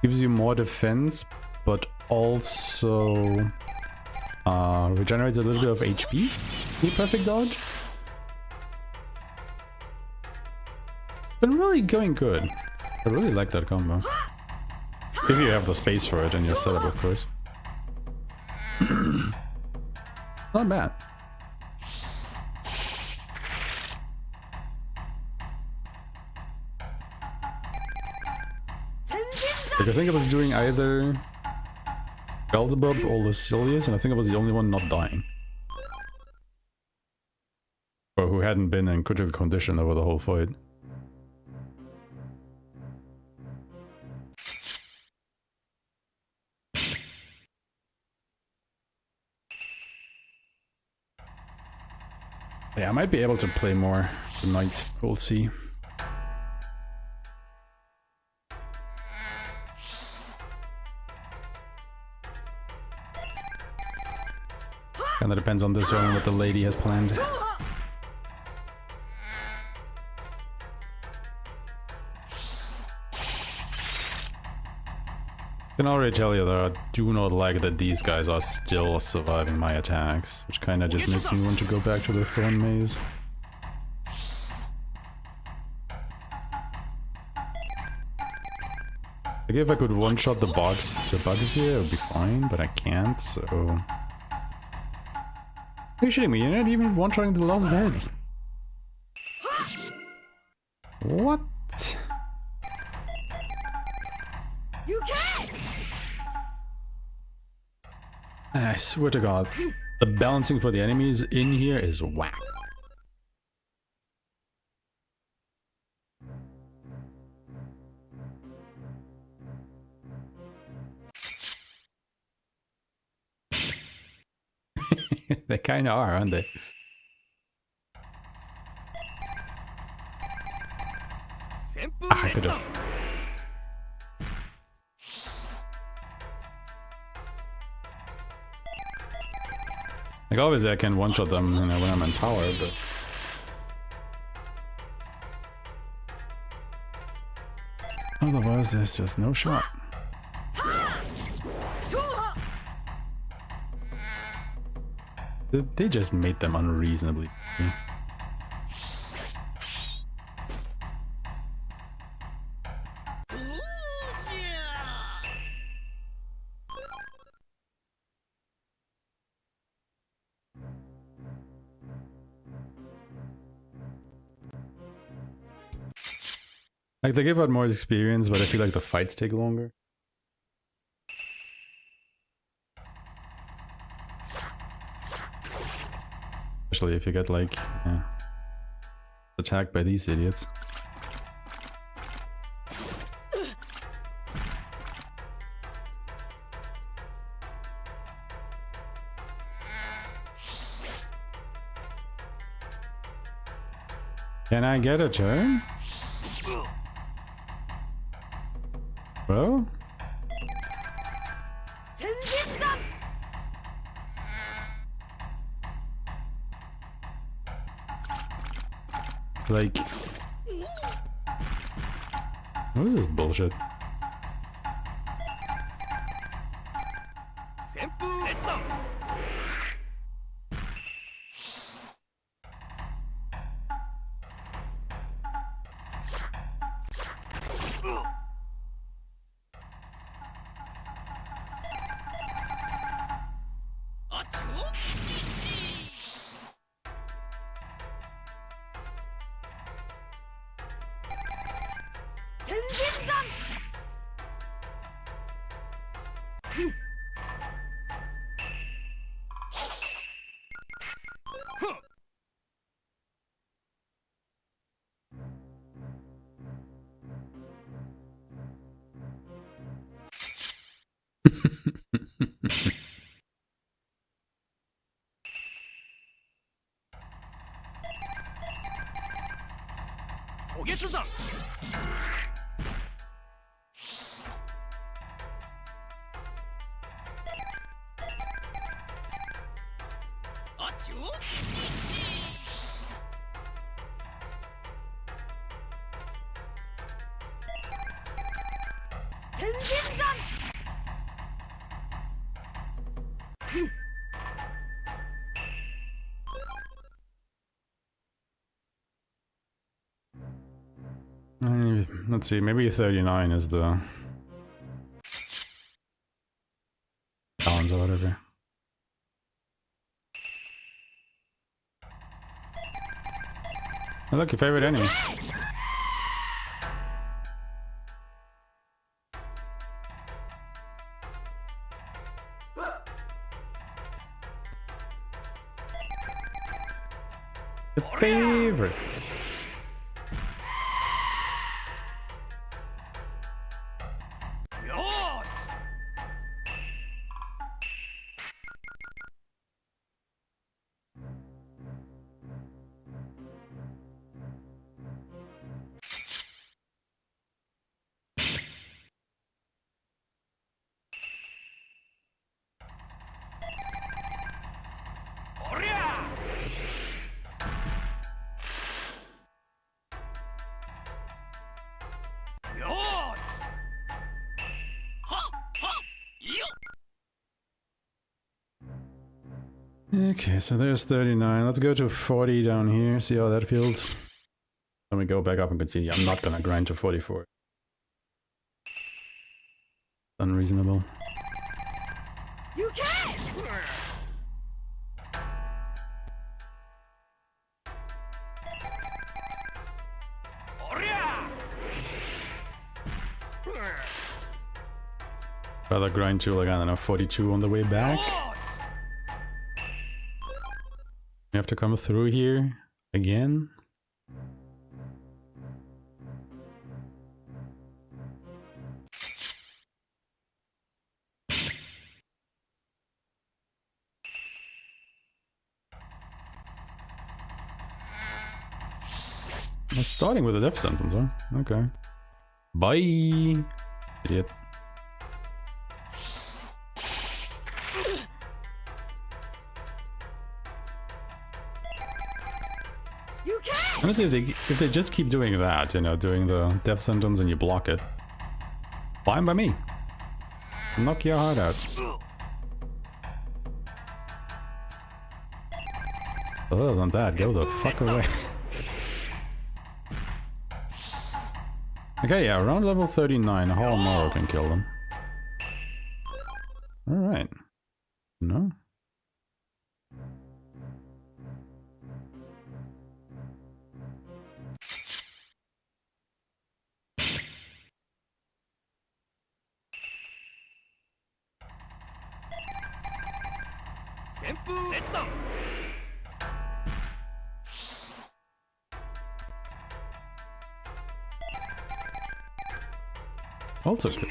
Speaker 1: Gives you more defense, but also regenerates a little bit of HP in perfect dodge. Been really going good. I really like that combo. If you have the space for it in your setup, of course. Not bad. Like, I think I was doing either Beelzebub or Lucilius, and I think I was the only one not dying. Or who hadn't been in critical condition over the whole fight. Yeah, I might be able to play more tonight, we'll see. Kinda depends on this one, what the lady has planned. I can already tell you that I do not like that these guys are still surviving my attacks, which kinda just makes me want to go back to the Thorn Maze. Like, if I could one-shot the bugs here, it would be fine, but I can't, so... Are you shitting me? You're not even one-shotting the lost heads. What?
Speaker 6: You can!
Speaker 1: I swear to God, the balancing for the enemies in here is whack. They kinda are, aren't they? Ah, I could've. Like, obviously I can one-shot them, you know, when I'm in tower, but... otherwise there's just no shot. They just made them unreasonably easy. Like, they give out more experience, but I feel like the fights take longer. Especially if you get, like, attacked by these idiots. Can I get a turn? Well? Like... What is this bullshit? Let's see, maybe 39 is the balance or whatever. Oh, look, your favorite enemy. The favorite. Okay, so there's 39. Let's go to 40 down here, see how that feels. Then we go back up and continue. I'm not gonna grind to 44. Unreasonable.
Speaker 2: You can!
Speaker 1: Rather grind to, like, I don't know, 42 on the way back. You have to come through here again. We're starting with a death sentence, huh? Okay. Bye! Idiot. Honestly, if they just keep doing that, you know, doing the death sentence and you block it, fine by me. Knock your heart out. Other than that, go the fuck away. Okay, yeah, around level 39, Haohmaru can kill them. Alright. No? Also good.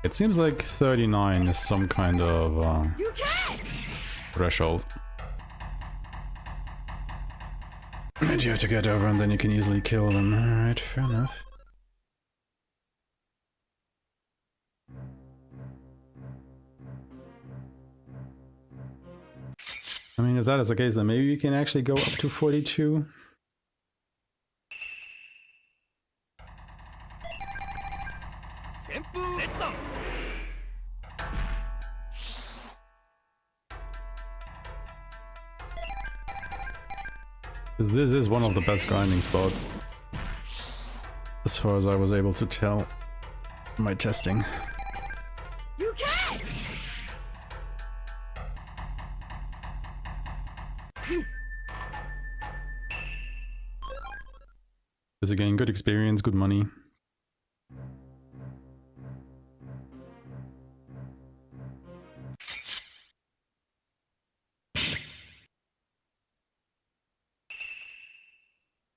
Speaker 1: It seems like 39 is some kind of threshold that you have to get over and then you can easily kill them. Alright, fair enough. mean, if that is the case, then maybe we can actually go up to 42. Because this is one of the best grinding spots, as far as I was able to tell from my testing.
Speaker 6: You can!
Speaker 1: Because again, good experience, good money.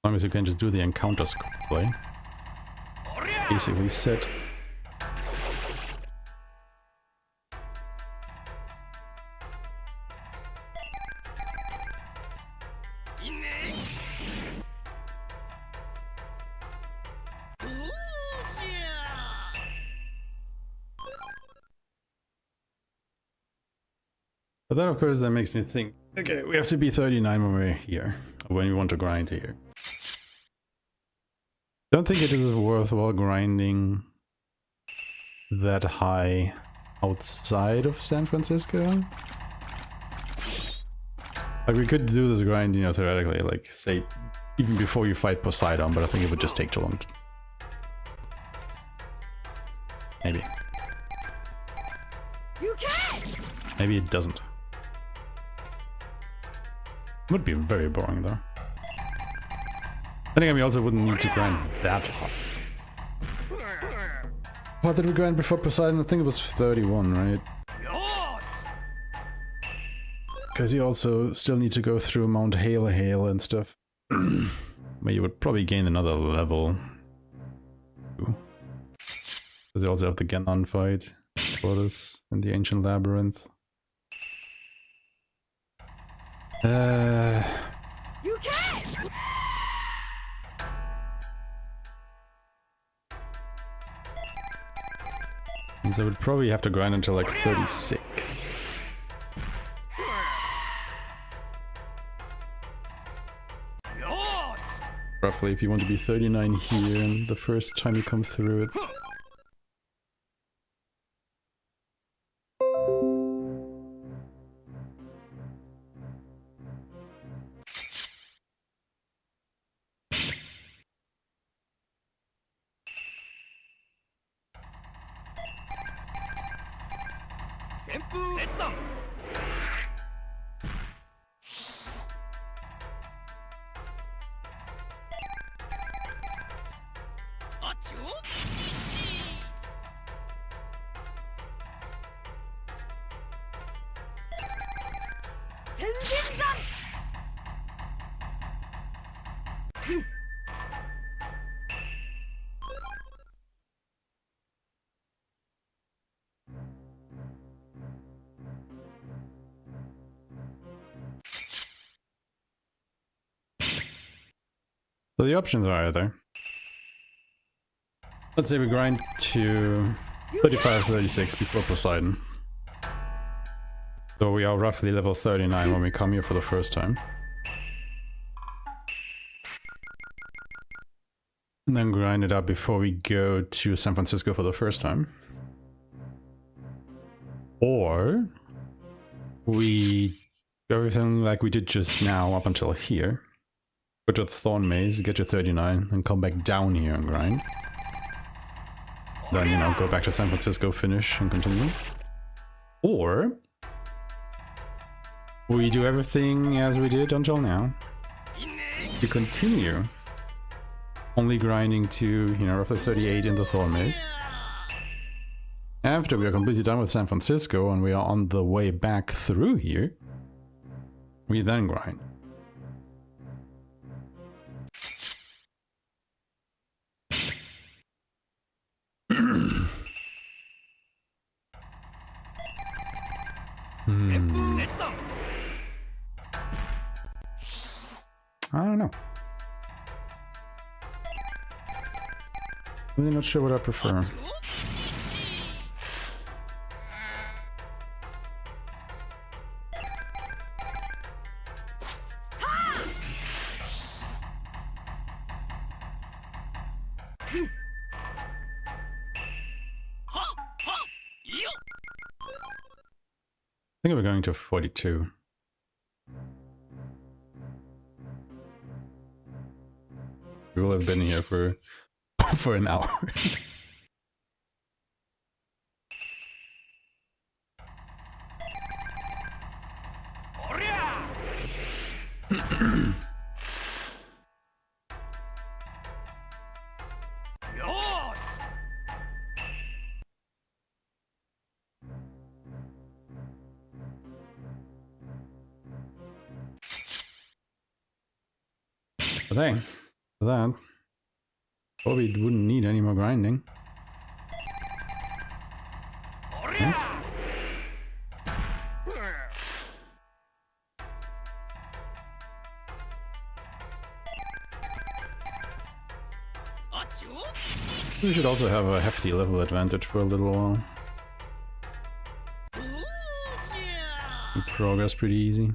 Speaker 1: As long as you can just do the encounters play. Basically set. But that of course that makes me think, okay, we have to be 39 when we're here, or when we want to grind here. Don't think it is worthwhile grinding that high outside of San Francisco. Like we could do this grind, you know, theoretically, like say even before you fight Poseidon, but I think it would just take too long. Maybe.
Speaker 6: You can!
Speaker 1: Maybe it doesn't. Would be very boring though. Then again, we also wouldn't need to grind that hard. What did we grind before Poseidon? I think it was 31, right? Because you also still need to go through Mount Haohmaru and stuff. But you would probably gain another level. Because you also have the Genon fight for this in the Ancient Labyrinth.
Speaker 6: You can!
Speaker 1: And so we'd probably have to grind until like 36. Roughly, if you want to be 39 here and the first time you come through it. So the options are either, let's say we grind to 35, 36 before Poseidon. So we are roughly level 39 when we come here for the first time. And then grind it up before we go to San Francisco for the first time. Or we do everything like we did just now up until here. Go to the Thorn Maze, get your 39, and come back down here and grind. Then, you know, go back to San Francisco, finish, and continue. Or we do everything as we did until now. We continue only grinding to, you know, roughly 38 in the Thorn Maze. After we are completely done with San Francisco and we are on the way back through here, we then grind. I don't know. I'm really not sure what I prefer. think we're going to 42. We will have been here for an hour. But hey, for that, probably wouldn't need any more grinding. Yes. We should also have a hefty level advantage for a little while. And progress pretty easy.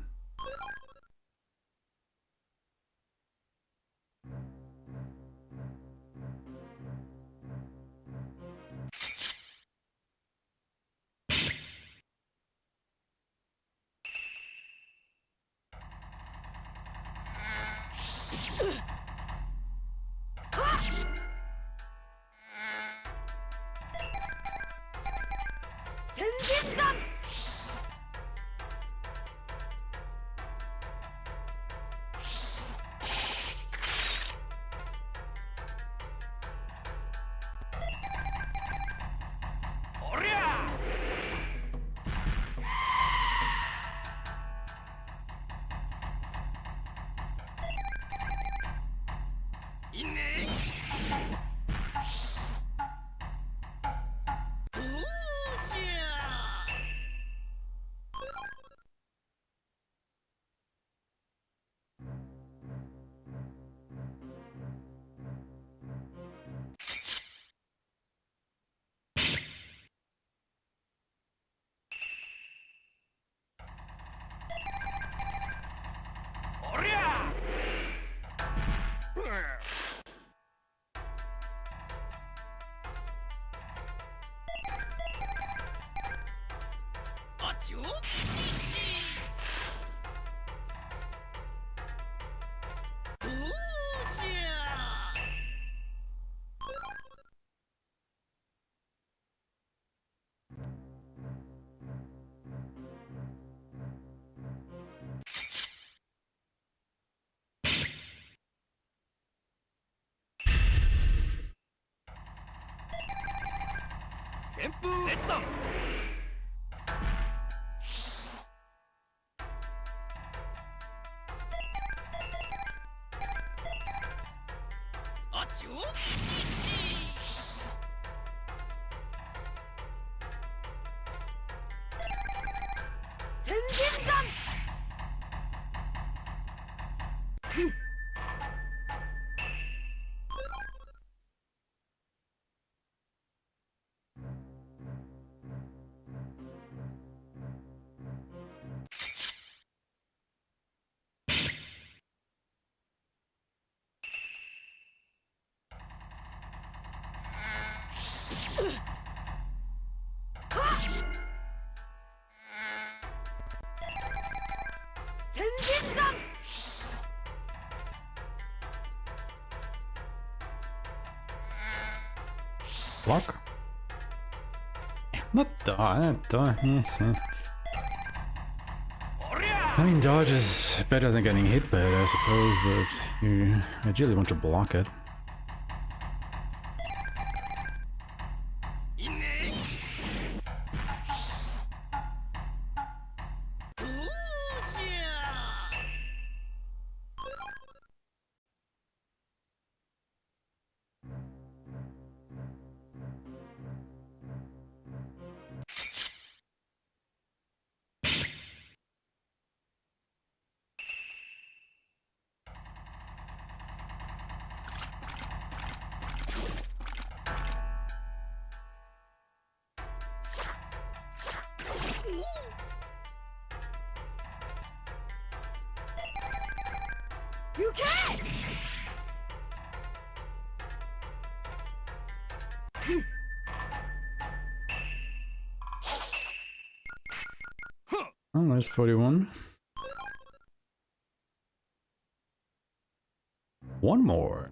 Speaker 1: Block? Not dodge, yes. I mean, dodge is better than getting hit by it, I suppose, but you ideally want to block it.
Speaker 6: You can't!
Speaker 1: Oh, there's 41. One more.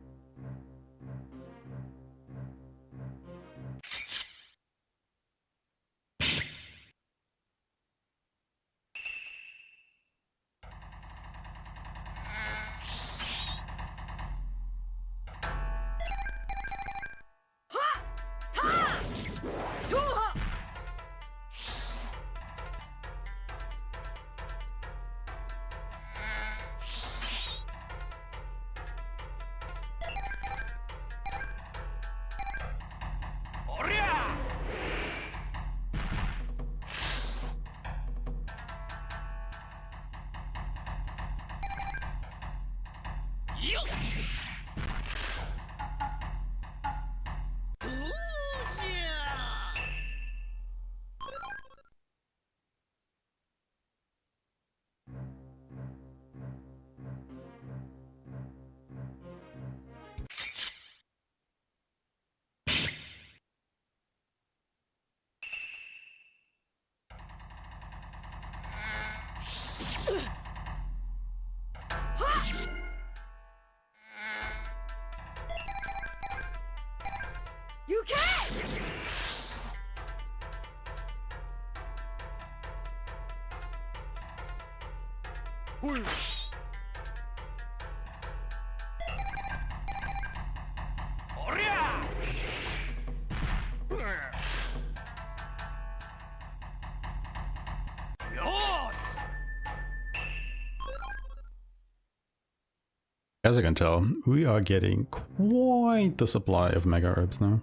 Speaker 6: You can't!
Speaker 1: As I can tell, we are getting quite the supply of mega herbs now.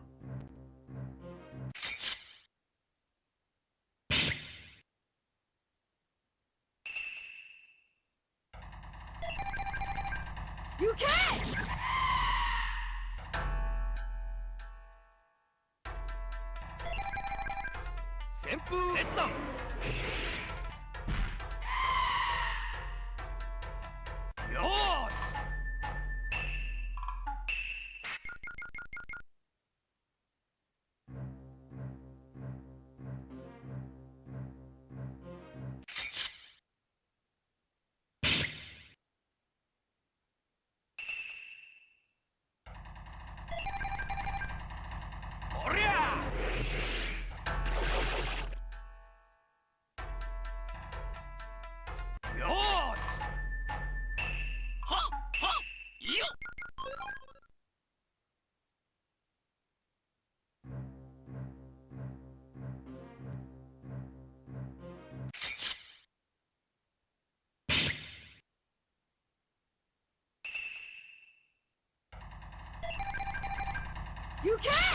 Speaker 6: You can't! You can't!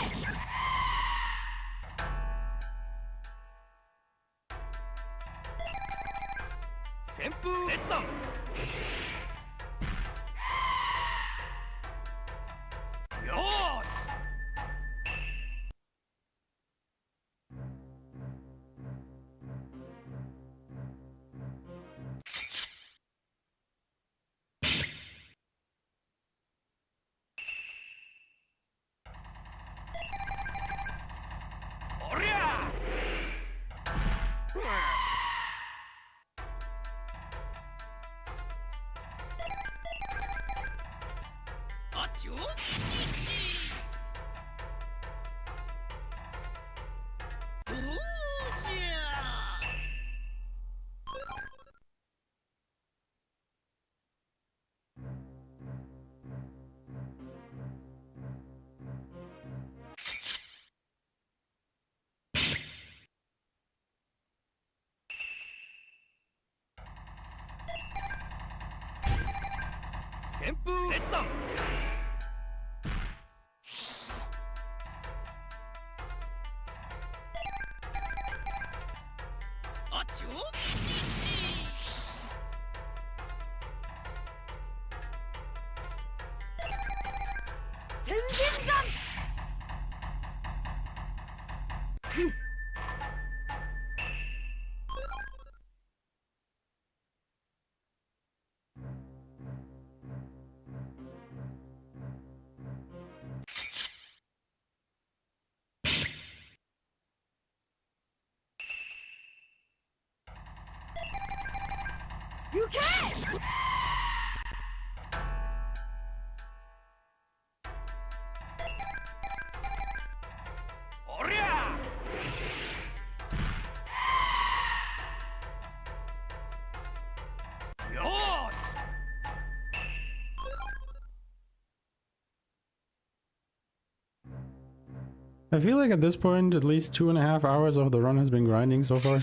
Speaker 1: I feel like at this point, at least 2.5 hours of the run has been grinding so far.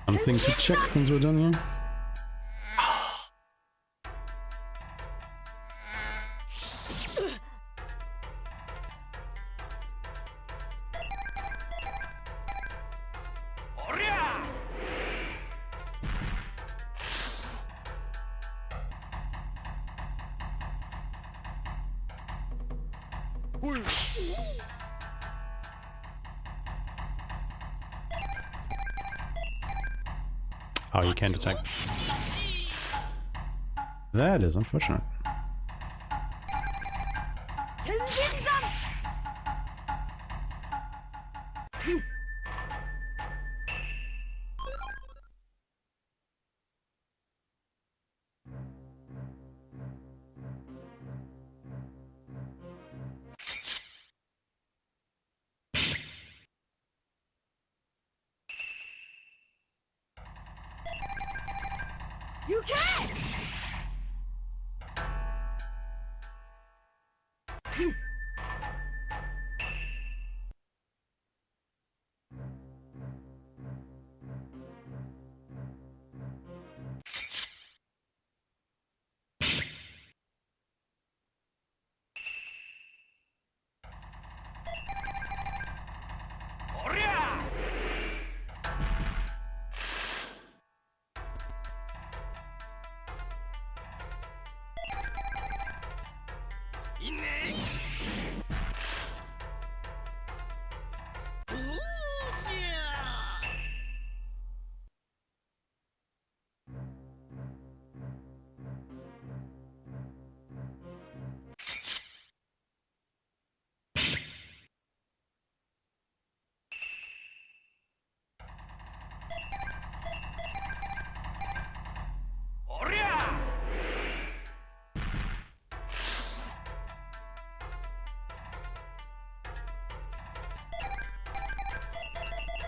Speaker 1: Something to check since we're done here. Oh, you can't attack. That is unfortunate.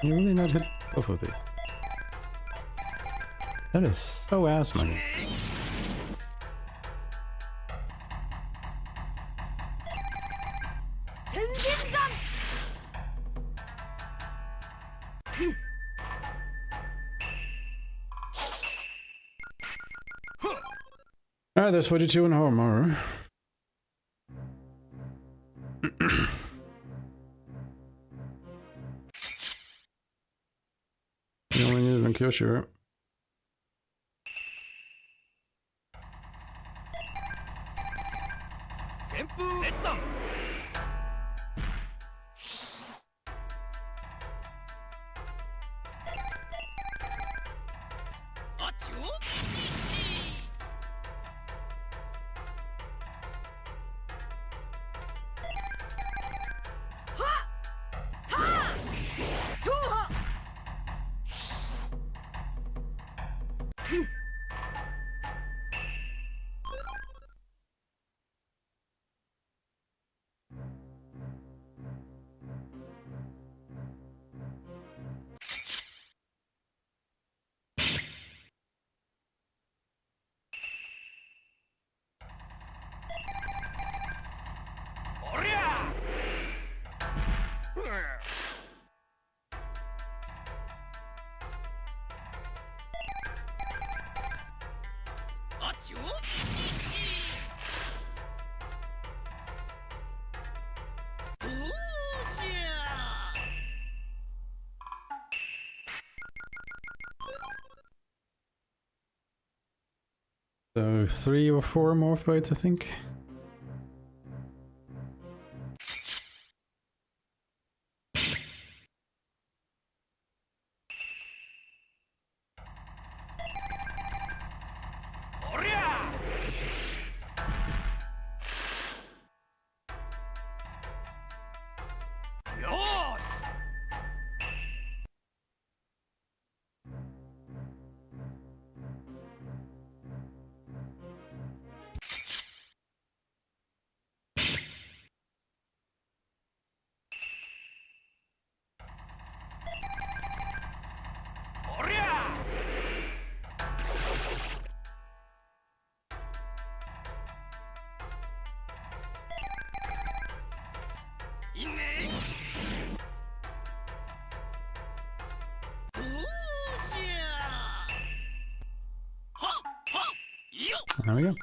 Speaker 1: You really not hit both of these. That is so Aeshmah. Alright, there's 42 in Haohmaru. You only need it on Kyosho. So 3 or 4 more fights, I think. There we go.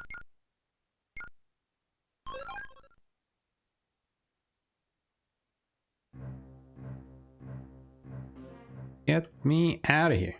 Speaker 1: Get me out of here.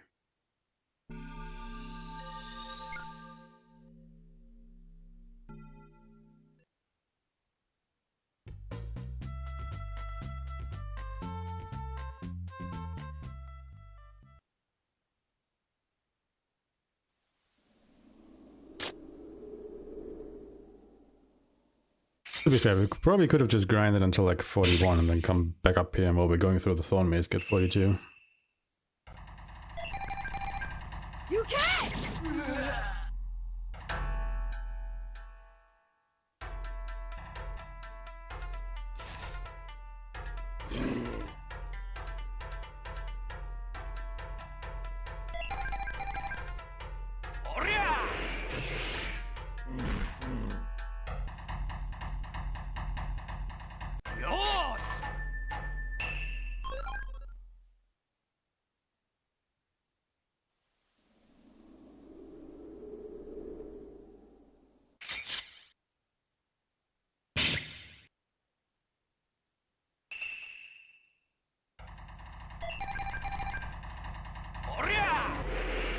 Speaker 1: To be fair, we probably could have just grinded until like 41 and then come back up here and while we're going through the Thorn Maze get 42.
Speaker 6: You can't!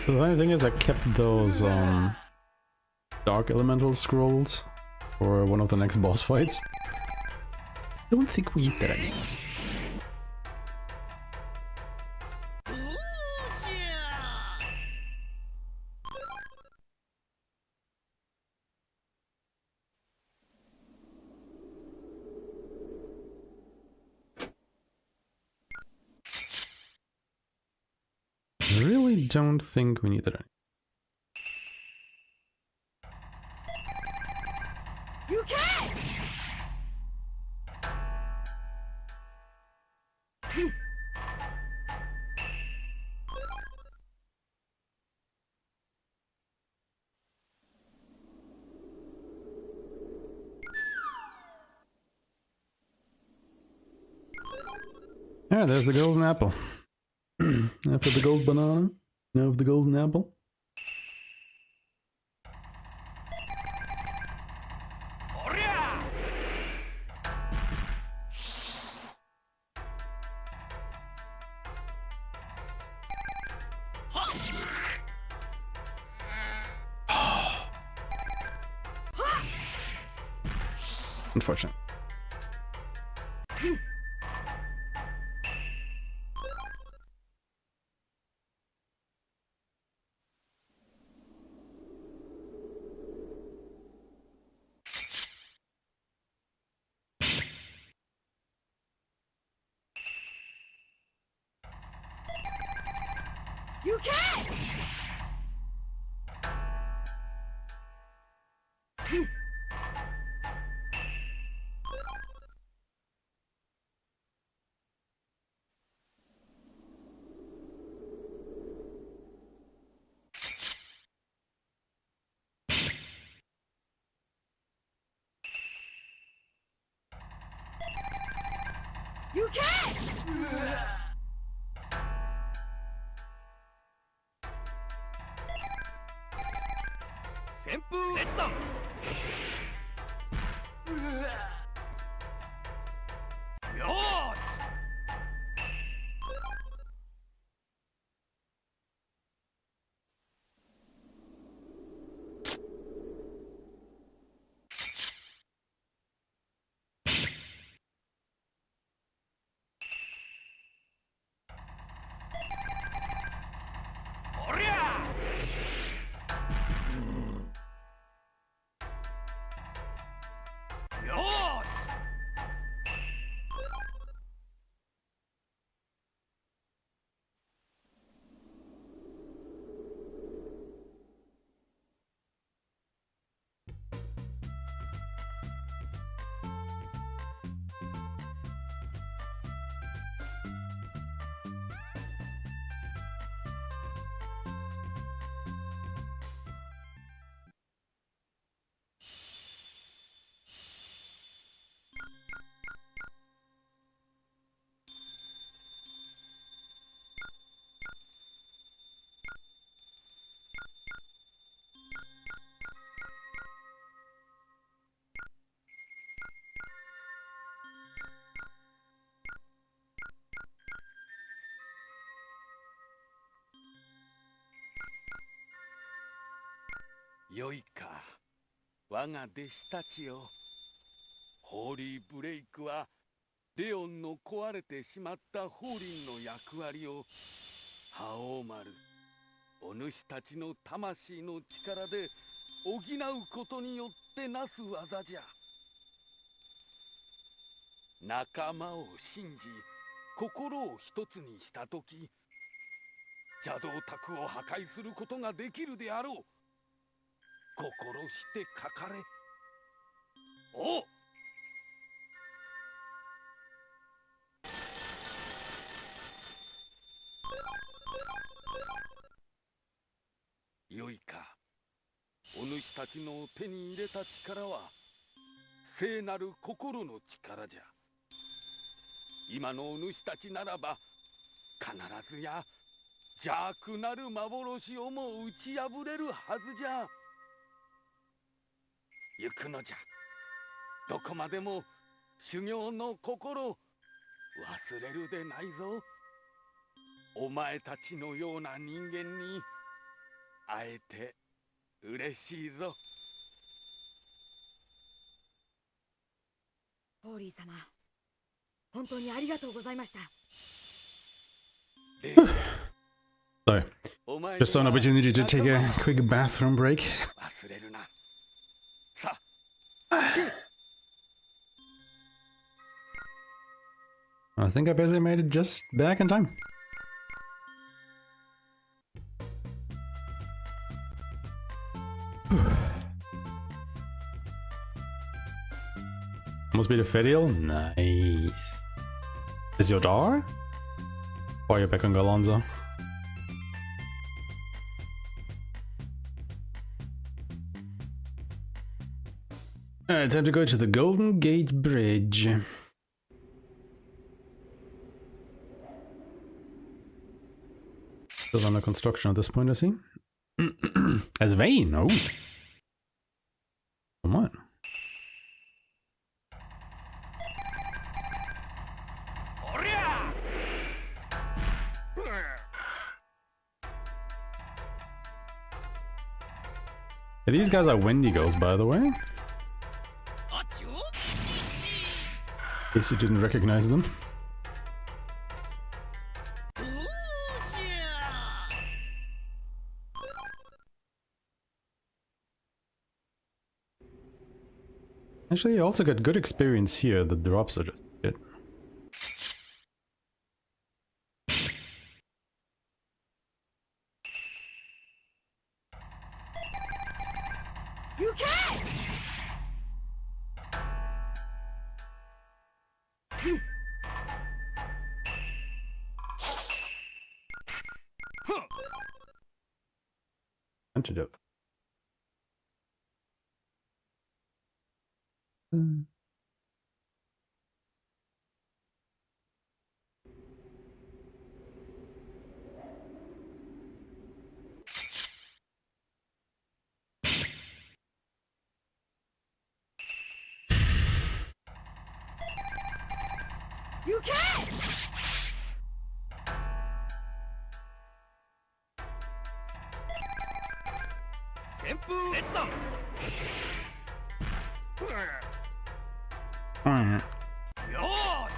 Speaker 1: The funny thing is I kept those Dark Elemental scrolls for one of the next boss fights. Don't think we need that anymore. Really don't think we need that anymore.
Speaker 6: You can't!
Speaker 1: Yeah, there's the golden apple. After the gold banana, now of the golden apple. Unfortunate.
Speaker 6: You can't! You can't!
Speaker 5: よいか、我が弟子たちよ。ホーリーブレイクはレオンの壊れてしまった法輪の役割を覇王丸、お主たちの魂の力で補うことによってなす技じゃ。仲間を信じ心を一つにしたとき、邪道宅を破壊することができるであろう。心してかかれ。おう。よいか、お主たちの手に入れた力は聖なる心の力じゃ。今のお主たちならば必ずや邪悪なる幻をも打ち破れるはずじゃ。行くのじゃ。どこまでも修行の心忘れるでないぞ。お前たちのような人間に会えて嬉しいぞ。
Speaker 6: ホーリー様、本当にありがとうございました。
Speaker 1: So, just an opportunity to take a quick bathroom break.
Speaker 5: 忘れるな。さあ。
Speaker 1: I think I basically made it just back in time. Must be the Fedial? Nice. Is your door? Or you're back on Galonzo? Alright, time to go to the Golden Gate Bridge. Still under construction at this point, I see. As Vane, oh. Come on. Yeah, these guys are Wendigos, by the way. In case you didn't recognize them. Actually, you also got good experience here. The drops are just shit.
Speaker 2: You can!
Speaker 1: Antidote.
Speaker 2: You can! Senpu, let's go! Yosh!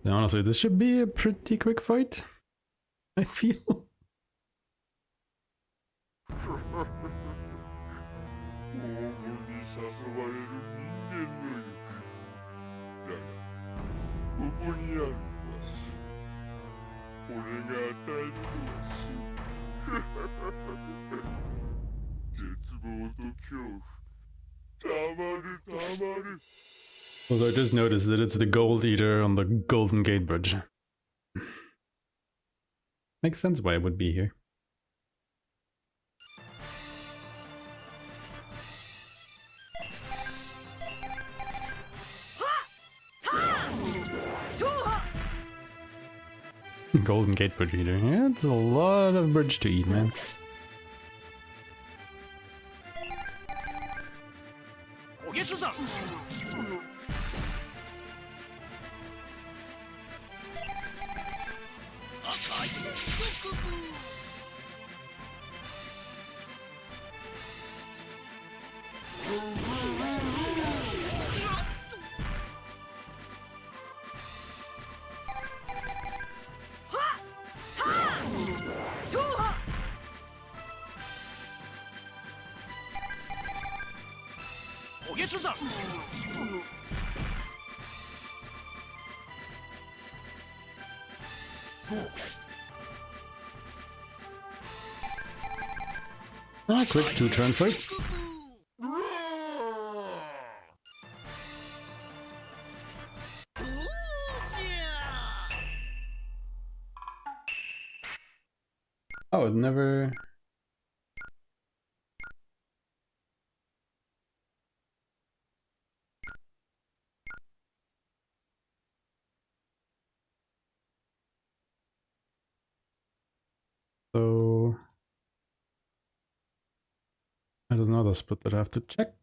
Speaker 1: Now, honestly, this should be a pretty quick fight, I feel.
Speaker 3: 絶望と恐怖、
Speaker 1: Although I just noticed that it's the Gold Eater on the Golden Gate Bridge. Makes sense why it would be here. Golden Gate Bridge Eater. Yeah, it's a lot of bridge to eat, man. Ah, quick 2-turn flip. Oh, it never... So... there's another split that I have to check.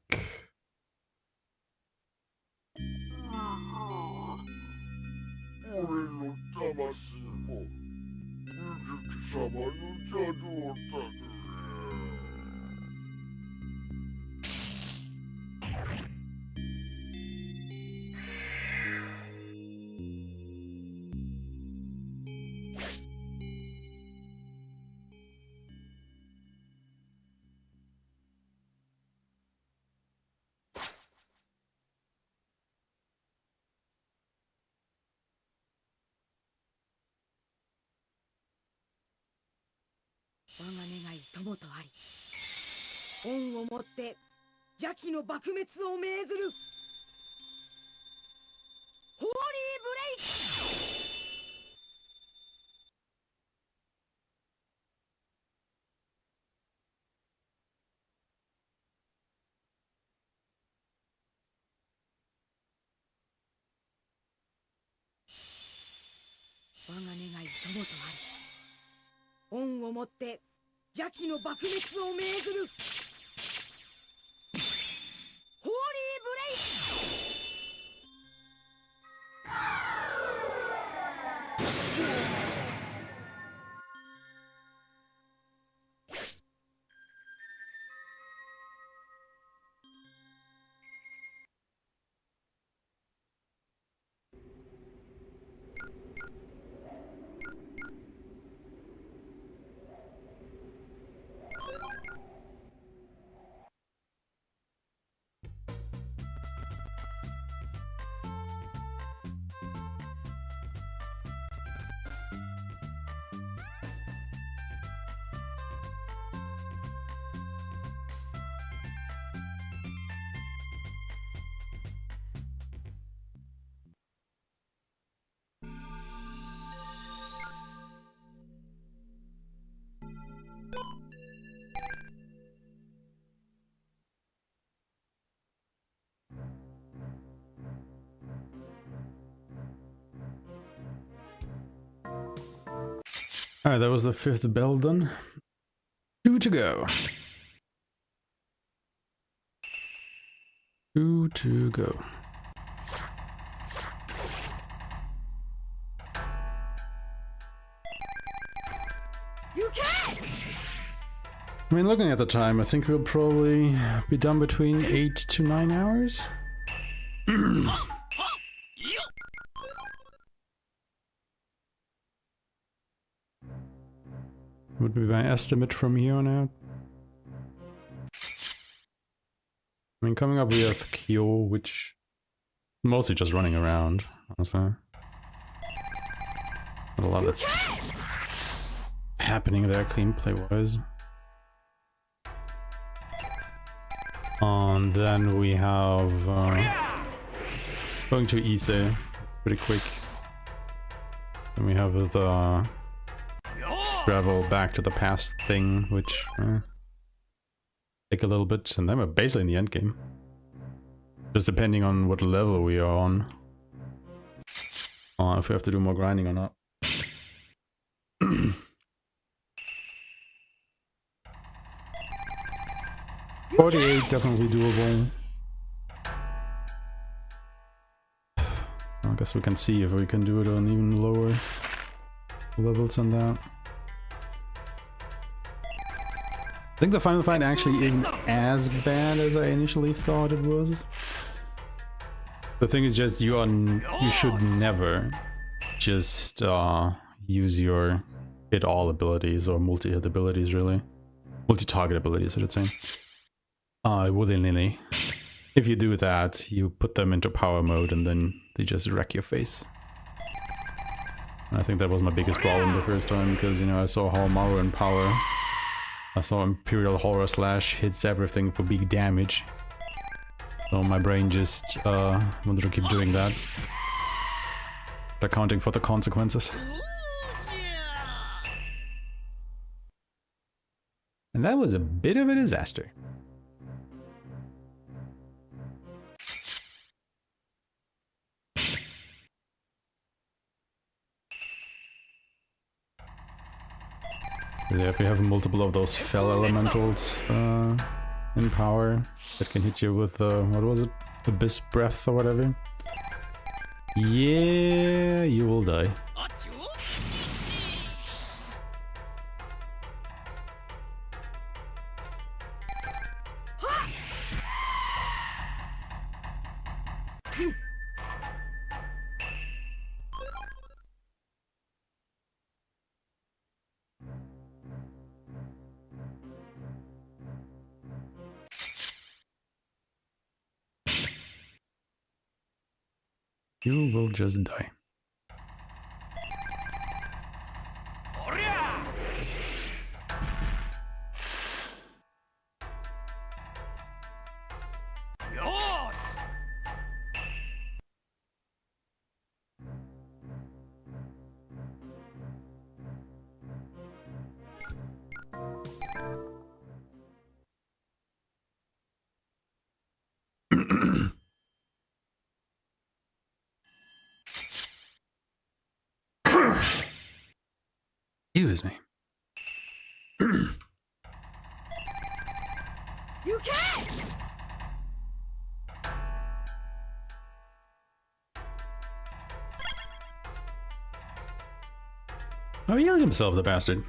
Speaker 1: Alright, that was the 5th bell done. 2 to go. 2 to go. I mean, looking at the time, I think we'll probably be done between 8 to 9 hours. Would be my estimate from here on out. I mean, coming up we have Kyo, which is mostly just running around, also. Not a lot that's happening there gameplay-wise. On And then we have going to Ise pretty quick. Then we have the travel back to the past thing, which take a little bit, and then we're basically in the end game. Just depending on what level we are on. If we have to do more grinding or not. 48, definitely doable. I guess we can see if we can do it on even lower levels than that. I think the final fight actually isn't as bad as I initially thought it was. The thing is just you should never just use your hit all abilities or multi-hit abilities, really. Multi-target abilities, I should say. Willy-nilly. If you do that, you put them into power mode and then they just wreck your face. And I think that was my biggest problem the first time, because, you know, I saw Haohmaru in power. I saw Imperial Horror Slash hits everything for big damage. So my brain just wanted to keep doing that. Accounting for the consequences. And that was a bit of a disaster. Yeah, if you have multiple of those fell elementals in power that can hit you with what was it? Abyss breath or whatever. Yeah, you will die. You will just die. Excuse me.
Speaker 6: You can't!
Speaker 1: Oh, he healed himself, the bastard.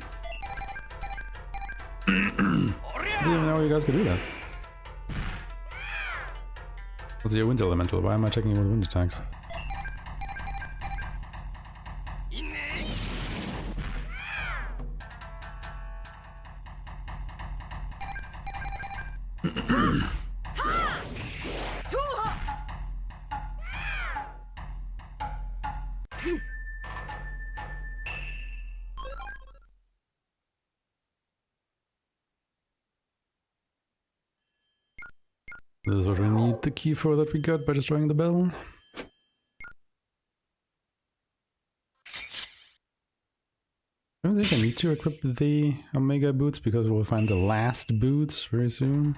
Speaker 1: I didn't even know you guys could do that. What's your wind elemental? Why am I checking with wind attacks? This is what we need the key for that we got by destroying the bell. I don't think I need to equip the Omega boots because we'll find the last boots very soon.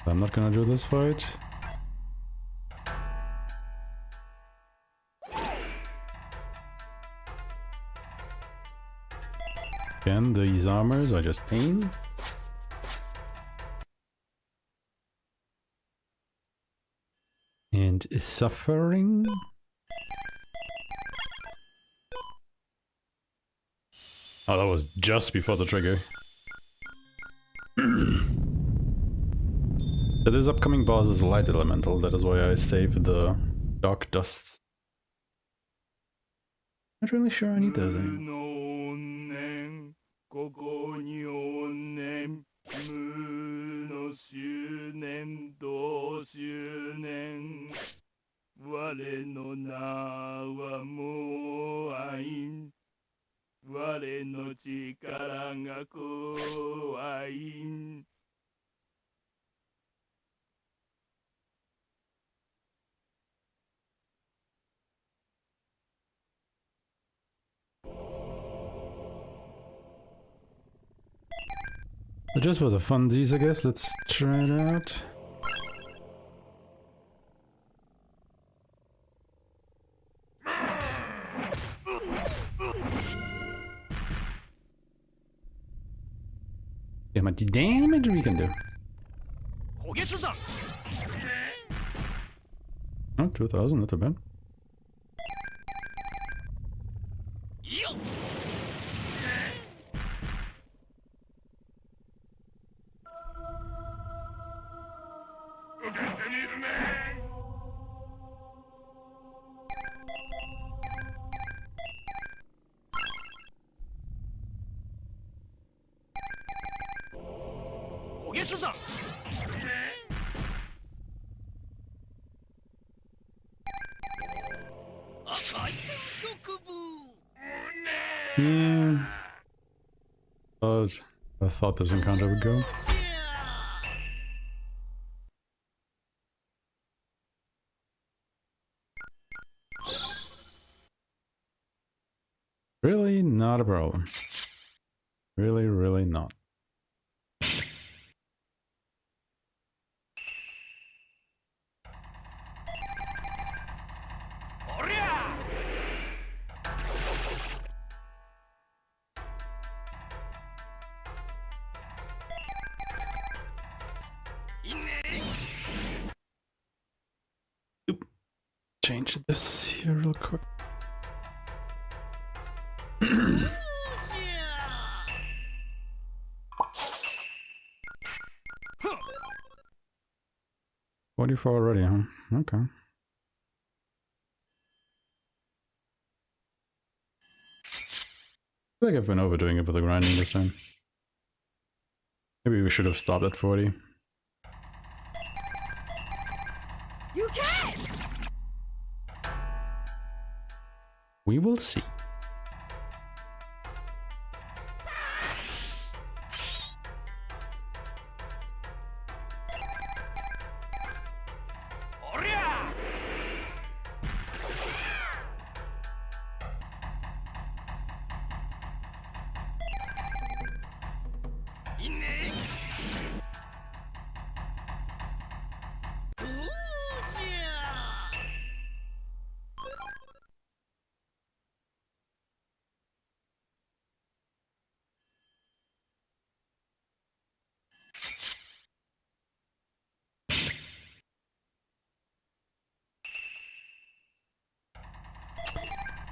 Speaker 1: But I'm not gonna do this fight. Again, these armors are just pain. And suffering. Oh, that was just before the trigger. So this upcoming boss is a light elemental, that is why I saved the dark dusts. Not really sure I need those anymore.
Speaker 3: 無の執念同執念我の名はもう愛我の力が怖い
Speaker 1: But just for the funsies, I guess, let's try it out. Yeah, how much damage we can do. Oh, 2000, not too bad. Yeah. But I thought this encounter would go. Really not a problem. Really, really not. Oop. Change this here real quick. 44 already, huh? Okay. I feel like I've been overdoing it with the grinding this time. Maybe we should have stopped at 40.
Speaker 6: You can!
Speaker 1: We will see.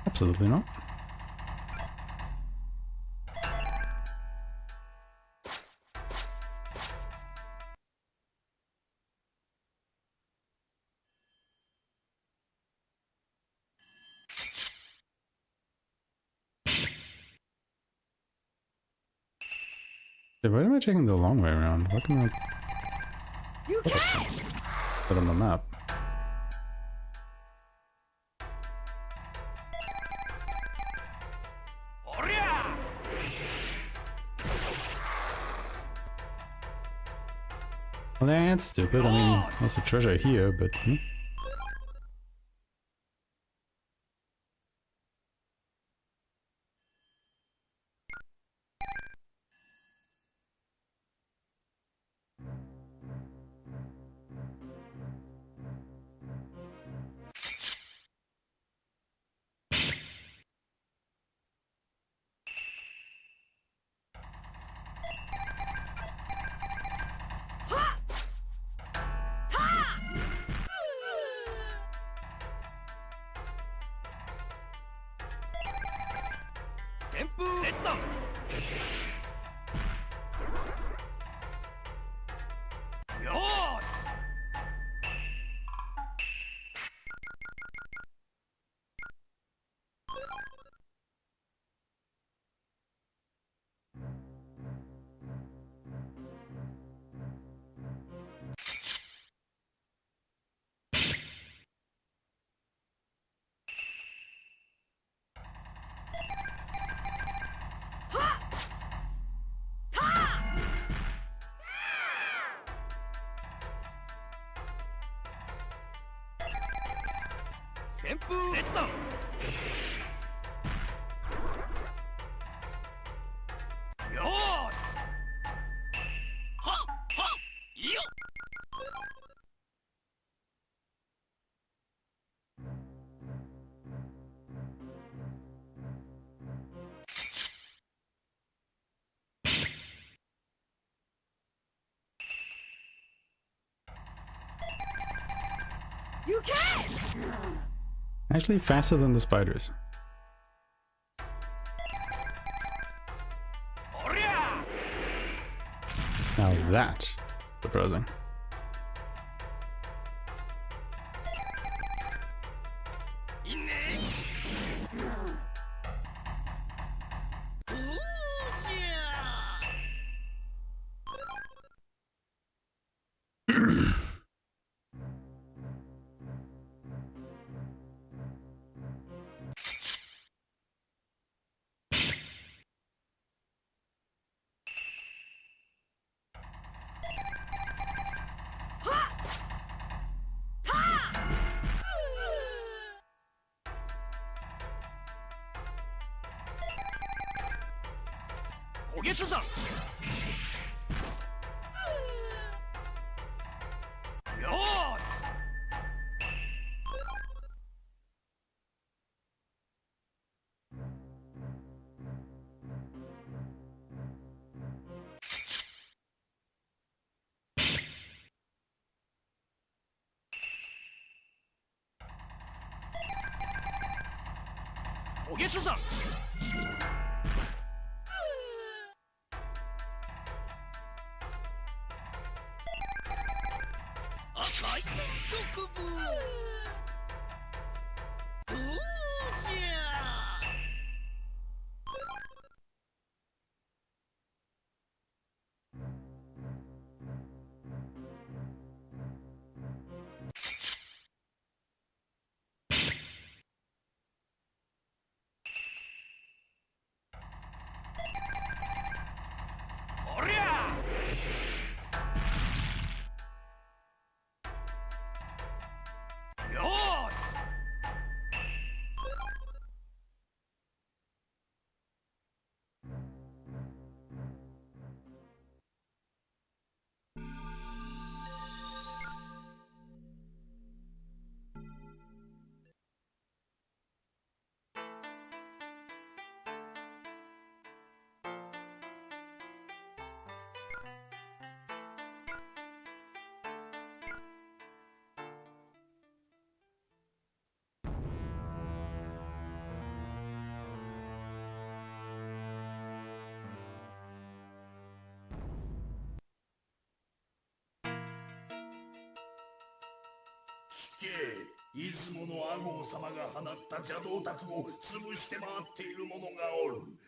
Speaker 1: Absolutely not. Yeah, why am I taking the long way around? Why can I put on the map? Well, that's stupid. I mean, there's a treasure here, but... Actually faster than the spiders. Now that's surprising.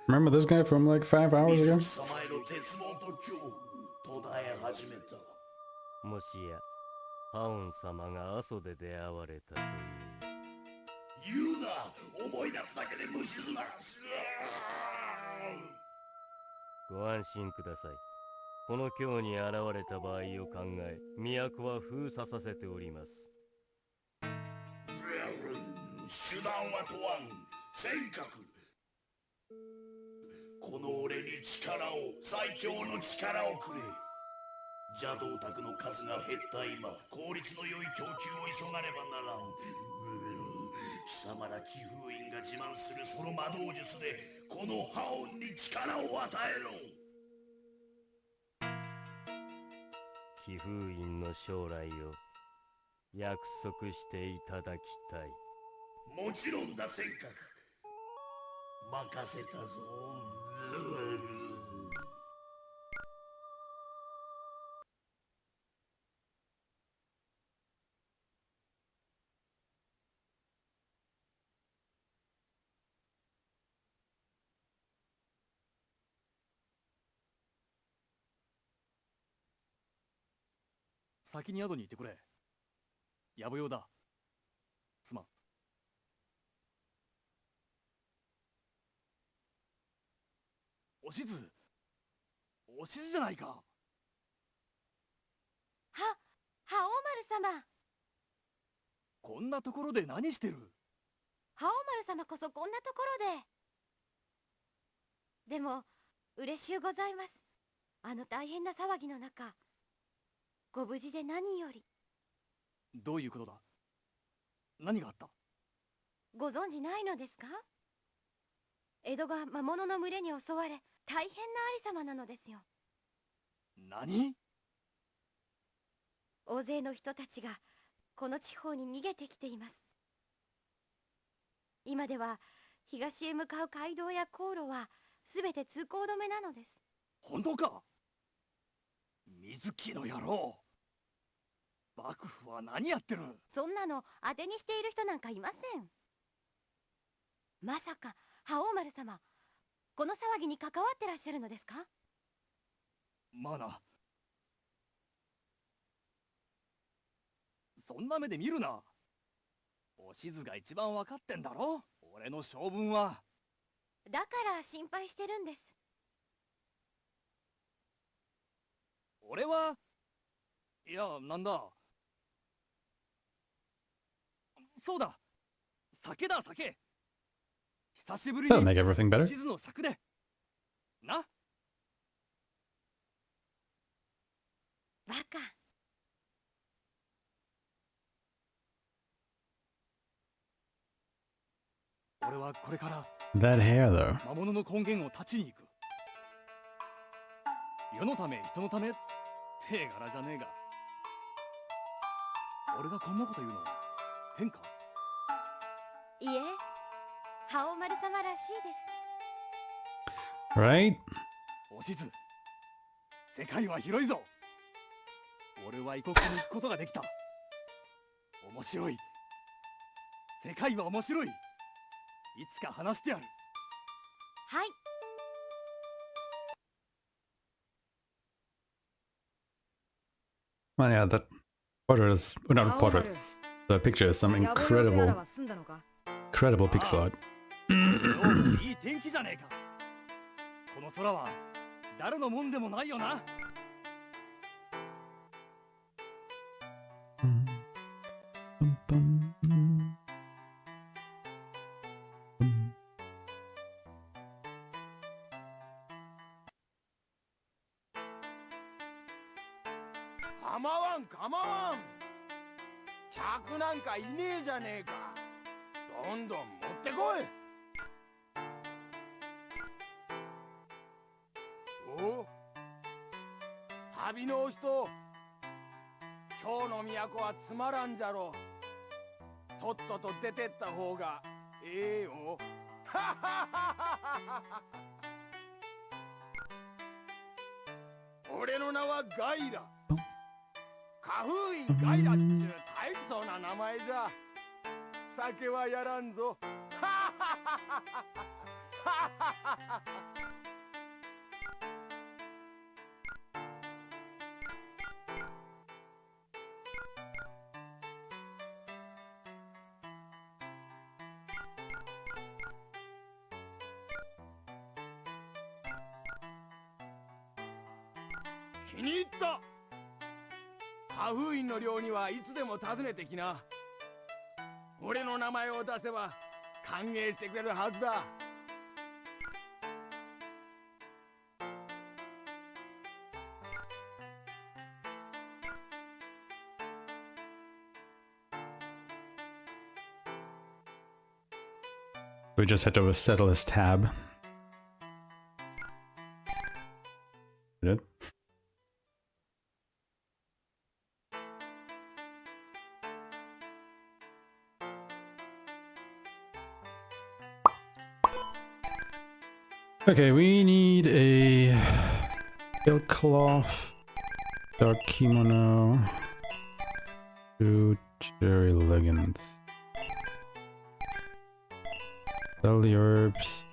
Speaker 1: Remember this guy from like 5 hours ago?
Speaker 2: もしやハオン様が阿蘇で出会われたという。
Speaker 3: 言うな、思い出すだけで虫ずな。
Speaker 2: ご安心ください。この京に現れた場合を考え、都は封鎖させております。
Speaker 3: 手段は問わん。尖閣。この俺に力を、最強の力をくれ。邪道宅の数が減った今、効率の良い供給を急がねばならん。貴様ら貴風院が自慢するその魔導術で、このハオンに力を与えろ。
Speaker 2: 貴風院の将来を約束していただきたい。
Speaker 3: もちろんだ、尖閣。任せたぞ。
Speaker 5: 先に宿にいてくれ。やぶ用だ。すまん。おしずじゃないか。
Speaker 7: ハオマル様。
Speaker 5: こんなところで何してる？
Speaker 7: ハオマル様こそこんなところで。でも嬉しゅうございます。あの大変な騒ぎの中、ご無事で何より。
Speaker 5: どういうことだ？何があった？
Speaker 7: ご存じないのですか？江戸が魔物の群れに襲われ、大変なありさまなのですよ。
Speaker 5: 何？
Speaker 7: 大勢の人たちがこの地方に逃げてきています。今では東へ向かう街道や航路はすべて通行止めなのです。
Speaker 5: 本当か？水木の野郎、幕府は何やってる？
Speaker 7: そんなの当てにしている人なんかいません。まさか覇王丸様、この騒ぎに関わってらっしゃるのですか？
Speaker 5: まあな。そんな目で見るな。おしずが一番分かってんだろ、俺の性分は。
Speaker 7: だから心配してるんです。
Speaker 5: 俺は、いや、なんだ。そうだ、酒だ、酒。久しぶり
Speaker 1: That'll
Speaker 5: に
Speaker 1: make everything better.
Speaker 5: 地図の尺で。な。
Speaker 7: バカ。
Speaker 5: 俺はこれから
Speaker 1: That hair, though.
Speaker 5: 魔物の根源を断ちに行く。世のため人のため手柄じゃねえが、俺がこんなこと言うの変か？
Speaker 7: いえ、覇王丸様らしいです。
Speaker 1: Right?
Speaker 5: おしず、世界は広いぞ。俺は異国に行くことができた。面白い。世界は面白い。いつか話してやる。
Speaker 7: はい。
Speaker 1: Well, yeah, that portrait is, oh, not portrait. The picture is some incredible pixel art.
Speaker 5: いい天気じゃねえか。この空は誰のもんでもないよな。
Speaker 2: 構わん構わん、客なんかいねえじゃねえか。どんどん持ってこい。お、旅のお人、今日の都はつまらんじゃろ。とっとと出てった方がええよ。俺の名はガイラ。花封院ガイラっちゅう大層な名前じゃ。酒はやらんぞ。気に入った。花封院の寮にはいつでも訪ねてきな。俺の名前を出せば歓迎してくれるはずだ。
Speaker 1: We just had to settle his tab. Did? Okay, we need a silk cloth, dark kimono, 2 cherry leggings. Sell the herbs.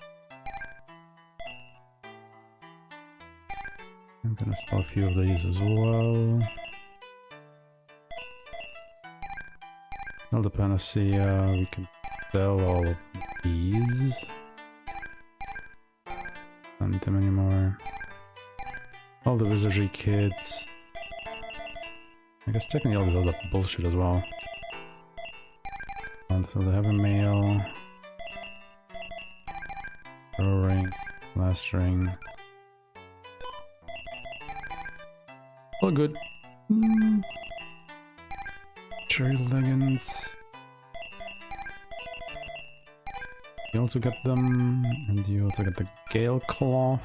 Speaker 1: I'm gonna sell a few of these as well. Sell the panacea. We can sell all of these. Don't need them anymore. All the wizardry kits. I guess technically all this other bullshit as well. So they have a mail. Throw ring, last ring. All good. Cherry leggings. You also got them, and you also got the gale cloth.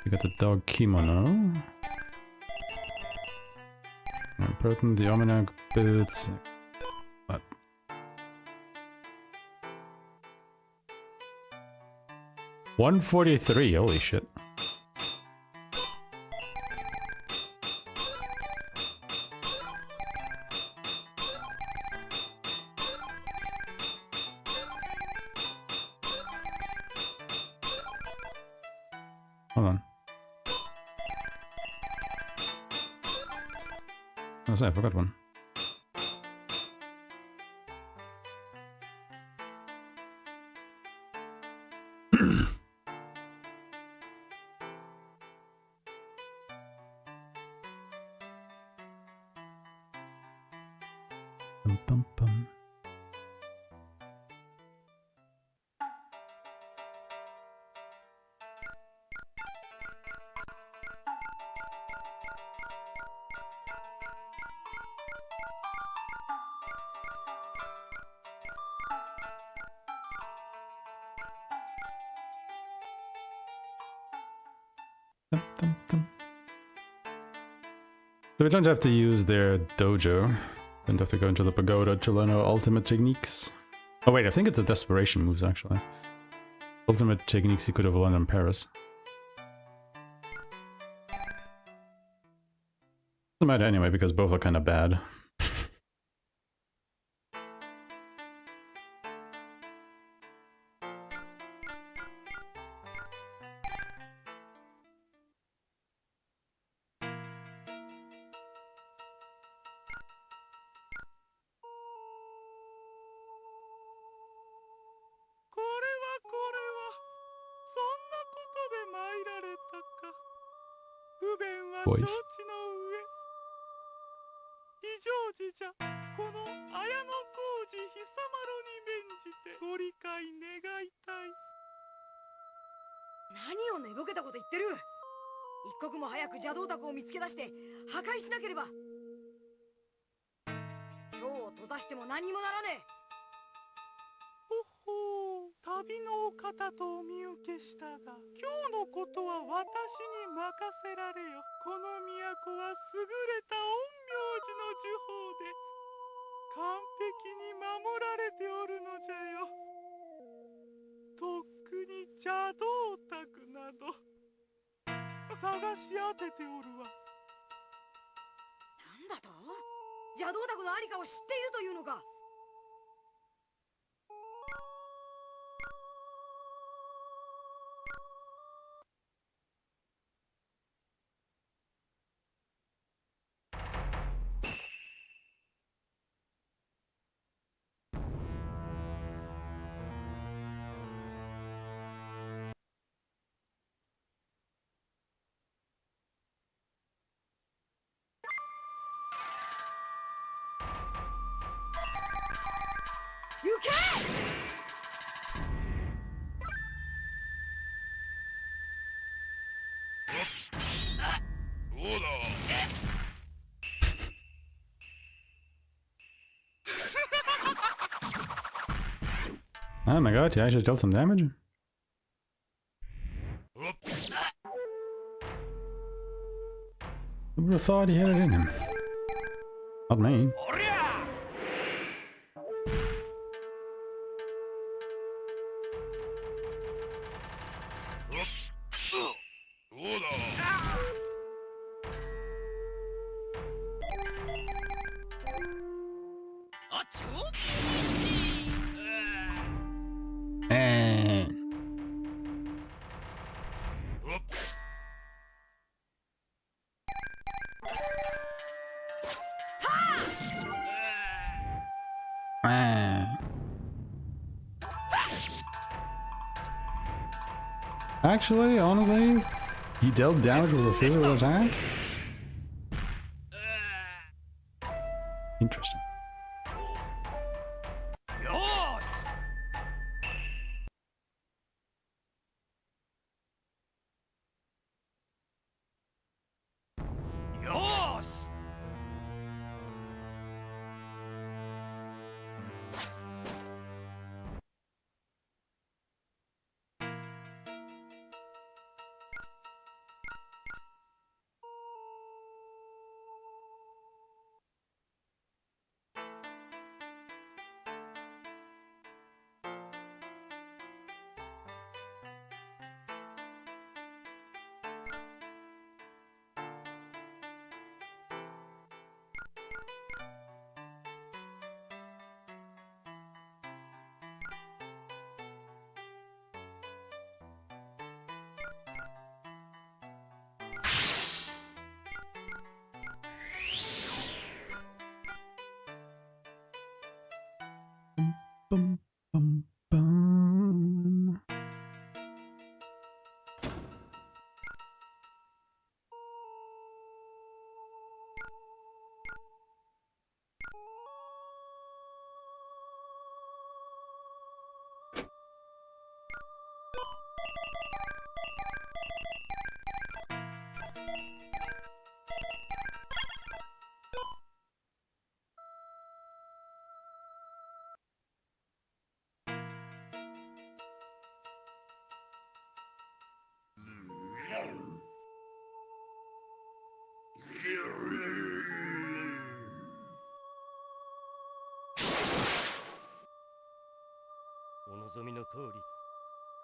Speaker 1: You got the dog kimono. Important, the Omina builds. What? $143, holy shit. Hold on. Oh, sorry, I forgot one. Bum, bum, bum. Dum, dum, dum. So we don't have to use their dojo. Don't have to go into the pagoda to learn our ultimate techniques. Oh wait, I think it's the desperation moves actually. Ultimate techniques you could have learned in Paris. Doesn't matter anyway because both are kind of bad.
Speaker 5: 不便は
Speaker 1: Boys.
Speaker 5: 承知の上非常時じゃこの綾小路久丸に免じてご理解願いたい。
Speaker 6: 何を寝ぼけたこと言ってる。一刻も早く邪道宅を見つけ出して破壊しなければ。今日を閉ざしても何にもならねえ。
Speaker 5: ほほう、旅のお方とお見受けしたが、今日のことは私に任せられよ。この都は優れた陰陽師の呪法で完璧に守られておるのじゃよ。とっくに邪道宅など探し当てておるわ。
Speaker 6: なんだと？邪道宅のありかを知っているというのか。行け！
Speaker 3: どうだ。
Speaker 1: Oh my god, he actually dealt some damage? Who would have thought he had it in him? Not me. Actually, honestly, he dealt damage with a physical attack? Interesting. bum, bum, bum.
Speaker 2: お望みの通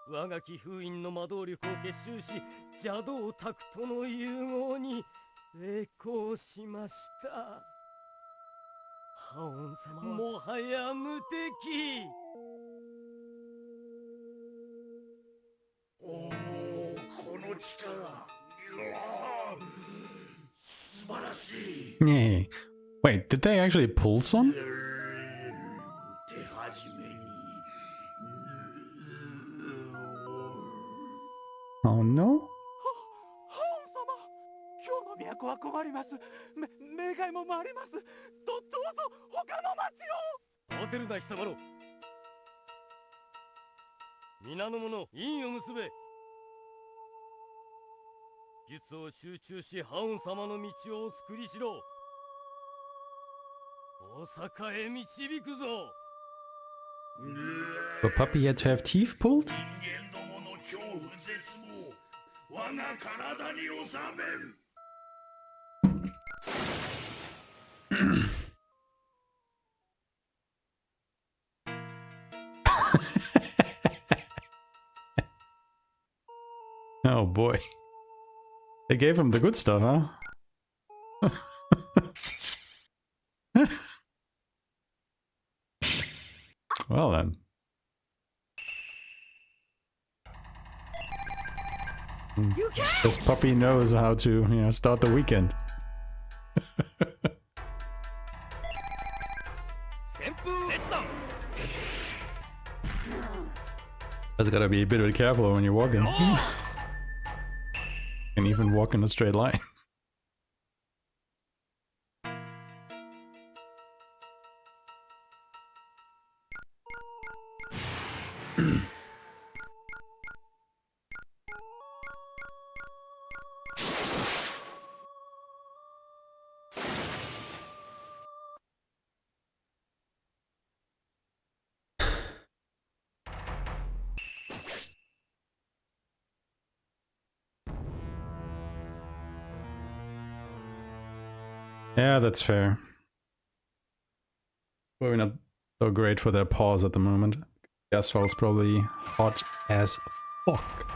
Speaker 2: り、我が貴封印の魔導力を結集し、邪道タクトの融合に成功しました。ハオン様はもはや無敵。
Speaker 3: おお、この力。素晴らしい。
Speaker 1: Yay. Wait, did they actually pull some?
Speaker 3: 手始めに。
Speaker 1: Oh no?
Speaker 8: ハオ様、今日の都は困ります。命外も回ります。どうぞ他の町を。
Speaker 2: 慌てるな貴様ろ。皆の者、印を結べ。術を集中し、ハオン様の道をお作りしろ。大阪へ導くぞ。
Speaker 1: The puppy had to have teeth pulled?
Speaker 3: 人間どもの恐怖絶望、我が体に収める。
Speaker 1: Oh boy. They gave him the good stuff, huh? Well then. This puppy knows how to, start the weekend. Just gotta be a bit careful when you're walking. Can even walk in a straight line. Yeah, that's fair. Probably not so great for their paws at the moment. The asphalt's probably hot as fuck.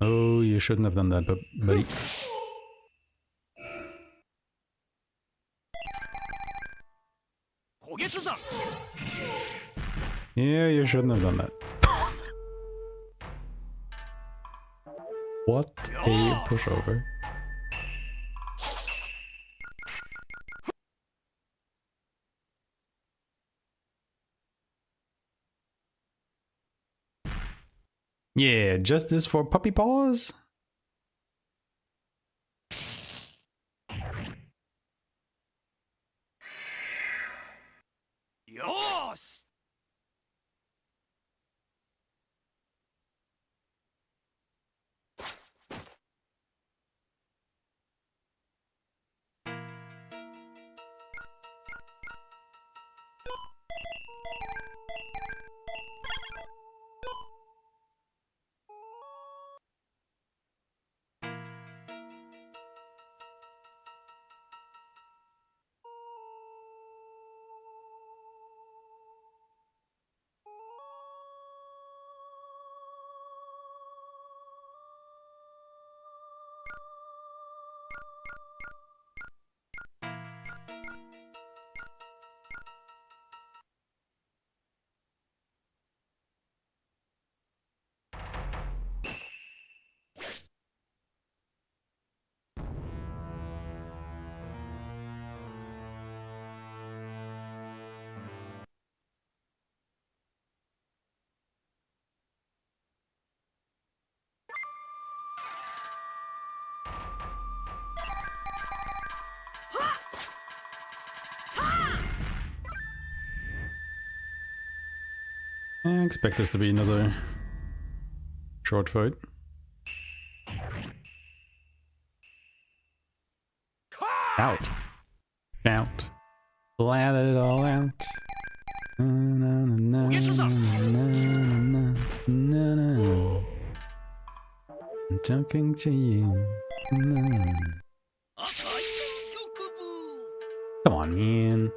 Speaker 1: Oh, you shouldn't have done that, buddy. Yeah, you shouldn't have done that. What a pushover. Yeah, justice for puppy paws? I expect this to be another short fight. Out. Shout. Let it all out. Na, na, na, na, na, na, na. I'm talking to you. Na. Come on, man.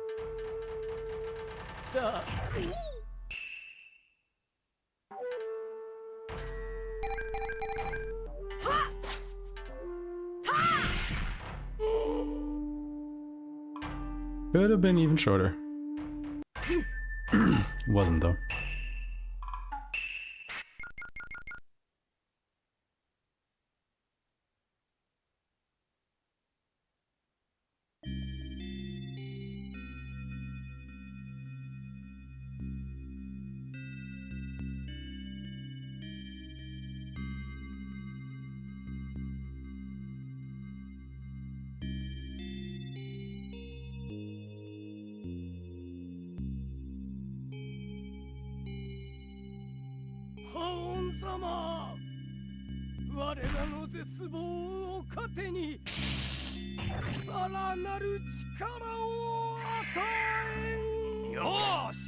Speaker 1: Could have been even shorter. Wasn't though.
Speaker 2: 我らの絶望を糧にさらなる力を与えん。よーし。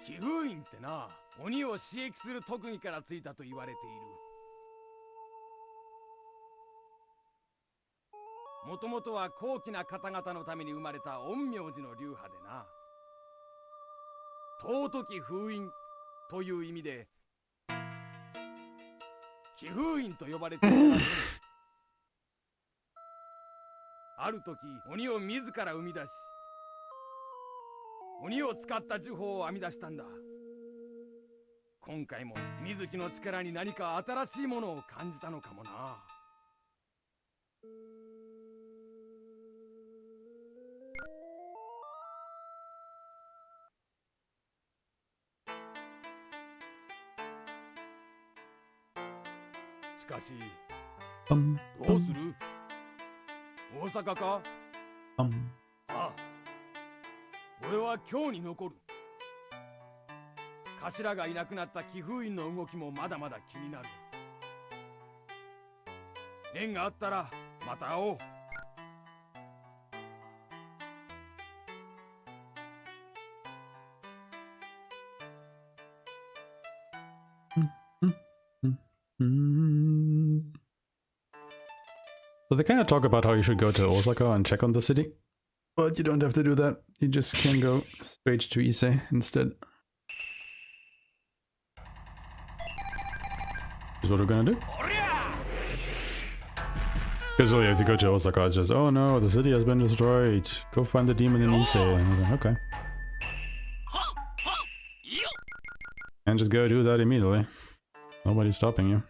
Speaker 2: 気封印ってな、鬼を刺激する特技からついたと言われている。もともとは高貴な方々のために生まれた陰陽師の流派でな。尊き封印という意味で気封印と呼ばれているらしい。ある時鬼を自ら生み出し鬼を使った呪法を編み出したんだ。今回も水木の力に何か新しいものを感じたのかもな。しかし、どうする？大阪か？ああ、俺は今日に残る。頭がいなくなった気封印の動きもまだまだ気になる。縁があったらまた会おう。
Speaker 1: So they kind of talk about how you should go to Osaka and check on the city, but you don't have to do that. You just can go straight to Ise instead. Is what we're gonna do. Because really, if you go to Osaka, it's just, oh no, the city has been destroyed. Go find the demon in Ise. And I was like, okay. And just go do that immediately. Nobody's stopping you.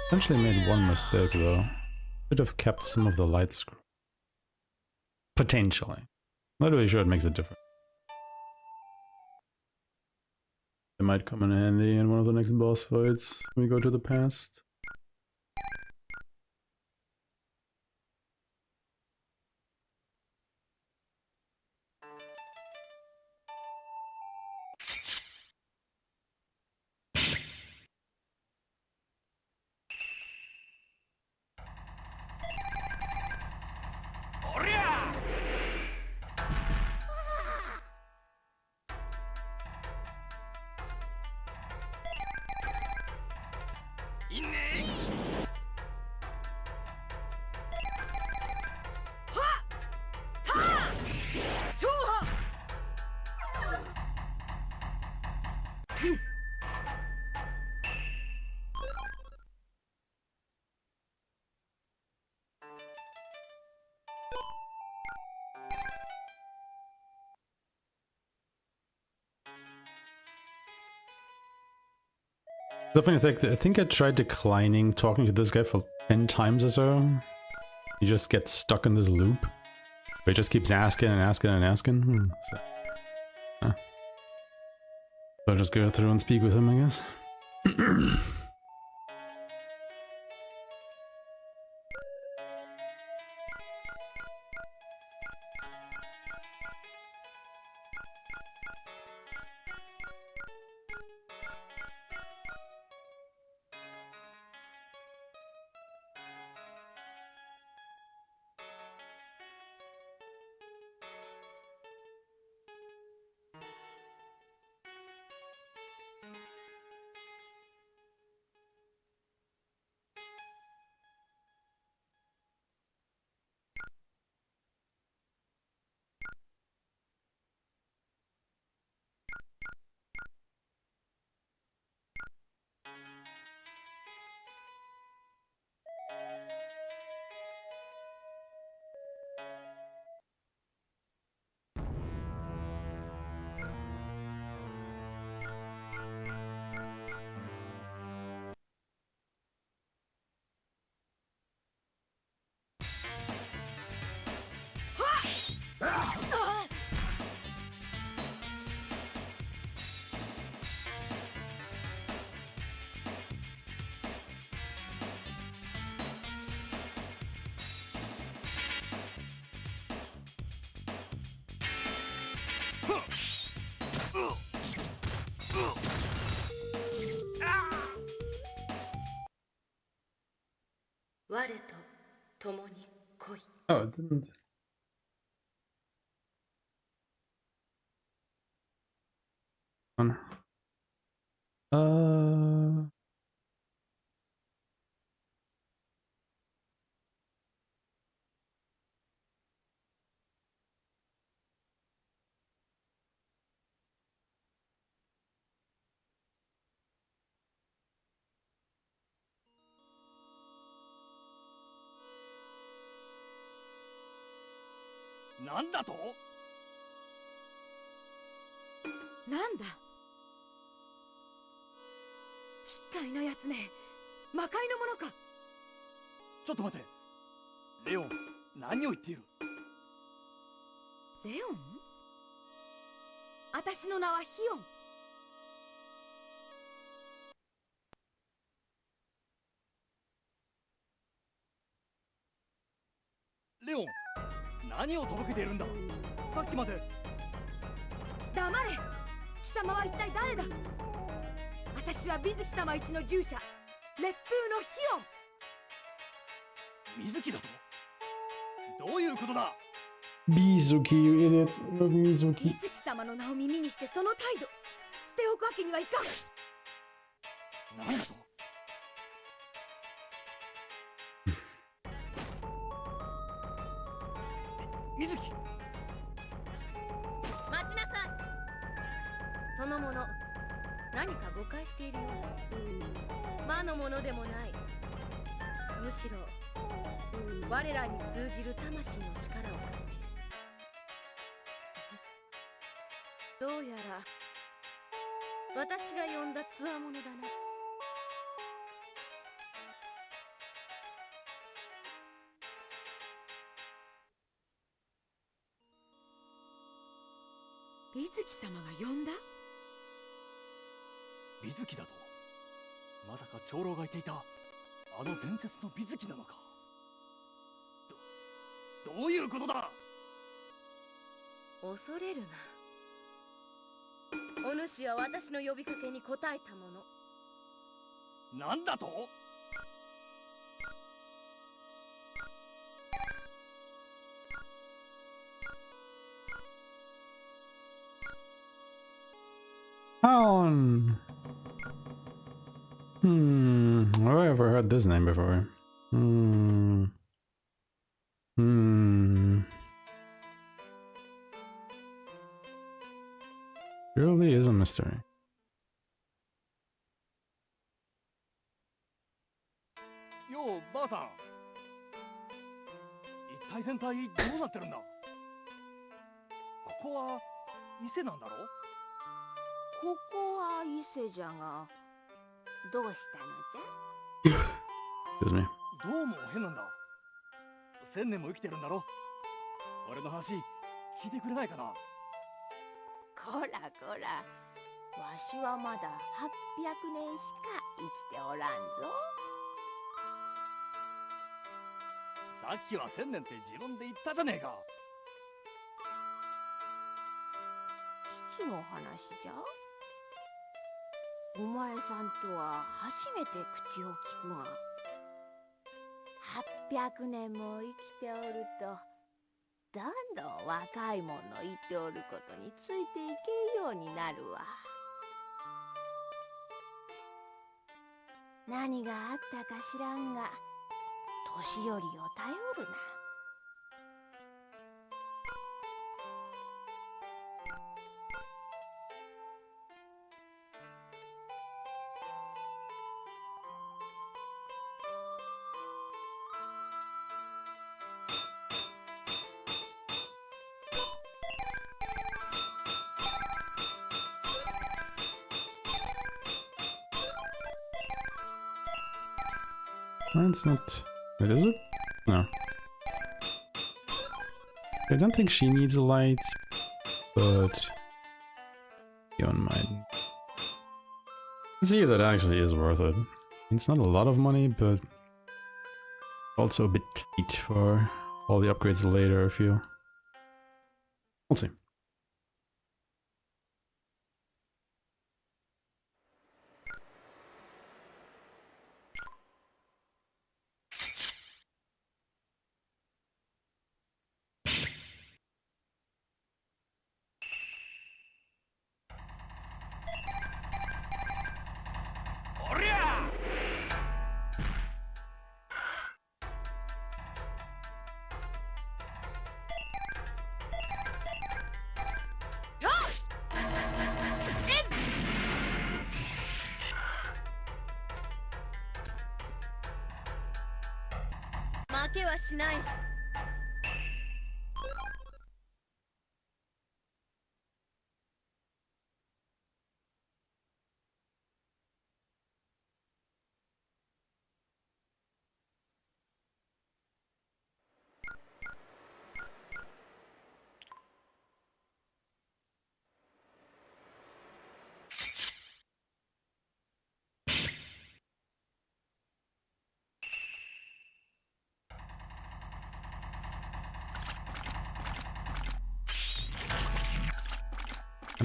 Speaker 1: Essentially made one mistake though. Should have kept some of the light screw. Potentially. Not really sure it makes a difference. It might come in handy in one of the next boss fights when we go to the past. The funny thing, I think I tried declining talking to this guy for 10 times or so. He just gets stuck in this loop. Where he just keeps asking and asking and asking. So I'll just go through and speak with him, I guess. Oh, it didn't.
Speaker 8: なんだと？
Speaker 6: なんだ。奇怪なやつめ。魔界のものか。
Speaker 8: ちょっと待て。レオン、何を言っている？
Speaker 6: レオン？私の名はヒオン。
Speaker 8: レオン、何をとぼけているんだ？さっきまで。
Speaker 6: 黙れ。貴様は一体誰だ？私は水木様一の従者、烈風のヒオン。
Speaker 8: 水木だと？どういうことだ？Mizuki,
Speaker 1: you idiot. Look, Mizuki.
Speaker 6: 水木様の名を耳にしてその態度、捨ておくわけにはいかん。
Speaker 8: 何だと？水木！
Speaker 6: 待ちなさい。その者、何か誤解しているようだ。魔のものでもない。むしろ我らに通じる魂の力を感じる。どうやら私が呼んだつわものだな。水木様が呼んだ？
Speaker 8: 水木だと？まさか長老が言っていたあの伝説の水木なのか？どういうことだ？
Speaker 6: 恐れるな。お主は私の呼びかけに応えたもの。
Speaker 8: なんだと？Town.
Speaker 1: Have I ever heard this name before? Really is a mystery.
Speaker 8: よう、ばあさん。一体全体どうなってるんだ？ここは伊勢なんだろ？
Speaker 6: ここは伊勢じゃが、どうしたのじゃ？
Speaker 1: Excuse me.
Speaker 8: どうも変なんだ。1000年も生きてるんだろ。俺の話聞いてくれないかな。
Speaker 6: こらこら、わしはまだ800年しか生きておらんぞ。
Speaker 8: さっきは1000年って自分で言ったじゃねえか。
Speaker 6: いつの話じゃ？お前さんとは初めて口を聞くが、800年も生きておるとどんどん若い者の言っておることについていけんようになるわ。何があったか知らんが、年寄りを頼るな。
Speaker 1: It's not. Wait, is it? No. I don't think she needs a light, but beyond mine. Let's see if that actually is worth it. It's not a lot of money, but also a bit tight for all the upgrades later, I feel. We'll see.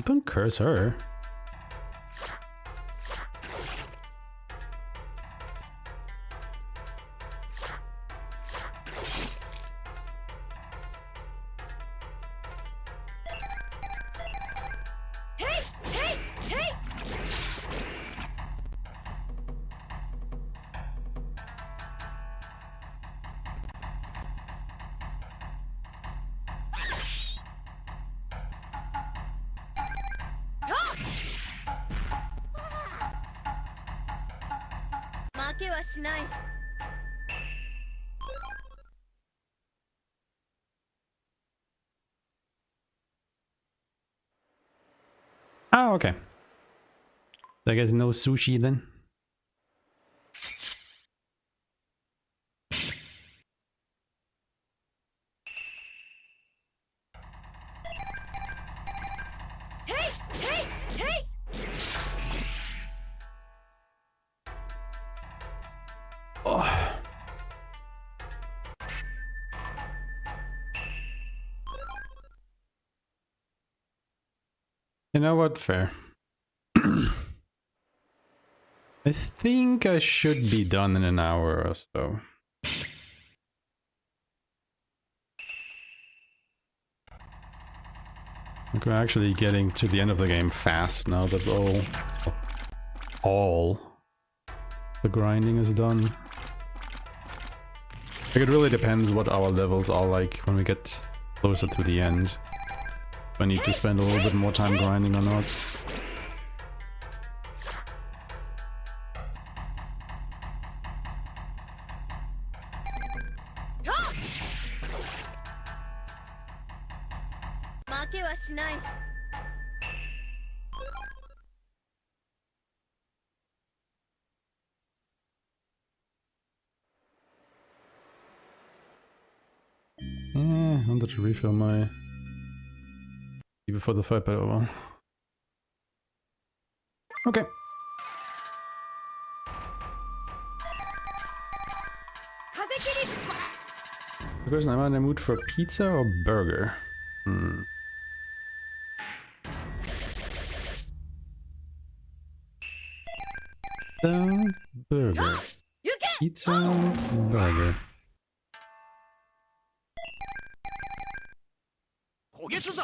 Speaker 1: Don't curse her. Oh, okay. So I guess no sushi then. Oh. You know what? Fair. I think I should be done in an hour or so. Like we're actually getting to the end of the game fast now that all the grinding is done. Like it really depends what our levels are like when we get closer to the end. If I need to spend a little bit more time grinding or not. wanted to refill my before the fight, but over. Okay. The question, am I in the mood for pizza or burger? Burger. Pizza, burger.
Speaker 2: 焦げつぞ。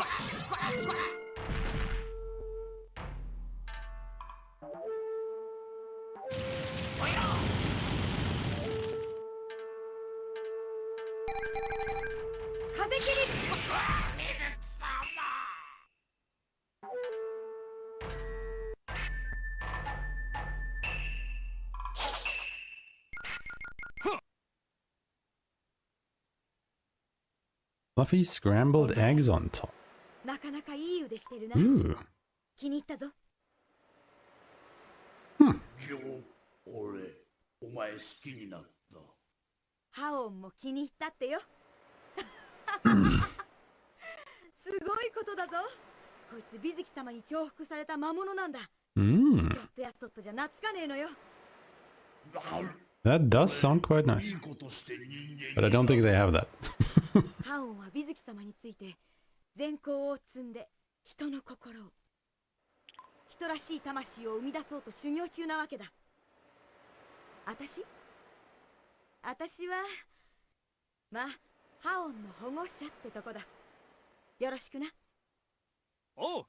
Speaker 6: 風切り。
Speaker 1: Fluffy scrambled eggs on top.
Speaker 7: なかなかいい腕してるな。
Speaker 1: Ooh.
Speaker 7: 気に入ったぞ。
Speaker 10: 今日俺お前好きになった。
Speaker 7: ハオンも気に入ったってよ。すごいことだぞ。こいつ美月様に重複された魔物なんだ。ちょっとやそっとじゃ懐かねえのよ。
Speaker 1: That does sound quite nice. But I don't think they have that.
Speaker 7: ハオンは美月様について善行を積んで人の心を、人らしい魂を生み出そうと修行中なわけだ。私はまあハオンの保護者ってとこだ。よろしくな。
Speaker 2: おう、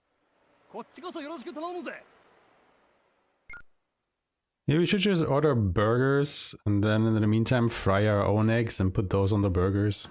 Speaker 2: こっちこそよろしく頼むぜ。
Speaker 1: Yeah, we should just order burgers and then in the meantime fry our own eggs and put those on the burgers.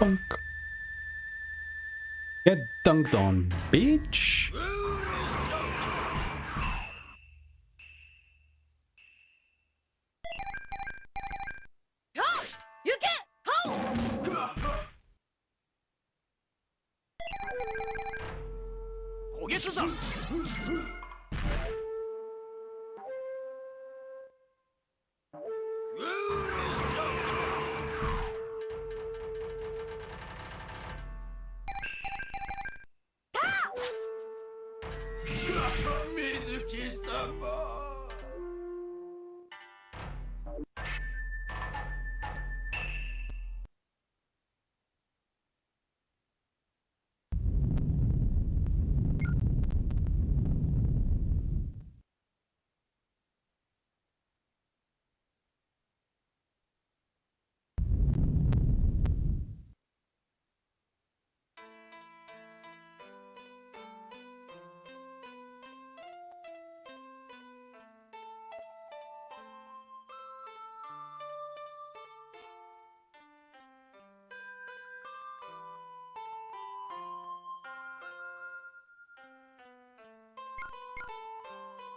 Speaker 1: Dunk. Get dunked on, bitch.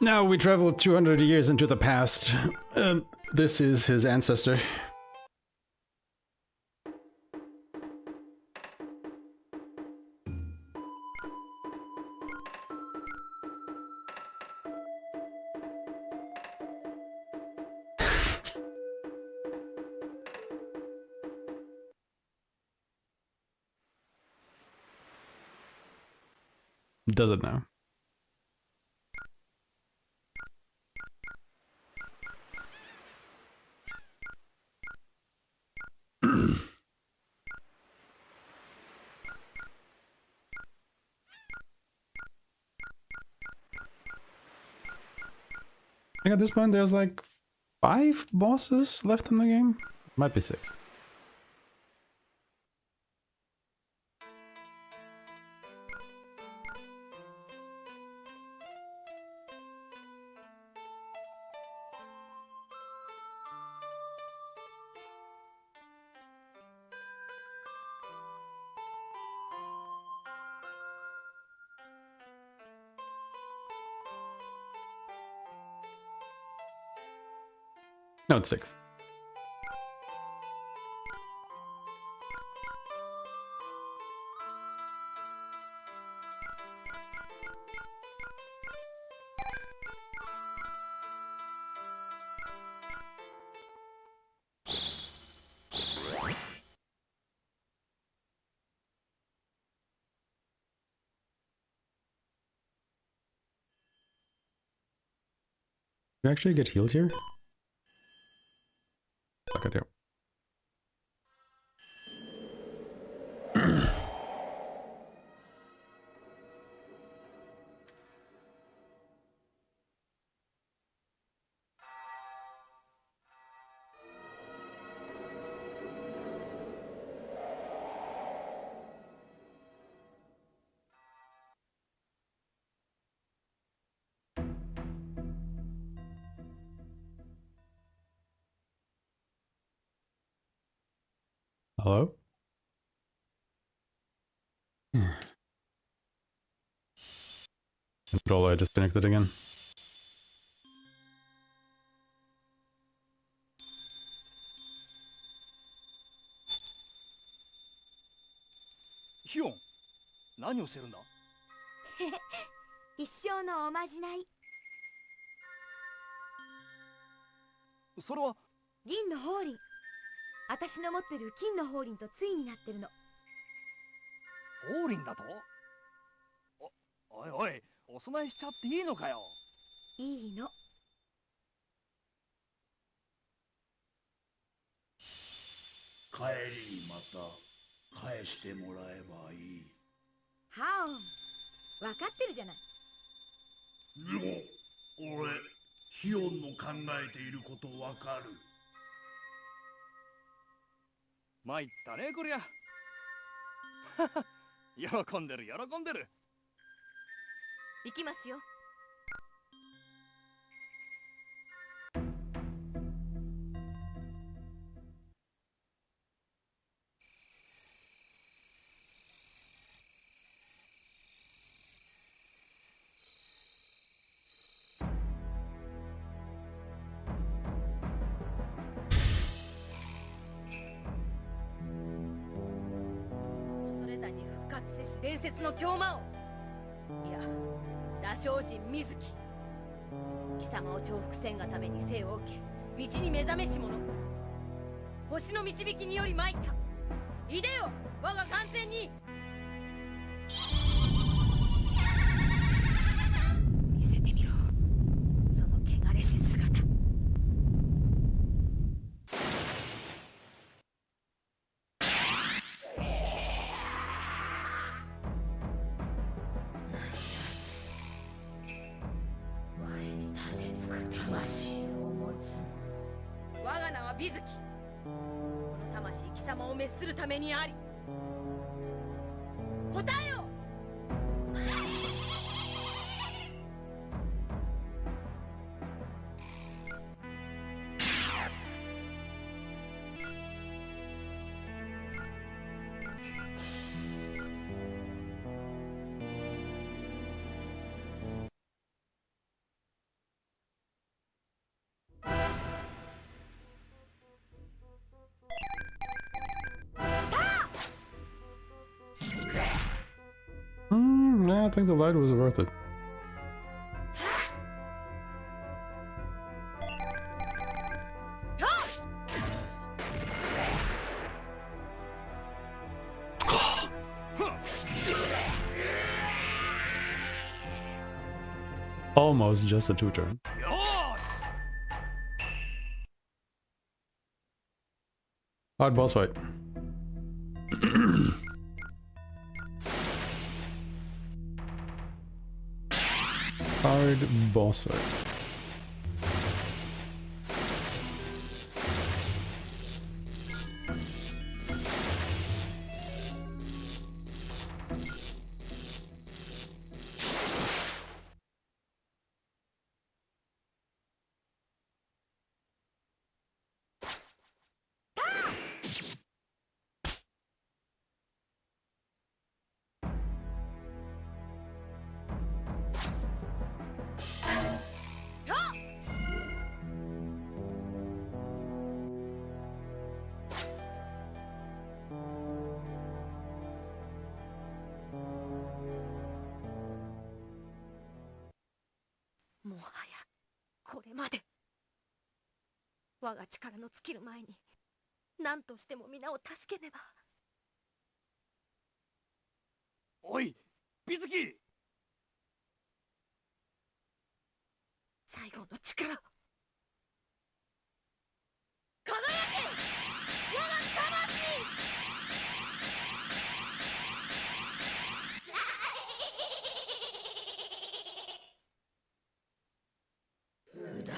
Speaker 1: Now we travel 200 years into the past. This is his ancestor. Does it now? I think at this point there's like 5 bosses left in the game. Might be 6. No, it's 6. You actually get healed here? Fuck it, yeah. Hello? Controller disconnected again.
Speaker 8: ヒオン、何をしてるんだ？
Speaker 7: 一生のおまじない。
Speaker 8: それは
Speaker 7: 銀の法輪。私の持ってる金の法輪と対になってるの。
Speaker 8: 法輪だと？おいおい、お供えしちゃっていいのかよ。
Speaker 7: いいの。
Speaker 10: 帰りにまた返してもらえばいい。
Speaker 7: ハオン、分かってるじゃない。
Speaker 10: でも俺ヒオンの考えていることわかる。
Speaker 8: 参ったねこりゃ。喜んでる喜んでる。
Speaker 6: 行きますよ。恐れ山に復活せし伝説の狂魔王。いや、羅生人水木。貴様を重複せんがために生を受け、道に目覚めし者。星の導きにより参った。いでよ、我が艦船に。見せてみろ、その汚れし姿。我が名は美月。この魂貴様を滅するためにあり。答えよ。
Speaker 1: I think the light was worth it. Almost just a 2-turn. Hard boss fight. Hard boss fight.
Speaker 6: れまで。我が力の尽きる前に何としても皆を助けねば。
Speaker 5: おいピズキ。
Speaker 6: 最後の力、輝け我が魂。
Speaker 9: 無駄。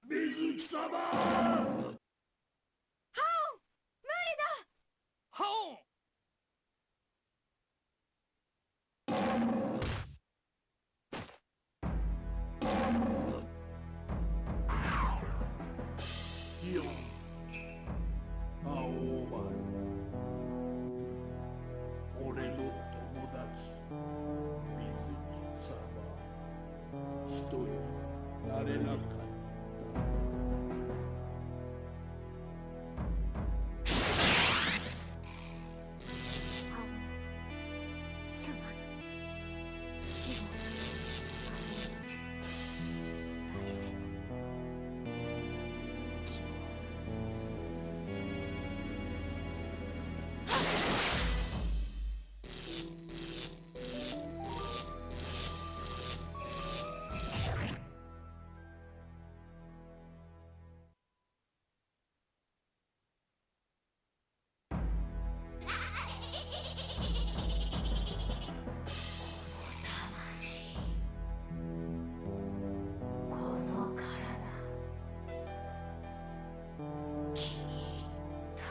Speaker 10: 水木様。
Speaker 5: ハオン。
Speaker 10: ヒヨン、青丸、俺の友達、水木様、一人になれなかった。
Speaker 6: すまぬ。でも来世
Speaker 9: この体気に入った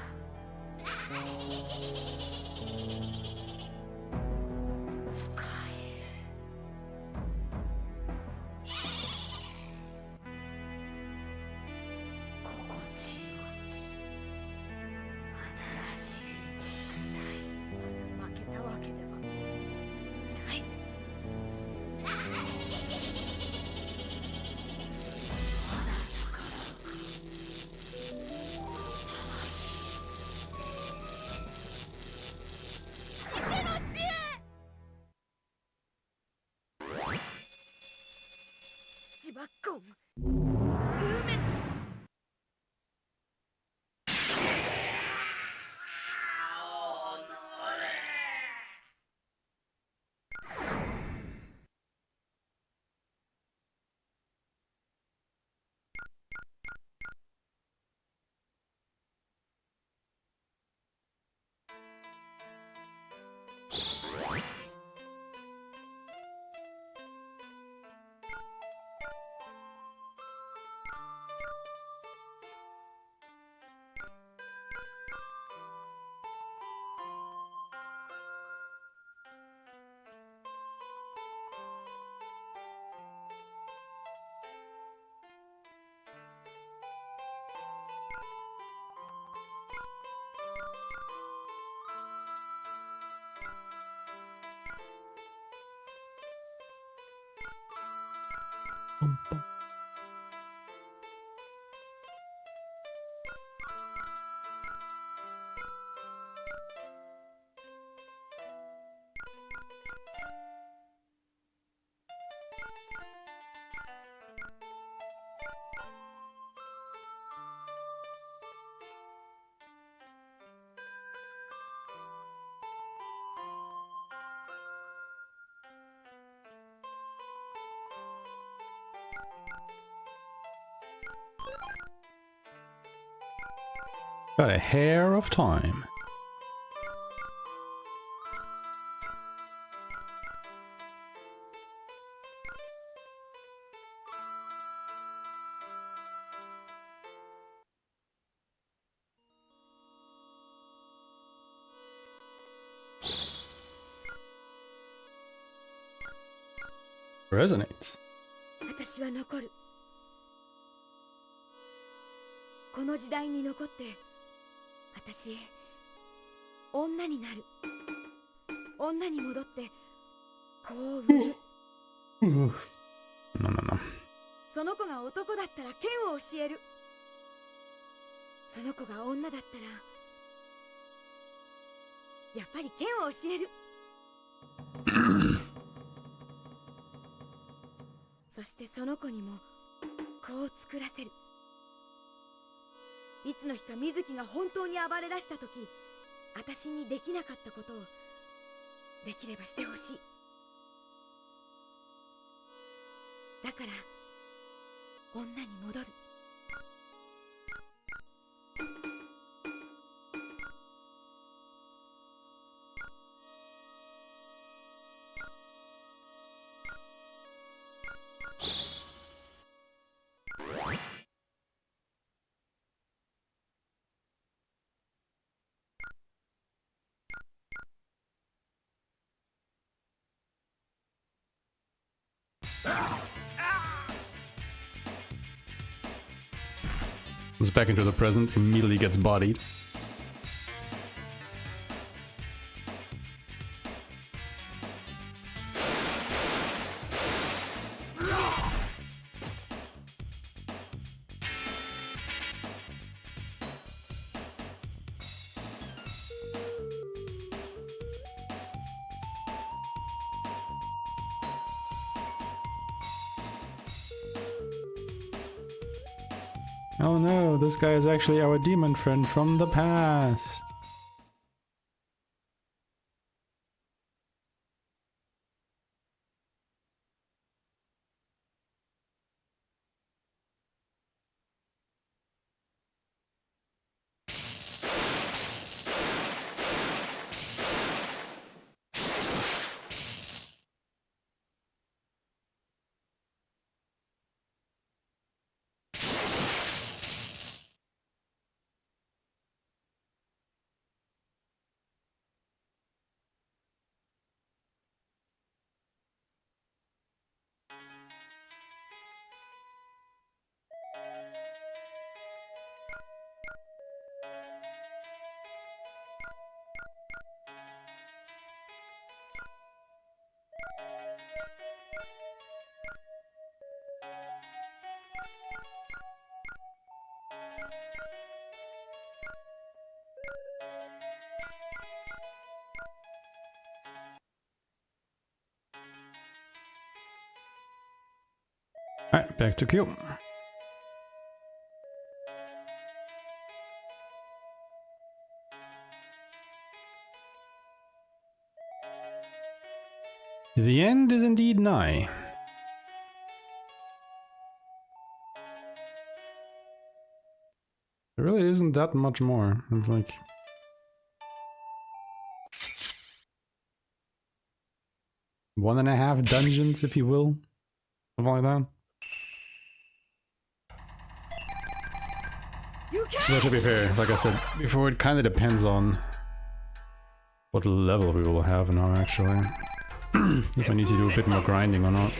Speaker 9: 帰る心地よい新しい肉体。
Speaker 6: 負けたわけではない。
Speaker 9: まだ逆らう
Speaker 6: 自爆魂風滅。
Speaker 1: Got a hair of time. Resonates.
Speaker 6: 私は残る。この時代に残って私女になる。女に戻って子を産む。
Speaker 1: No, no, no.
Speaker 6: その子が男だったら剣を教える。その子が女だったらやっぱり剣を教える。そしてその子にも子を作らせる。いつの日か水木が本当に暴れ出した時、私にできなかったことをできればしてほしい。だから女に戻る。
Speaker 1: Comes back into the present, immediately gets bodied. Oh no, this guy is actually our demon friend from the past. Alright, back to Q. The end is indeed nigh. There really isn't that much more. It's like... one and a half dungeons, if you will. Something like that. But to be fair, like I said before, it kind of depends on what level we will have now, actually. If I need to do a bit more grinding or not.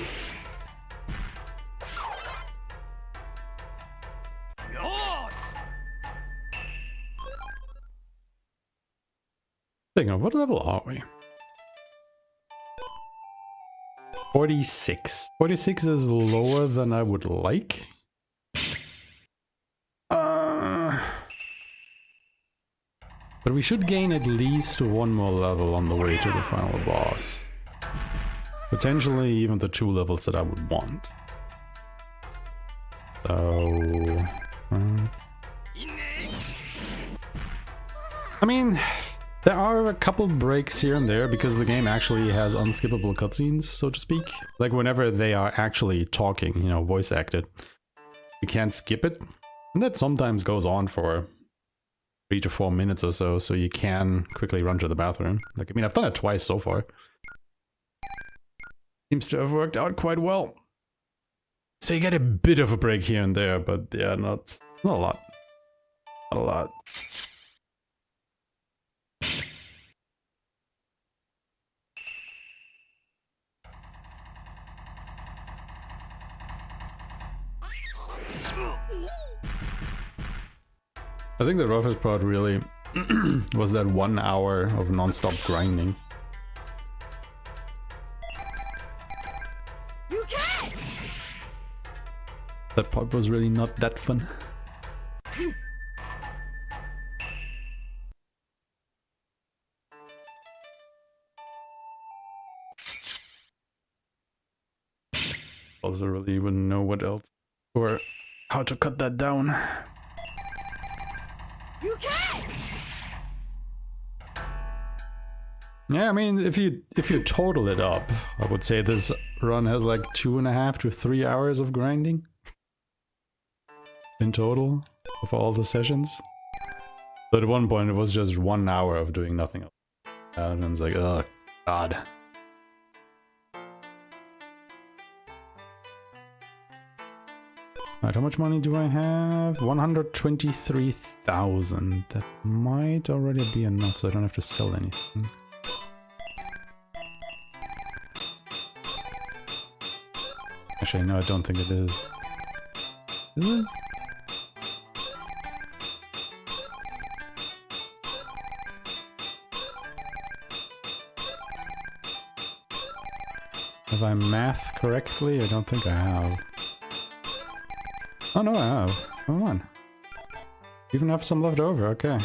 Speaker 1: Hang on, what level are we? 46. 46 is lower than I would like. But we should gain at least one more level on the way to the final boss. Potentially even the 2 levels that I would want. So... I mean, there are a couple breaks here and there because the game actually has unskippable cutscenes, so to speak. Like whenever they are actually talking, you know, voice acted, you can't skip it. And that sometimes goes on for 3 to 4 minutes or so, so you can quickly run to the bathroom. Like, I mean, I've done it twice so far. Seems to have worked out quite well. So you get a bit of a break here and there, but yeah, not a lot. Not a lot. I think the roughest part really was that 1 hour of non-stop grinding. That part was really not that fun. also really wouldn't know what else or how to cut that down. Yeah, I mean, if you total it up, I would say this run has like 2.5 to 3 hours of grinding in total of all the sessions. But at one point it was just 1 hour of doing nothing else. And it's like, oh god. Right, how much money do I have? 123,000. That might already be enough, so I don't have to sell anything. Actually, no, I don't think it is. Is it? Have I math correctly? I don't think I have. Oh no, I have. Come on. Even have some left over, okay.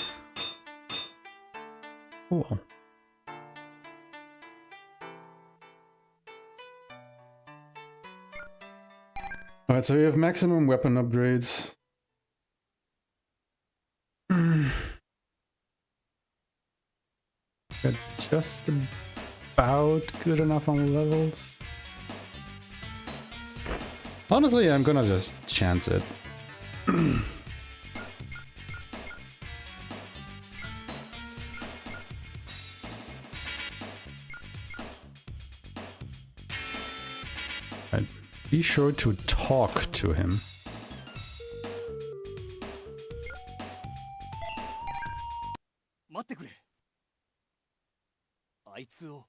Speaker 1: Cool. Alright, so we have maximum weapon upgrades. Got just about good enough on levels. Honestly, I'm gonna just chance it. Right. Be sure to talk to him. So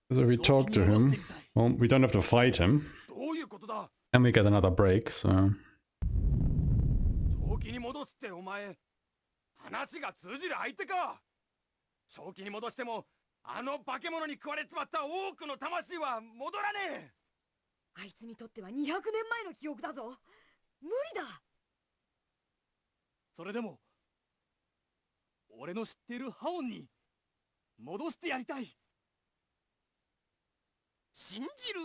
Speaker 1: if we talk to him, well, we don't have to fight him. And we get another break, so...
Speaker 5: 正気に戻すってお前、話が通じる相手か。正気に戻しても、あの化け物に食われちまった多くの魂は戻らねえ。
Speaker 6: あいつにとっては200年前の記憶だぞ。無理だ。
Speaker 5: それでも、俺の知ってるハオンに戻してやりたい。
Speaker 2: 信じる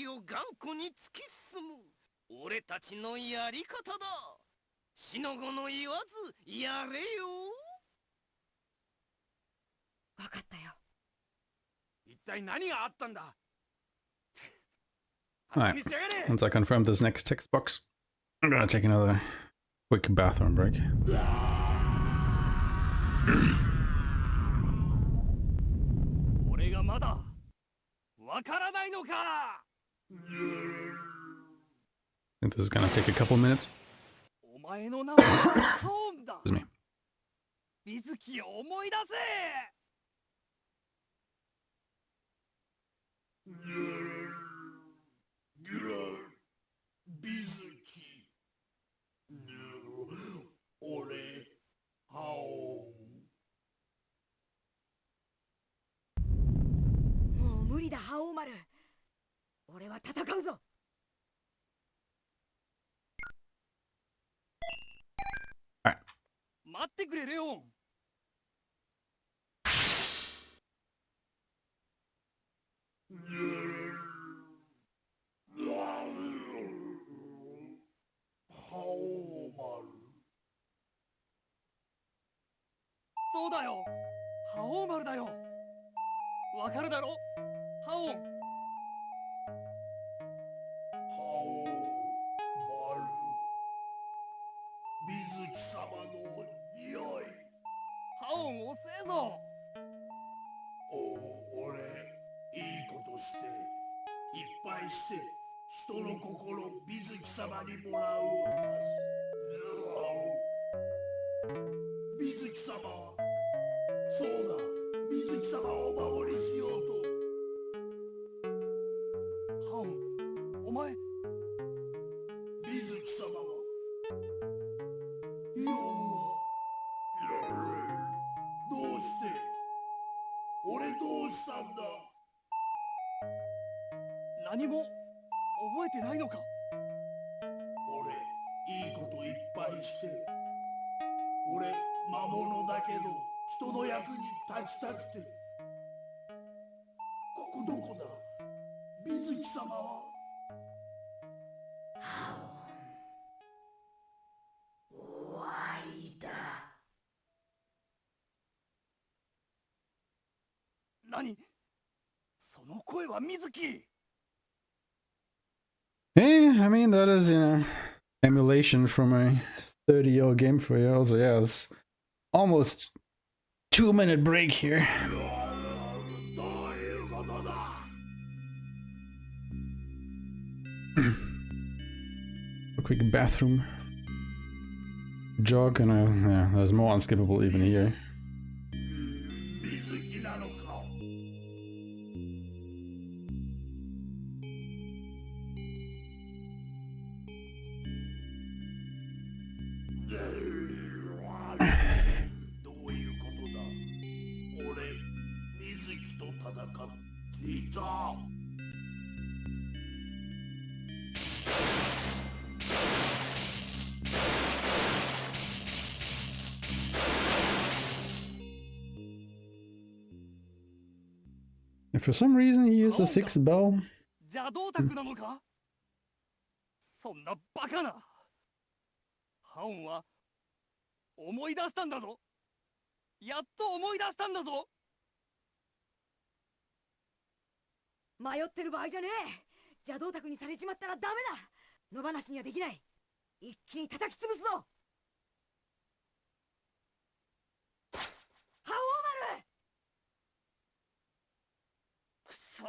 Speaker 2: 道を頑固に突き進む俺たちのやり方だ。しのごの言わずやれよ。
Speaker 6: わかったよ。
Speaker 5: 一体何があったんだ。
Speaker 1: Alright, once I confirm this next text box, I'm gonna take another quick bathroom break.
Speaker 5: 俺がまだわからないのか。
Speaker 1: I think this is gonna take a couple minutes.
Speaker 5: お前の名前はハオンだ。
Speaker 1: Excuse me.
Speaker 5: 水木を思い出せ。
Speaker 10: 水木。俺、ハオン。
Speaker 6: もう無理だ、覇王丸。俺は戦うぞ。
Speaker 5: 待ってくれ、レオン。そうだよ、覇王丸だよ。わかるだろ、覇王。
Speaker 10: 水木様の匂い。
Speaker 5: 覇王遅えぞ。
Speaker 10: 俺、いいことして、いっぱいして、人の心水木様にもらうはず。水木様は、そうだ、水木様をお守りしようと。
Speaker 5: 覇王、お前。
Speaker 10: 水木様は、イオンは、どうして俺どうしたんだ。
Speaker 5: 何も覚えてないのか。
Speaker 10: 俺、いいこといっぱいして。俺、魔物だけど人の役に立ちたくて。ここどこだ。水木様は。
Speaker 8: にその声は水木。
Speaker 1: Yeah, I mean, that is, you know, emulation from a 30-year-old game for you. Also, yeah, it's almost 2-minute break here.
Speaker 10: どういうことだ。
Speaker 1: A quick bathroom jog, and yeah, there's more unskippable even here.
Speaker 10: 水木なのか。 どういうことだ。俺、水木と戦っていた。
Speaker 1: And for some reason, he used a 6th bell.
Speaker 8: 邪道宅なのか。そんなバカな。ハオンは思い出したんだぞ。やっと思い出したんだぞ。
Speaker 6: 迷ってる場合じゃねえ。邪道宅にされちまったらダメだ。野放しにはできない。一気に叩き潰すぞ。ハオーマル。
Speaker 8: くそー。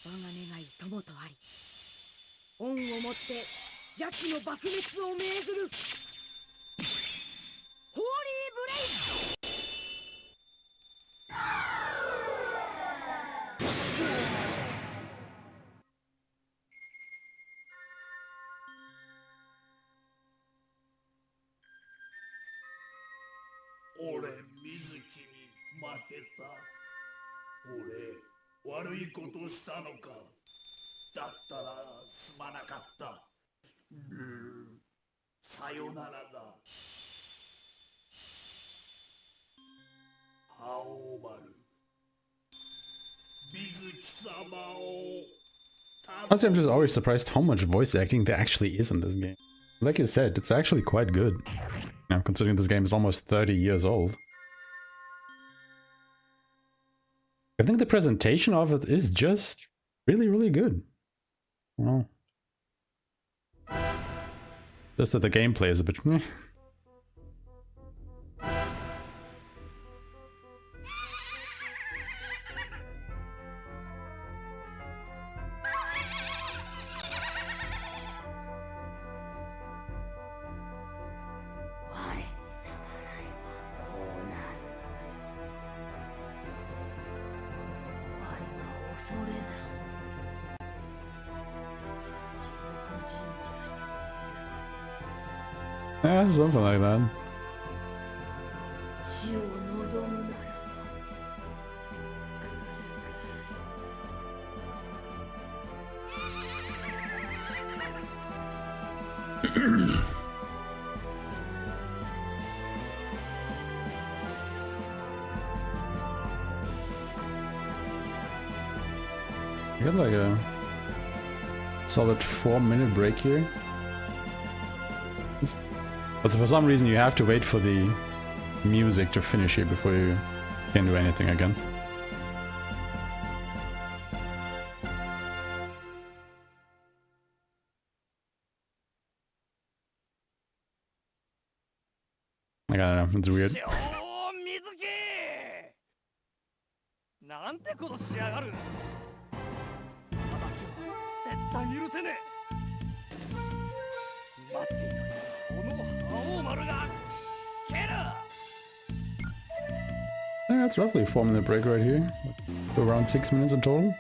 Speaker 6: 我が願い友とあり、恩をもって邪気の爆滅を命ずるホーリーブレイズ。
Speaker 10: 俺、水木に負けた。俺、悪いことしたのか。だったらすまなかった。さよならだ。ハオマル。水木様を。
Speaker 1: Honestly, I'm just always surprised how much voice acting there actually is in this game. Like you said, it's actually quite good. Now, considering this game is almost 30 years old. I think the presentation of it is just really, really good. Well, just that the gameplay is a bit meh. Yeah, something like that. I got like a solid 4-minute break here. But for some reason you have to wait for the music to finish here before you can do anything again. I don't know, it's weird.
Speaker 8: なんてことしやがる。絶対許せねえ。待っていろ。このハオーマルが蹴る。
Speaker 1: Yeah, that's roughly a 4-minute break right here. So around 6 minutes in total.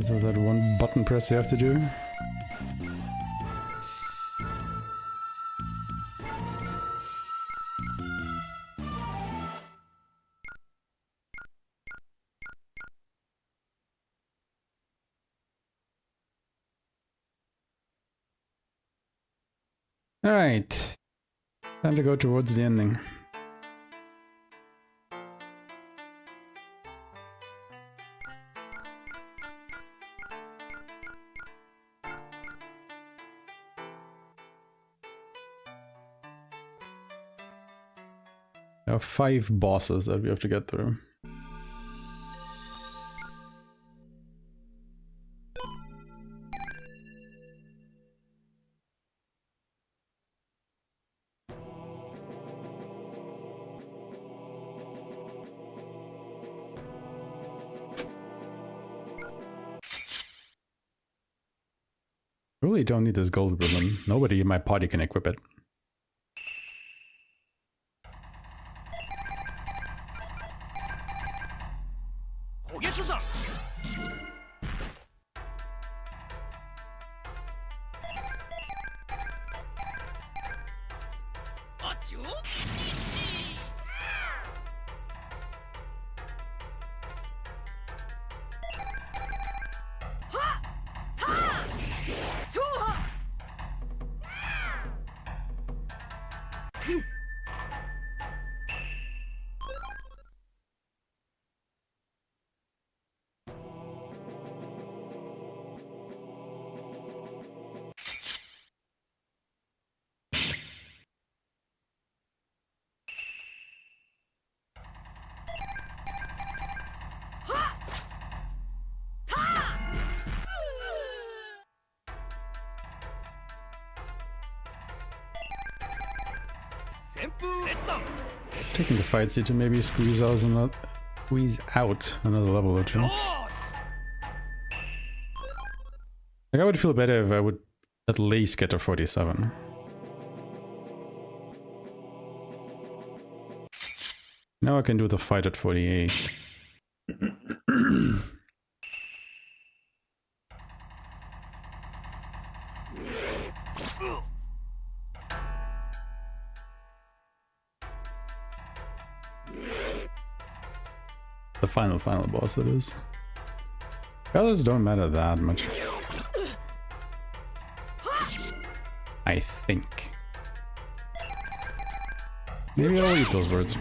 Speaker 1: So that one button press you have to do. Alright, time to go towards the ending. There are 5 bosses that we have to get through. Really don't need this gold ribbon. Nobody in my party can equip it. Taking the fight seat to maybe squeeze out another level or two. Like, I would feel better if I would at least get to 47. Now I can do the fight at 48. The final boss, that is. Colors don't matter that much. I think. Maybe I'll eat those words.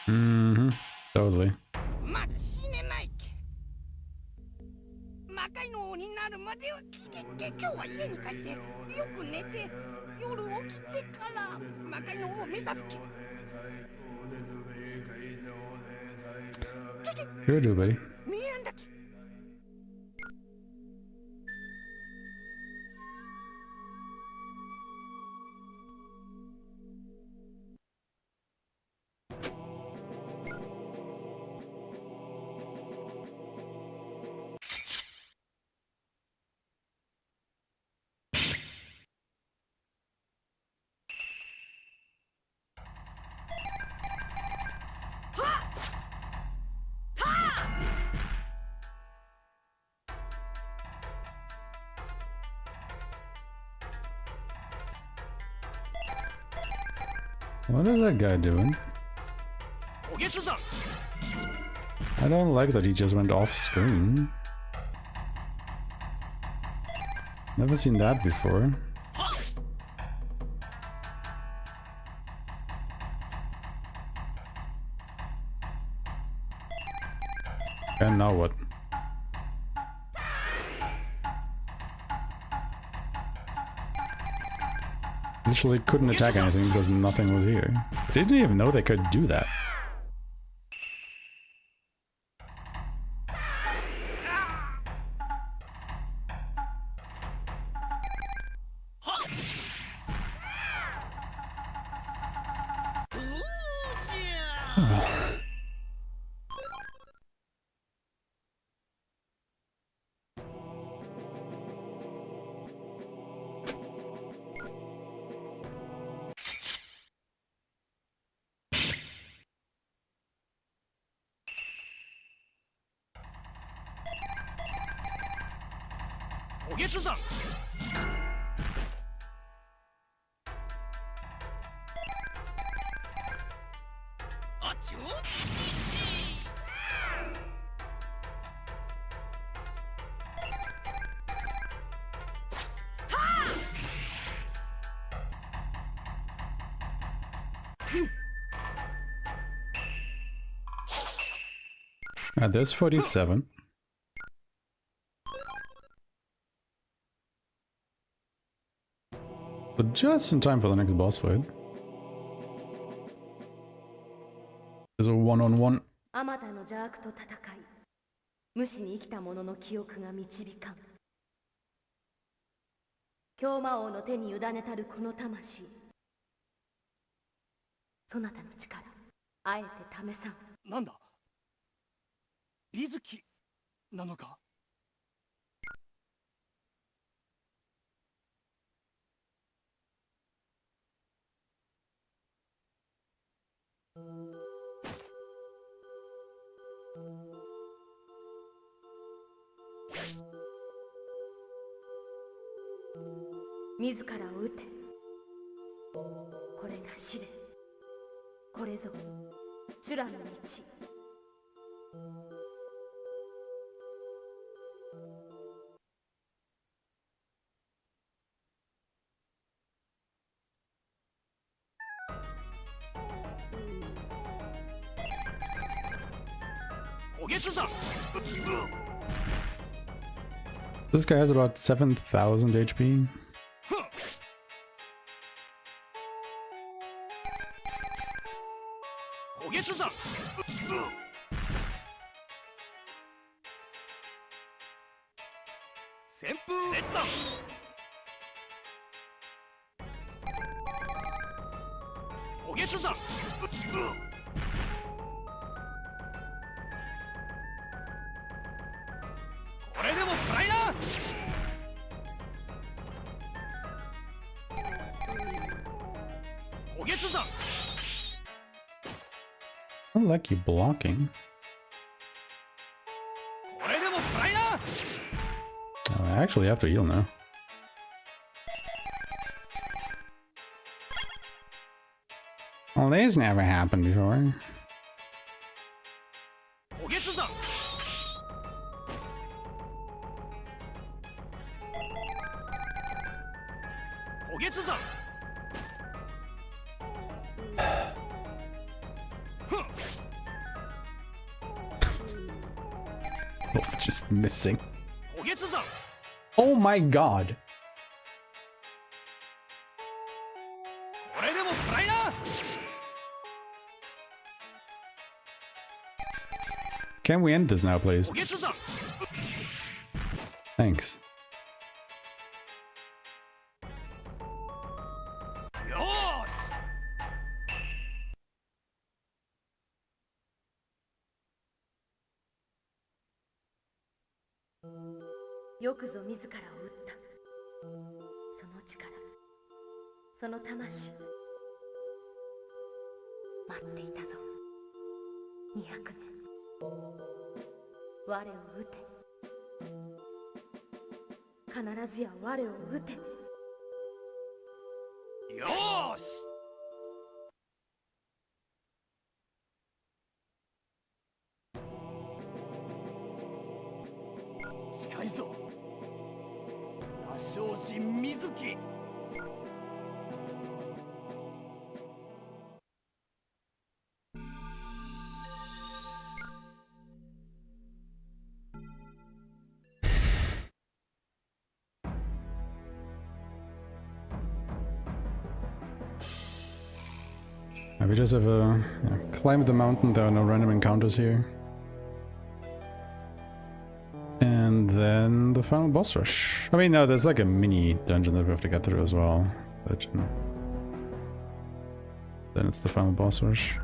Speaker 1: Mm-hmm. Totally. Sure do, buddy. What is that guy doing? I don't like that he just went off screen. Never seen that before. And now what? Literally couldn't attack anything because nothing was here. I didn't even know they could do that.
Speaker 8: おげつさん。あちょ。
Speaker 1: There's 47. But just in time for the next boss fight. There's a one-on-one.
Speaker 6: あまたの邪悪と戦い、無視に生きた者の記憶が導かん。狂魔王の手に委ねたるこの魂、そなたの力、あえて試さん。
Speaker 8: なんだ、美月なのか。
Speaker 6: 自らを撃て。これが試練。これぞ修羅の道。
Speaker 8: おげつさん。
Speaker 1: This guy has about 7,000 HP.
Speaker 8: おげつさん。旋風列弾。おげつさん。これでも食らいな。おげつさん。
Speaker 1: I like you blocking. Oh, I actually have to heal now. Well, this never happened before. Oh, just missing. Oh my god. Can we end this now, please? Thanks.
Speaker 6: Yokuzo よくぞ自らを撃った。その力、その魂、待っていたぞ。200年。我を撃て。必ずや我を撃て。
Speaker 8: よーし。近いぞ。羅生神水木。
Speaker 1: We just have a climb the mountain. There are no random encounters here. And then the final boss rush. I mean, no, there's like a mini dungeon that we have to get through as well. But then it's the final boss rush.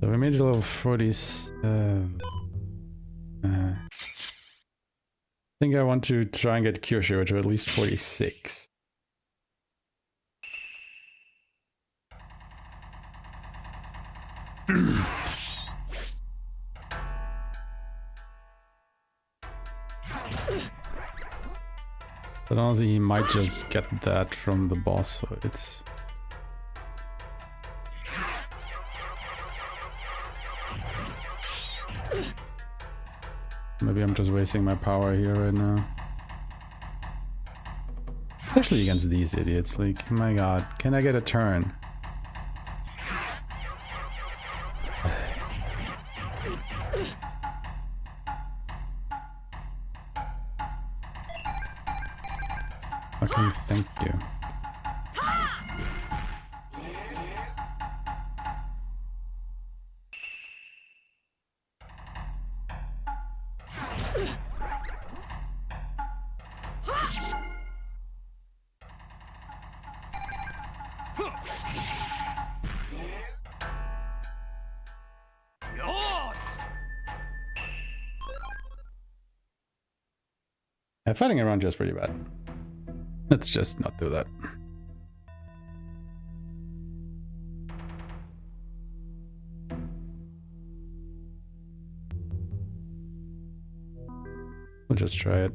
Speaker 1: So we made it level 40. I think I want to try and get Kyosho to at least 46. But honestly, he might just get that from the boss fights. Maybe I'm just wasting my power here right now. Especially against these idiots, like, my god, can I get a turn? Fucking thank you. Yeah, fighting around is pretty bad. Let's just not do that. We'll just try it.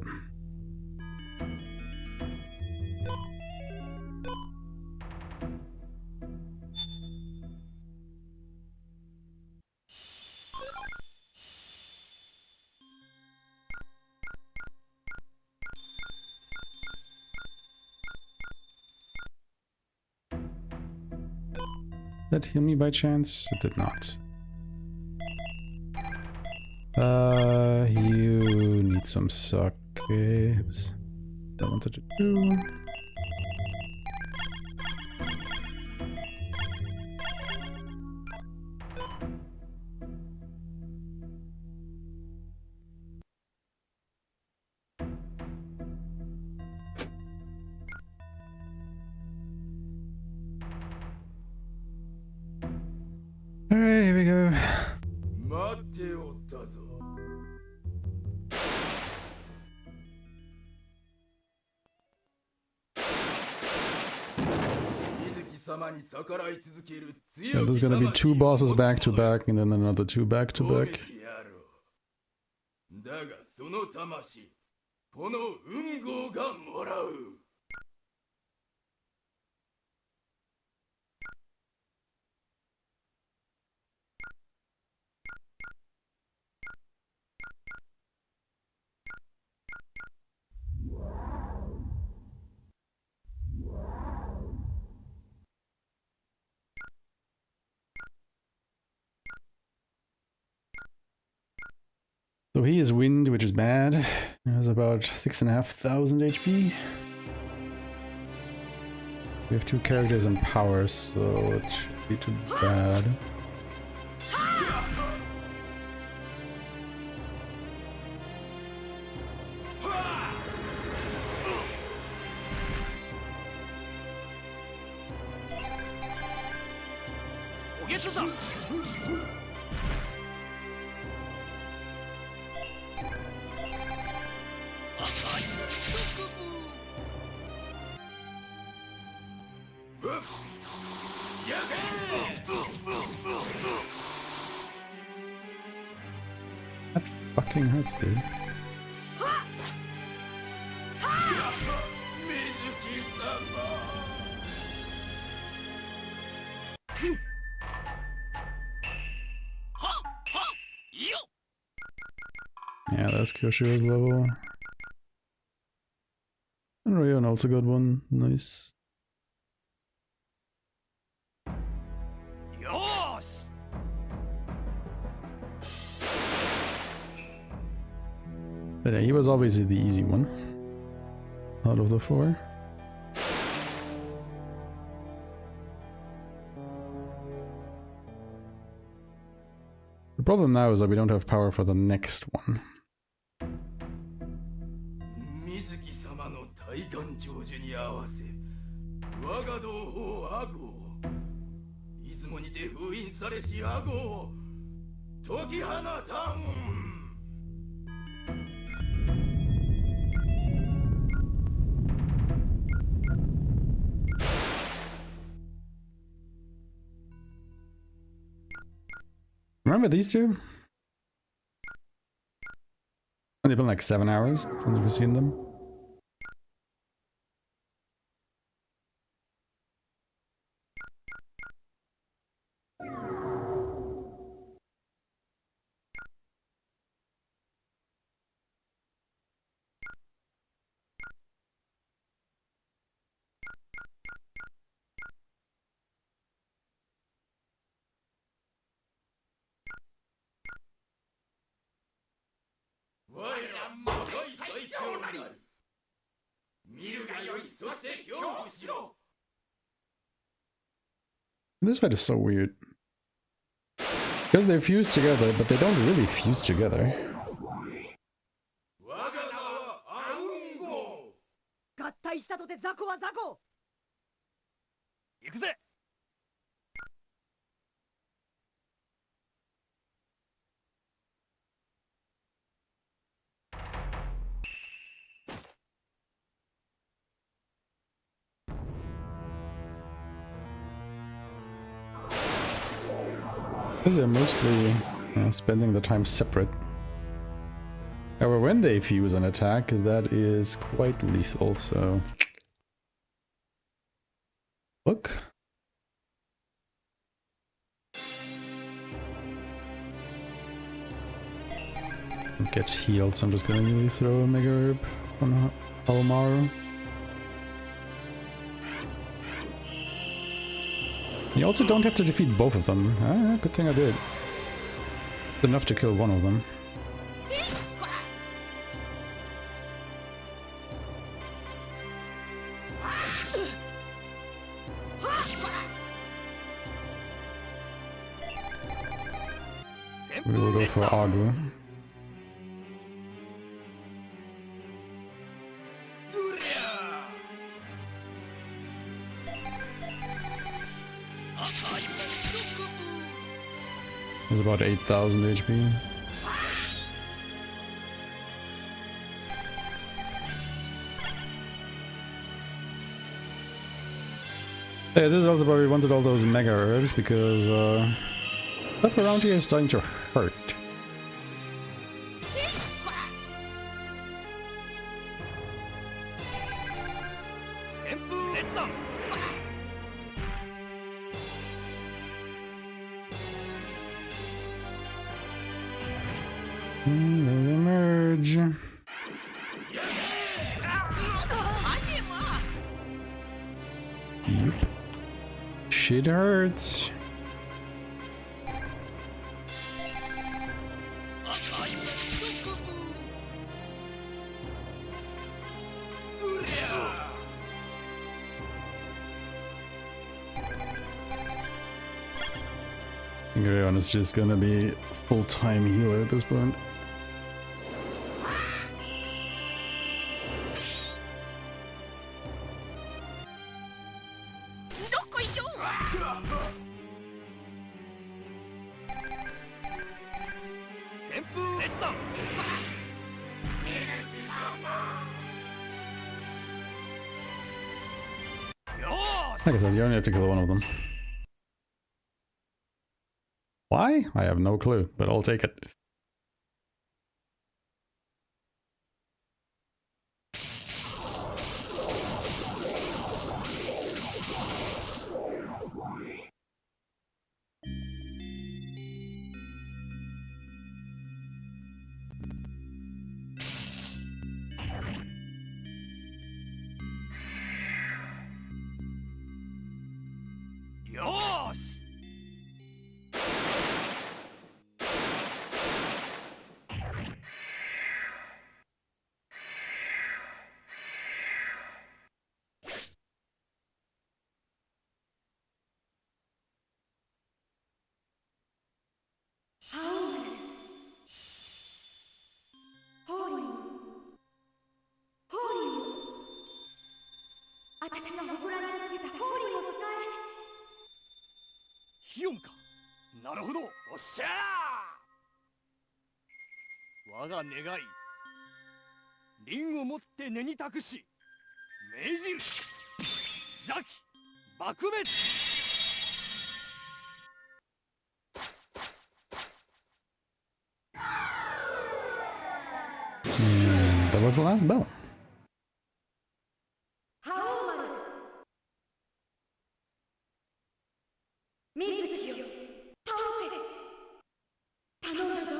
Speaker 1: Did that heal me by chance? It did not. You need some sockets. I wanted to do. Alright, here we go. Yeah, there's gonna be 2 bosses back to back and then another 2 back to back. So he is wind, which is bad. He has about 6,500 HP. We have 2 characters in power, so it shouldn't be too bad. That fucking hurts, dude. Yeah, that's Kyosho's level. And Ryon also got one. Nice. But yeah, he was obviously the easy one out of the 4. The problem now is that we don't have power for the next one.
Speaker 10: て封印されし野号を解き放たん。
Speaker 1: Remember these two? Only been like 7 hours since we've seen them. This fight is so weird. Because they're fused together, but they don't really fuse together.
Speaker 6: 合体したとて雑魚は雑魚。
Speaker 8: 行くぜ。
Speaker 1: Because they're mostly spending the time separate. However, when they fuse an attack, that is quite lethal, so... Look. Get healed, so I'm just gonna really throw a Mega Herb on Haohmaru. You also don't have to defeat both of them. Ah, good thing I did. Enough to kill one of them. We will go for Agu. It's about 8,000 HP. Yeah, this is also why we wanted all those Mega Herbs, because stuff around here is starting to hurt. Emerge. Yep. Shit hurts. Gurion is just gonna be full-time healer at this point. Like I said, you only have to kill one of them. Why? I have no clue, but I'll take it.
Speaker 8: なるほど。おっしゃー。我が願い、凛をもって根に託し、命じる。邪気爆滅。
Speaker 1: That was the last bell.
Speaker 6: ハオマル、水木よ、倒せ。頼んだぞ。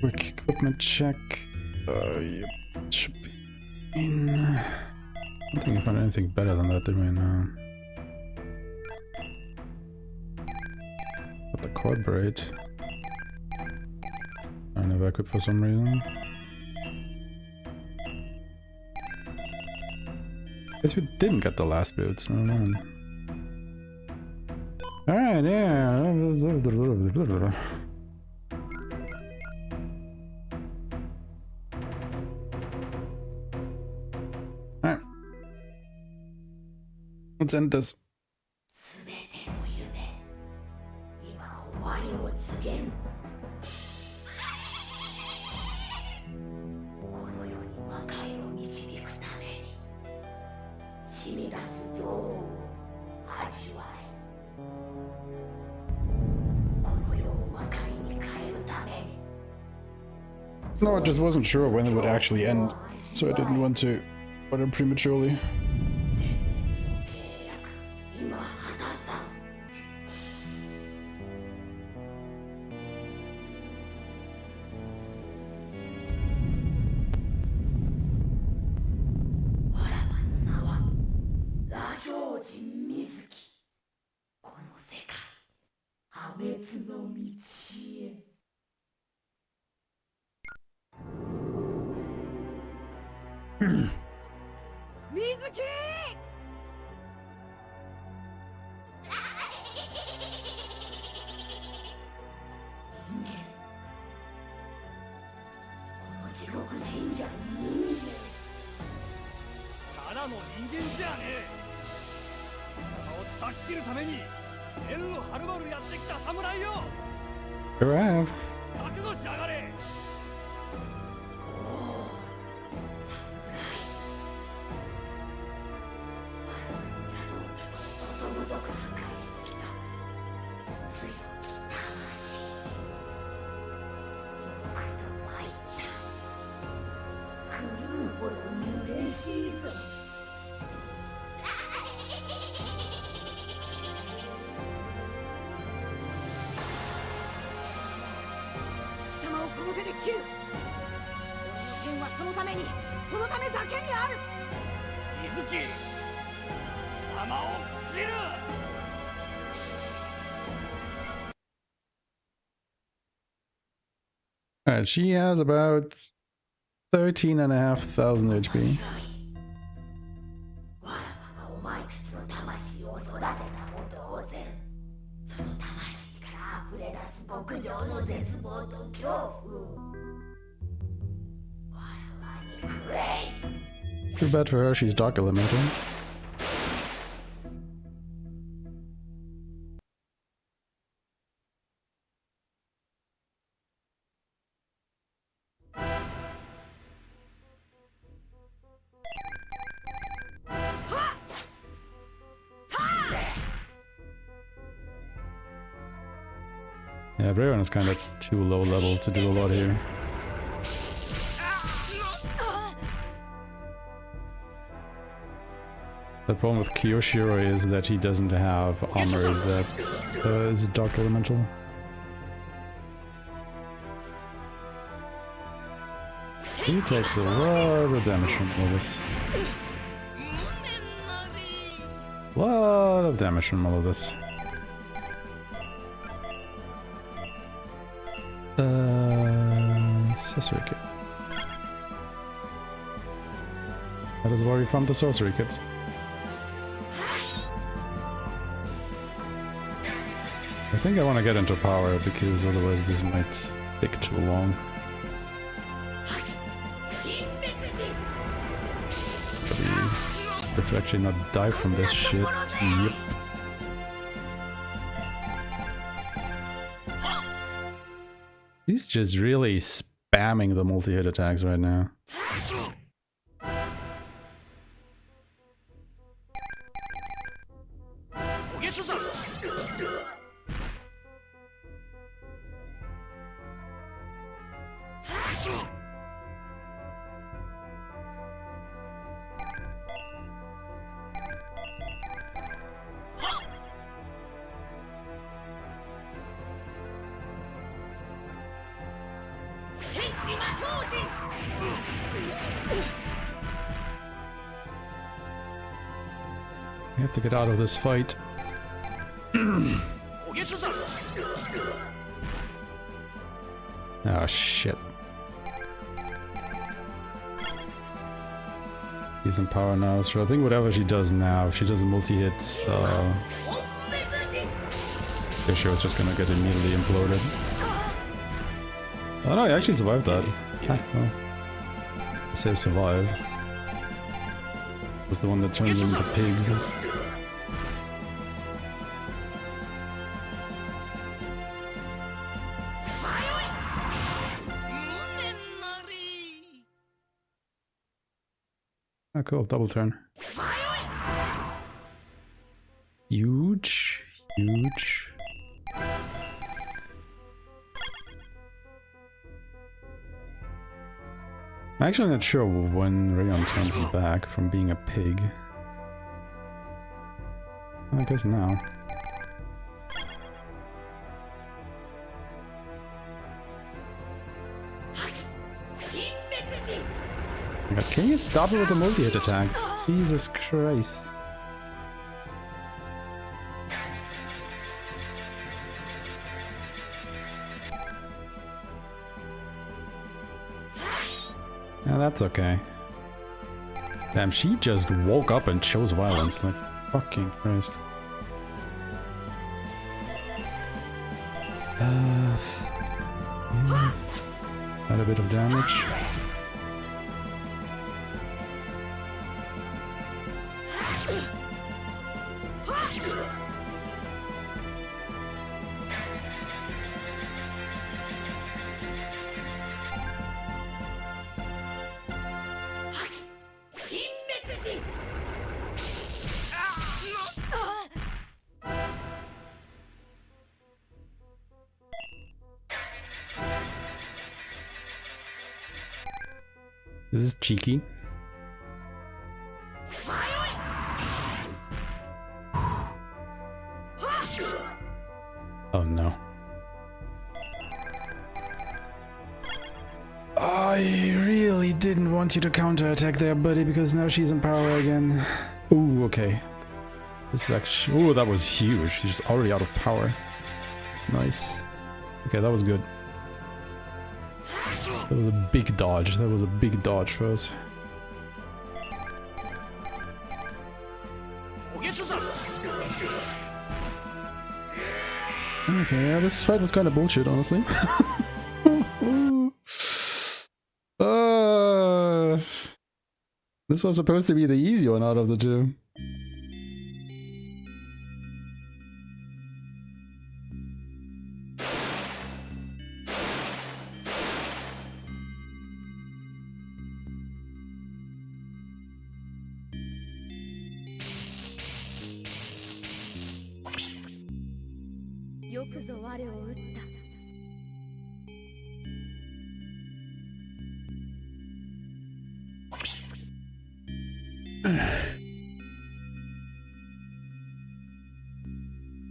Speaker 1: Quick equipment check. Yep, should be in. I don't think I found anything better than that, did we? No. Got the quad braid. I never equipped for some reason. Guess we didn't get the last boots. No, no. Alright, yeah. Alright. Let's end this.
Speaker 9: すべての夢、今終わりを告げん。この世に魔界を導くために、染み出す情を味わえ。この世を魔界に変えるために。
Speaker 1: No, I just wasn't sure when it would actually end, so I didn't want to put it prematurely.
Speaker 9: 契約、今果たさん。わらわの名は羅生人水木。この世界、破滅の道へ。
Speaker 6: 水木。
Speaker 9: この地獄神社の人間。
Speaker 8: ただの人間じゃねえ。貴様を断ち切るためにエルのはるばるやってきた侍よ。
Speaker 1: Sure I have.
Speaker 8: 覚悟しやがれ。
Speaker 9: ことごとく破壊してきた強き魂。よくぞ参った。狂うほどに嬉しいぞ。
Speaker 6: 貴様をこの手で切る。剣はそのために、そのためだけにある。
Speaker 8: 水木、貴様を切る。
Speaker 1: Alright, she has about 13,500 HP.
Speaker 9: わらわがお前たちの魂を育てたも同然。その魂から溢れ出す極上の絶望と恐怖を。わらわにくれ。
Speaker 1: Too bad for her, she's Dark Elemental. Yeah, everyone is kind of too low level to do a lot here. The problem with Kiyoshiro is that he doesn't have armor that is Dark Elemental. He takes a lot of damage from all this. Lot of damage from all of this. Sorcery kit. That is where we found the sorcery kit. I think I want to get into power because otherwise this might take too long. But to actually not die from this shit. Yep. He's just really spamming the multi-hit attacks right now. We have to get out of this fight. Oh shit. He's in power now, so I think whatever she does now, if she does a multi-hit, she was just gonna get immediately imploded. Oh no, he actually survived that. Ah, well. I say survive. Was the one that turned them into pigs. Ah, cool, double turn. Huge, huge. I'm actually not sure when Rayon turns back from being a pig. I guess now. Oh my God, can you stop it with the multi-hit attacks? Jesus Christ. Yeah, that's okay. Damn, she just woke up and chose violence, like, fucking Christ. Yeah. Had a bit of damage. This is cheeky. Oh no. I really didn't want you to counterattack there, buddy, because now she's in power again. Ooh, okay. This is actually... Ooh, that was huge. She's already out of power. Nice. Okay, that was good. That was a big dodge. That was a big dodge for us. Okay, yeah, this fight was kind of bullshit, honestly. This was supposed to be the easy one out of the two.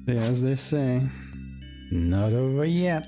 Speaker 1: Yeah, as they say, not over yet.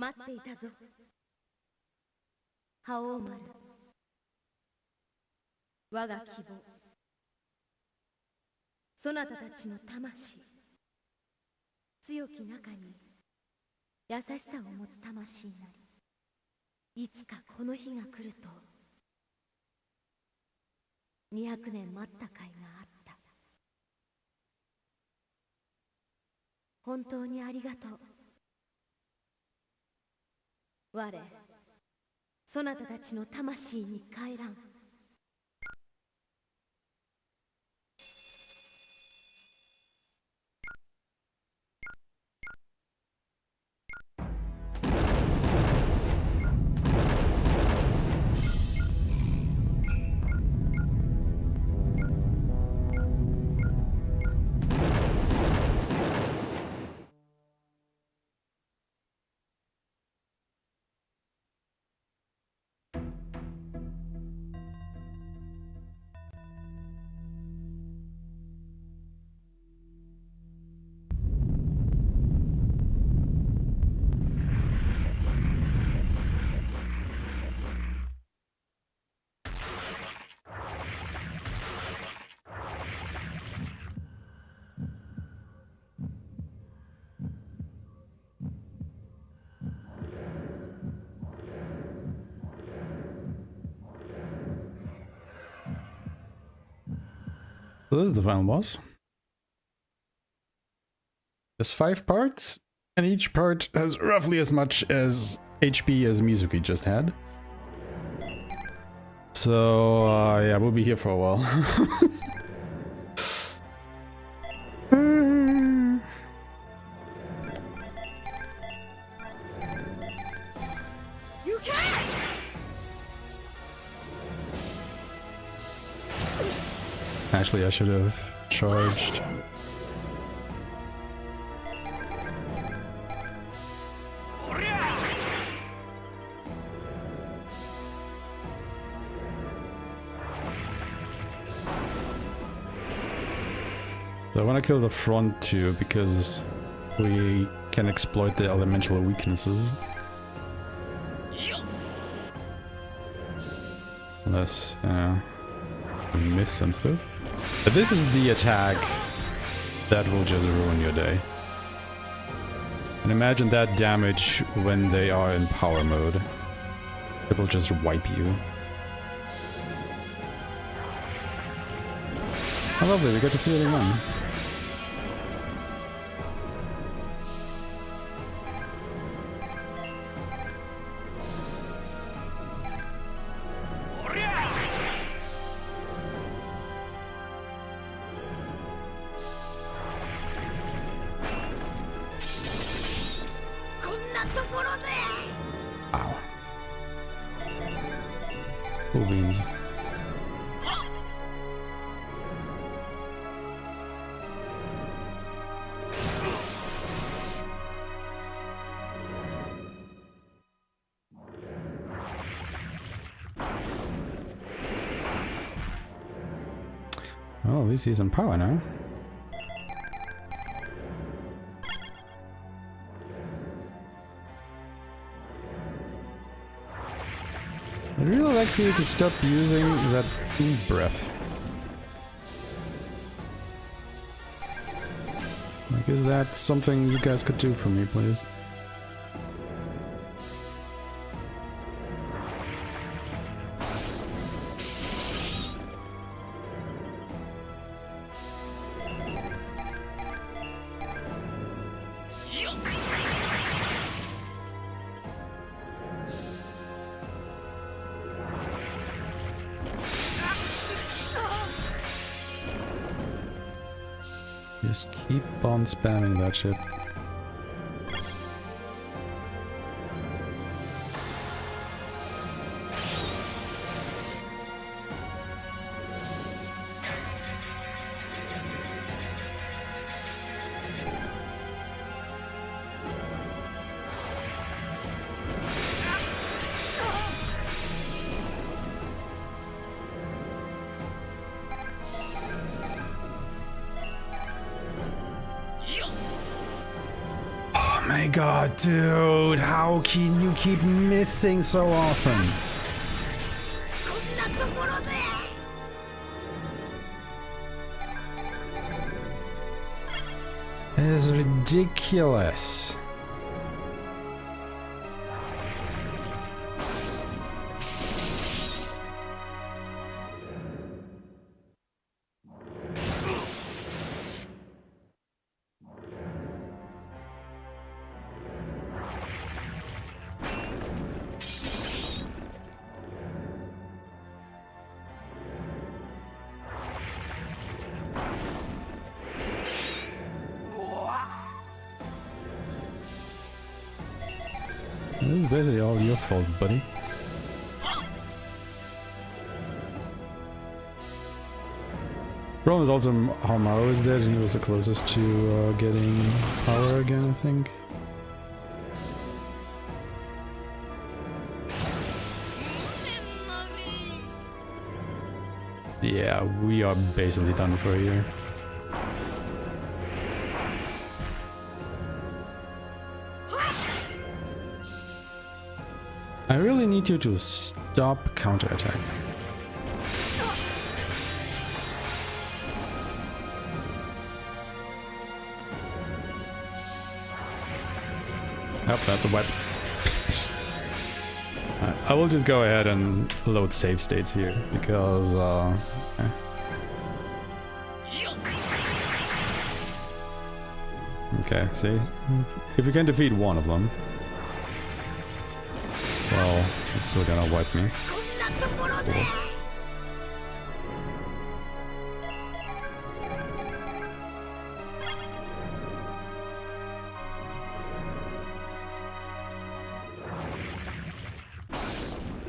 Speaker 6: 待っていたぞ。覇王丸。我が希望。そなたたちの魂。強き中に優しさを持つ魂なり、いつかこの日が来ると200年待った甲斐があった。本当にありがとう。我そなたたちの魂に帰らん。
Speaker 1: So this is the final boss. There's 5 parts, and each part has roughly as much as HP as Mizuki just had. So yeah, we'll be here for a while. Actually, I should have charged. So I want to kill the front two because we can exploit the elemental weaknesses. Unless, miss and stuff. But this is the attack that will just ruin your day. And imagine that damage when they are in power mode. It will just wipe you. Oh lovely, we get to see it again. Wow. Cool beans. Well, at least he's in power now. I'd really like for you to stop using that breath. Like, is that something you guys could do for me, please? Just keep on spamming that shit. Oh my god, dude. How can you keep missing so often?
Speaker 9: こんなところで
Speaker 1: It is ridiculous. This is basically all your fault, buddy. Problem is also Haohmaru is dead and he was the closest to getting power again, I think. Yeah, we are basically done for here. I really need you to stop counterattack. Yep, that's a wipe. I will just go ahead and load save states here because okay, see? If you can defeat one of them, well, it's still gonna wipe me. Cool.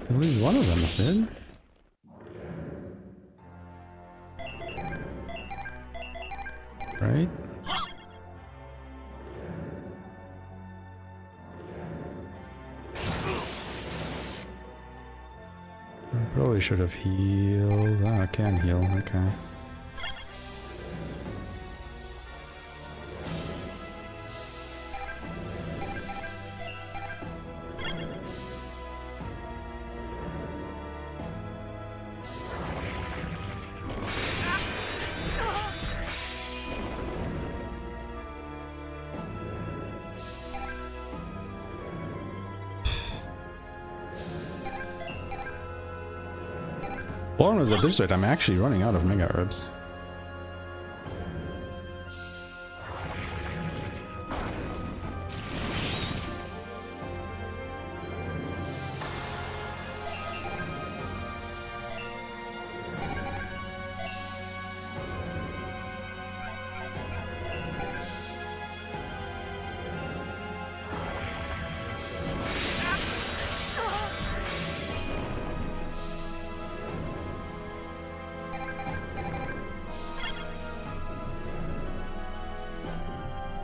Speaker 1: At least one of them is dead. Right? I probably should have healed. Ah, I can heal, okay. Problem is at this rate, I'm actually running out of Mega Herbs.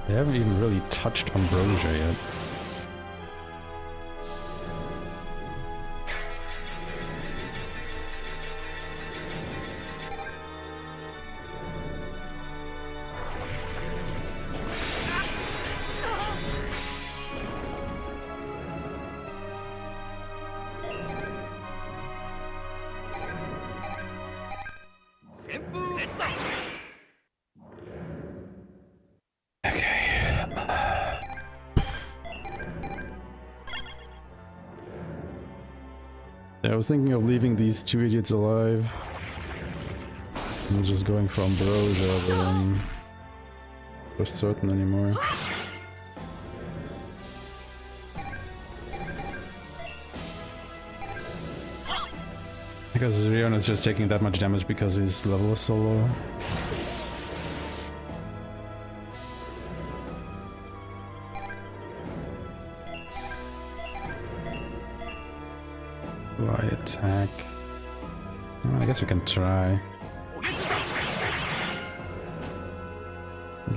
Speaker 1: They haven't even really touched Ambrosia yet. I was thinking of leaving these two idiots alive and just going for Ambrosia, but I'm for certain anymore. Because Rion is just taking that much damage because his level is so low. I attack? Well, I guess we can try.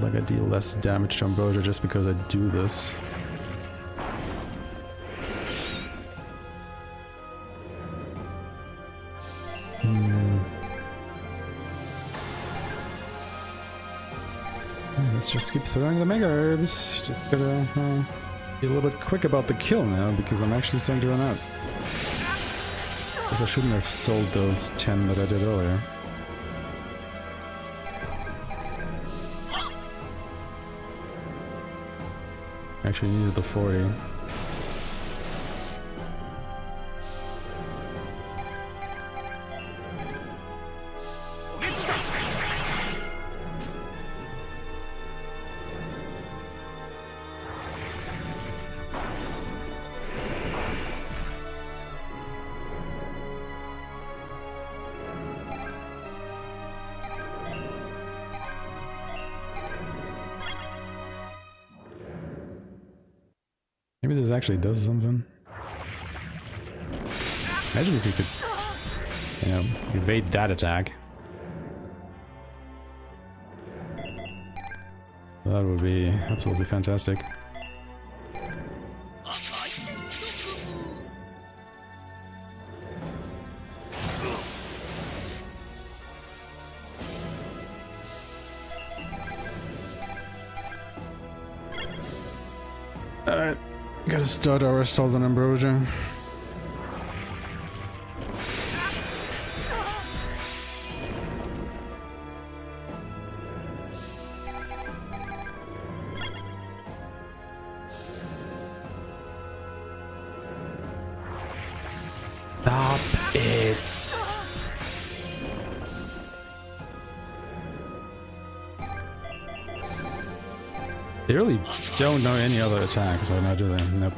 Speaker 1: Like I deal less damage to Ambrosia just because I do this. Let's just keep throwing the mega herbs. Just gotta be a little bit quick about the kill now, because I'm actually starting to run out. Guess I shouldn't have sold those 10 that I did earlier. Actually needed the 40. Maybe this actually does something. Imagine if you could, you know, evade that attack. That would be absolutely fantastic. Alright. Gotta start our assault on Ambrosia. Stop it! They really don't know any other attacks right now, do they? Nope.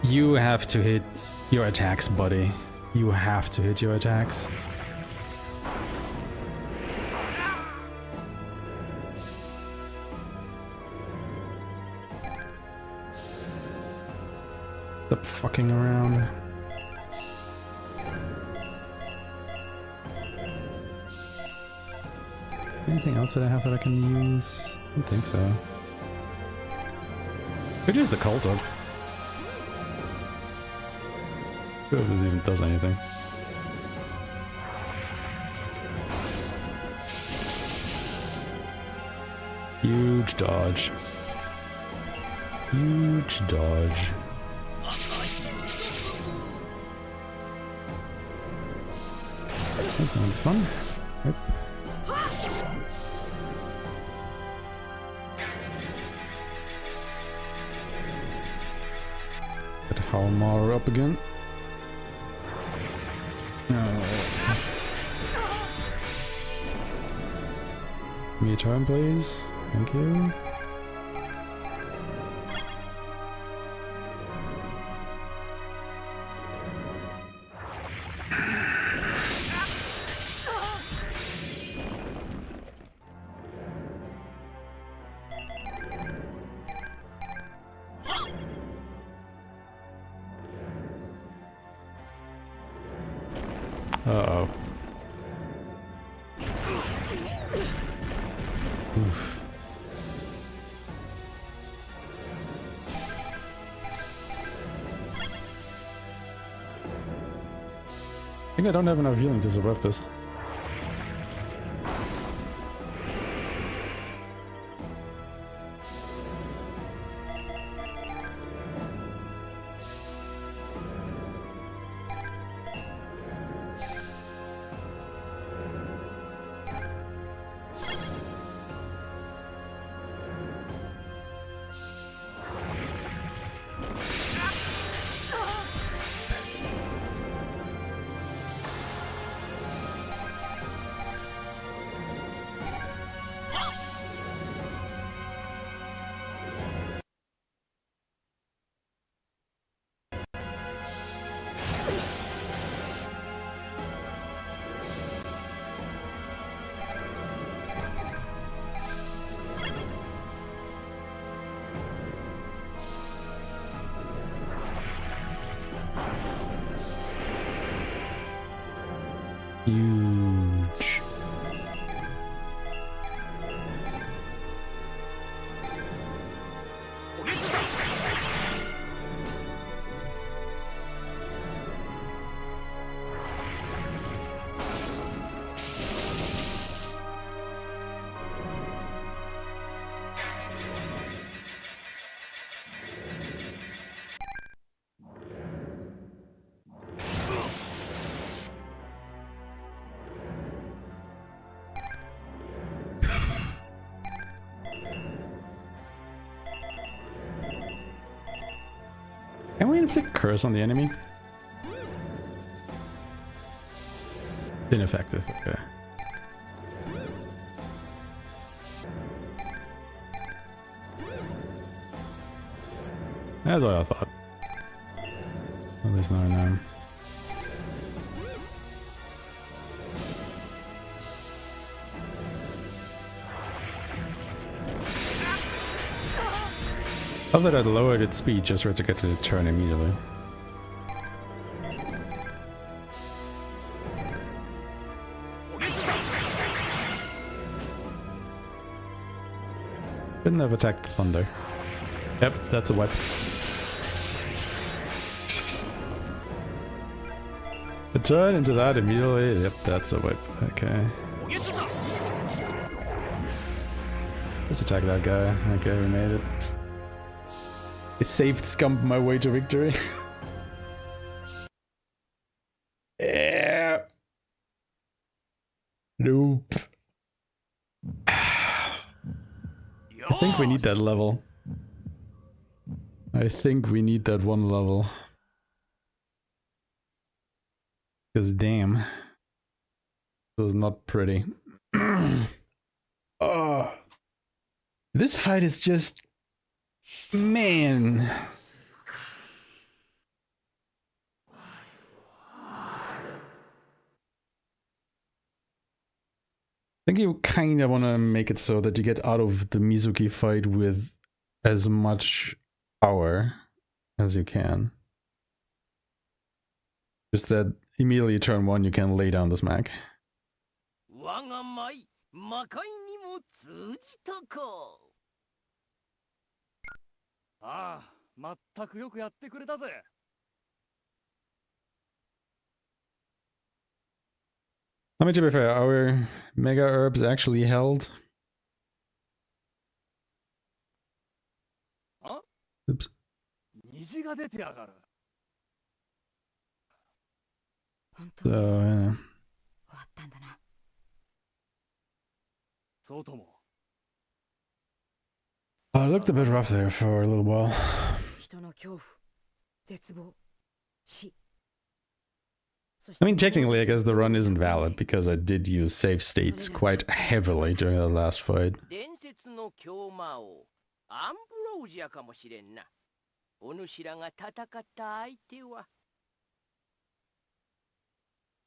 Speaker 1: You have to hit your attacks, buddy. You have to hit your attacks. Stop fucking around. Anything else that I have that I can use? I don't think so. Could use the cult up. Sure if this even does anything. Huge dodge. Huge dodge. That's gonna be fun. Yep. Get Haohmaru up again. Give me a turn, please. Thank you. Uh-oh. Oof. I think I don't have enough healing to survive this. Huge. inflict curse on the enemy? Ineffective, okay. That's what I thought. At least now I know. I thought I'd lowered its speed just for it to get to the turn immediately. Couldn't have attacked thunder. Yep, that's a weapon. A turn into that immediately. Yep, that's a whip. Okay. Let's attack that guy. Okay, we made it. I saved scummed my way to victory. Yeah. Nope. I think we need that level. I think we need that one level. Because damn. It was not pretty. Oh. This fight is just... Man. I think you kind of want to make it so that you get out of the Mizuki fight with as much power as you can. Just that immediately turn one you can lay down the smack.
Speaker 8: Ah, 全くよくやってくれたぜ。
Speaker 1: I mean, to be fair, our mega herbs actually held. Oops.
Speaker 8: 虹が出てやがる。
Speaker 1: So, yeah.
Speaker 7: 終わったんだな。
Speaker 8: そうとも。
Speaker 1: Oh, it looked a bit rough there for a little while.
Speaker 6: 人の恐怖、絶望、死。
Speaker 1: I mean, technically, I guess the run isn't valid because I did use save states quite heavily during the last fight.
Speaker 2: 伝説の狂魔王アンブロージアかもしれんな。お主らが戦った相手は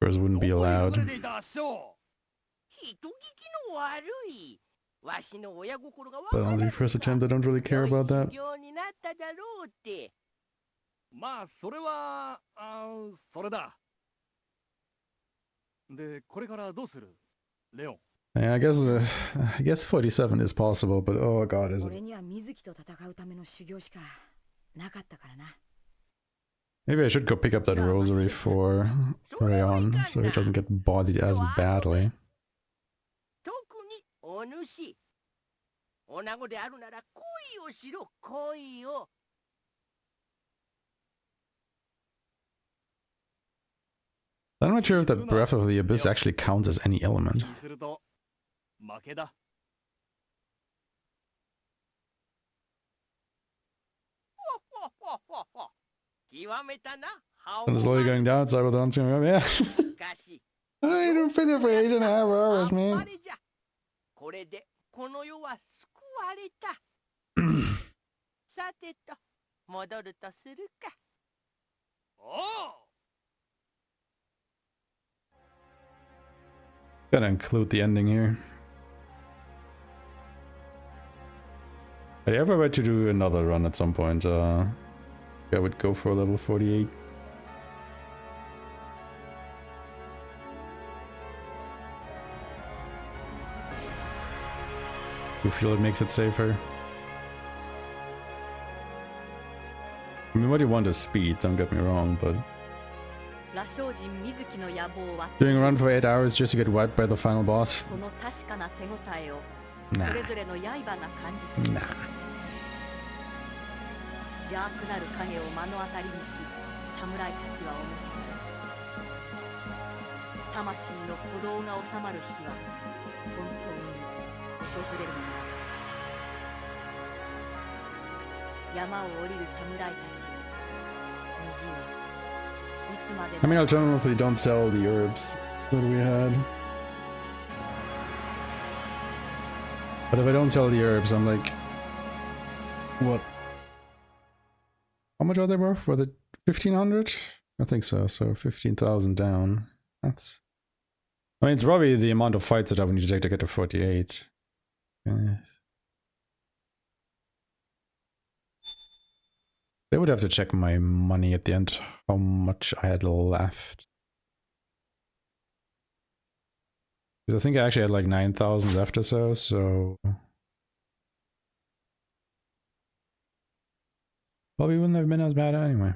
Speaker 1: Of course, wouldn't be allowed.
Speaker 2: 人聞きの悪い。わしの親心がわ
Speaker 1: But on the first attempt, I don't really care about that.
Speaker 2: ようになっただろうって。
Speaker 8: まあ、それは、それだ。で、これからどうするレオン。
Speaker 1: Yeah, I guess 47 is possible, but oh god, is it?
Speaker 6: 俺には水木と戦うための修行しかなかったからな。
Speaker 1: Maybe I should go pick up that rosary for Rayon so he doesn't get bodied as badly.
Speaker 2: 特にお主。女子であるなら恋をしろ、恋を。
Speaker 1: I'm not sure if that Breath of the Abyss actually counts as any element.
Speaker 8: すると負けだ。
Speaker 1: And slowly going down, so I was on to him. Yeah. I don't finish for 8.5 hours, man.
Speaker 2: これでこの世は救われた。さてと戻るとするか。おお。
Speaker 1: Gotta include the ending here. I ever were to do another run at some point, I would go for level 48. You feel it makes it safer? I mean, what you want is speed, don't get me wrong, but... Doing a run for 8 hours just to get wiped by the final boss? Nah. Nah.
Speaker 6: 邪悪なる影を目の当たりにし、侍たちは思った。魂の鼓動が収まる日は本当に訪れるのだ。山を降りる侍たち、
Speaker 1: I mean, alternatively, don't sell the herbs that we had. But if I don't sell the herbs, I'm like, what? How much are they worth? Were they 1,500? I think so. So 15,000 down. That's. I mean, it's probably the amount of fights that I would need to take to get to 48. Yes. They would have to check my money at the end, how much I had left. Because I think I actually had like 9,000 left or so, so... Probably wouldn't have been as bad anyway.